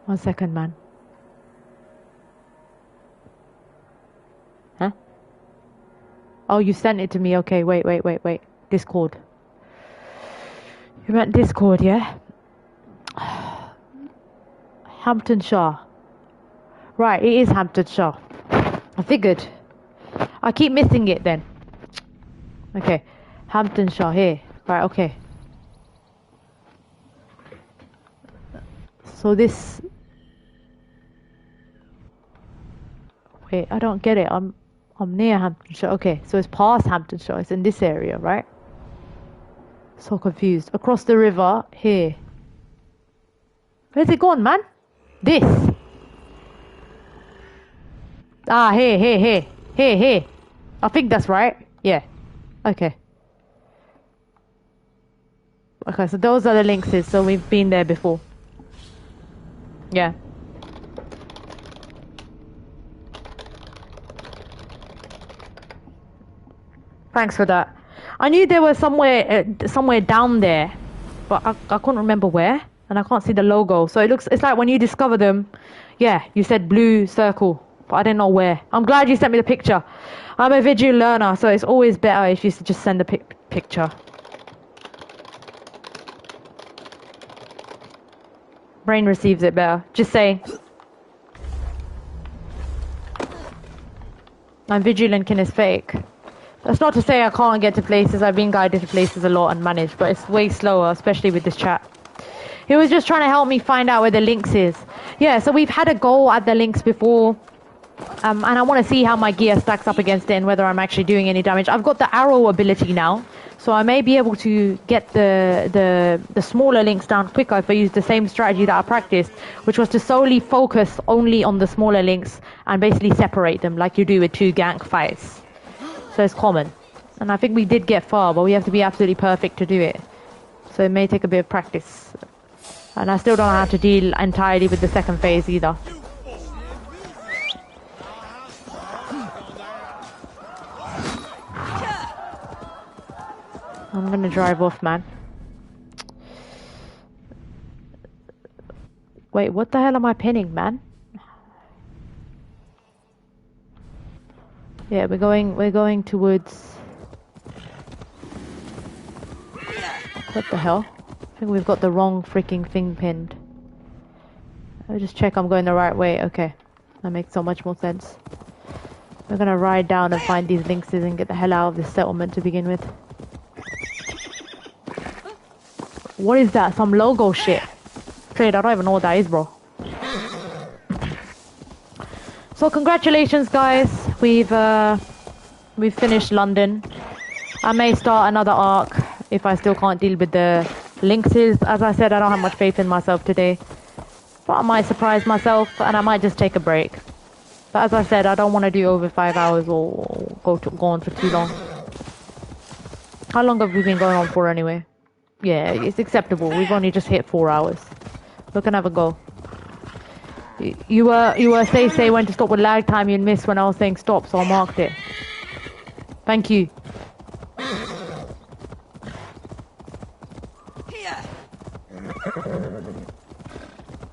1 second, man. Huh? Oh, you sent it to me. Okay, wait. Discord. You meant Discord, yeah? Hamptonshire. Right, it is Hamptonshire. I figured. I keep missing it then. Okay. Hamptonshire, here. Right, okay. So this... Wait, I don't get it. I'm near Hamptonshire. Okay, so it's past Hamptonshire. It's in this area, right? So confused. Across the river, here. Where's it gone, man? This. Ah, here. I think that's right. Yeah. Okay. Okay, so those are the Lynxes. So we've been there before. Yeah. Thanks for that. I knew there was somewhere down there, but I couldn't remember where, and I can't see the logo. So it's like when you discover them, yeah, you said blue circle, but I didn't know where. I'm glad you sent me the picture. I'm a visual learner, so it's always better if you just send a picture. Brain receives it better. Just saying. I'm vigilant kinesthetic. That's not to say I can't get to places. I've been guided to places a lot and managed, but it's way slower, especially with this chat. He was just trying to help me find out where the Lynx is. Yeah, so we've had a go at the Lynx before, and I want to see how my gear stacks up against it and whether I'm actually doing any damage. I've got the arrow ability now, so I may be able to get the smaller Lynx down quicker if I use the same strategy that I practiced, which was to solely focus only on the smaller Lynx and basically separate them like you do with 2 gank fights. So it's common. And I think we did get far, but we have to be absolutely perfect to do it. So it may take a bit of practice. And I still don't know how to deal entirely with the second phase either. I'm gonna drive off, man. Wait, what the hell am I pinning, man? Yeah, we're going towards... What the hell? I think we've got the wrong freaking thing pinned. I'll just check I'm going the right way. Okay. That makes so much more sense. We're gonna ride down and find these Lynxes and get the hell out of this settlement to begin with. What is that? Some logo shit. Trade, I don't even know what that is, bro. So congratulations, guys. We've finished London. I may start another arc if I still can't deal with the Lynxes. As I said, I don't have much faith in myself today. But I might surprise myself and I might just take a break. But as I said, I don't want to do over 5 hours or go on for too long. How long have we been going on for anyway? Yeah, it's acceptable. We've only just hit 4 hours. We can have a go. You were say when to stop with lag time. You'd miss when I was saying stop, so I marked it. Thank you.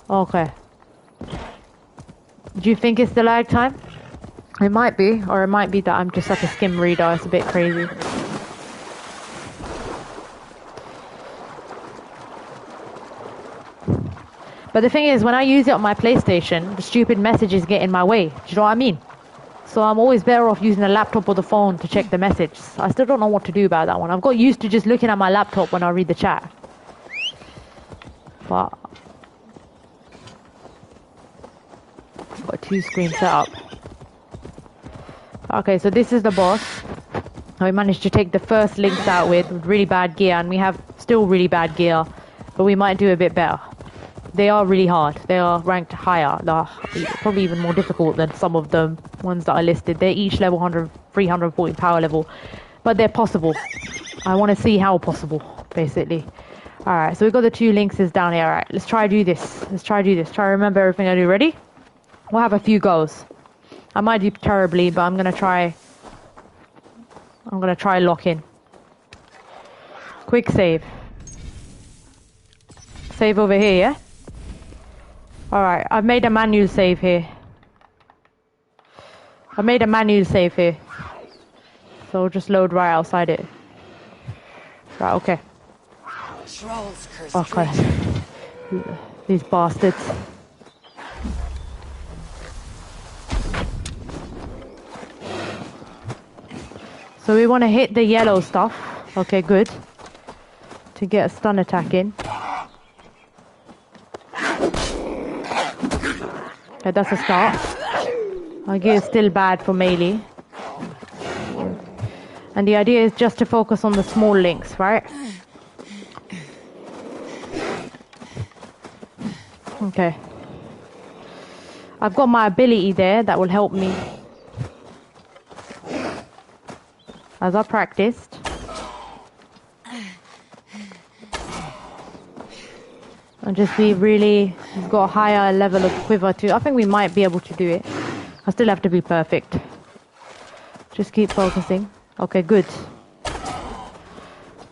Okay. Do you think it's the lag time? It might be, or it might be that I'm just such a skim reader. It's a bit crazy. But the thing is, when I use it on my PlayStation, the stupid messages get in my way. Do you know what I mean? So I'm always better off using a laptop or the phone to check the message. I still don't know what to do about that one. I've got used to just looking at my laptop when I read the chat. But I've got 2 screens set up. Okay, so this is the boss. We managed to take the first Lynx out with really bad gear, and we have still really bad gear, but we might do a bit better. They are really hard. They are ranked higher. They're probably even more difficult than some of the ones that I listed. They're each level 100, 340 power level, but they're possible. I want to see how possible, basically. Alright, so we've got the 2 Lynxes down here. Alright, let's try do this. Try to remember everything I do. Ready? We'll have a few goes. I might do terribly, but I'm gonna try lock in. Quick save. Save over here, yeah? Alright, I've made a manual save here. So we'll just load right outside it. Right, okay. Okay. These bastards. So we want to hit the yellow stuff. Okay, good. To get a stun attack in. Okay, that's a start. Our gear is still bad for melee. And the idea is just to focus on the small Lynx, right? Okay. I've got my ability there that will help me. As I practiced. And just be really, we've got a higher level of quiver too. I think we might be able to do it. I still have to be perfect. Just keep focusing. Okay, good.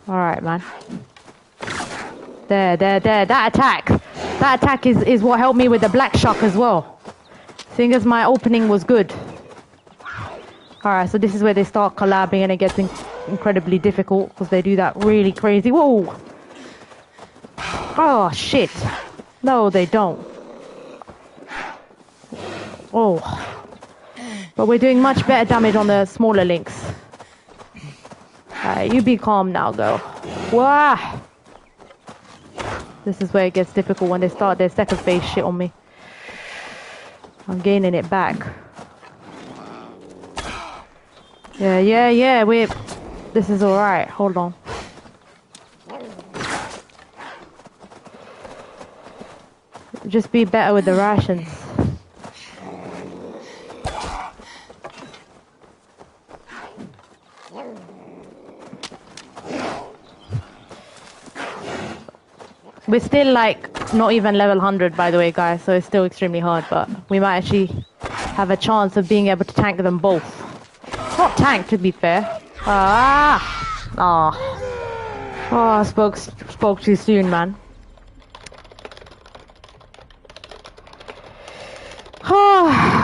Alright, man. There. That attack is what helped me with the black shock as well. Seeing as my opening was good. Alright, so this is where they start collabing and it gets incredibly difficult because they do that really crazy. Whoa! Oh, shit. No, they don't. Oh. But we're doing much better damage on the smaller Lynx. Alright, you be calm now, girl. Wah! This is where it gets difficult when they start their second phase shit on me. I'm gaining it back. Yeah, this is alright. Hold on. Just be better with the rations. We're still like not even level 100 by the way, guys, so it's still extremely hard, but we might actually have a chance of being able to tank them both. Not tank, to be fair. I spoke too soon, man.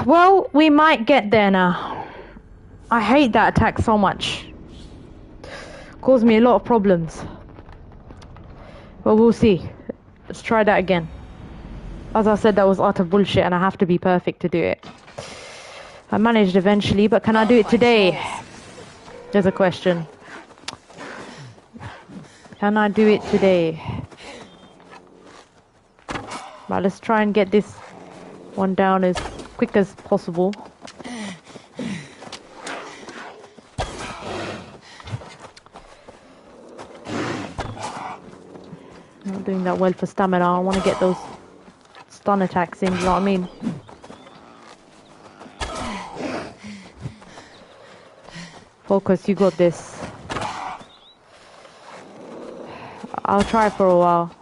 Well, we might get there now. I hate that attack so much. Caused me a lot of problems. But we'll see. Let's try that again. As I said, that was utter bullshit and I have to be perfect to do it. I managed eventually, but can I do it today? There's a question. Can I do it today? Right, let's try and get this one down as quick as possible. Not doing that well for stamina. I want to get those stun attacks in, you know what I mean? Focus, you got this. I'll try for a while.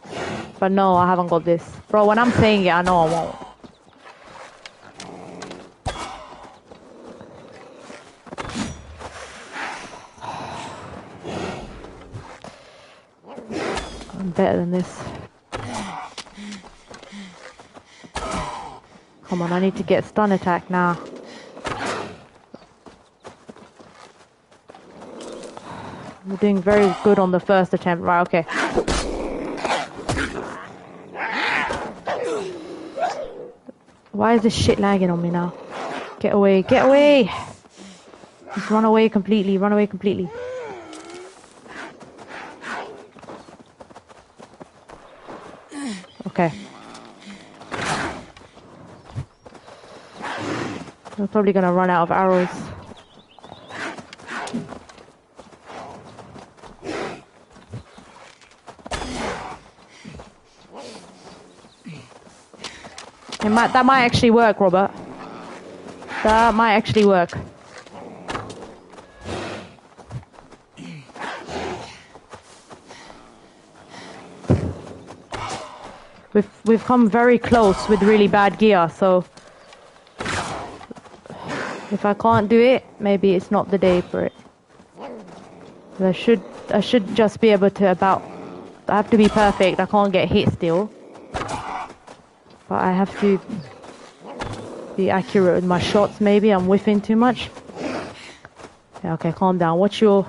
But no, I haven't got this. Bro, when I'm saying it, I know I won't. I'm better than this. Come on, I need to get stun attack now. We're doing very good on the first attempt. Right, okay. Why is this shit lagging on me now? Get away, get away! Just run away completely, run away completely. Okay. We're probably gonna run out of arrows. That might actually work, Robert. That might actually work. We've come very close with really bad gear, so if I can't do it, maybe it's not the day for it. I should just be able to I have to be perfect. I can't get hit still. But I have to be accurate with my shots, maybe. I'm whiffing too much. Yeah, okay, calm down. What's your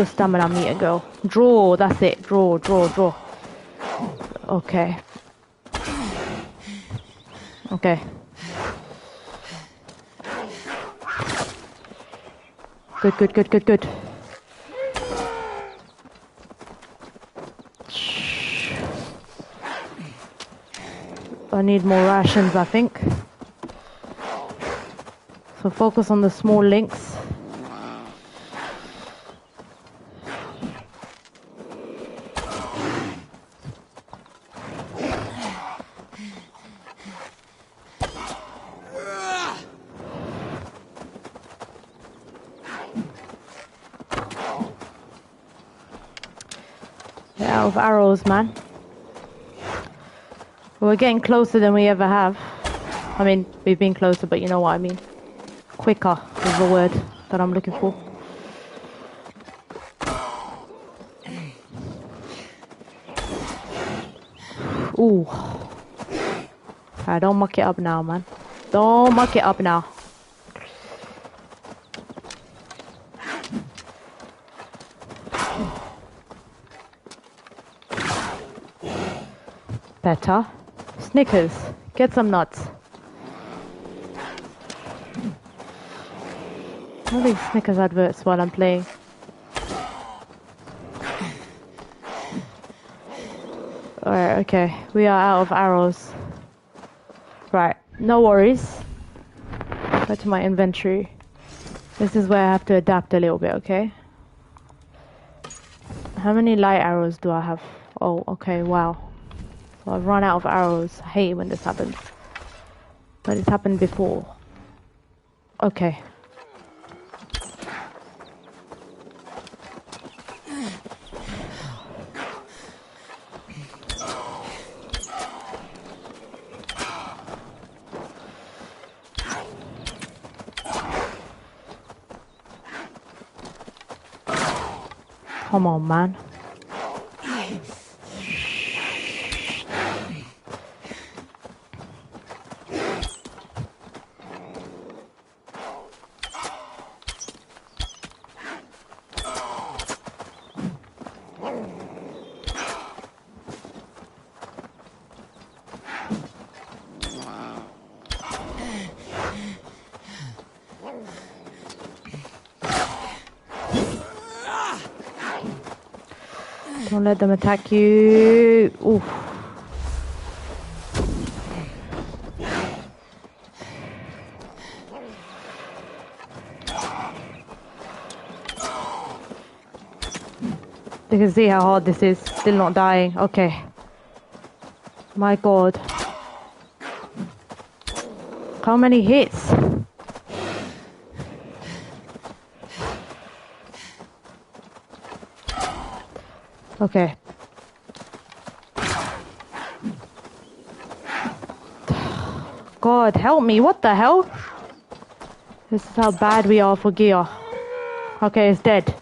stamina meter go? Draw, that's it. Draw. Okay. Okay. Good. I need more rations, I think. So focus on the small lynx. They're out of arrows, man. We're getting closer than we ever have. I mean, we've been closer, but you know what I mean. Quicker is the word that I'm looking for. Ooh. Alright, don't muck it up now, man. Don't muck it up now. Better. Snickers. Get some nuts. All these Snickers adverts while I'm playing. Alright, okay. We are out of arrows. Right, no worries. Go to my inventory. This is where I have to adapt a little bit, okay? How many light arrows do I have? Oh, okay, wow. So I've run out of arrows. I hate when this happens. But it's happened before. Okay. Come on, man. Don't let them attack you. Oof. You can see how hard this is. Still not dying. Okay. My god. How many hits? Okay. God, help me. What the hell? This is how bad we are for gear. Okay, it's dead.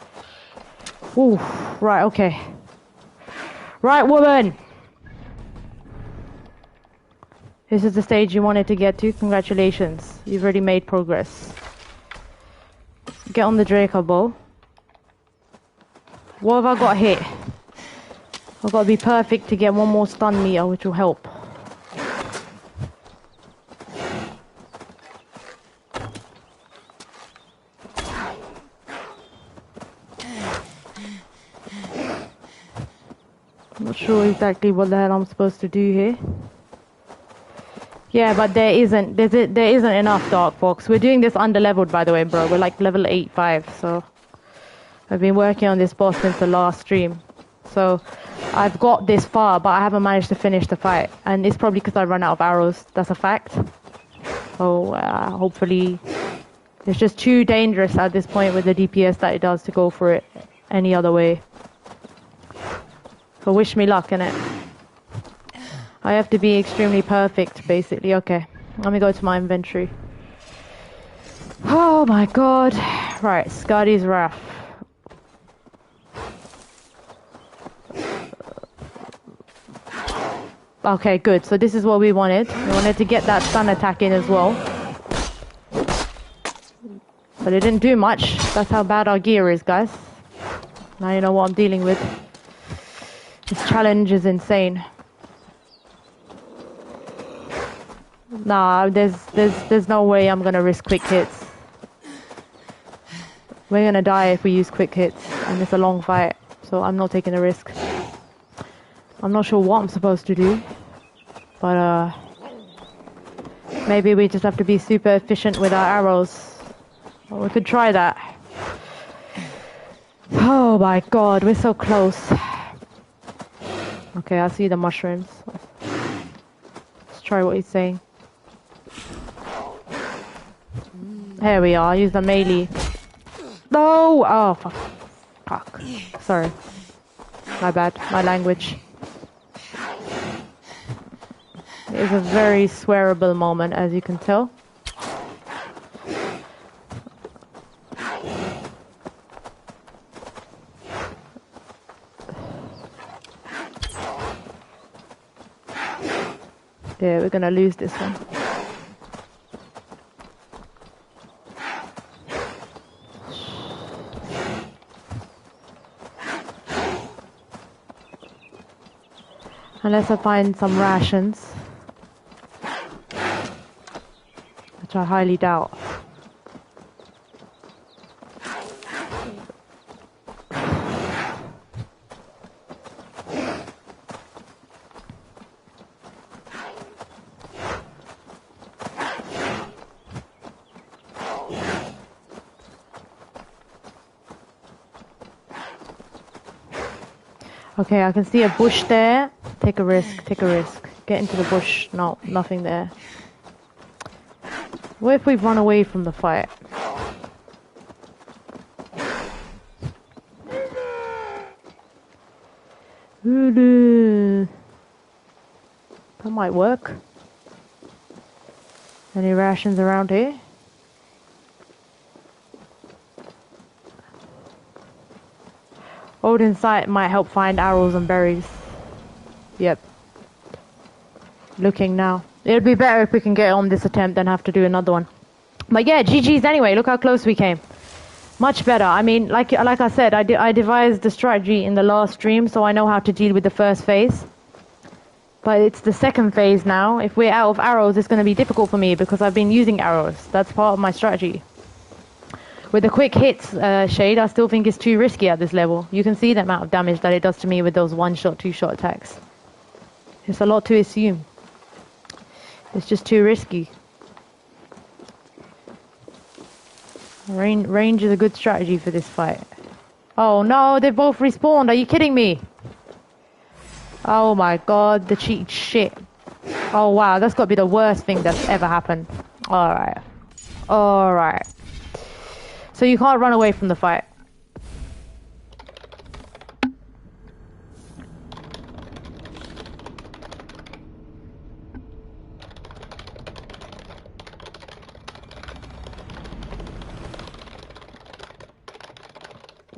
Ooh, right, okay. Right, woman. This is the stage you wanted to get to. Congratulations. You've already made progress. Get on the Draco bow. What have I got here? I've got to be perfect to get one more stun meter, which will help. I'm not sure exactly what the hell I'm supposed to do here. Yeah, but there isn't enough Dark Fox. We're doing this under-leveled, by the way, bro. We're like level 8-5, so... I've been working on this boss since the last stream. So, I've got this far, but I haven't managed to finish the fight. And it's probably because I run out of arrows. That's a fact. So, hopefully... It's just too dangerous at this point with the DPS that it does to go for it any other way. So wish me luck, innit? I have to be extremely perfect, basically. Okay, let me go to my inventory. Oh my god. Right, Skadi's Wrath. Okay, good. So this is what we wanted. We wanted to get that stun attack in as well. But it didn't do much. That's how bad our gear is, guys. Now you know what I'm dealing with. This challenge is insane. Nah, there's no way I'm gonna risk quick hits. We're gonna die if we use quick hits, and it's a long fight, so I'm not taking a risk. I'm not sure what I'm supposed to do, but maybe we just have to be super efficient with our arrows. Well, we could try that. Oh my god, we're so close. Okay, I see the mushrooms. Let's try what he's saying. Here we are, use the melee. No! Oh, fuck. Fuck. Sorry. My bad, my language. It's a very swearable moment, as you can tell. Yeah, we're gonna lose this one. Unless I find some rations. Which I highly doubt. Okay, I can see a bush there. Take a risk, take a risk. Get into the bush. No, nothing there. What if we run away from the fight? That might work. Any rations around here? Odin's sight might help find arrows and berries. Yep. Looking now. It'd be better if we can get on this attempt than have to do another one. But yeah, GG's anyway. Look how close we came. Much better. I mean, like I said, I devised the strategy in the last stream, so I know how to deal with the first phase. But it's the second phase now. If we're out of arrows, it's going to be difficult for me because I've been using arrows. That's part of my strategy. With the quick hits, Shade, I still think it's too risky at this level. You can see the amount of damage that it does to me with those one-shot, two-shot attacks. It's a lot to assume. It's just too risky. Range is a good strategy for this fight. Oh no, they both respawned. Are you kidding me? Oh my god, the cheat shit. Oh wow, that's got to be the worst thing that's ever happened. Alright. Alright. So you can't run away from the fight.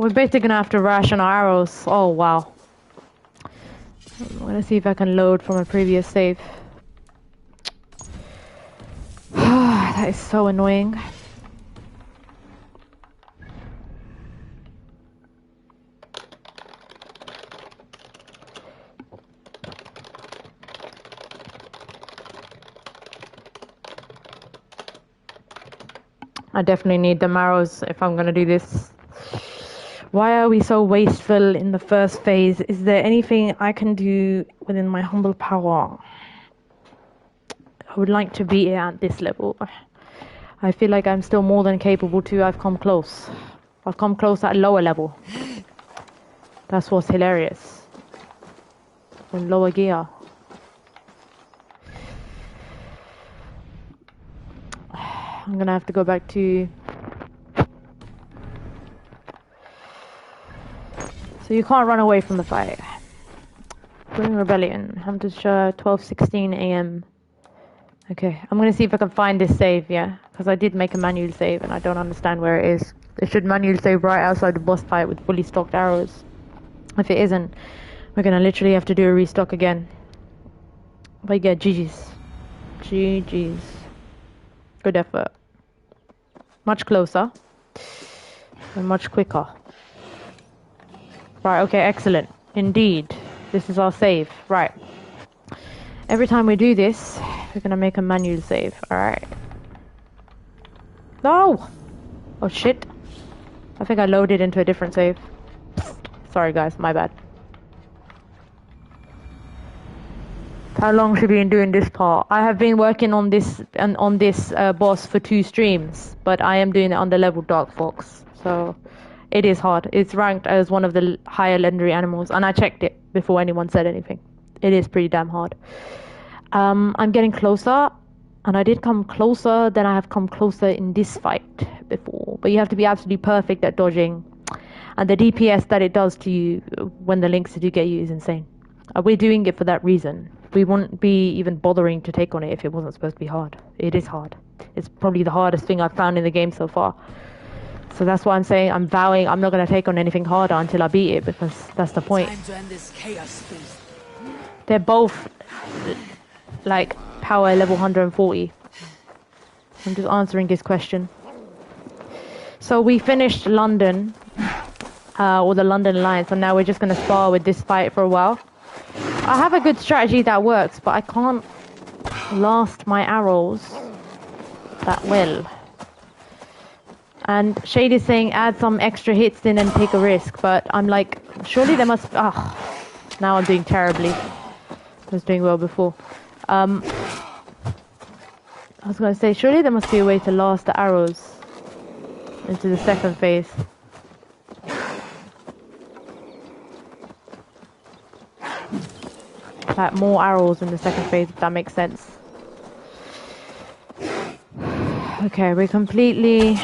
We're basically gonna have to ration our arrows. Oh wow. I'm gonna see if I can load from a previous save. That is so annoying. I definitely need the arrows if I'm gonna do this. Why are we so wasteful in the first phase? Is there anything I can do within my humble power? I would like to be at this level. I feel like I'm still more than capable to. I've come close. I've come close at a lower level. That's what's hilarious. In lower gear. I'm gonna have to go back to... So you can't run away from the fight. Brewing Rebellion, Hamptonshire, 12:16 AM. Okay, I'm gonna see if I can find this save, yeah? Because I did make a manual save and I don't understand where it is. It should manual save right outside the boss fight with fully stocked arrows. If it isn't, we're gonna literally have to do a restock again. But yeah, GG's. GG's. Good effort. Much closer. And much quicker. Right, okay, excellent. Indeed. This is our save. Right. Every time we do this, we're gonna make a manual save. Alright. No! Oh shit. I think I loaded into a different save. Sorry guys, my bad. How long have you been doing this part? I have been working on this boss for 2 streams, but I am doing it on the level Dark Fox. So it is hard. It's ranked as one of the higher legendary animals, and I checked it before anyone said anything. It is pretty damn hard. I'm getting closer, and I did come closer than I have come closer in this fight before. But you have to be absolutely perfect at dodging, and the DPS that it does to you when the Lynxes do get you is insane. We're doing it for that reason. We wouldn't be even bothering to take on it if it wasn't supposed to be hard. It is hard. It's probably the hardest thing I've found in the game so far. So that's why I'm saying, I'm vowing I'm not going to take on anything harder until I beat it, because that's the point. Time to end this chaos phase. They're both like power level 140. I'm just answering his question. So we finished London, or the London Alliance, and now we're just going to spar with this fight for a while. I have a good strategy that works, but I can't last my arrows that well. And Shade is saying add some extra hits in and take a risk, but I'm like, surely there must... now I'm doing terribly. I was doing well before. I was going to say, surely there must be a way to last the arrows into the second phase. Like more arrows in the second phase, if that makes sense. Okay, we're completely...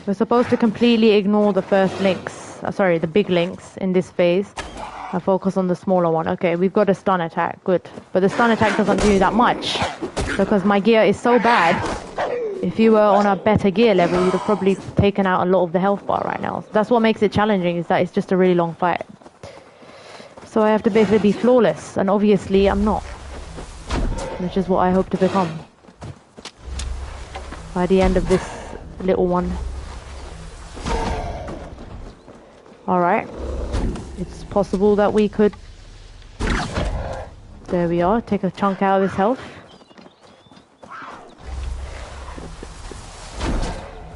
We're supposed to completely ignore the first Lynx, sorry, the big Lynx in this phase. And focus on the smaller one. Okay, we've got a stun attack, good. But the stun attack doesn't do that much, because my gear is so bad. If you were on a better gear level, you'd have probably taken out a lot of the health bar right now. That's what makes it challenging, is that it's just a really long fight. So I have to basically be flawless, and obviously I'm not. Which is what I hope to become by the end of this little one. Alright. It's possible that we could... There we are, take a chunk out of his health.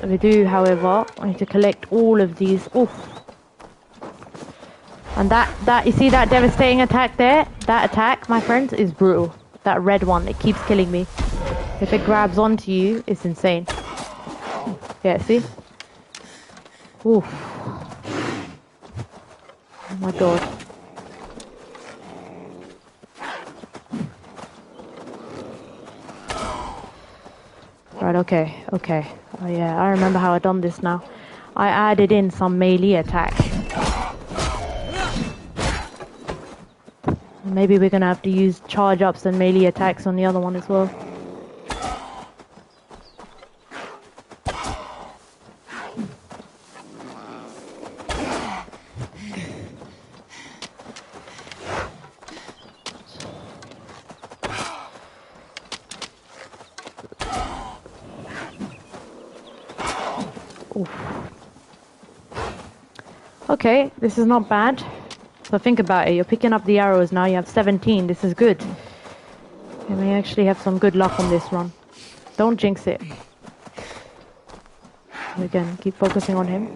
We do, however, I need to collect all of these. Oof. And that, you see that devastating attack there? That attack, my friends, is brutal. That red one, it keeps killing me. If it grabs onto you, it's insane. Yeah, see? Oof. Oh my god. Right, okay, okay. Oh yeah, I remember how I done this now. I added in some melee attack. Maybe we're gonna have to use charge ups and melee attacks on the other one as well. Oof. Okay, this is not bad. So think about it, you're picking up the arrows now, you have 17, this is good. You may actually have some good luck on this run. Don't jinx it. Again, keep focusing on him.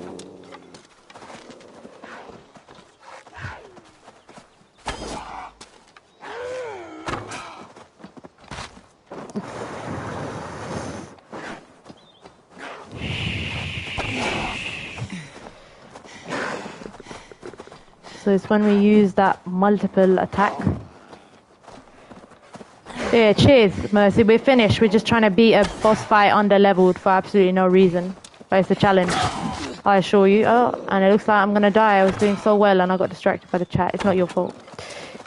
So it's when we use that multiple attack. Yeah, cheers, Mercy. We're finished. We're just trying to beat a boss fight under leveled for absolutely no reason. But it's a challenge, I assure you. Oh, and it looks like I'm gonna die. I was doing so well and I got distracted by the chat. It's not your fault.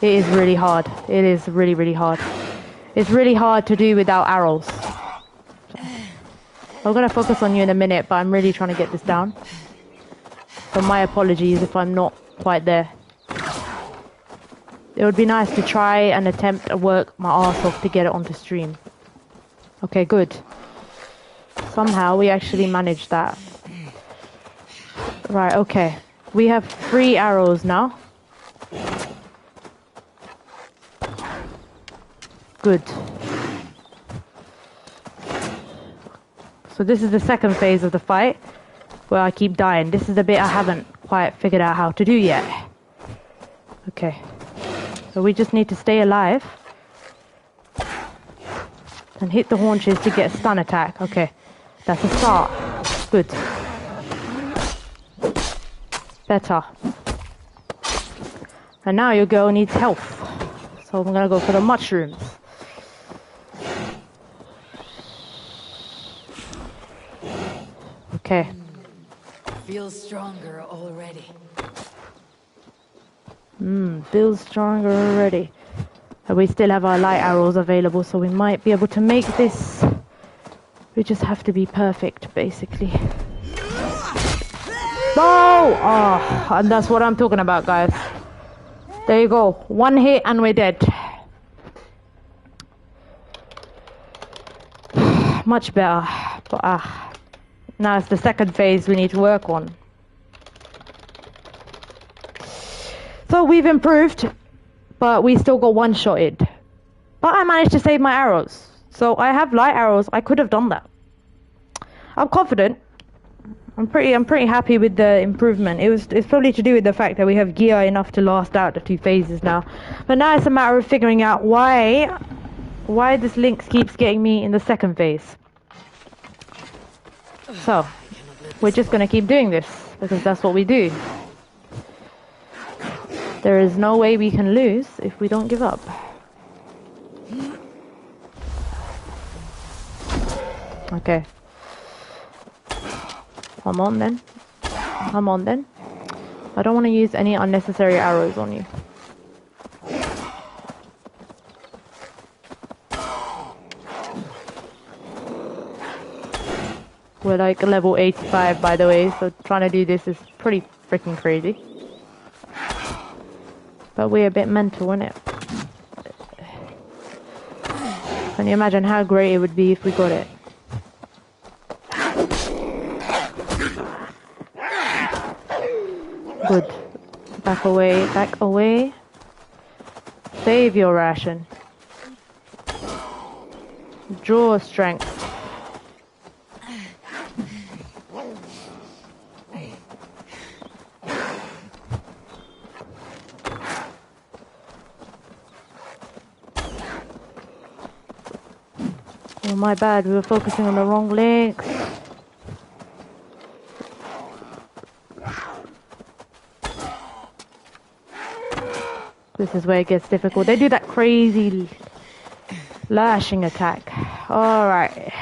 It is really hard. It is really, really hard. It's really hard to do without arrows. I'm gonna focus on you in a minute, but I'm really trying to get this down. So my apologies if I'm not quite there. It would be nice to try and attempt to work my arse off to get it onto stream. Okay, good. Somehow we actually managed that. Right, okay. We have 3 arrows now. Good. So this is the second phase of the fight, where I keep dying. This is the bit I haven't quite figured out how to do yet. Okay. So we just need to stay alive and hit the haunches to get a stun attack. Okay, that's a start. Good. Better. And now your girl needs health. So I'm gonna go for the mushrooms. Okay. Feels stronger already. Feels stronger already. And we still have our light arrows available, so we might be able to make this. We just have to be perfect, basically. No! Oh, and that's what I'm talking about, guys. There you go. 1 hit and we're dead. Much better. But now it's the second phase we need to work on. So we've improved, but we still got one-shotted. But I managed to save my arrows. So I have light arrows. I could have done that. I'm confident. I'm pretty happy with the improvement. It's probably to do with the fact that we have gear enough to last out the 2 phases now. But now it's a matter of figuring out why this Lynx keeps getting me in the second phase. So we're just gonna keep doing this because that's what we do. There is no way we can lose if we don't give up. Okay. Come on then. Come on then. I don't want to use any unnecessary arrows on you. We're like level 85 by the way, so trying to do this is pretty freaking crazy. But we're a bit mental, innit? Can you imagine how great it would be if we got it? Good. Back away, back away. Save your ration. Draw strength. Oh, my bad, we were focusing on the wrong legs. This is where it gets difficult. They do that crazy lashing attack. Alright.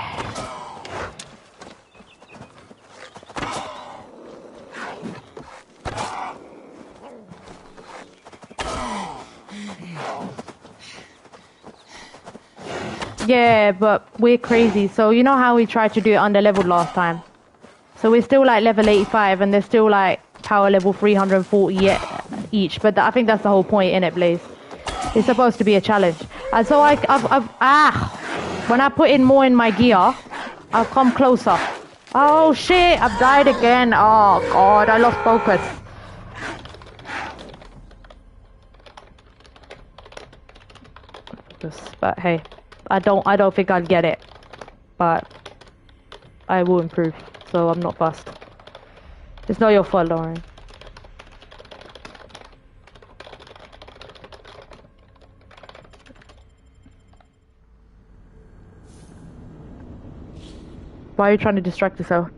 Yeah, but we're crazy. So you know how we tried to do it under leveled last time? So we're still like level 85 and they're still like power level 340 each. But I think that's the whole point, innit, Blaze? It's supposed to be a challenge. And so when I put in more in my gear, I'll come closer. Oh shit, I've died again. Oh god, I lost focus. But hey, I don't think I'll get it. But I will improve, so I'm not fussed. It's not your fault, Lauren. Why are you trying to distract yourself?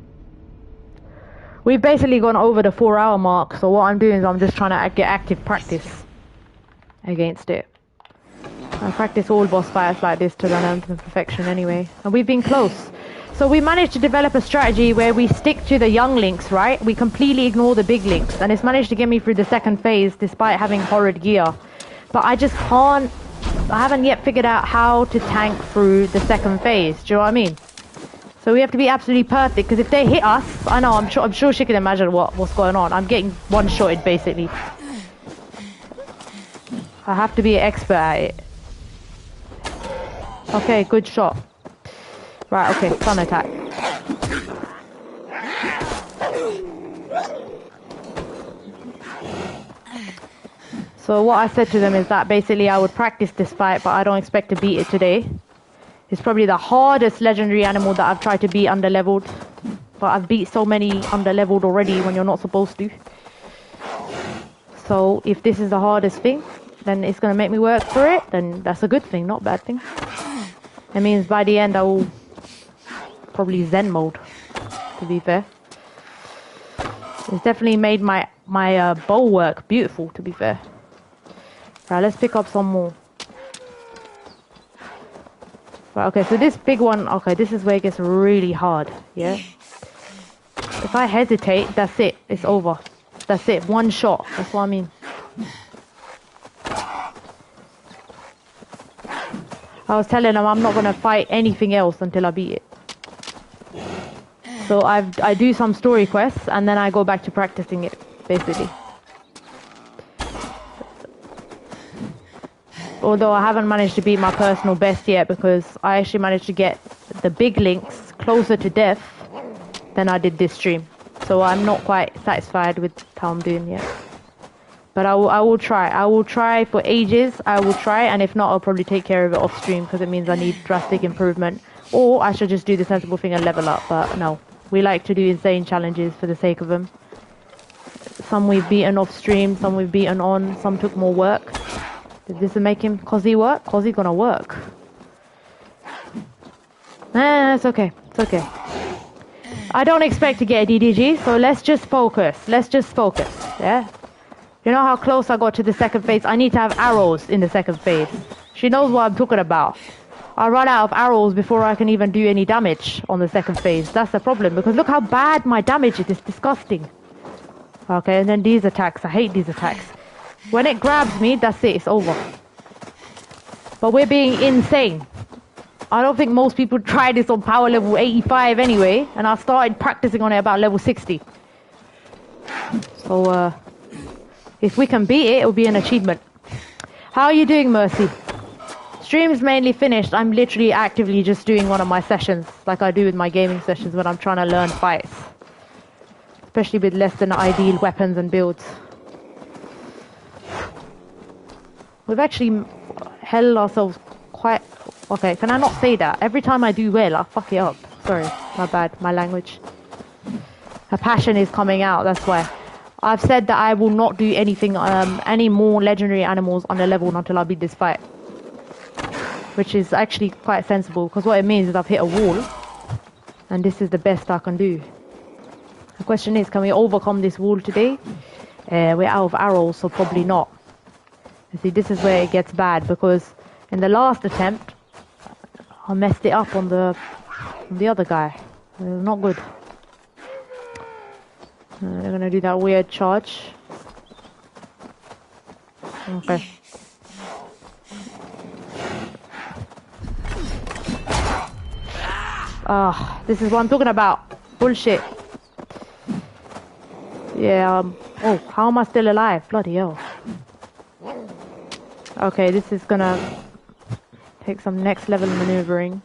We've basically gone over the 4-hour mark, so what I'm doing is I'm just trying to get active practice against it. I practice all boss fights like this to learn to perfection anyway. And we've been close. So we managed to develop a strategy where we stick to the young Lynx, right? We completely ignore the big Lynx. And it's managed to get me through the second phase despite having horrid gear. But I just can't... I haven't yet figured out how to tank through the second phase. Do you know what I mean? So we have to be absolutely perfect, because if they hit us... I know, I'm sure she can imagine what's going on. I'm getting one-shotted, basically. I have to be an expert at it. Okay, good shot. Right, okay, sun attack. So what I said to them is that basically I would practice this fight, but I don't expect to beat it today. It's probably the hardest legendary animal that I've tried to beat under-leveled. But I've beat so many under-leveled already when you're not supposed to. So if this is the hardest thing, then it's going to make me work for it, then that's a good thing, not a bad thing. It means by the end I will probably Zen mode, to be fair. It's definitely made my bow work beautiful, to be fair. Right, let's pick up some more. Right, okay, so this big one, okay, this is where it gets really hard, yeah? If I hesitate, that's it, it's over. That's it, one shot, that's what I mean. I was telling them I'm not going to fight anything else until I beat it. So I do some story quests and then I go back to practicing it, basically. Although I haven't managed to beat my personal best yet, because I actually managed to get the big Lynx closer to death than I did this stream. So I'm not quite satisfied with how I'm doing yet. But I will try. I will try for ages. I will try, and if not, I'll probably take care of it off stream, because it means I need drastic improvement. Or I should just do the sensible thing and level up. But no, we like to do insane challenges for the sake of them. Some we've beaten off stream, some we've beaten on, some took more work. Did this make him C.O.Z work? C.O.Z gonna work. It's okay. It's okay. I don't expect to get a DDG, so let's just focus. Let's just focus. Yeah. You know how close I got to the second phase? I need to have arrows in the second phase. She knows what I'm talking about. I run out of arrows before I can even do any damage on the second phase. That's the problem, because look how bad my damage is. It's disgusting. Okay, and then these attacks. I hate these attacks. When it grabs me, that's it. It's over. But we're being insane. I don't think most people try this on power level 85 anyway, and I started practicing on it about level 60. So, if we can beat it, it'll be an achievement. How are you doing, Mercy? Stream's mainly finished. I'm literally actively just doing one of my sessions, like I do with my gaming sessions when I'm trying to learn fights. Especially with less than ideal weapons and builds. We've actually held ourselves quite... Okay, can I not say that? Every time I do well, I fuck it up. Sorry, my bad, my language. A passion is coming out, that's why. I've said that I will not do anything, any more legendary animals on the level until I beat this fight. Which is actually quite sensible, because what it means is I've hit a wall. And this is the best I can do. The question is, can we overcome this wall today? We're out of arrows, so probably not. You see, this is where it gets bad, because in the last attempt, I messed it up on the other guy. It was not good. They're gonna do that weird charge. Okay. This is what I'm talking about. Bullshit. Yeah, oh, how am I still alive? Bloody hell. Okay, this is gonna take some next level maneuvering.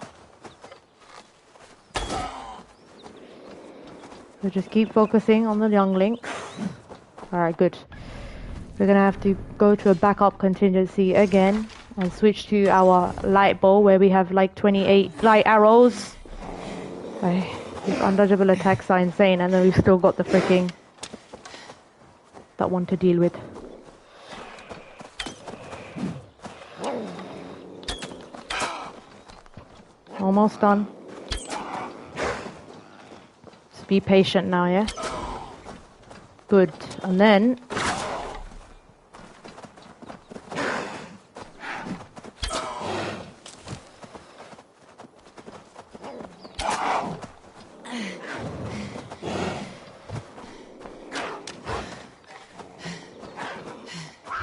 So just keep focusing on the young Lynx. Alright, good. We're gonna have to go to a backup contingency again and switch to our light bow where we have like 28 light arrows. These undodgeable attacks are insane, and then we've still got the freaking that one to deal with. Almost done. Just be patient now, yeah? Good. And then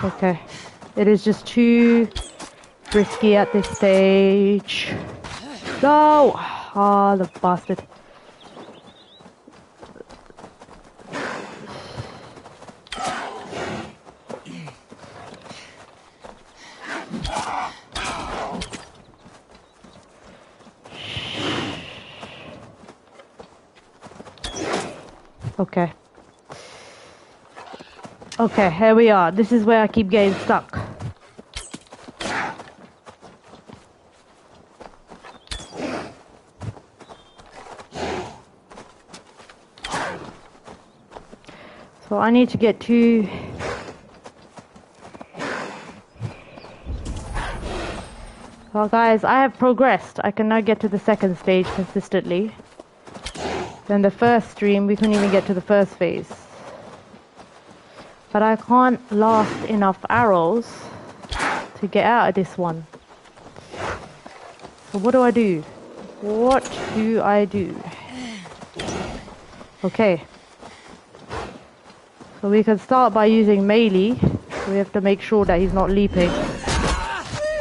okay. It is just too risky at this stage. No! Ah, the bastard. Okay. Okay, here we are. This is where I keep getting stuck. So I need to get to... Well guys, I have progressed. I can now get to the second stage consistently. Then the first stream, we couldn't even get to the first phase. But I can't last enough arrows to get out of this one. So what do I do? What do I do? Okay. So we can start by using melee. We have to make sure that he's not leaping.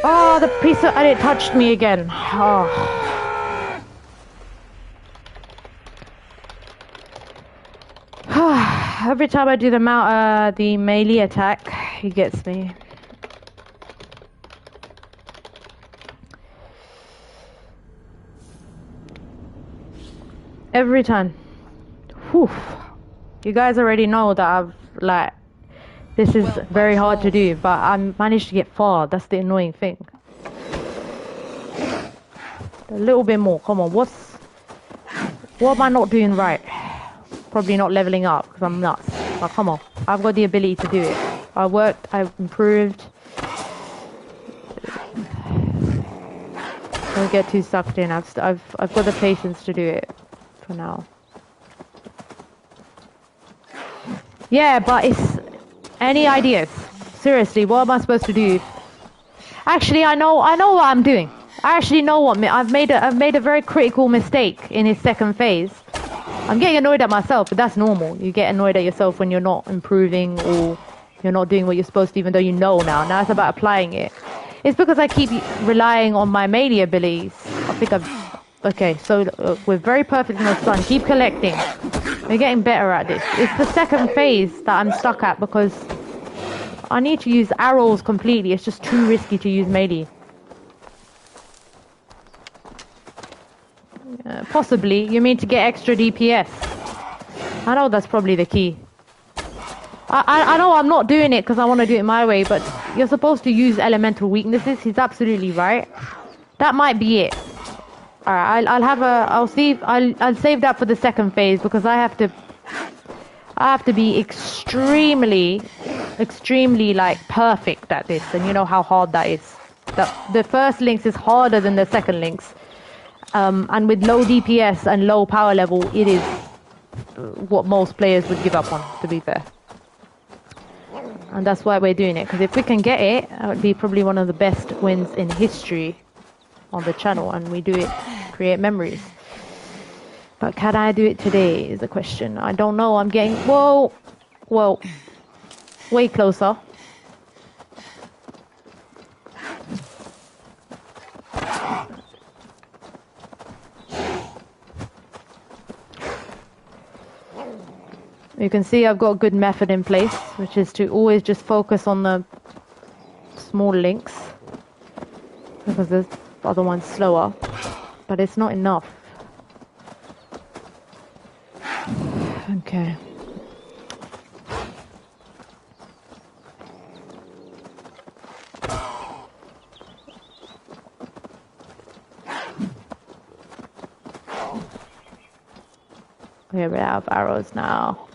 Oh, the piece of... and it touched me again. Oh. Every time I do the melee attack, he gets me. Every time. Whew. You guys already know that I've like this is very hard to do, but I managed to get far. That's the annoying thing. A little bit more. Come on, what am I not doing right? Probably not leveling up because I'm nuts. But come on, I've got the ability to do it. I worked, I've improved. Don't get too sucked in. I've got the patience to do it for now. Yeah, but it's any ideas? Seriously, what am I supposed to do? Actually, I know what I'm doing. I actually know what I've made a very critical mistake in his second phase. I'm getting annoyed at myself, but that's normal. You get annoyed at yourself when you're not improving or you're not doing what you're supposed to, even though you know now. Now it's about applying it. It's because I keep relying on my melee abilities. I think okay, so we're very perfect in the sun. Keep collecting. We're getting better at this. It's the second phase that I'm stuck at because I need to use arrows completely. It's just too risky to use melee. Possibly. You mean to get extra DPS? I know that's probably the key. I know I'm not doing it because I want to do it my way, but you're supposed to use elemental weaknesses. He's absolutely right. That might be it. Alright, I'll save that for the second phase because I have to be extremely like perfect at this, and you know how hard that is. The first Lynx is harder than the second Lynx. And with low DPS and low power level, it is what most players would give up on, to be fair. And that's why we're doing it, because if we can get it, that would be probably one of the best wins in history on the channel, and we do it, create memories. But can I do it today is the question. I don't know, I'm getting, whoa, way closer. You can see I've got a good method in place, which is to always just focus on the small links, because the other one's slower, but it's not enough. Okay. Okay, we're out of arrows now.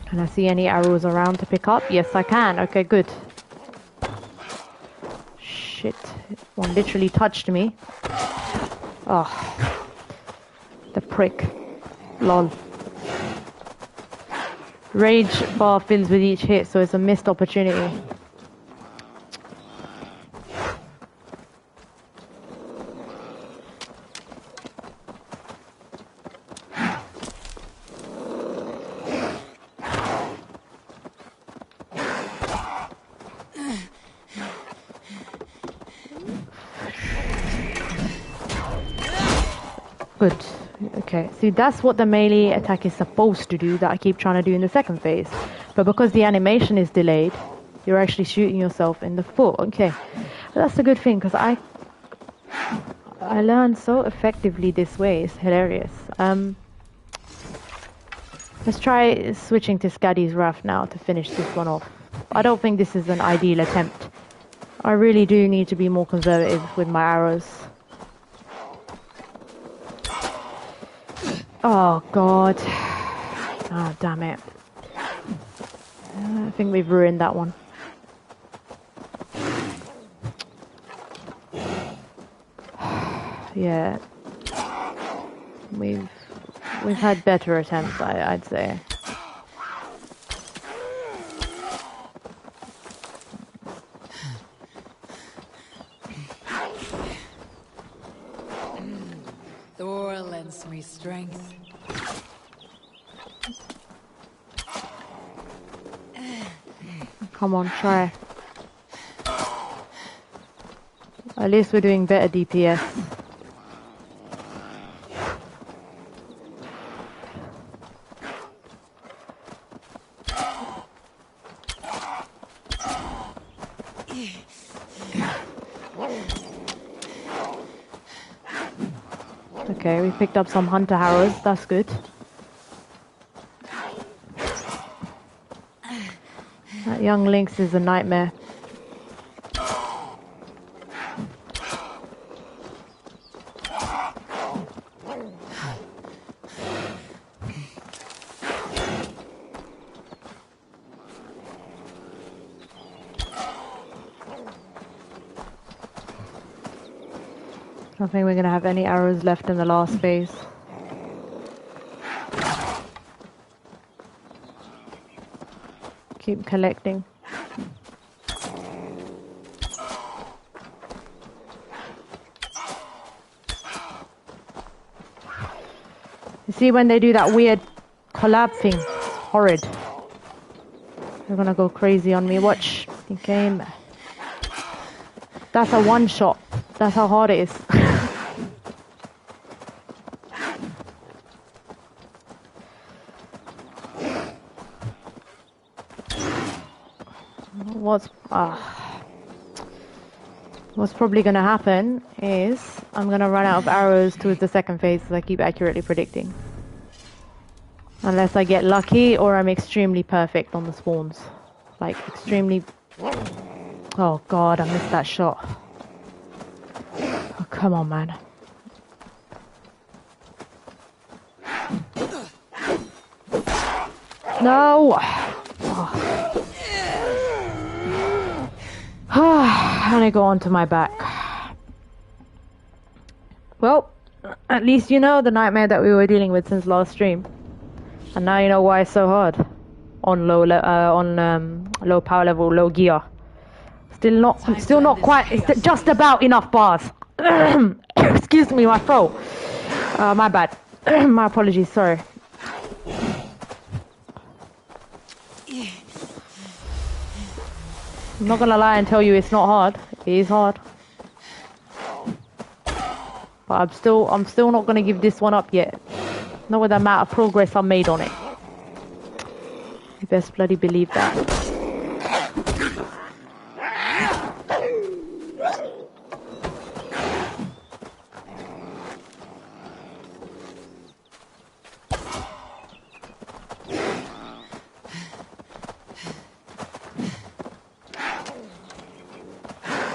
Can I see any arrows around to pick up? Yes, I can. Okay, good. Shit. One literally touched me. Oh. The prick. Lol. Rage bar fills with each hit, so it's a missed opportunity. Good. Okay, see, that's what the melee attack is supposed to do that I keep trying to do in the second phase. But because the animation is delayed, you're actually shooting yourself in the foot. Okay, that's a good thing, because I learned so effectively this way. It's hilarious. Let's try switching to Skadi's Wrath now to finish this one off. I don't think this is an ideal attempt. I really do need to be more conservative with my arrows. Oh god. Oh damn it. I think we've ruined that one. Yeah. We've had better attempts, I'd say. Thor lends me strength. Come on, try. At least we're doing better DPS. Okay, we picked up some hunter arrows, that's good. That young lynx is a nightmare. I don't think we're gonna have any arrows left in the last phase. Keep collecting. You see when they do that weird collab thing? It's horrid. They're gonna go crazy on me. Watch the game. That's a one shot. That's how hard it is. What's probably going to happen is I'm going to run out of arrows towards the second phase, as I keep accurately predicting. Unless I get lucky or I'm extremely perfect on the spawns. Like, extremely... Oh god, I missed that shot. Oh, come on, man. No! And I go onto my back. Well, at least you know the nightmare that we were dealing with since last stream, and now you know why it's so hard on low power level, low gear. Still not quite. It's just about enough bars. Excuse me, my throat. My bad. My apologies. Sorry. I'm not gonna lie and tell you it's not hard. It is hard. But I'm still not gonna give this one up yet. Not with the amount of progress I made on it. You best bloody believe that.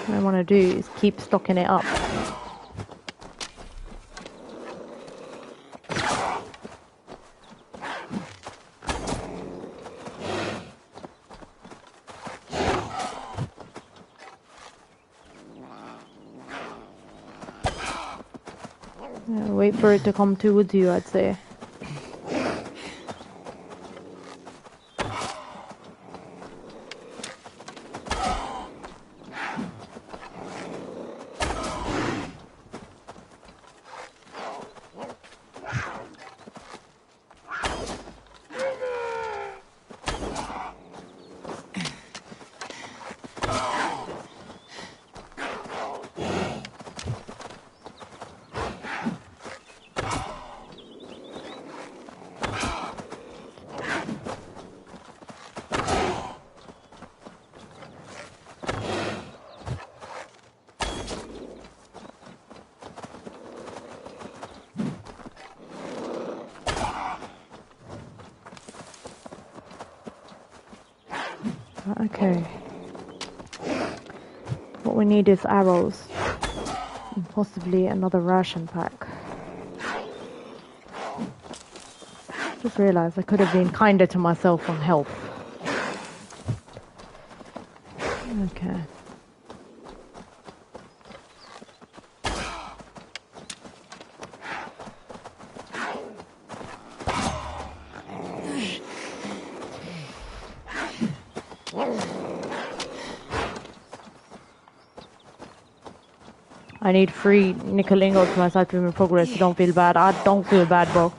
What I want to do is keep stocking it up. Wait for it to come towards you, I'd say. Okay. What we need is arrows. And possibly another ration pack. Just realised I could have been kinder to myself on health. Okay. I need 3 nickel ingots for my side in progress, so don't feel bad. I don't feel bad, bro.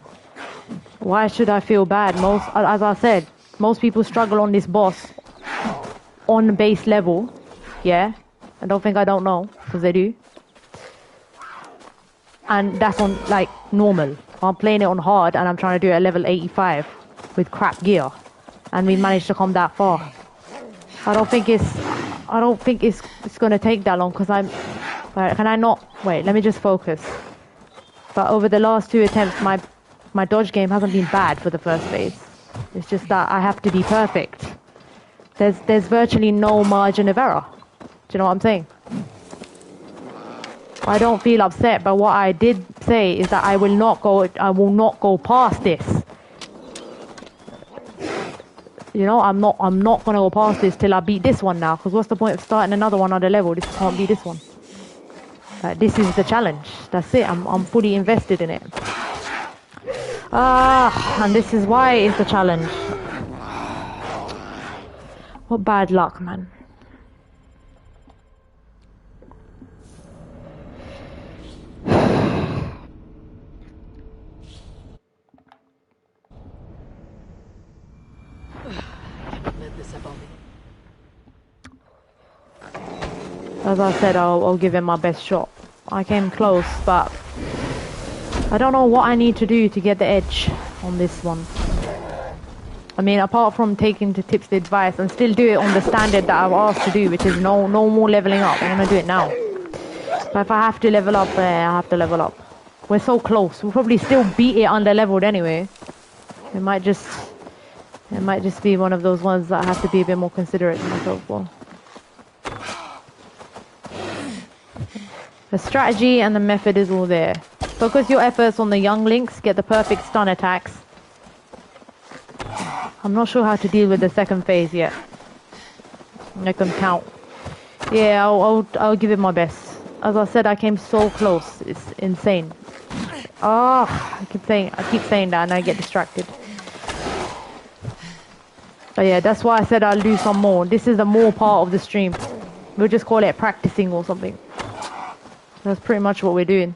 Why should I feel bad? As I said, most people struggle on this boss on base level. Yeah? I don't think I don't know, because they do. And that's on, like, normal. I'm playing it on hard, and I'm trying to do it at level 85 with crap gear. And we managed to come that far. I don't think it's gonna take that long, because I'm... Right, can I not... Wait, let me just focus. But over the last 2 attempts, my dodge game hasn't been bad for the first phase. It's just that I have to be perfect. There's virtually no margin of error. Do you know what I'm saying? I don't feel upset, but what I did say is that I will not go past this. You know, I'm not gonna go past this till I beat this one now, because what's the point of starting another one on the level? This can't be this one. This is the challenge. That's it. I'm fully invested in it. And this is why it's a challenge. What bad luck, man. As I said, I'll give it my best shot. I came close, but I don't know what I need to do to get the edge on this one. I mean, apart from taking the tips, the advice, and still do it on the standard that I've asked to do, which is no more leveling up. I'm gonna do it now. But if I have to level up, I have to level up. We're so close. We'll probably still beat it under leveled anyway. It might just be one of those ones that I have to be a bit more considerate to myself for. The strategy and the method is all there. Focus your efforts on the young Lynx, get the perfect stun attacks. I'm not sure how to deal with the second phase yet. I can count. Yeah, I'll give it my best. As I said, I came so close. It's insane. I keep saying that and I get distracted. But yeah, that's why I said I'll do some more. This is the more part of the stream. We'll just call it practicing or something. That's pretty much what we're doing.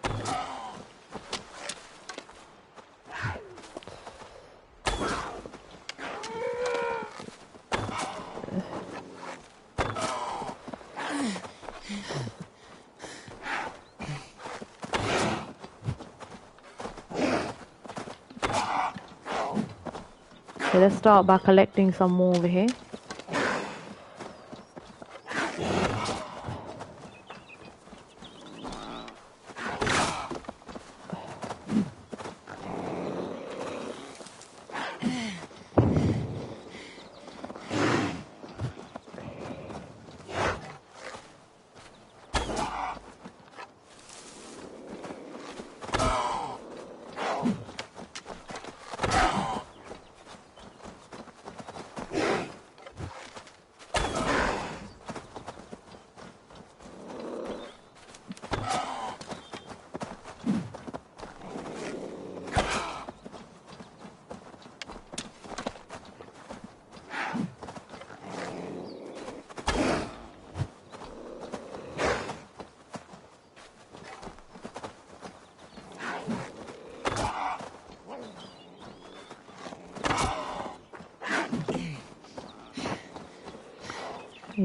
Okay, let's start by collecting some more over here.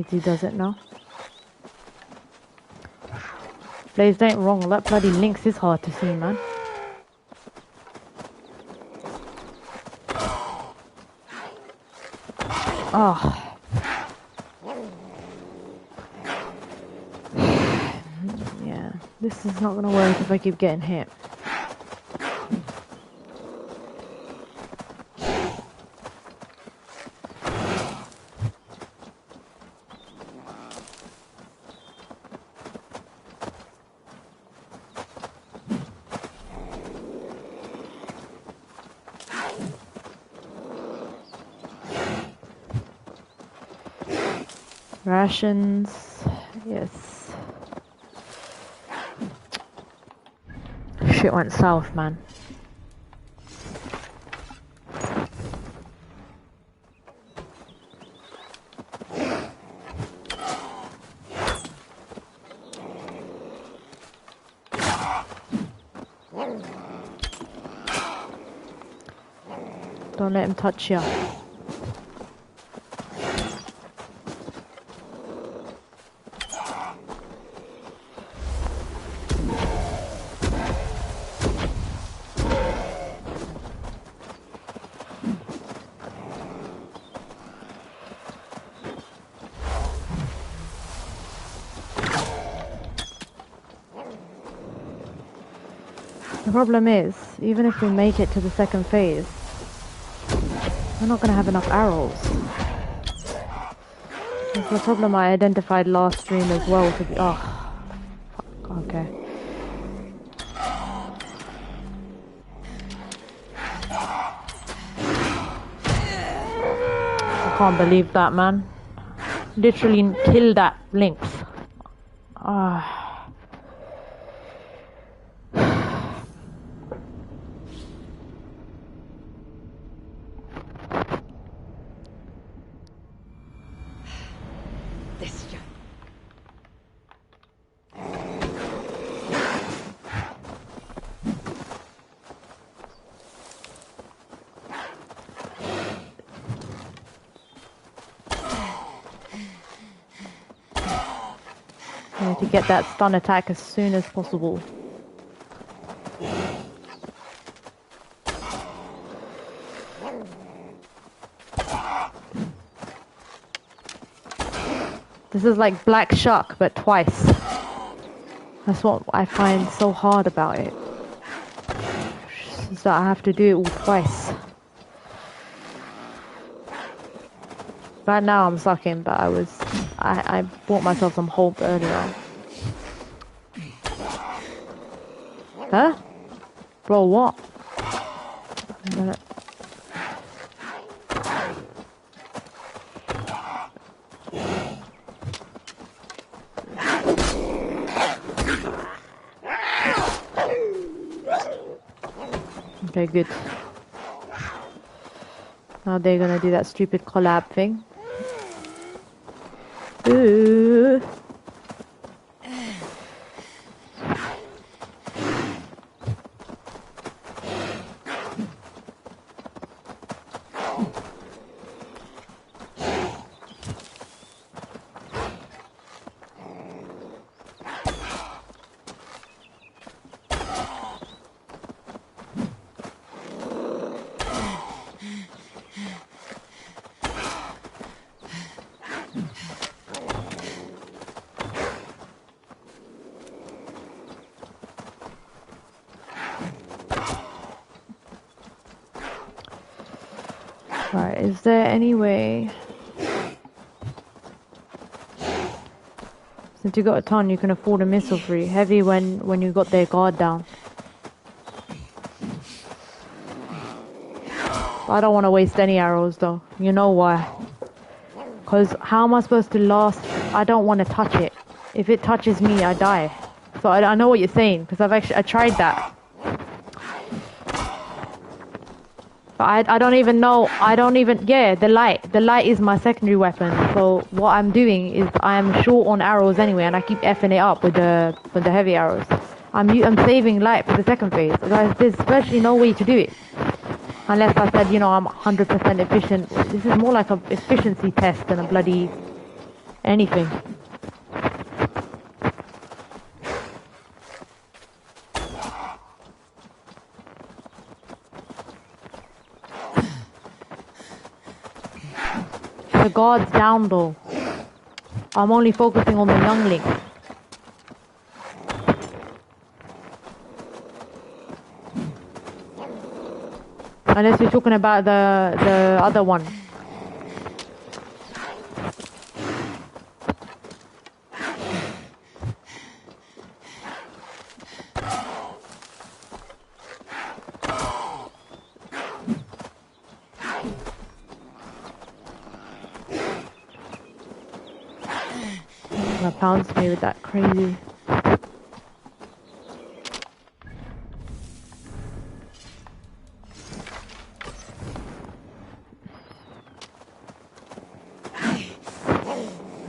He does it now. Blaze ain't wrong, that bloody lynx is hard to see, man. Oh. Yeah, this is not gonna work if I keep getting hit. Rations, yes. Shit went south, man. Don't let him touch you. The problem is, even if we make it to the second phase, we're not going to have enough arrows. That's the problem I identified last stream as well to be... Oh, fuck, okay. I can't believe that, man. Literally killed that lynx. Ah. To get that stun attack as soon as possible. This is like Black Shark, but twice. That's what I find so hard about it. Is that I have to do it all twice. Right now I'm sucking, but I bought myself some hope earlier. Huh? Bro, what? Okay, good. Now they're gonna do that stupid collab thing. Ooh. Is there any way? Since you got a ton, you can afford a missile free. Heavy when you got their guard down. I don't want to waste any arrows though. You know why? Because how am I supposed to last? I don't want to touch it. If it touches me, I die. So I know what you're saying, because I tried that. But I don't even know. Yeah, the light is my secondary weapon. So what I'm doing is I'm short on arrows anyway, and I keep effing it up with the heavy arrows. I'm saving light for the second phase. There's especially no way to do it. Unless I said, you know, I'm 100% efficient. This is more like a efficiency test than a bloody anything. The guard's down though. I'm only focusing on the youngling. Unless you're talking about the other one. That pounced me with that crazy.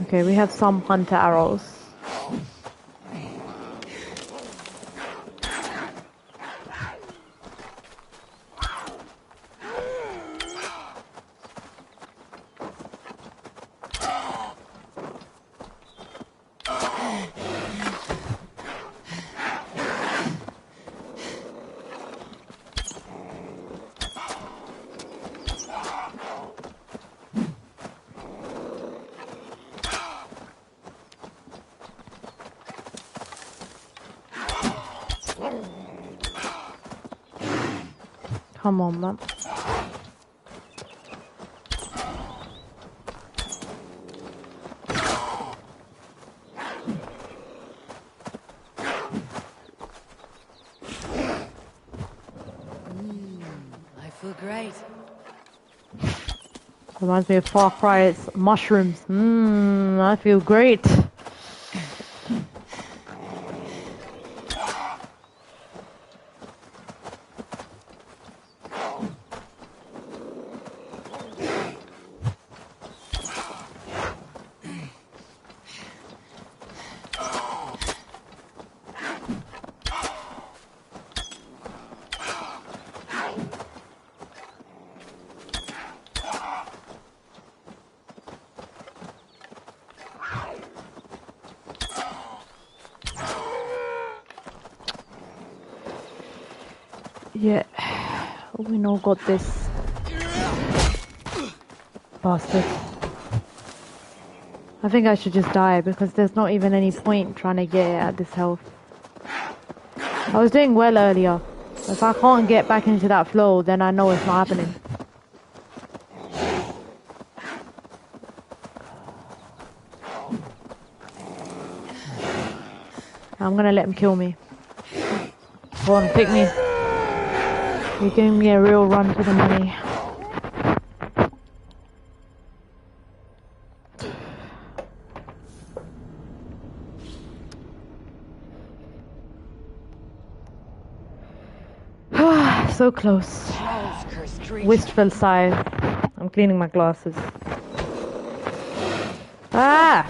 Okay, we have some hunter arrows. Come on, man. I feel great. Reminds me of Far Cry. It's mushrooms. I feel great. Yeah, we know got this. Bastard. I think I should just die because there's not even any point trying to get it at this health. I was doing well earlier. If I can't get back into that flow, then I know it's not happening. I'm gonna let him kill me. Go on, pick me. You're giving me a real run for the money. So close. Wistful sigh. I'm cleaning my glasses. Ah!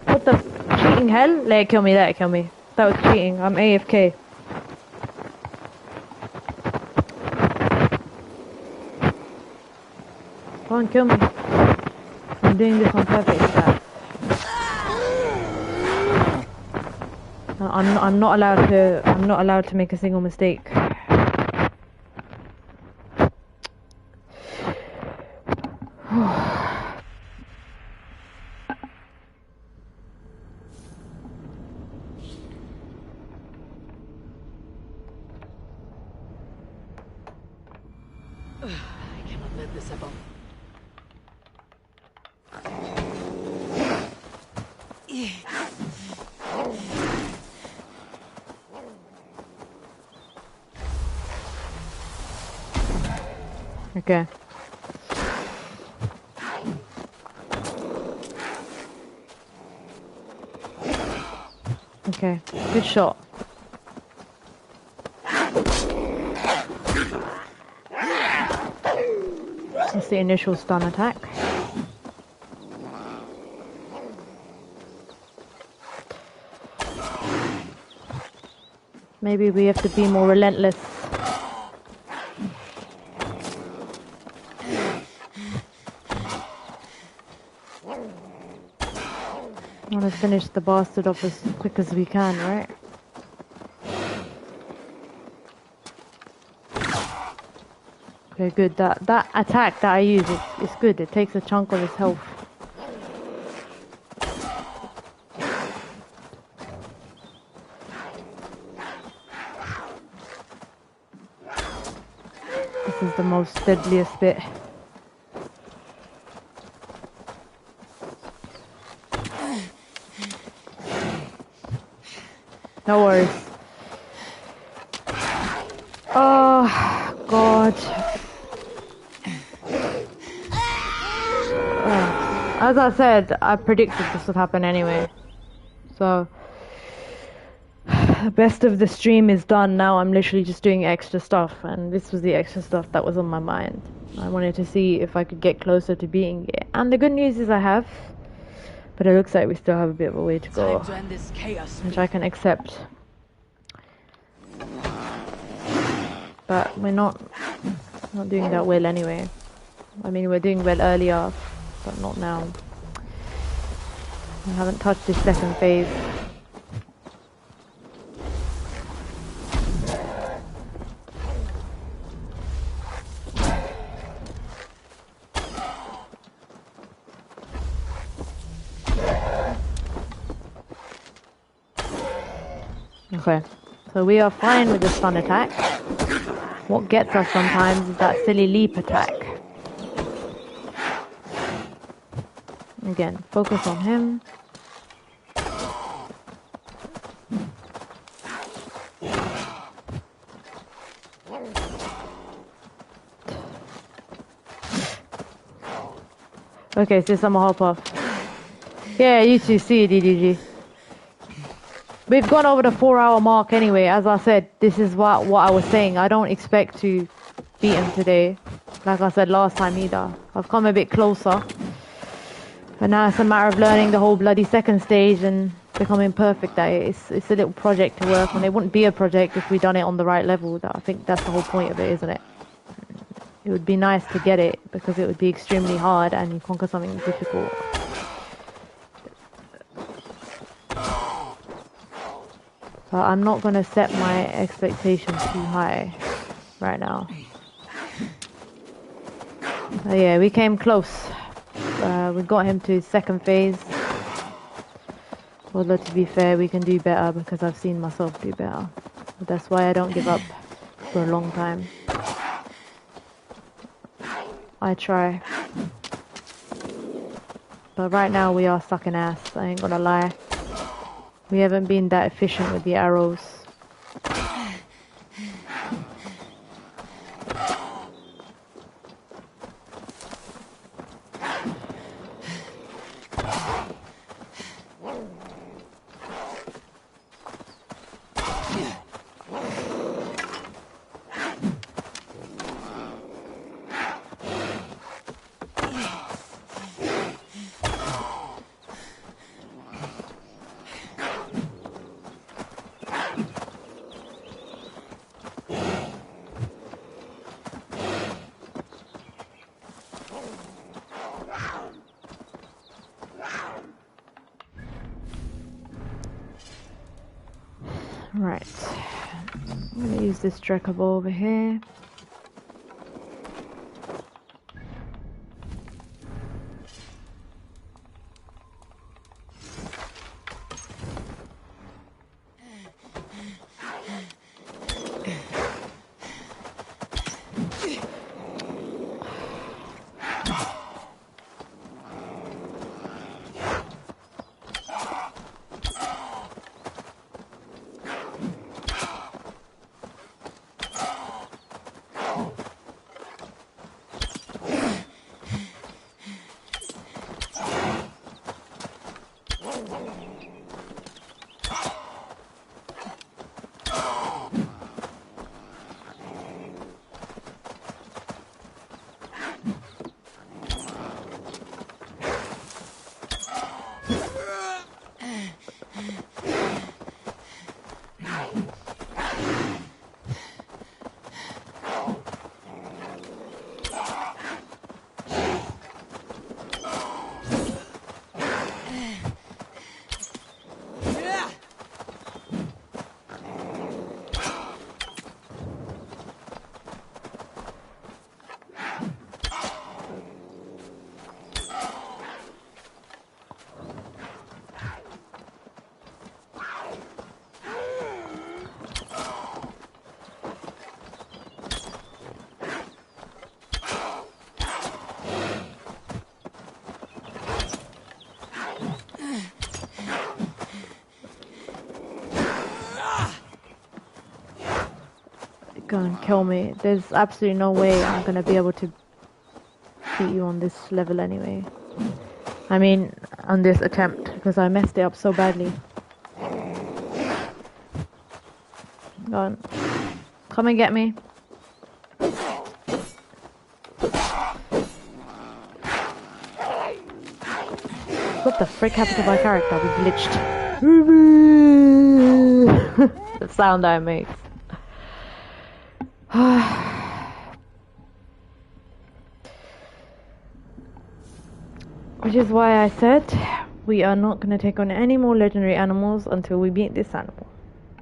What the cheating hell? Let it kill me, let it kill me. That was cheating. I'm AFK. Go on, kill me. I'm doing this on purpose, Dad. I'm not allowed to make a single mistake. I cannot let this happen. Okay. Okay, good shot. That's the initial stun attack. Maybe we have to be more relentless. I want to finish the bastard off as quick as we can, right? Okay, good. That attack that I use is good. It takes a chunk of his health. This is the most deadliest bit. No worries. Oh, God. As I said, I predicted this would happen anyway. So, best of the stream is done now. I'm literally just doing extra stuff, and this was the extra stuff that was on my mind. I wanted to see if I could get closer to beating it. And the good news is I have, but it looks like we still have a bit of a way to go, To end this chaos. which I can accept. But we're not doing that well anyway. I mean, we're doing well earlier, but not now. I haven't touched this second phase. Okay, so we are fine with the stun attack. What gets us sometimes is that silly leap attack. Again, focus on him. Okay, so I'm a hop off. Yeah, you too. See you, DDG. We've gone over the 4-hour mark anyway. As I said, this is what I was saying. I don't expect to beat him today, like I said last time either. I've come a bit closer, but now it's a matter of learning the whole bloody second stage and becoming perfect at it. It's a little project to work on. It wouldn't be a project if we'd done it on the right level. I think that's the whole point of it, isn't it? It would be nice to get it because it would be extremely hard and you conquer something difficult. But I'm not going to set my expectations too high right now. Yeah, we came close. We got him to his second phase. Although to be fair, we can do better because I've seen myself do better. But that's why I don't give up for a long time. I try. But right now we are sucking ass, I ain't gonna lie. We haven't been that efficient with the arrows. Right, I'm going to use this Drecker ball over here. Go and kill me. There's absolutely no way I'm gonna be able to beat you on this level anyway. I mean, on this attempt, because I messed it up so badly. Go on. Come and get me. What the frick happened to my character? We glitched. The sound I make. Which is why I said we are not going to take on any more legendary animals until we beat this animal.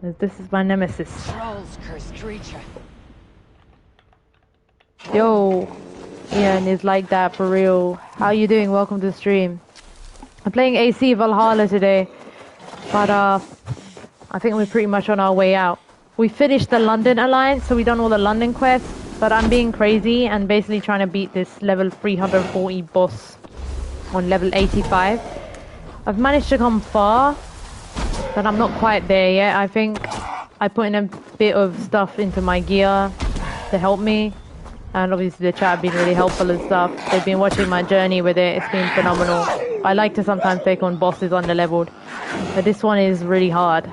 As this is my nemesis. Trolls, cursed creature. Yo, Ian is like that for real. How you doing? Welcome to the stream. I'm playing AC Valhalla today, but I think we're pretty much on our way out. We finished the London alliance, so we done all the London quests, but I'm being crazy and basically trying to beat this level 340 boss on level 85. I've managed to come far, but I'm not quite there yet. I think I put in a bit of stuff into my gear to help me, and obviously the chat have been really helpful and stuff. They've been watching my journey with it. It's been phenomenal. I like to sometimes take on bosses under-leveled, but this one is really hard.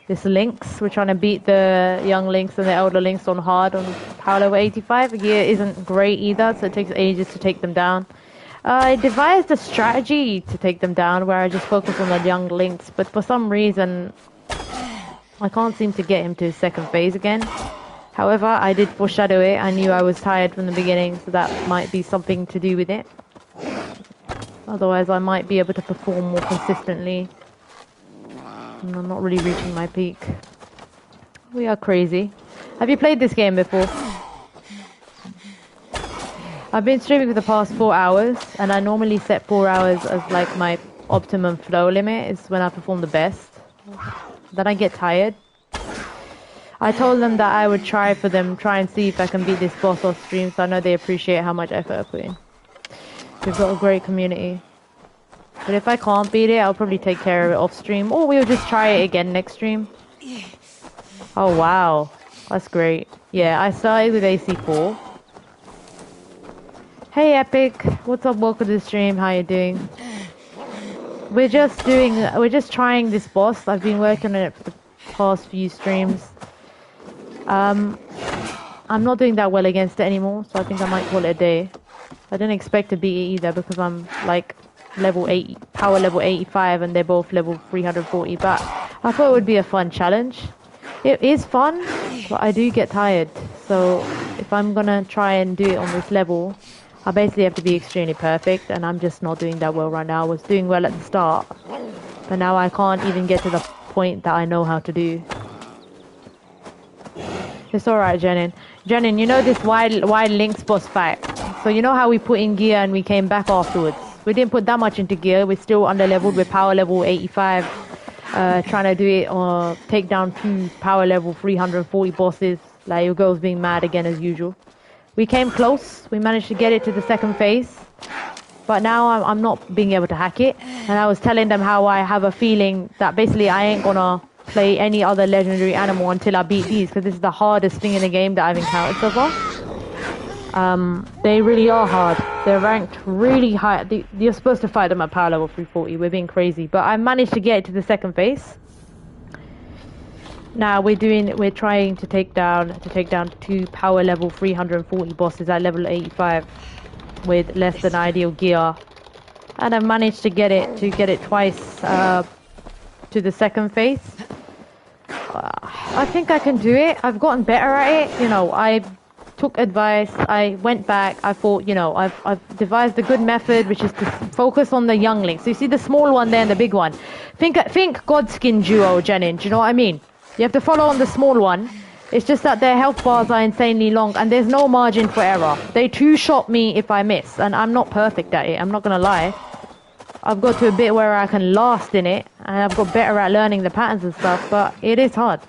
This Lynx, we're trying to beat the young Lynx and the elder Lynx on hard on power level 85. The gear isn't great either, so it takes ages to take them down. I devised a strategy to take them down where I just focus on the young Lynx, but for some reason I can't seem to get him to his second phase again. However, I did foreshadow it. I knew I was tired from the beginning, so that might be something to do with it. Otherwise I might be able to perform more consistently. And I'm not really reaching my peak. We are crazy. Have you played this game before? I've been streaming for the past 4 hours, and I normally set 4 hours as like my optimum flow limit. Is when I perform the best. Then I get tired. I told them that I would try and see if I can beat this boss off stream, so I know they appreciate how much effort I put in. We've got a great community. But if I can't beat it, I'll probably take care of it off stream, or we'll just try it again next stream. Oh wow, that's great. Yeah, I started with AC4. Hey Epic, what's up? Welcome to the stream. How you doing? We're just trying this boss. I've been working on it for the past few streams. I'm not doing that well against it anymore, so I think I might call it a day. I didn't expect to beat it either because I'm like level 80, power level 85, and they're both level 340, but I thought it would be a fun challenge. It is fun, but I do get tired, so if I'm gonna try and do it on this level, I basically have to be extremely perfect, and I'm just not doing that well right now. I was doing well at the start, but now I can't even get to the point that I know how to do. It's alright, Jenin. Jenin, you know this wild Lynx boss fight? So you know how we put in gear and we came back afterwards? We didn't put that much into gear. We're still under-leveled with power level 85. Trying to do it or take down 2 power level 340 bosses. Like, your girl's being mad again as usual. We came close. We managed to get it to the second phase. But now I'm not being able to hack it. And I was telling them how I have a feeling that basically I ain't gonna play any other legendary animal until I beat these, because this is the hardest thing in the game that I've encountered so far. They really are hard. They're ranked really high. You're supposed to fight them at power level 340. We're being crazy, but I managed to get it to the second phase. Now we're trying to take down 2 power level 340 bosses at level 85 with less than ideal gear, and I've managed to get it twice to the second phase. I think I can do it. I've gotten better at it. You know, I took advice. I went back. I thought, you know, I've devised a good method, which is to focus on the young Lynx. So you see the small one there and the big one. Think Godskin duo, Jenin. Do you know what I mean? You have to follow on the small one. It's just that their health bars are insanely long and there's no margin for error. They two-shot me if I miss, and I'm not perfect at it. I'm not gonna lie. I've got to a bit where I can last in it, and I've got better at learning the patterns and stuff, but it is hard.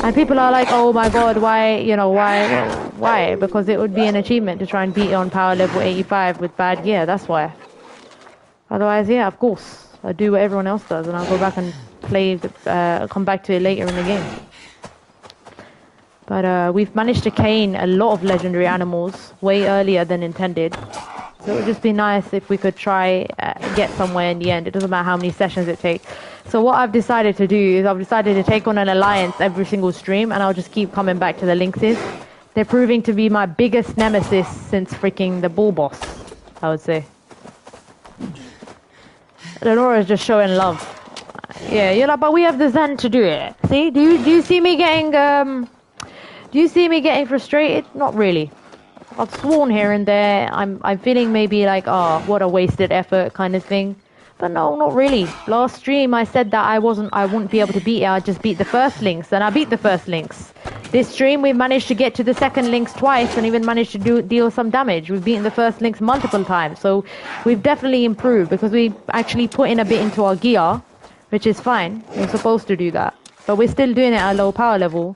And people are like, oh my god, why, you know, why? Because it would be an achievement to try and beat it on power level 85 with bad gear, that's why. Otherwise, yeah, of course, I do what everyone else does, and I'll go back and play, come back to it later in the game. But we've managed to cane a lot of legendary animals way earlier than intended. So it would just be nice if we could try get somewhere in the end. It doesn't matter how many sessions it takes. So what I've decided to do is I've decided to take on an alliance every single stream, and I'll just keep coming back to the Lynxes. They're proving to be my biggest nemesis since freaking the bull boss, I would say. Lenora's just showing love. Yeah, you're like, but we have the Zen to do it. See? Do you see me getting frustrated? Not really. I've sworn here and there. I'm feeling maybe like, oh, what a wasted effort kind of thing. But no, not really. Last stream I said that I wouldn't be able to beat it. I just beat the first Lynx, and I beat the first Lynx. This stream we managed to get to the second Lynx twice and even managed to deal some damage. We've beaten the first Lynx multiple times, so we've definitely improved because we actually put in a bit into our gear, which is fine. We're supposed to do that. But we're still doing it at a low power level,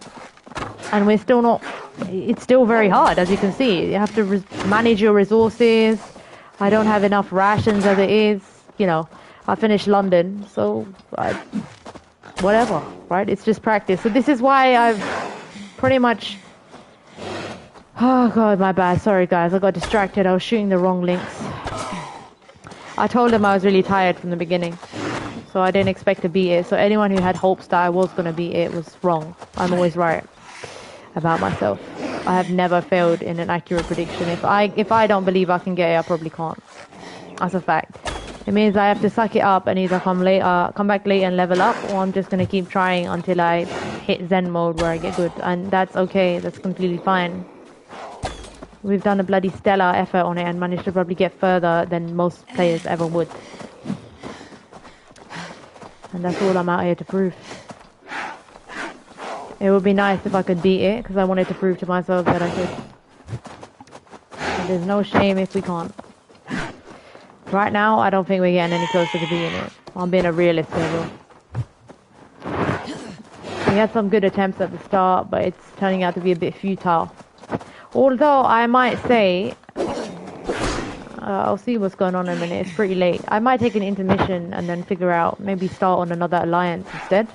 and we're still not... It's still very hard, as you can see. You have to manage your resources. I don't have enough rations as it is. You know, I finished London, so whatever, right? It's just practice. So this is why I've pretty much... Oh god, my bad. Sorry guys, I got distracted. I was shooting the wrong Lynx. I told him I was really tired from the beginning, so I didn't expect to beat it. So anyone who had hopes that I was going to beat it was wrong. I'm always right about myself. I have never failed in an accurate prediction. If I don't believe I can get it, I probably can't. That's a fact. It means I have to suck it up and either come back late and level up, or I'm just going to keep trying until I hit Zen mode where I get good. And that's okay. That's completely fine. We've done a bloody stellar effort on it and managed to probably get further than most players ever would. And that's all I'm out here to prove. It would be nice if I could beat it, because I wanted to prove to myself that I could. And there's no shame if we can't. Right now, I don't think we're getting any closer to beating it. I'm being a realist here, though. We had some good attempts at the start, but it's turning out to be a bit futile. Although, I might say... I'll see what's going on in a minute. It's pretty late. I might take an intermission and then figure out, maybe start on another alliance instead.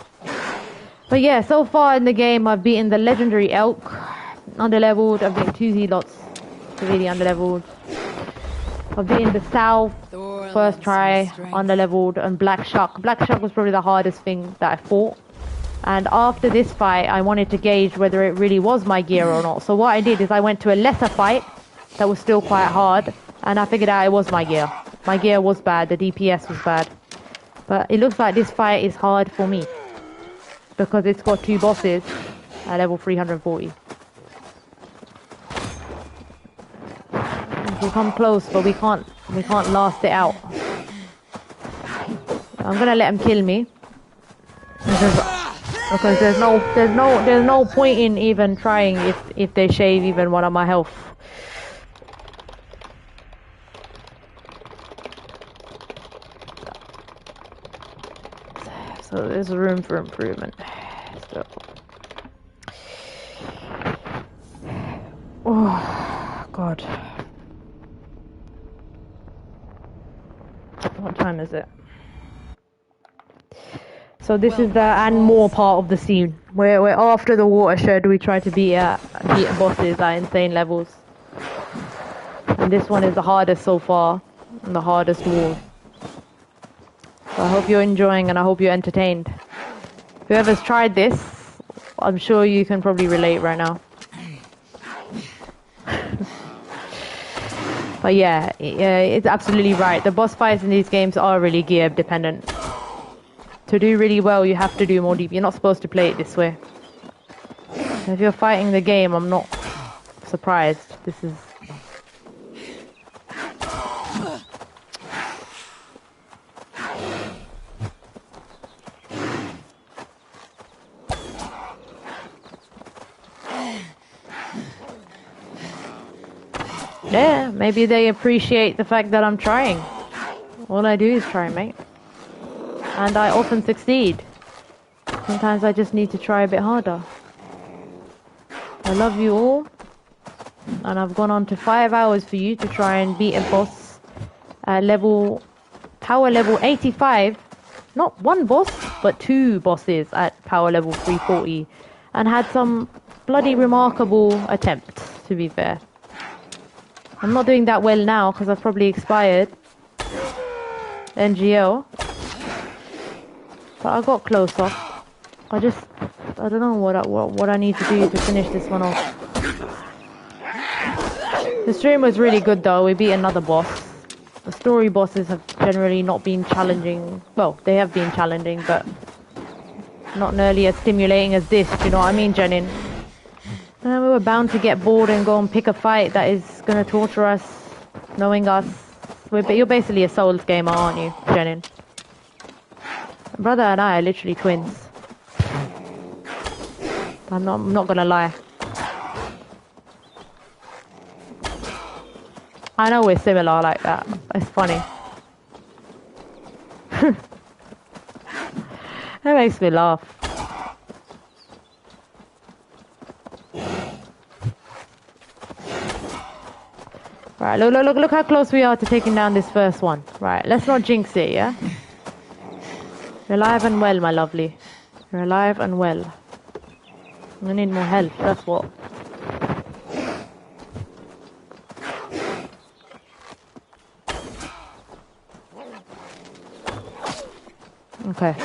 But yeah, so far in the game, I've beaten the legendary elk, underleveled. I've beaten 2 zealots, severely underleveled. I've beaten the south, first try, underleveled, and black shark. Black shark was probably the hardest thing that I fought. And after this fight, I wanted to gauge whether it really was my gear or not. So what I did is I went to a lesser fight that was still quite hard, and I figured out it was my gear. My gear was bad, the DPS was bad. But it looks like this fight is hard for me, because it's got 2 bosses at level 340. We come close, but we can't last it out. I'm gonna let him kill me, because there's no point in even trying if they shave even one of my health. So there's room for improvement still. Oh god. What time is it? So this is the and more part of the scene where after the watershed we try to beat bosses at insane levels. And this one is the hardest so far, and the hardest wall. So I hope you're enjoying and I hope you're entertained. Whoever's tried this, I'm sure you can probably relate right now. But yeah, it's absolutely right. The boss fights in these games are really gear dependent. To do really well, you have to do more deep. You're not supposed to play it this way. If you're fighting the game, I'm not surprised. This is... Yeah, maybe they appreciate the fact that I'm trying. All I do is try, mate. And I often succeed. Sometimes I just need to try a bit harder. I love you all. And I've gone on to 5 hours for you to try and beat a boss at power level 85. Not one boss, but 2 bosses at power level 340. And had some bloody remarkable attempt, to be fair. I'm not doing that well now because I've probably expired NGL. But I got closer. I don't know what I need to do to finish this one off. The stream was really good though. We beat another boss. The story bosses have generally not been challenging. Well, they have been challenging, but not nearly as stimulating as this. Do you know what I mean, Jenin? We were bound to get bored and go and pick a fight that is going to torture us, knowing us. You're basically a Souls gamer, aren't you, Jenin? Brother and I are literally twins. I'm not going to lie. I know we're similar like that. It's funny. That makes me laugh. Right, look how close we are to taking down this first one. Right, let's not jinx it, yeah? You're alive and well, my lovely. You're alive and well. I need more health, that's what. Okay.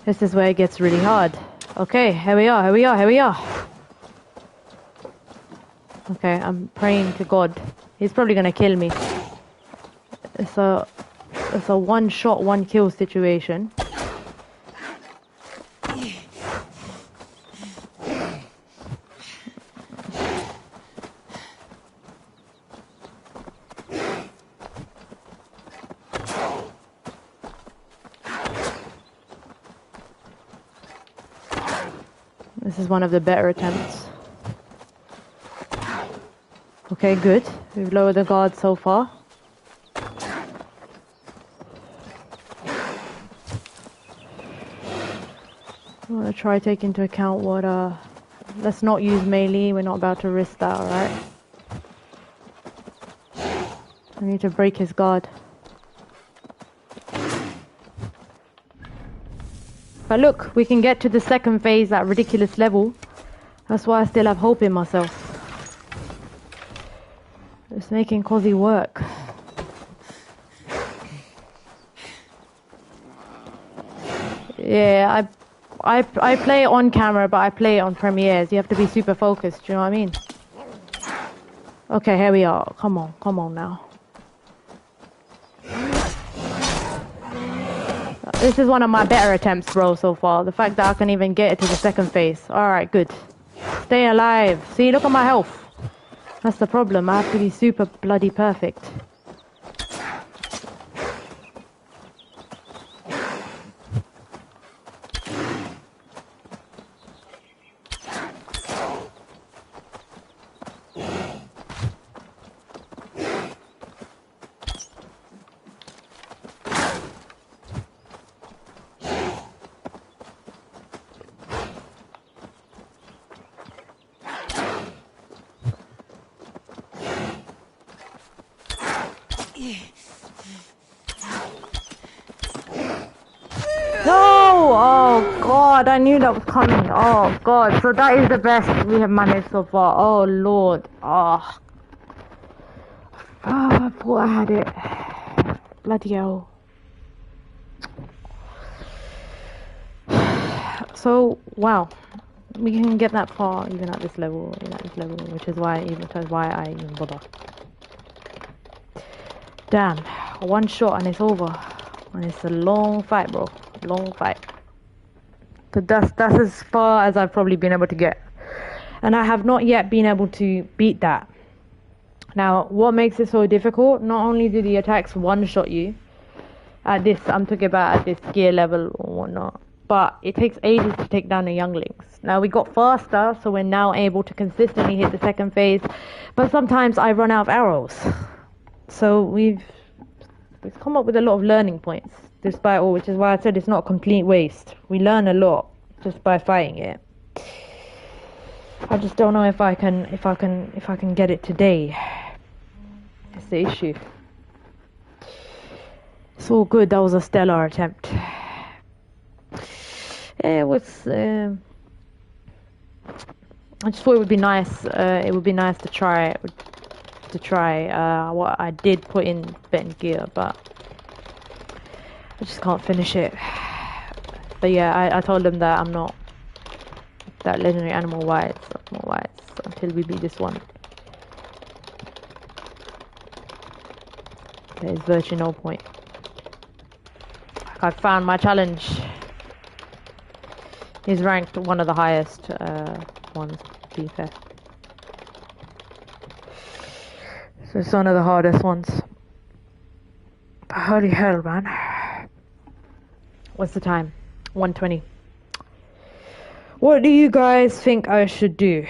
This is where it gets really hard. Okay, here we are. Okay, I'm praying to God. He's probably gonna kill me. It's a one shot, one kill situation. This is one of the better attempts. Okay, good. We've lowered the guard so far. I want to try to take into account what, let's not use melee. We're not about to risk that, alright? I need to break his guard. But look, we can get to the second phase, that ridiculous level. That's why I still have hope in myself. It's making C.O.Z work. Yeah, I play it on camera, but I play it on premieres. You have to be super focused, do you know what I mean? Okay, here we are. Come on now. This is one of my better attempts, bro, so far. The fact that I can even get it to the second phase. Alright, good. Stay alive. See, look at my health. That's the problem. I have to be super bloody perfect. I knew that was coming. Oh god, so that is the best we have managed so far. Oh lord. Oh, I thought I had it. Bloody hell. So wow, we can get that far even at this level, which is why I even bother. Damn, one shot and it's over. And it's a long fight, bro. Long fight. But that's as far as I've probably been able to get. And I have not yet been able to beat that. Now, what makes it so difficult? Not only do the attacks one-shot you, at this, I'm talking about at this gear level or whatnot, but it takes ages to take down the younglings. Now, we got faster, so we're now able to consistently hit the second phase, but sometimes I run out of arrows. So we've come up with a lot of learning points. Despite all, which is why I said it's not a complete waste. We learn a lot just by fighting it. I just don't know if I can get it today. It's the issue. It's all good. That was a stellar attempt. It was I just thought it would be nice. It would be nice to try what I did put in better gear, but I just can't finish it. But yeah, I told them that I'm not that legendary animal wise until we beat this one. There's virtually no point. I found my challenge. He's ranked one of the highest ones, to be fair. So it's one of the hardest ones. But holy hell, man. What's the time? 1:20. What do you guys think I should do?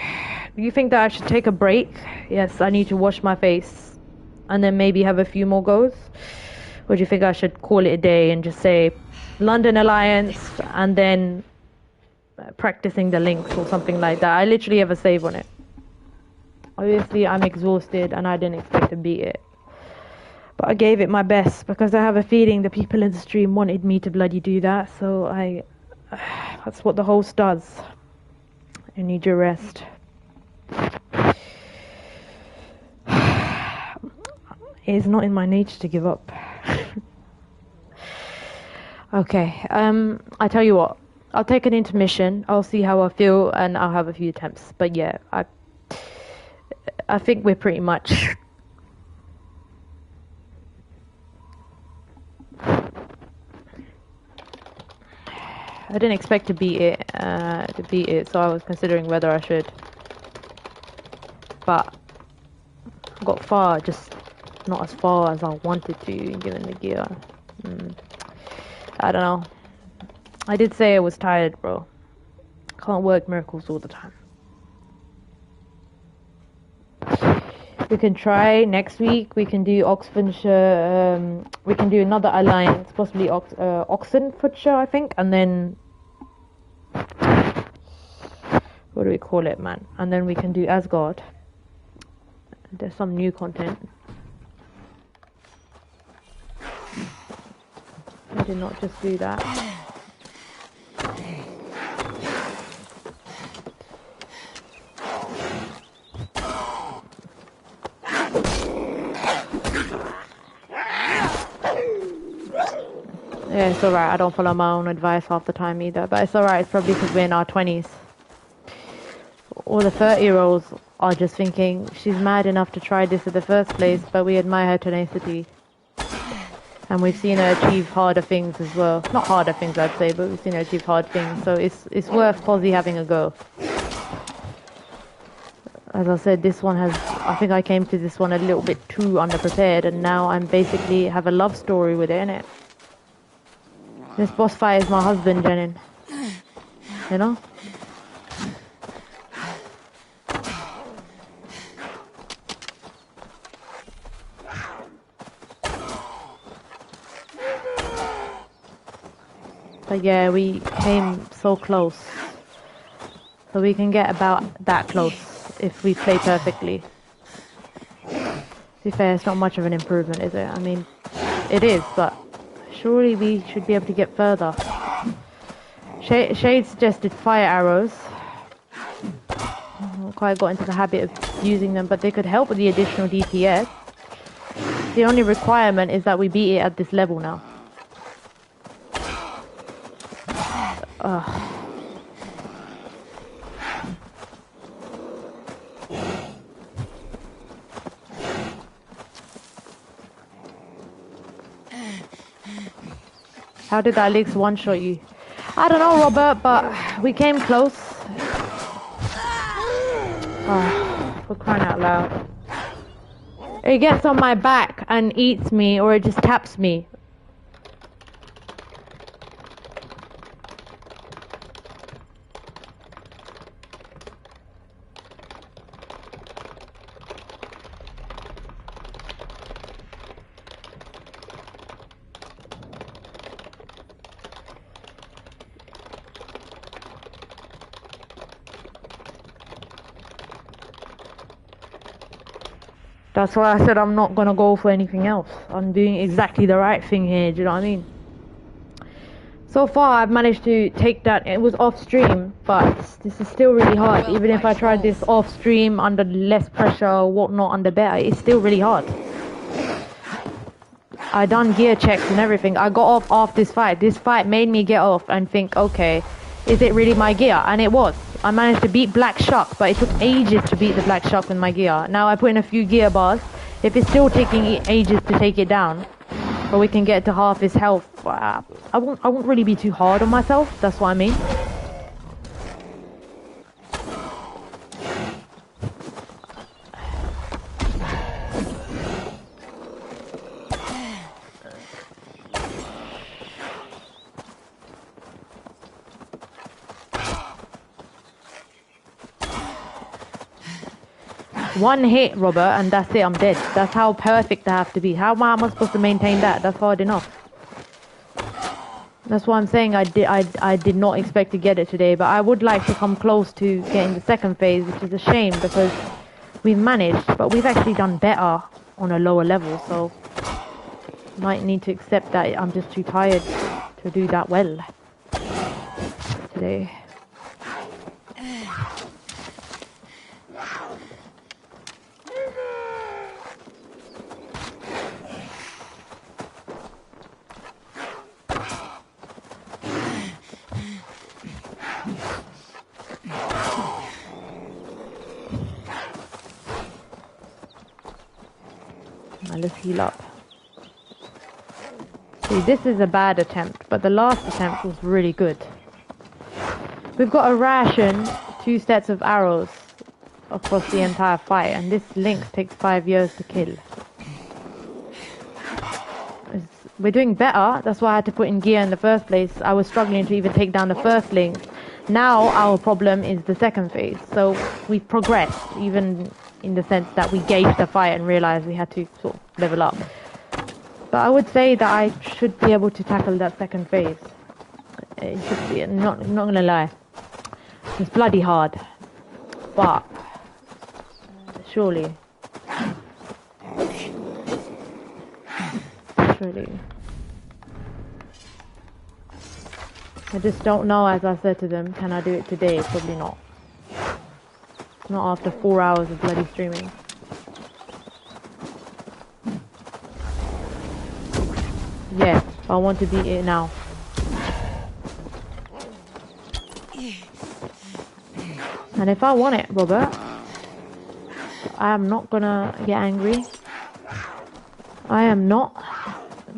Do you think that I should take a break? Yes, I need to wash my face. And then maybe have a few more goes? Or do you think I should call it a day and just say London Alliance and then practicing the links or something like that? I literally have a save on it. Obviously I'm exhausted and I didn't expect to beat it. But I gave it my best because I have a feeling the people in the stream wanted me to bloody do that. So that's what the host does. You need your rest. It is not in my nature to give up. Okay, I tell you what. I'll take an intermission. I'll see how I feel and I'll have a few attempts. But yeah, I think we're pretty much... I didn't expect to beat it, so I was considering whether I should. But I got far, just not as far as I wanted to, given the gear. I don't know. I did say I was tired, bro. Can't work miracles all the time. We can try next week. We can do Oxfordshire. We can do another alliance, possibly Oxenfordshire, I think, and then what do we call it, man? And then we can do Asgard. There's some new content. I did not just do that. Yeah, it's alright. I don't follow my own advice half the time either. But it's alright. It's probably because we're in our 20s. Or the 30-year-olds are just thinking, she's mad enough to try this in the first place, but we admire her tenacity. And we've seen her achieve harder things as well. Not harder things, I'd say, but we've seen her achieve hard things. So it's worth C.O.Z having a go. As I said, this one has... I think I came to this one a little bit too underprepared, and now I'm basically have a love story with it, innit? This boss fight is my husband, Jenin. You know? But yeah, we came so close. So we can get about that close if we play perfectly. To be fair, it's not much of an improvement, is it? I mean, it is, but surely we should be able to get further. Shade suggested fire arrows. I haven't quite got into the habit of using them, but they could help with the additional DPS. The only requirement is that we beat it at this level now. How did that Lynx one-shot you? I don't know, Robert, but we came close. Oh, for crying out loud. It gets on my back and eats me, or it just taps me. That's why I said I'm not gonna go for anything else. I'm doing exactly the right thing here, do you know what I mean? So far, I've managed to take that. It was off stream, but this is still really hard. Even if I tried this off stream under less pressure or whatnot, under better, it's still really hard. I done gear checks and everything. I got off this fight. This fight made me get off and think, okay, is it really my gear? And it was. I managed to beat Black Shark, but it took ages to beat the Black Shark with my gear. Now I put in a few gear bars. If it's still taking ages to take it down, but we can get to half his health, I won't really be too hard on myself. That's what I mean. One hit, Robert, and that's it, I'm dead. That's how perfect I have to be. How am I supposed to maintain that? That's hard enough. That's why I'm saying I did not expect to get it today, but I would like to come close to getting the second phase, which is a shame because we've managed, but we've actually done better on a lower level, so might need to accept that I'm just too tired to do that well today. Let's heal up. See, this is a bad attempt, but the last attempt was really good. We've got a ration, 2 sets of arrows across the entire fight, and this lynx takes 5 years to kill. We're doing better, that's why I had to put in gear in the first place. I was struggling to even take down the first lynx. Now our problem is the second phase, so we've progressed, even in the sense that we gauged the fight and realized we had to sort of level up. But I would say that I should be able to tackle that second phase. It should be, not gonna lie. It's bloody hard. But surely. I just don't know, as I said to them, can I do it today? Probably not. Not after 4 hours of bloody streaming. Yes, I want to beat it now. And if I want it, Robert, I am not gonna get angry. I am not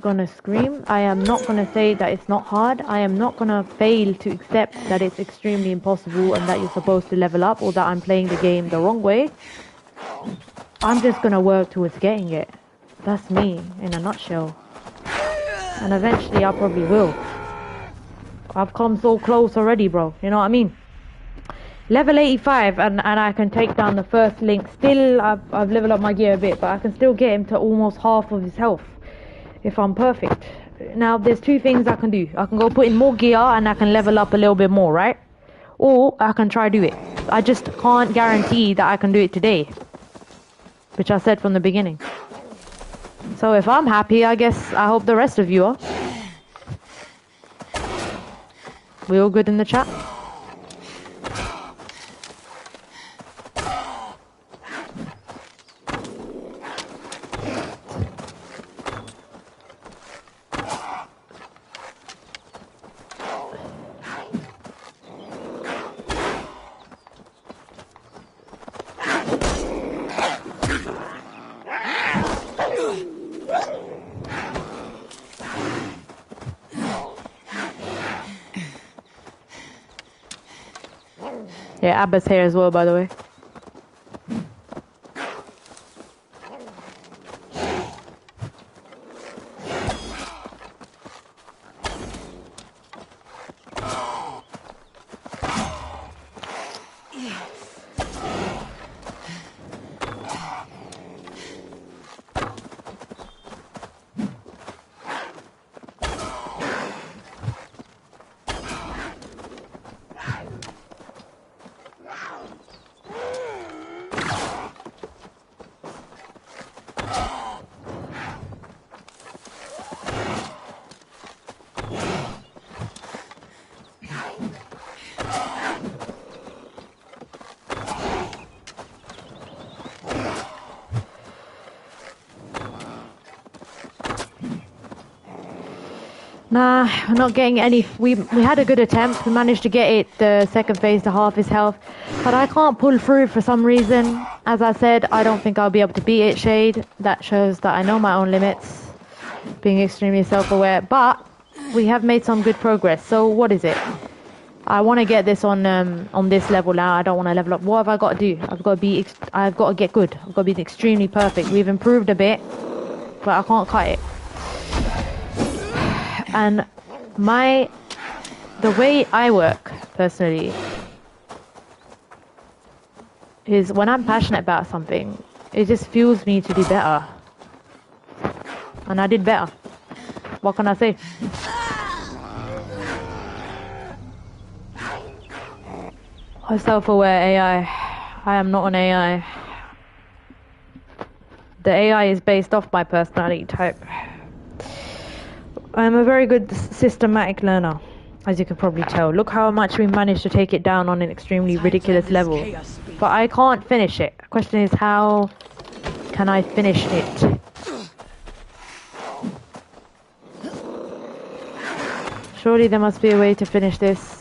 gonna scream. I am not gonna say that it's not hard. I am not gonna fail to accept that it's extremely impossible and that you're supposed to level up or that I'm playing the game the wrong way. I'm just gonna work towards getting it. That's me in a nutshell. And eventually I probably will. I've come so close already, bro. You know what I mean? Level 85 and I can take down the first link. Still, I've leveled up my gear a bit, but I can still get him to almost half of his health if I'm perfect. Now, there's 2 things I can do. I can go put in more gear and I can level up a little bit more, right? Or I can try do it. I just can't guarantee that I can do it today, which I said from the beginning. So if I'm happy, I guess I hope the rest of you are. We all good in the chat? Yeah, Abba's here as well, by the way. Nah, we're not getting any. We had a good attempt. We managed to get it the second phase to half his health, but I can't pull through for some reason. As I said, I don't think I'll be able to beat it, Shade. That shows that I know my own limits, being extremely self-aware. But we have made some good progress. So what is it? I want to get this on this level now. I don't want to level up. What have I got to do? I've got to get good. I've got to be extremely perfect. We've improved a bit, but I can't cut it. And the way I work personally is when I'm passionate about something, it just fuels me to do better. And I did better. What can I say? A self-aware AI. I am not an AI. The AI is based off my personality type. I'm a very good systematic learner, as you can probably tell. Look how much we managed to take it down on an extremely ridiculous level. But I can't finish it. The question is, how can I finish it? Surely there must be a way to finish this.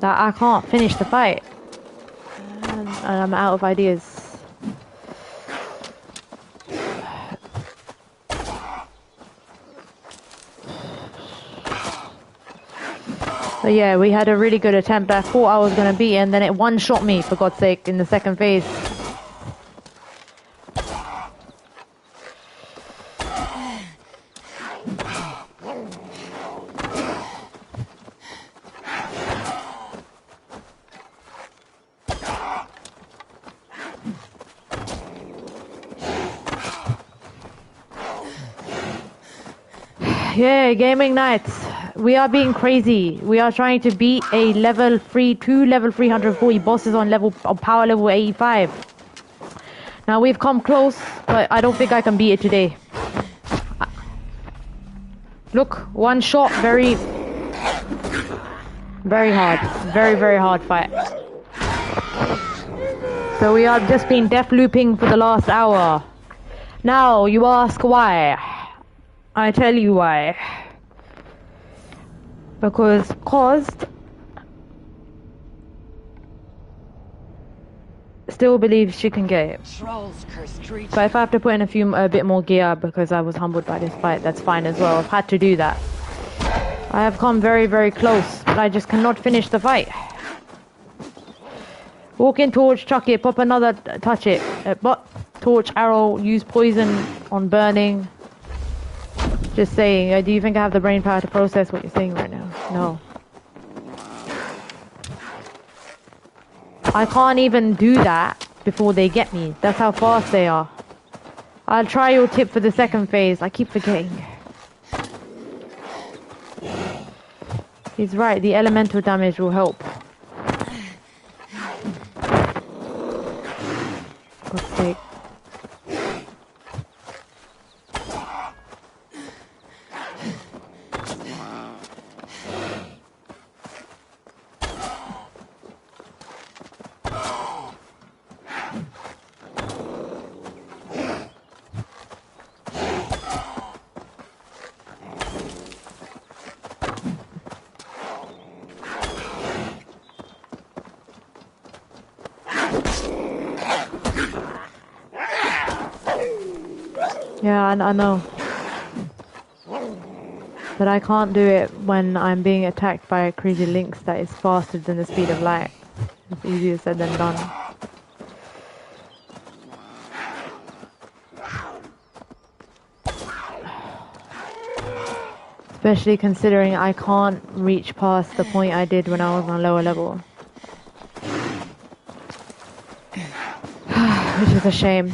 That I can't finish the fight, and I'm out of ideas. So yeah, we had a really good attempt. I thought I was gonna beat it, and then it one-shot me, for God's sake, in the second phase. Yeah, gaming nights. We are being crazy. We are trying to beat a level 340 bosses on power level 85. Now we've come close, but I don't think I can beat it today. Look, one shot, very hard. Very hard fight. So we are just been death looping for the last hour. Now you ask why. I tell you why. Because C.O.Z still believes she can get it. But if I have to put in a bit more gear because I was humbled by this fight, that's fine as well. I've had to do that. I have come very close, but I just cannot finish the fight. Walk in, torch, chuck it, pop another, touch it. But torch, arrow, use poison on burning. Just saying, do you think I have the brain power to process what you're saying right now? No. I can't even do that before they get me. That's how fast they are. I'll try your tip for the second phase. I keep forgetting. He's right, the elemental damage will help. For God's sake. Yeah, I know. But I can't do it when I'm being attacked by a crazy lynx that is faster than the speed of light. It's easier said than done. Especially considering I can't reach past the point I did when I was on lower level. Which is a shame.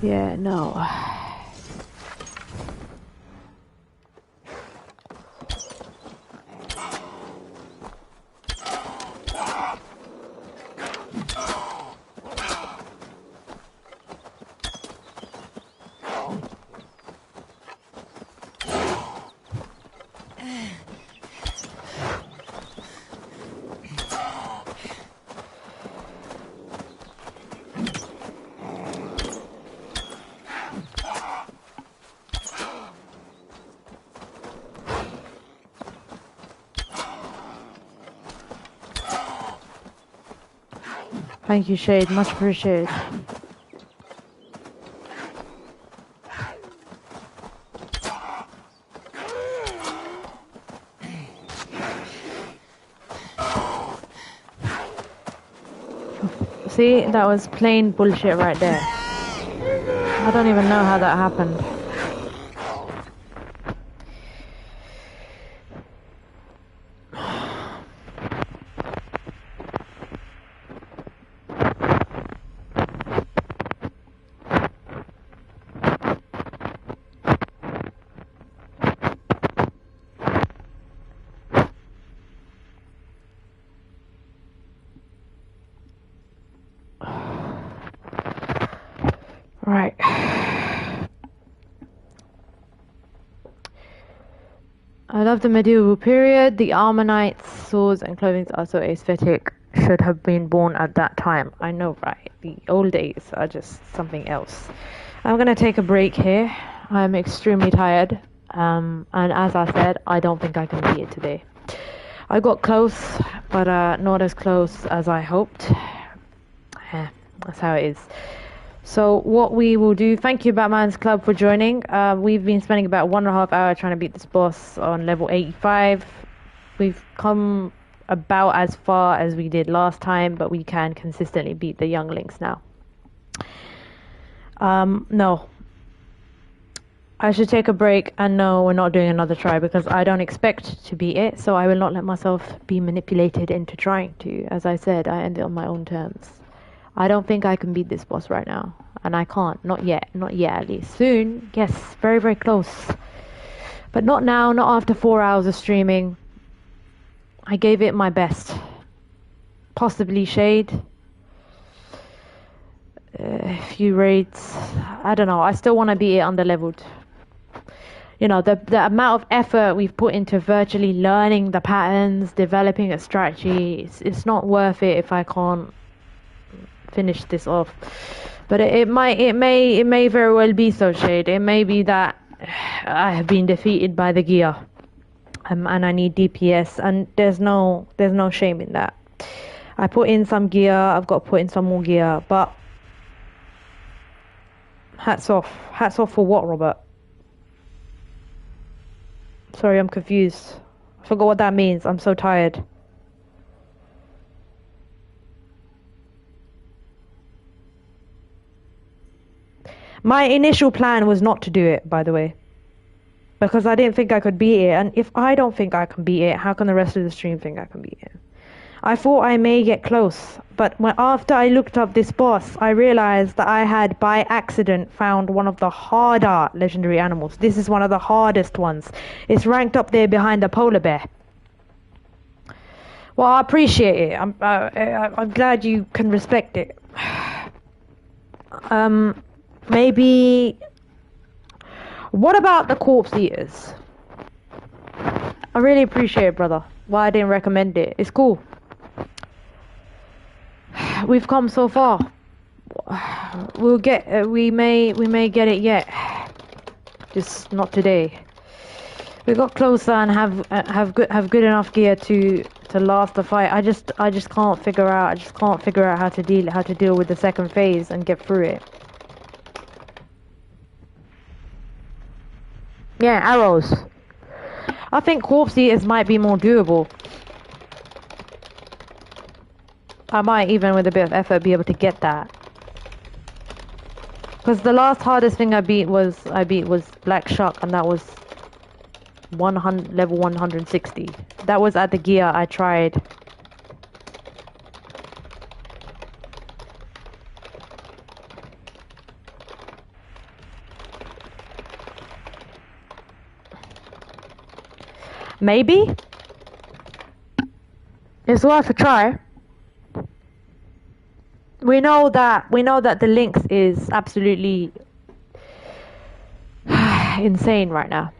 Yeah, no. Thank you, Shade. Much appreciated. See, that was plain bullshit right there. I don't even know how that happened. Right. I love the medieval period. The armor knights, swords, and clothing are so aesthetic. Should have been born at that time. I know, right? The old days are just something else. I'm gonna take a break here. I'm extremely tired. And as I said, I don't think I can beat it today. I got close, but not as close as I hoped. That's how it is. So what we will do, thank you Batman's Club for joining. We've been spending about 1.5 hours trying to beat this boss on level 85. We've come about as far as we did last time, but we can consistently beat the young Lynx now. No. I should take a break, and no, we're not doing another try because I don't expect to beat it, so I will not let myself be manipulated into trying to. As I said, I end it on my own terms. I don't think I can beat this boss right now. And I can't. Not yet. Not yet, at least. Soon. Yes. Very, very close. But not now. Not after 4 hours of streaming. I gave it my best. Possibly Shade. A few raids. I don't know. I still want to beat it under-leveled. You know, the amount of effort we've put into virtually learning the patterns, developing a strategy, it's not worth it if I can't finish this off. But it may very well be so, Shade. It may be that I have been defeated by the gear, and I need DPS, and there's no shame in that. I put in some gear. I've got to put in some more gear, but hats off for what, Robert? Sorry, I'm confused. I forgot what that means. I'm so tired. My initial plan was not to do it, by the way, because I didn't think I could beat it. And if I don't think I can beat it, how can the rest of the stream think I can beat it? I thought I may get close, but after I looked up this boss, I realized that I had, by accident, found one of the harder legendary animals. This is one of the hardest ones. It's ranked up there behind the polar bear. Well, I appreciate it. I'm glad you can respect it. Maybe... What about the corpse eaters? I really appreciate it, brother. Why I didn't recommend it. It's cool. We've come so far. We'll get... we may get it yet. Just not today. We got closer and have good enough gear to last the fight. I just can't figure out. How to deal with the second phase and get through it. Yeah, arrows. I think corpse eaters might be more doable. I might, even with a bit of effort, be able to get that. Because the last hardest thing I beat was Black Shark, and that was level 160. That was at the gear I tried. Maybe? It's worth a try. We know that the Lynx is absolutely insane right now.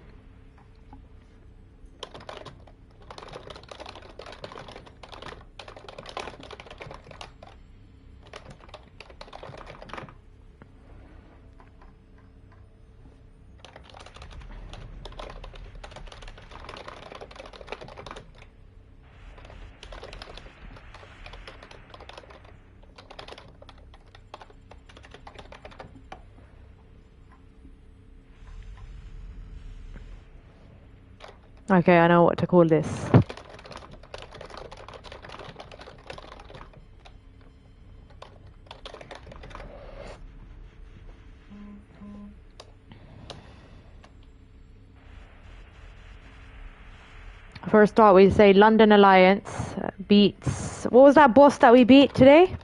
Okay, I know what to call this. For a start, we say London Alliance beats... What was that boss that we beat today?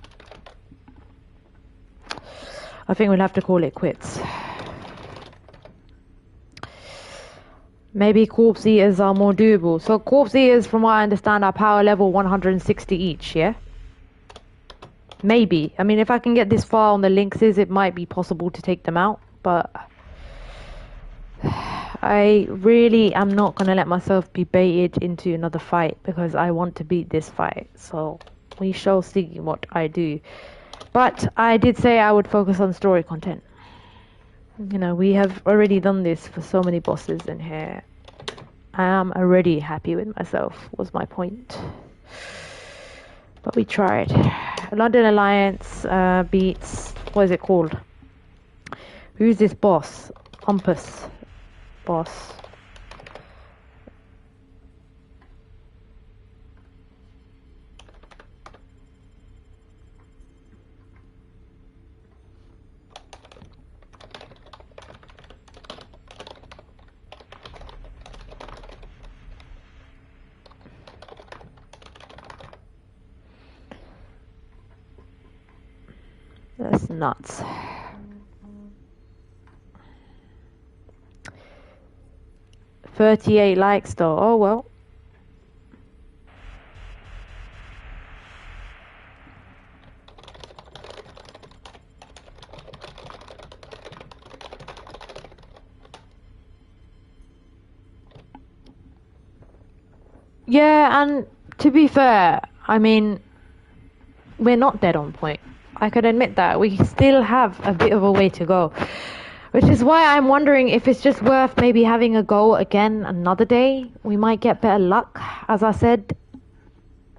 I think we'll have to call it quits. Maybe corpse eaters are more doable. So corpse eaters, from what I understand, are power level 160 each, yeah? Maybe. I mean, if I can get this far on the Lynxes, it might be possible to take them out. But I really am not going to let myself be baited into another fight, because I want to beat this fight. So we shall see what I do. But I did say I would focus on story content. You know, we have already done this for so many bosses in here. I am already happy with myself, was my point. But we tried. London Alliance beats... What is it called? Who's this boss? Compass boss. That's nuts. $38 likes though. Oh well. Yeah, and to be fair, I mean, we're not dead on point. I could admit that. We still have a bit of a way to go. Which is why I'm wondering if it's just worth maybe having a go again another day. We might get better luck. As I said,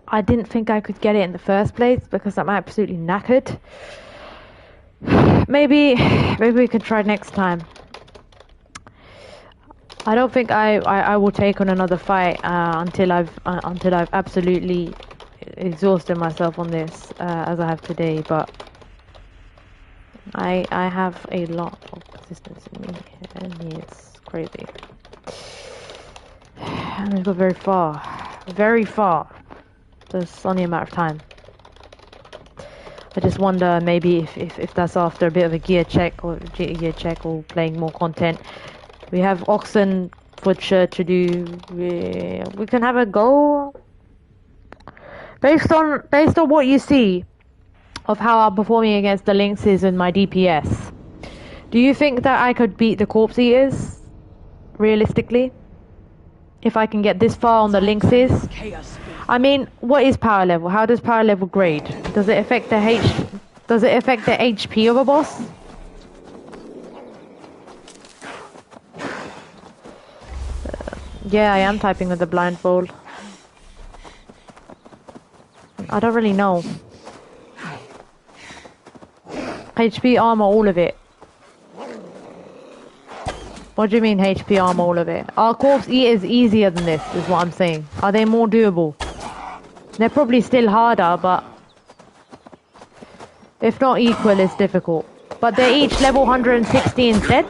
I didn't think I could get it in the first place because I'm absolutely knackered. Maybe we could try next time. I don't think I will take on another fight until I've absolutely exhausted myself on this as I have today, but I have a lot of persistence in me, and it's crazy. And we've got very far. There's only a matter of time. I just wonder maybe if that's after a bit of a gear check or playing more content. We have Oxen Butcher to do. We can have a go. Based on what you see of how I'm performing against the Lynxes and my DPS, do you think that I could beat the Corpse Eaters realistically? If I can get this far on the Lynxes? I mean, what is power level? How does power level grade? Does it affect the HP of a boss? Yeah, I am typing with the blindfold. I don't really know. HP, armor, all of it. What do you mean HP, armor, all of it? Are Corpse Eaters easier than this, is what I'm saying. Are they more doable? They're probably still harder, but... if not equal, it's difficult. But they're each level 160 instead.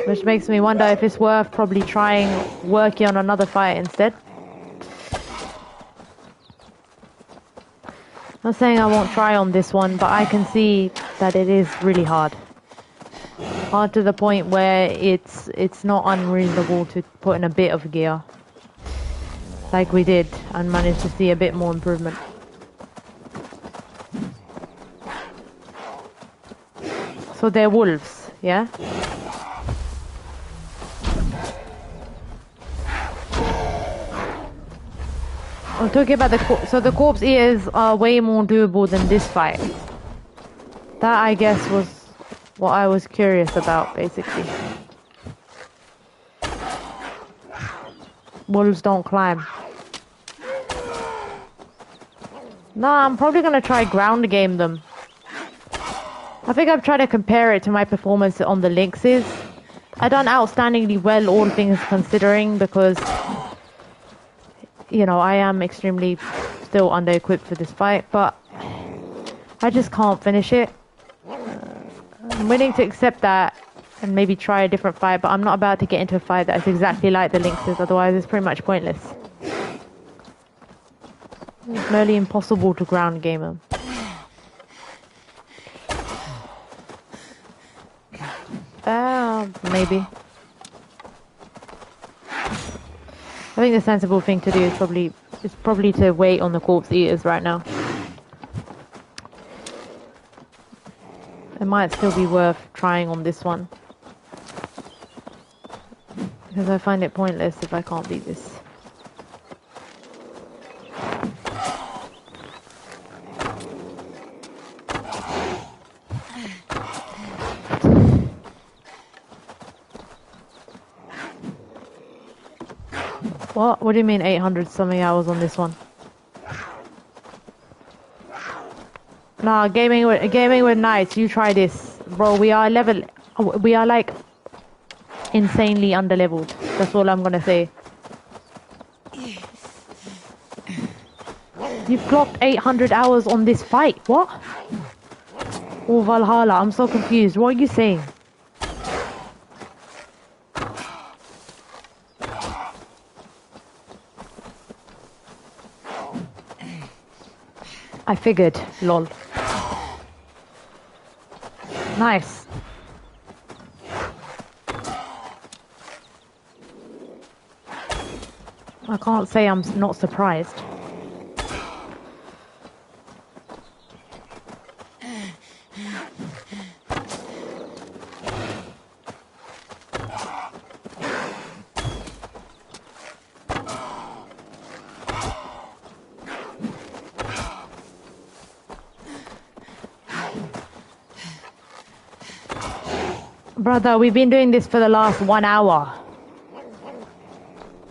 Which makes me wonder if it's worth probably working on another fight instead. Not saying I won't try on this one, but I can see that it is really hard. hard to the point where it's not unreasonable to put in a bit of gear, like we did, and manage to see a bit more improvement. So they're wolves, yeah? I'm talking about so the corpse eaters are way more doable than this fight. That, I guess, was what I was curious about, basically. Wolves don't climb. Nah, I'm probably gonna try ground game them. I think I've tried to compare it to my performance on the Lynxes. I done outstandingly well, all things considering, because, you know, I am extremely still under-equipped for this fight, but I just can't finish it. I'm willing to accept that and maybe try a different fight, but I'm not about to get into a fight that's exactly like the Lynxes, otherwise it's pretty much pointless. It's nearly impossible to ground game them. Maybe. I think the sensible thing to do is probably to wait on the corpse eaters right now. It might still be worth trying on this one, because I find it pointless if I can't beat this. What? What do you mean 800 something hours on this one? Nah, gaming with knights, you try this. Bro, we are like insanely underleveled. That's all I'm gonna say. You've clocked 800 hours on this fight. What? Oh, Valhalla, I'm so confused. What are you saying? I figured, lol. Nice. I can't say I'm not surprised. Brother, we've been doing this for the last 1 hour.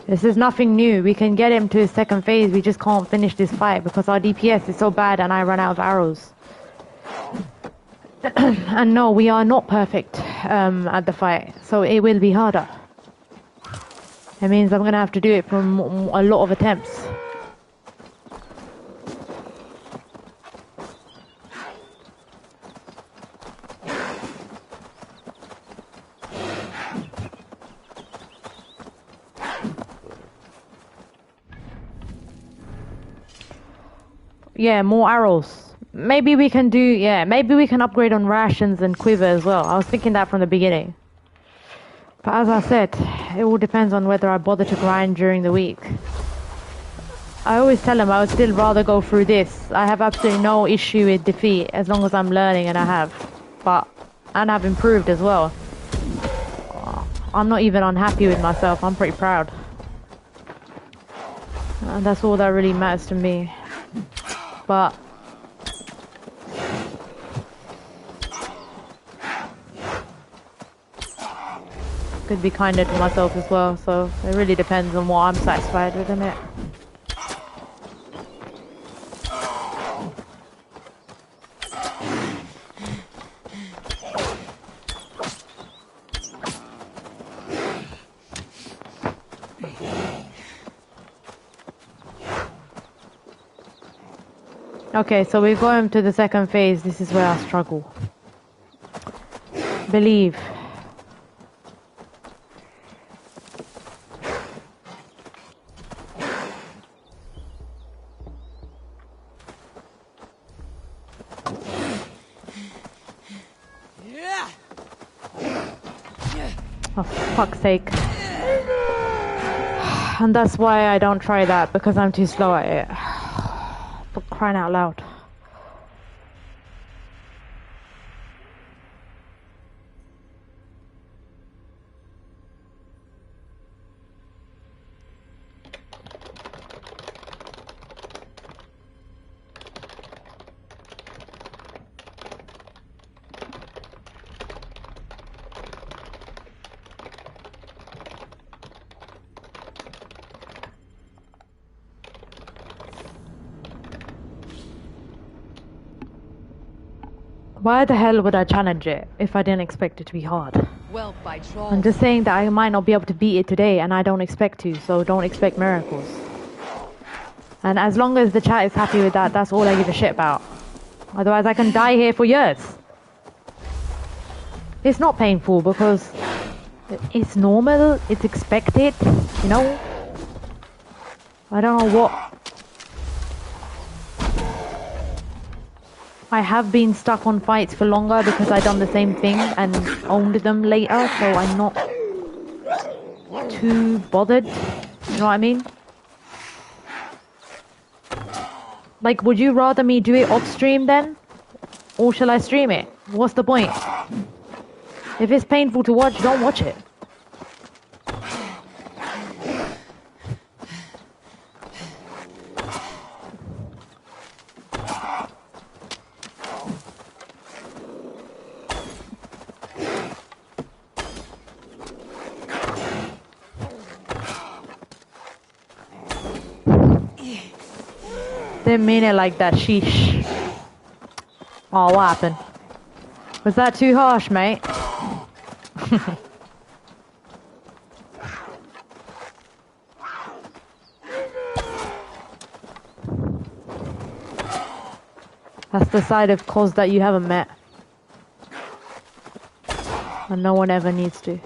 This is nothing new. We can get him to his second phase. We just can't finish this fight because our DPS is so bad and I run out of arrows. And no, we are not perfect at the fight, so it will be harder. It means I'm gonna have to do it from a lot of attempts. Yeah, more arrows. Maybe we can do, yeah, maybe we can upgrade on rations and quiver as well. I was thinking that from the beginning. But as I said, it all depends on whether I bother to grind during the week. I always tell them I would still rather go through this. I have absolutely no issue with defeat as long as I'm learning, and I have. And I've improved as well. I'm not even unhappy with myself. I'm pretty proud. And that's all that really matters to me. But could be kinder to myself as well, so it really depends on what I'm satisfied with, isn't it? Okay, so we've got him to the second phase. This is where I struggle. Believe. Yeah. Oh, for fuck's sake. And that's why I don't try that, because I'm too slow at it. For crying out loud. Why the hell would I challenge it if I didn't expect it to be hard? Well, by trolls. I'm just saying that I might not be able to beat it today, and I don't expect to, so don't expect miracles. And as long as the chat is happy with that, that's all I give a shit about. Otherwise I can die here for years. It's not painful because it's normal, it's expected, you know? I don't know what... I have been stuck on fights for longer because I done the same thing and owned them later, so I'm not too bothered. You know what I mean? Like, would you rather me do it off stream then? Or shall I stream it? What's the point? If it's painful to watch, don't watch it. Didn't mean it like that, sheesh. Oh, what happened? Was that too harsh, mate? That's the side of C.O.Z that you haven't met. And no one ever needs to.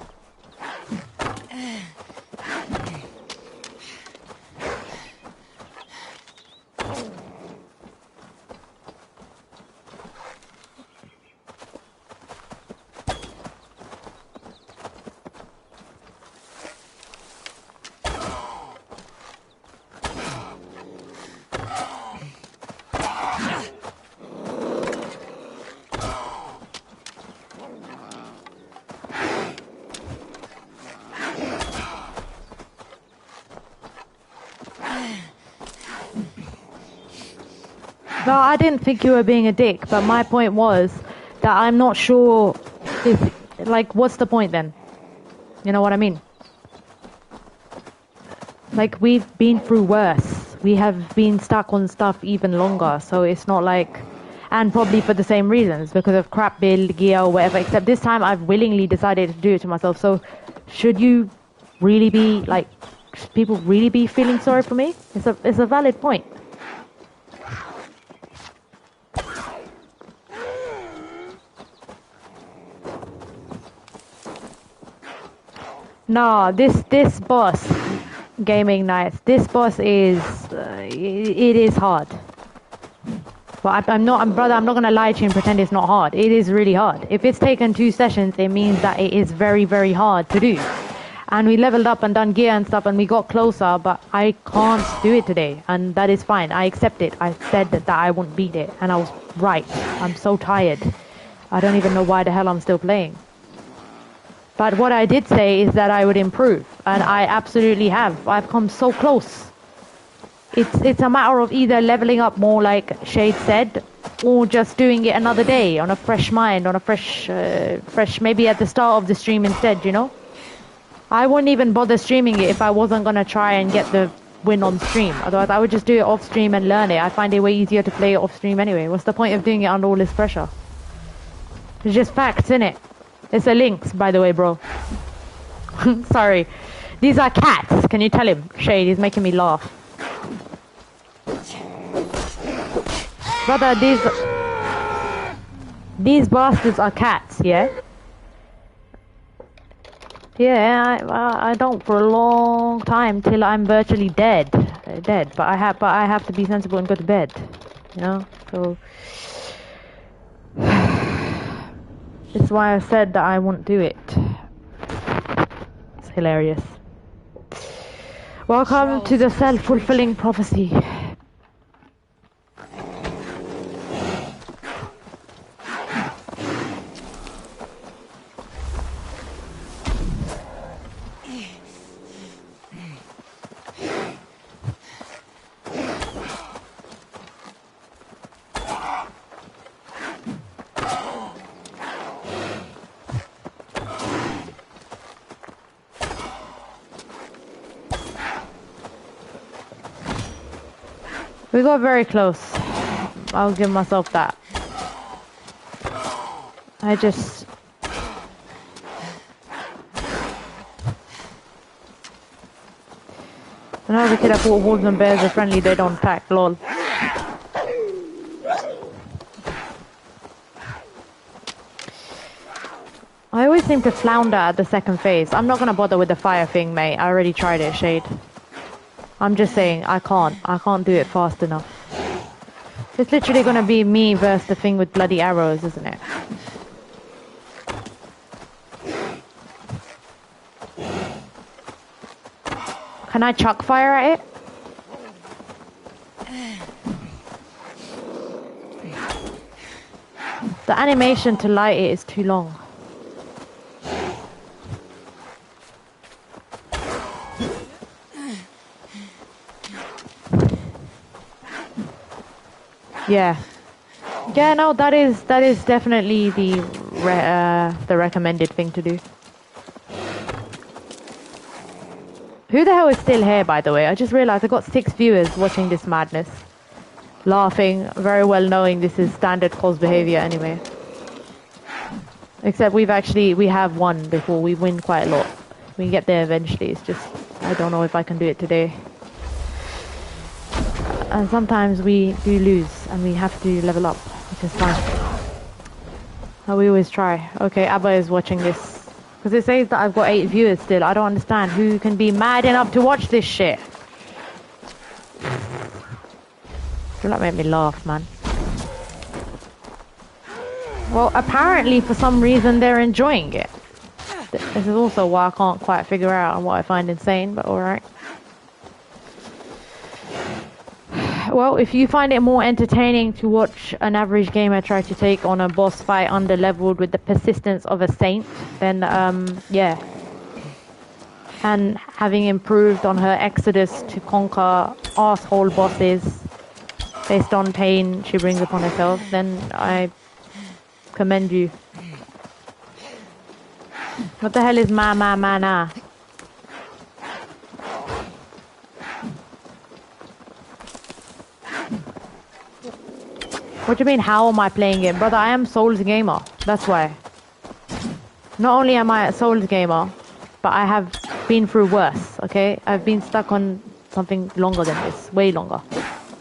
No, I didn't think you were being a dick, but my point was that I'm not sure if, like, what's the point then? You know what I mean? Like, we've been through worse. We have been stuck on stuff even longer, so it's not like... And probably for the same reasons, because of crap build, gear, or whatever, except this time I've willingly decided to do it to myself, so should you really be, like, should people really be feeling sorry for me? It's a valid point. No, this boss, Gaming Nights, this boss is, it is hard. But I'm not gonna lie to you and pretend it's not hard. It is really hard. If it's taken 2 sessions, it means that it is very, very hard to do. And we leveled up and done gear and stuff and we got closer, but I can't do it today. And that is fine. I accept it. I said that I wouldn't beat it. And I was right. I'm so tired. I don't even know why the hell I'm still playing. But what I did say is that I would improve, and I absolutely have. I've come so close. It's a matter of either leveling up more, like Shade said, or just doing it another day on a fresh mind, on a fresh, maybe at the start of the stream instead, you know? I wouldn't even bother streaming it if I wasn't going to try and get the win on stream. Otherwise, I would just do it off stream and learn it. I find it way easier to play it off stream anyway. What's the point of doing it under all this pressure? It's just facts, innit? It's a Lynx, by the way, bro. Sorry. These are cats. Can you tell him? Shade, he's making me laugh. Brother, these bastards are cats, yeah? Yeah, I don't for a long time till I'm virtually dead. But I have to be sensible and go to bed, you know? So this is why I said that I won't do it. hilarious. Welcome to the self-fulfilling prophecy. We got very close. I'll give myself that. I just... I know the kid I thought wolves and bears are friendly, they don't attack, lol. I always seem to flounder at the second phase. I'm not gonna bother with the fire thing, mate. I already tried it, Shade. I'm just saying, I can't do it fast enough. It's literally gonna be me versus the thing with bloody arrows, isn't it? Can I chuck fire at it? The animation to light it is too long. Yeah. Yeah, no, that is definitely the recommended thing to do. Who the hell is still here, by the way? I just realized I got 6 viewers watching this madness. Laughing, very well knowing this is standard C.O.Z behavior anyway. Except we have won before, we win quite a lot. We get there eventually, it's just, I don't know if I can do it today. And sometimes we do lose, and we have to level up, which is fine. But we always try. Okay, Abba is watching this. Because it says that I've got 8 viewers still. I don't understand who can be mad enough to watch this shit. Don't make me laugh, man. Well, apparently for some reason they're enjoying it. This is also why I can't quite figure out and what I find insane, but alright. Well, if you find it more entertaining to watch an average gamer try to take on a boss fight under-leveled with the persistence of a saint, then, yeah. And having improved on her exodus to conquer asshole bosses based on pain she brings upon herself, then I commend you. What the hell is ma? What do you mean, how am I playing it? Brother, I am Souls gamer. That's why. Not only am I a Souls gamer, but I have been through worse, okay? I've been stuck on something longer than this. Way longer.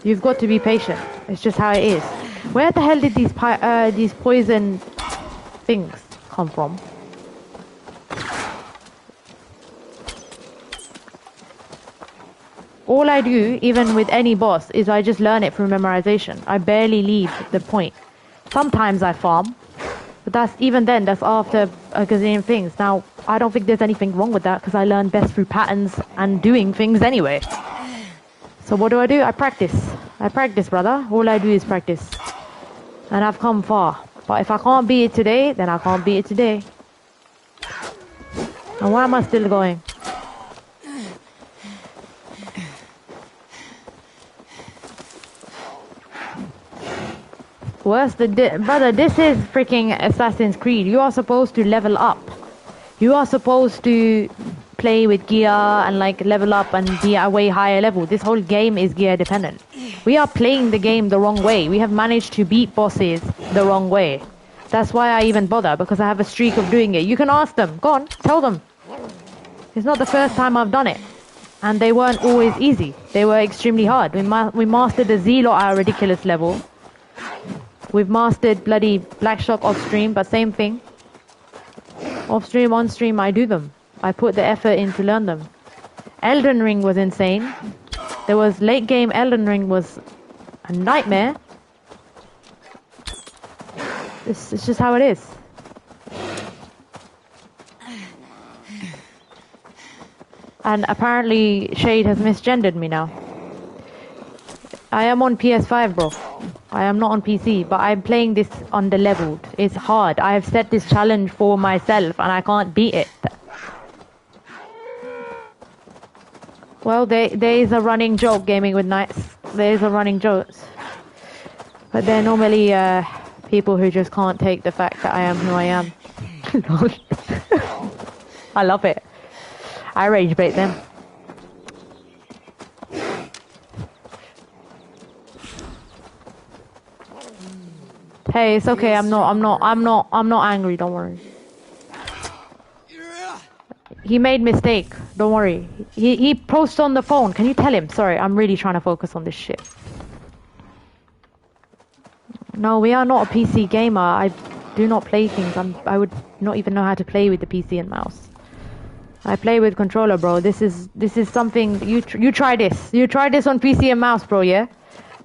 You've got to be patient. It's just how it is. Where the hell did these poison things come from? All I do, even with any boss, is I just learn it through memorization. I barely leave the point. Sometimes I farm, but that's after a gazillion things. Now, I don't think there's anything wrong with that, because I learn best through patterns and doing things anyway. So what do? I practice. I practice, brother. All I do is practice. And I've come far. But if I can't beat it today, then I can't beat it today. And why am I still going? Brother, this is freaking Assassin's Creed. You are supposed to level up. You are supposed to play with gear and like level up and be a way higher level. This whole game is gear dependent. We are playing the game the wrong way. We have managed to beat bosses the wrong way. That's why I even bother, because I have a streak of doing it. You can ask them. Go on, tell them. It's not the first time I've done it. And they weren't always easy. They were extremely hard. We mastered the Zealot at a ridiculous level. We've mastered bloody Blackshock off stream, but same thing. Off stream, on stream, I do them. I put the effort in to learn them. Elden Ring was insane. There was late game Elden Ring was a nightmare. It's just how it is. And apparently Shade has misgendered me now. I am on PS5, bro. I am not on PC, but I'm playing this under-leveled. It's hard. I have set this challenge for myself, and I can't beat it. Well, there is a running joke gaming with knights. There is a running joke. But they're normally people who just can't take the fact that I am who I am. I love it. I rage bait them. Hey, it's okay. I'm not angry. Don't worry. He made mistake. Don't worry. He posted on the phone. Can you tell him? Sorry, I'm really trying to focus on this shit. No, we are not a PC gamer. I do not play things. I would not even know how to play with the PC and mouse. I play with controller, bro. This is something you try this. You try this on PC and mouse, bro. Yeah.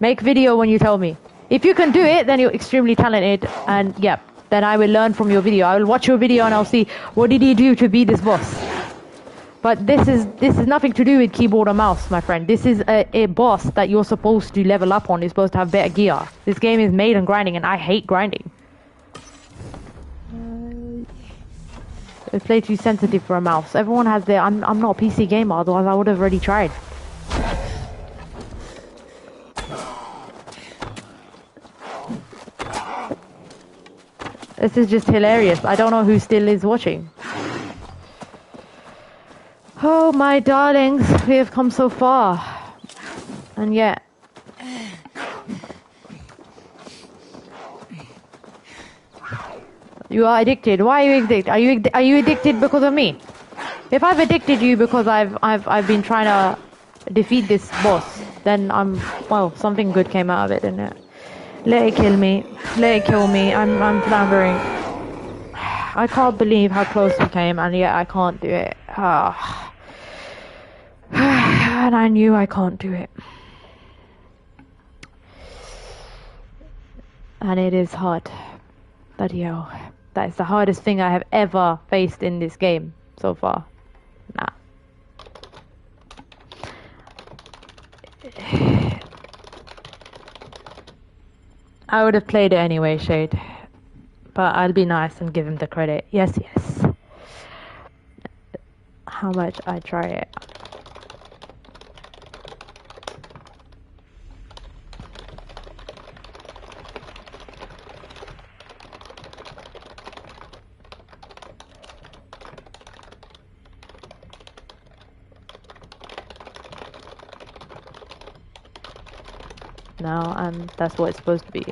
Make video when you tell me. If you can do it, then you're extremely talented, and yeah, then I will learn from your video. I will watch your video and I'll see what did he do to beat this boss. But this is nothing to do with keyboard or mouse, my friend. This is a boss that you're supposed to level up on. You're supposed to have better gear. This game is made on grinding, and I hate grinding. I play too sensitive for a mouse. Everyone has their. I'm not a PC gamer, otherwise I would have already tried. This is just hilarious. I don't know who still is watching. Oh, my darlings, we have come so far. And yet... You are addicted. Why are you addicted? Are you addicted because of me? If I've addicted you because I've been trying to defeat this boss, then well, something good came out of it, didn't it? Let it kill me. Let it kill me. I'm floundering. I can't believe how close we came, and yet I can't do it. And I knew I can't do it. And it is hard. Bloody hell. That is the hardest thing I have ever faced in this game so far. Nah. I would have played it anyway, Shade. But I'll be nice and give him the credit. Yes, yes. How much I try it. No, and that's what it's supposed to be.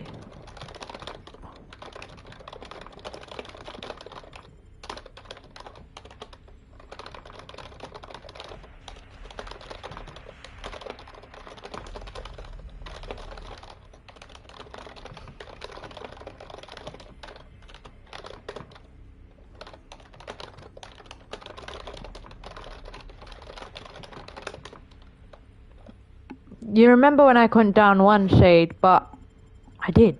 You remember when I couldn't down one, Shade, but I did.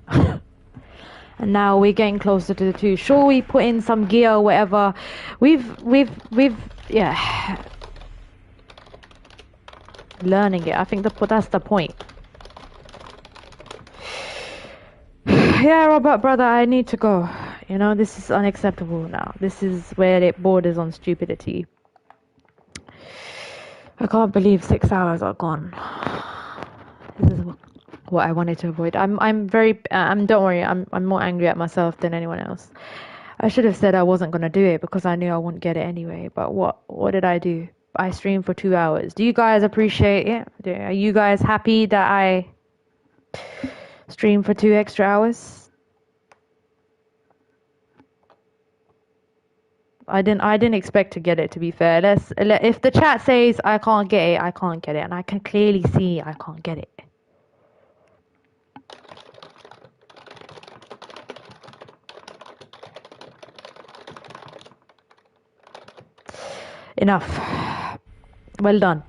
And now we're getting closer to the two. Sure, we put in some gear or whatever. We've, yeah. Learning it. I think that's the point. Yeah, Robert, brother, I need to go. You know, this is unacceptable now. This is where it borders on stupidity. I can't believe 6 hours are gone. This is what I wanted to avoid. I'm very don't worry, I'm more angry at myself than anyone else. I should have said I wasn't gonna do it because I knew I wouldn't get it anyway. But what did I do? I streamed for 2 hours. Do you guys appreciate it? Are you guys happy that I streamed for 2 extra hours? I didn't expect to get it, to be fair. If the chat says I can't get it, I can't get it, and I can clearly see I can't get it. Enough. Well done.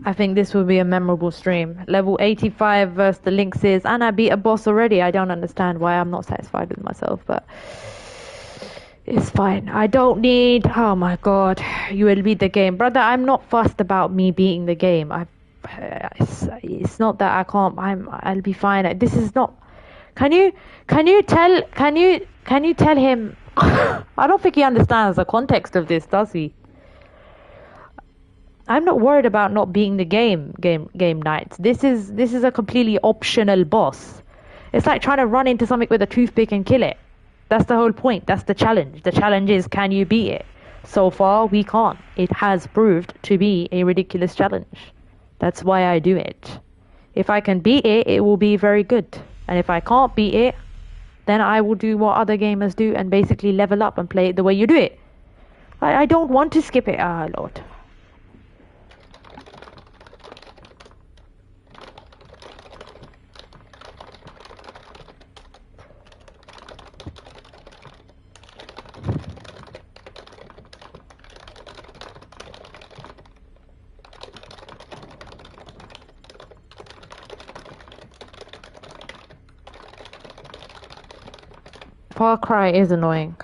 I think this will be a memorable stream. Level 85 versus the Lynxes, and I beat a boss already. I don't understand why I'm not satisfied with myself, but It's fine. I don't need... Oh my god. You will beat the game. Brother, I'm not fussed about me beating the game. It's not that I can't... I'll be fine. This is not... Can you tell him... I don't think he understands the context of this, does he? I'm not worried about not beating the game nights. This is a completely optional boss. It's like trying to run into something with a toothpick and kill it. That's the whole point. That's the challenge. The challenge is, can you beat it? So far, we can't. It has proved to be a ridiculous challenge. That's why I do it. If I can beat it, it will be very good. And if I can't beat it, then I will do what other gamers do and basically level up and play it the way you do it. I don't want to skip it. Ah, Lord. Far Cry is annoying.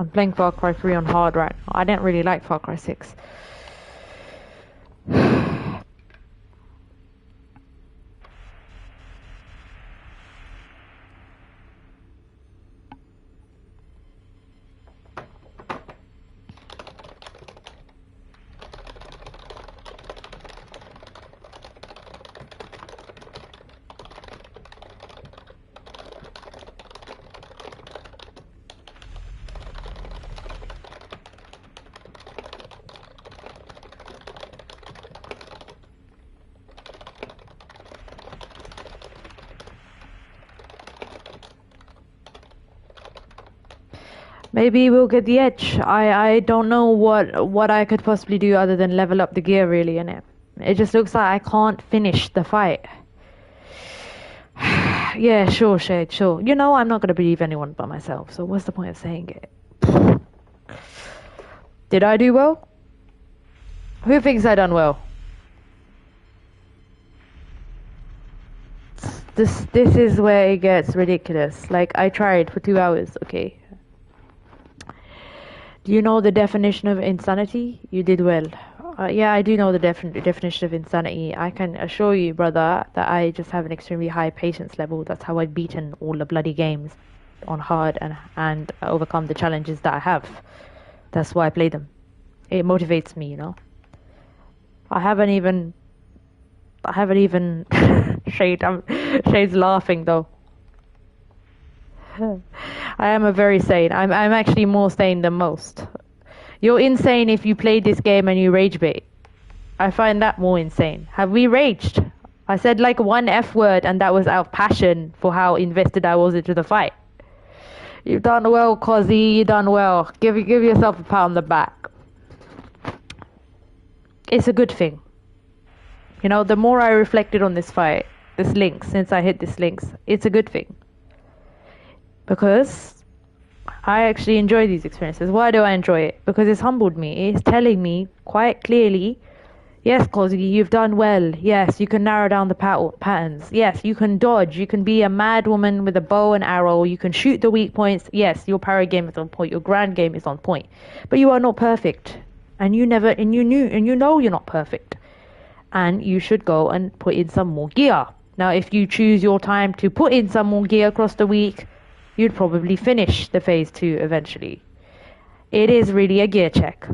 I'm playing Far Cry 3 on hard right now. I didn't really like Far Cry 6. Maybe we'll get the edge. I don't know what I could possibly do other than level up the gear, really, innit? It just looks like I can't finish the fight. Yeah, sure, Shade, sure. You know I'm not going to believe anyone but myself, so what's the point of saying it? Did I do well? Who thinks I done well? This is where it gets ridiculous. Like, I tried for 2 hours, okay? Do you know the definition of insanity? You did well. Yeah, I do know the definition of insanity. I can assure you, brother, that I just have an extremely high patience level. That's how I've beaten all the bloody games on hard and overcome the challenges that I have. That's why I play them. It motivates me, you know. I haven't even Shade's laughing though. I am a very sane. I'm actually more sane than most. You're insane if you play this game and you rage bait. I find that more insane. Have we raged? I said like one F word and that was out of passion for how invested I was into the fight. You've done well, C.O.Z. You've done well. Give yourself a pat on the back. It's a good thing. You know, the more I reflected on this fight, this Lynx, since I hit this Lynx, it's a good thing. Because I actually enjoy these experiences. Why do I enjoy it? Because it's humbled me. It's telling me quite clearly, yes, C.O.Z, you've done well. Yes, you can narrow down the patterns. Yes, you can dodge. You can be a mad woman with a bow and arrow. You can shoot the weak points. Yes, your parry game is on point. Your grand game is on point. But you are not perfect. And you know you're not perfect. And you should go and put in some more gear. Now, if you choose your time to put in some more gear across the week, you'd probably finish the phase 2 eventually. It is really a gear check.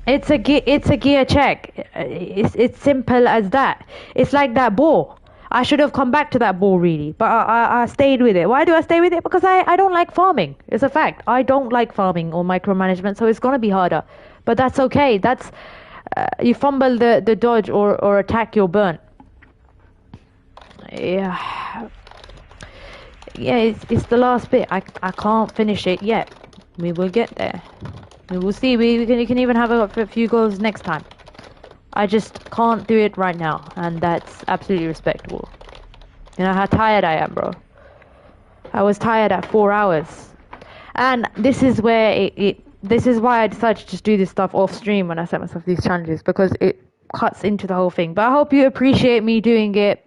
It's a gear check. It's simple as that. It's like that ball. I should have come back to that ball really, but I stayed with it. Why do I stay with it? Because I don't like farming. It's a fact. I don't like farming or micromanagement, so it's gonna be harder. But that's okay. That's you fumble the dodge or attack, you're burnt. Yeah. Yeah, it's the last bit. I can't finish it yet. We will get there. We will see. We can even have a few goals next time. I just can't do it right now, and that's absolutely respectable. You know how tired I am, bro. I was tired at 4 hours, and this is where this is why I decided to just do this stuff off stream when I set myself these challenges, because it cuts into the whole thing. But I hope you appreciate me doing it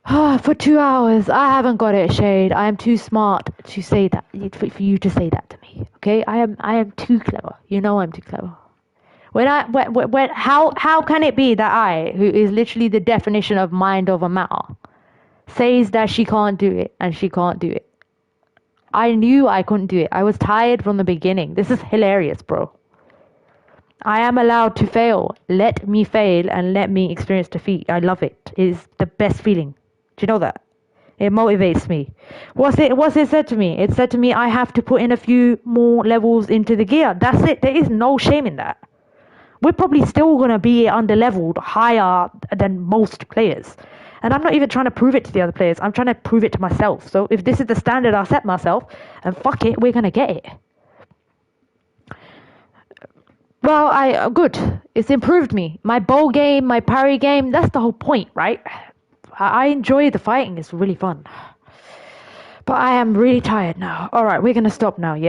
For 2 hours, I haven't got it, Shade. I am too smart to say that, for you to say that to me. Okay, I am too clever. You know I'm too clever. How can it be that I, who is literally the definition of mind over matter, says that she can't do it and she can't do it? I knew I couldn't do it. I was tired from the beginning. This is hilarious, bro. I am allowed to fail. Let me fail and let me experience defeat. I love it. It is the best feeling. Do you know that? It motivates me. What's it said to me? It said to me I have to put in a few more levels into the gear. That's it. There is no shame in that. We're probably still going to be under-leveled higher than most players. And I'm not even trying to prove it to the other players. I'm trying to prove it to myself. So if this is the standard I set myself, and fuck it, we're going to get it. Well, good. It's improved me. My bow game, my parry game, that's the whole point, right? I enjoy the fighting. It's really fun. But I am really tired now. Alright, we're going to stop now, yeah?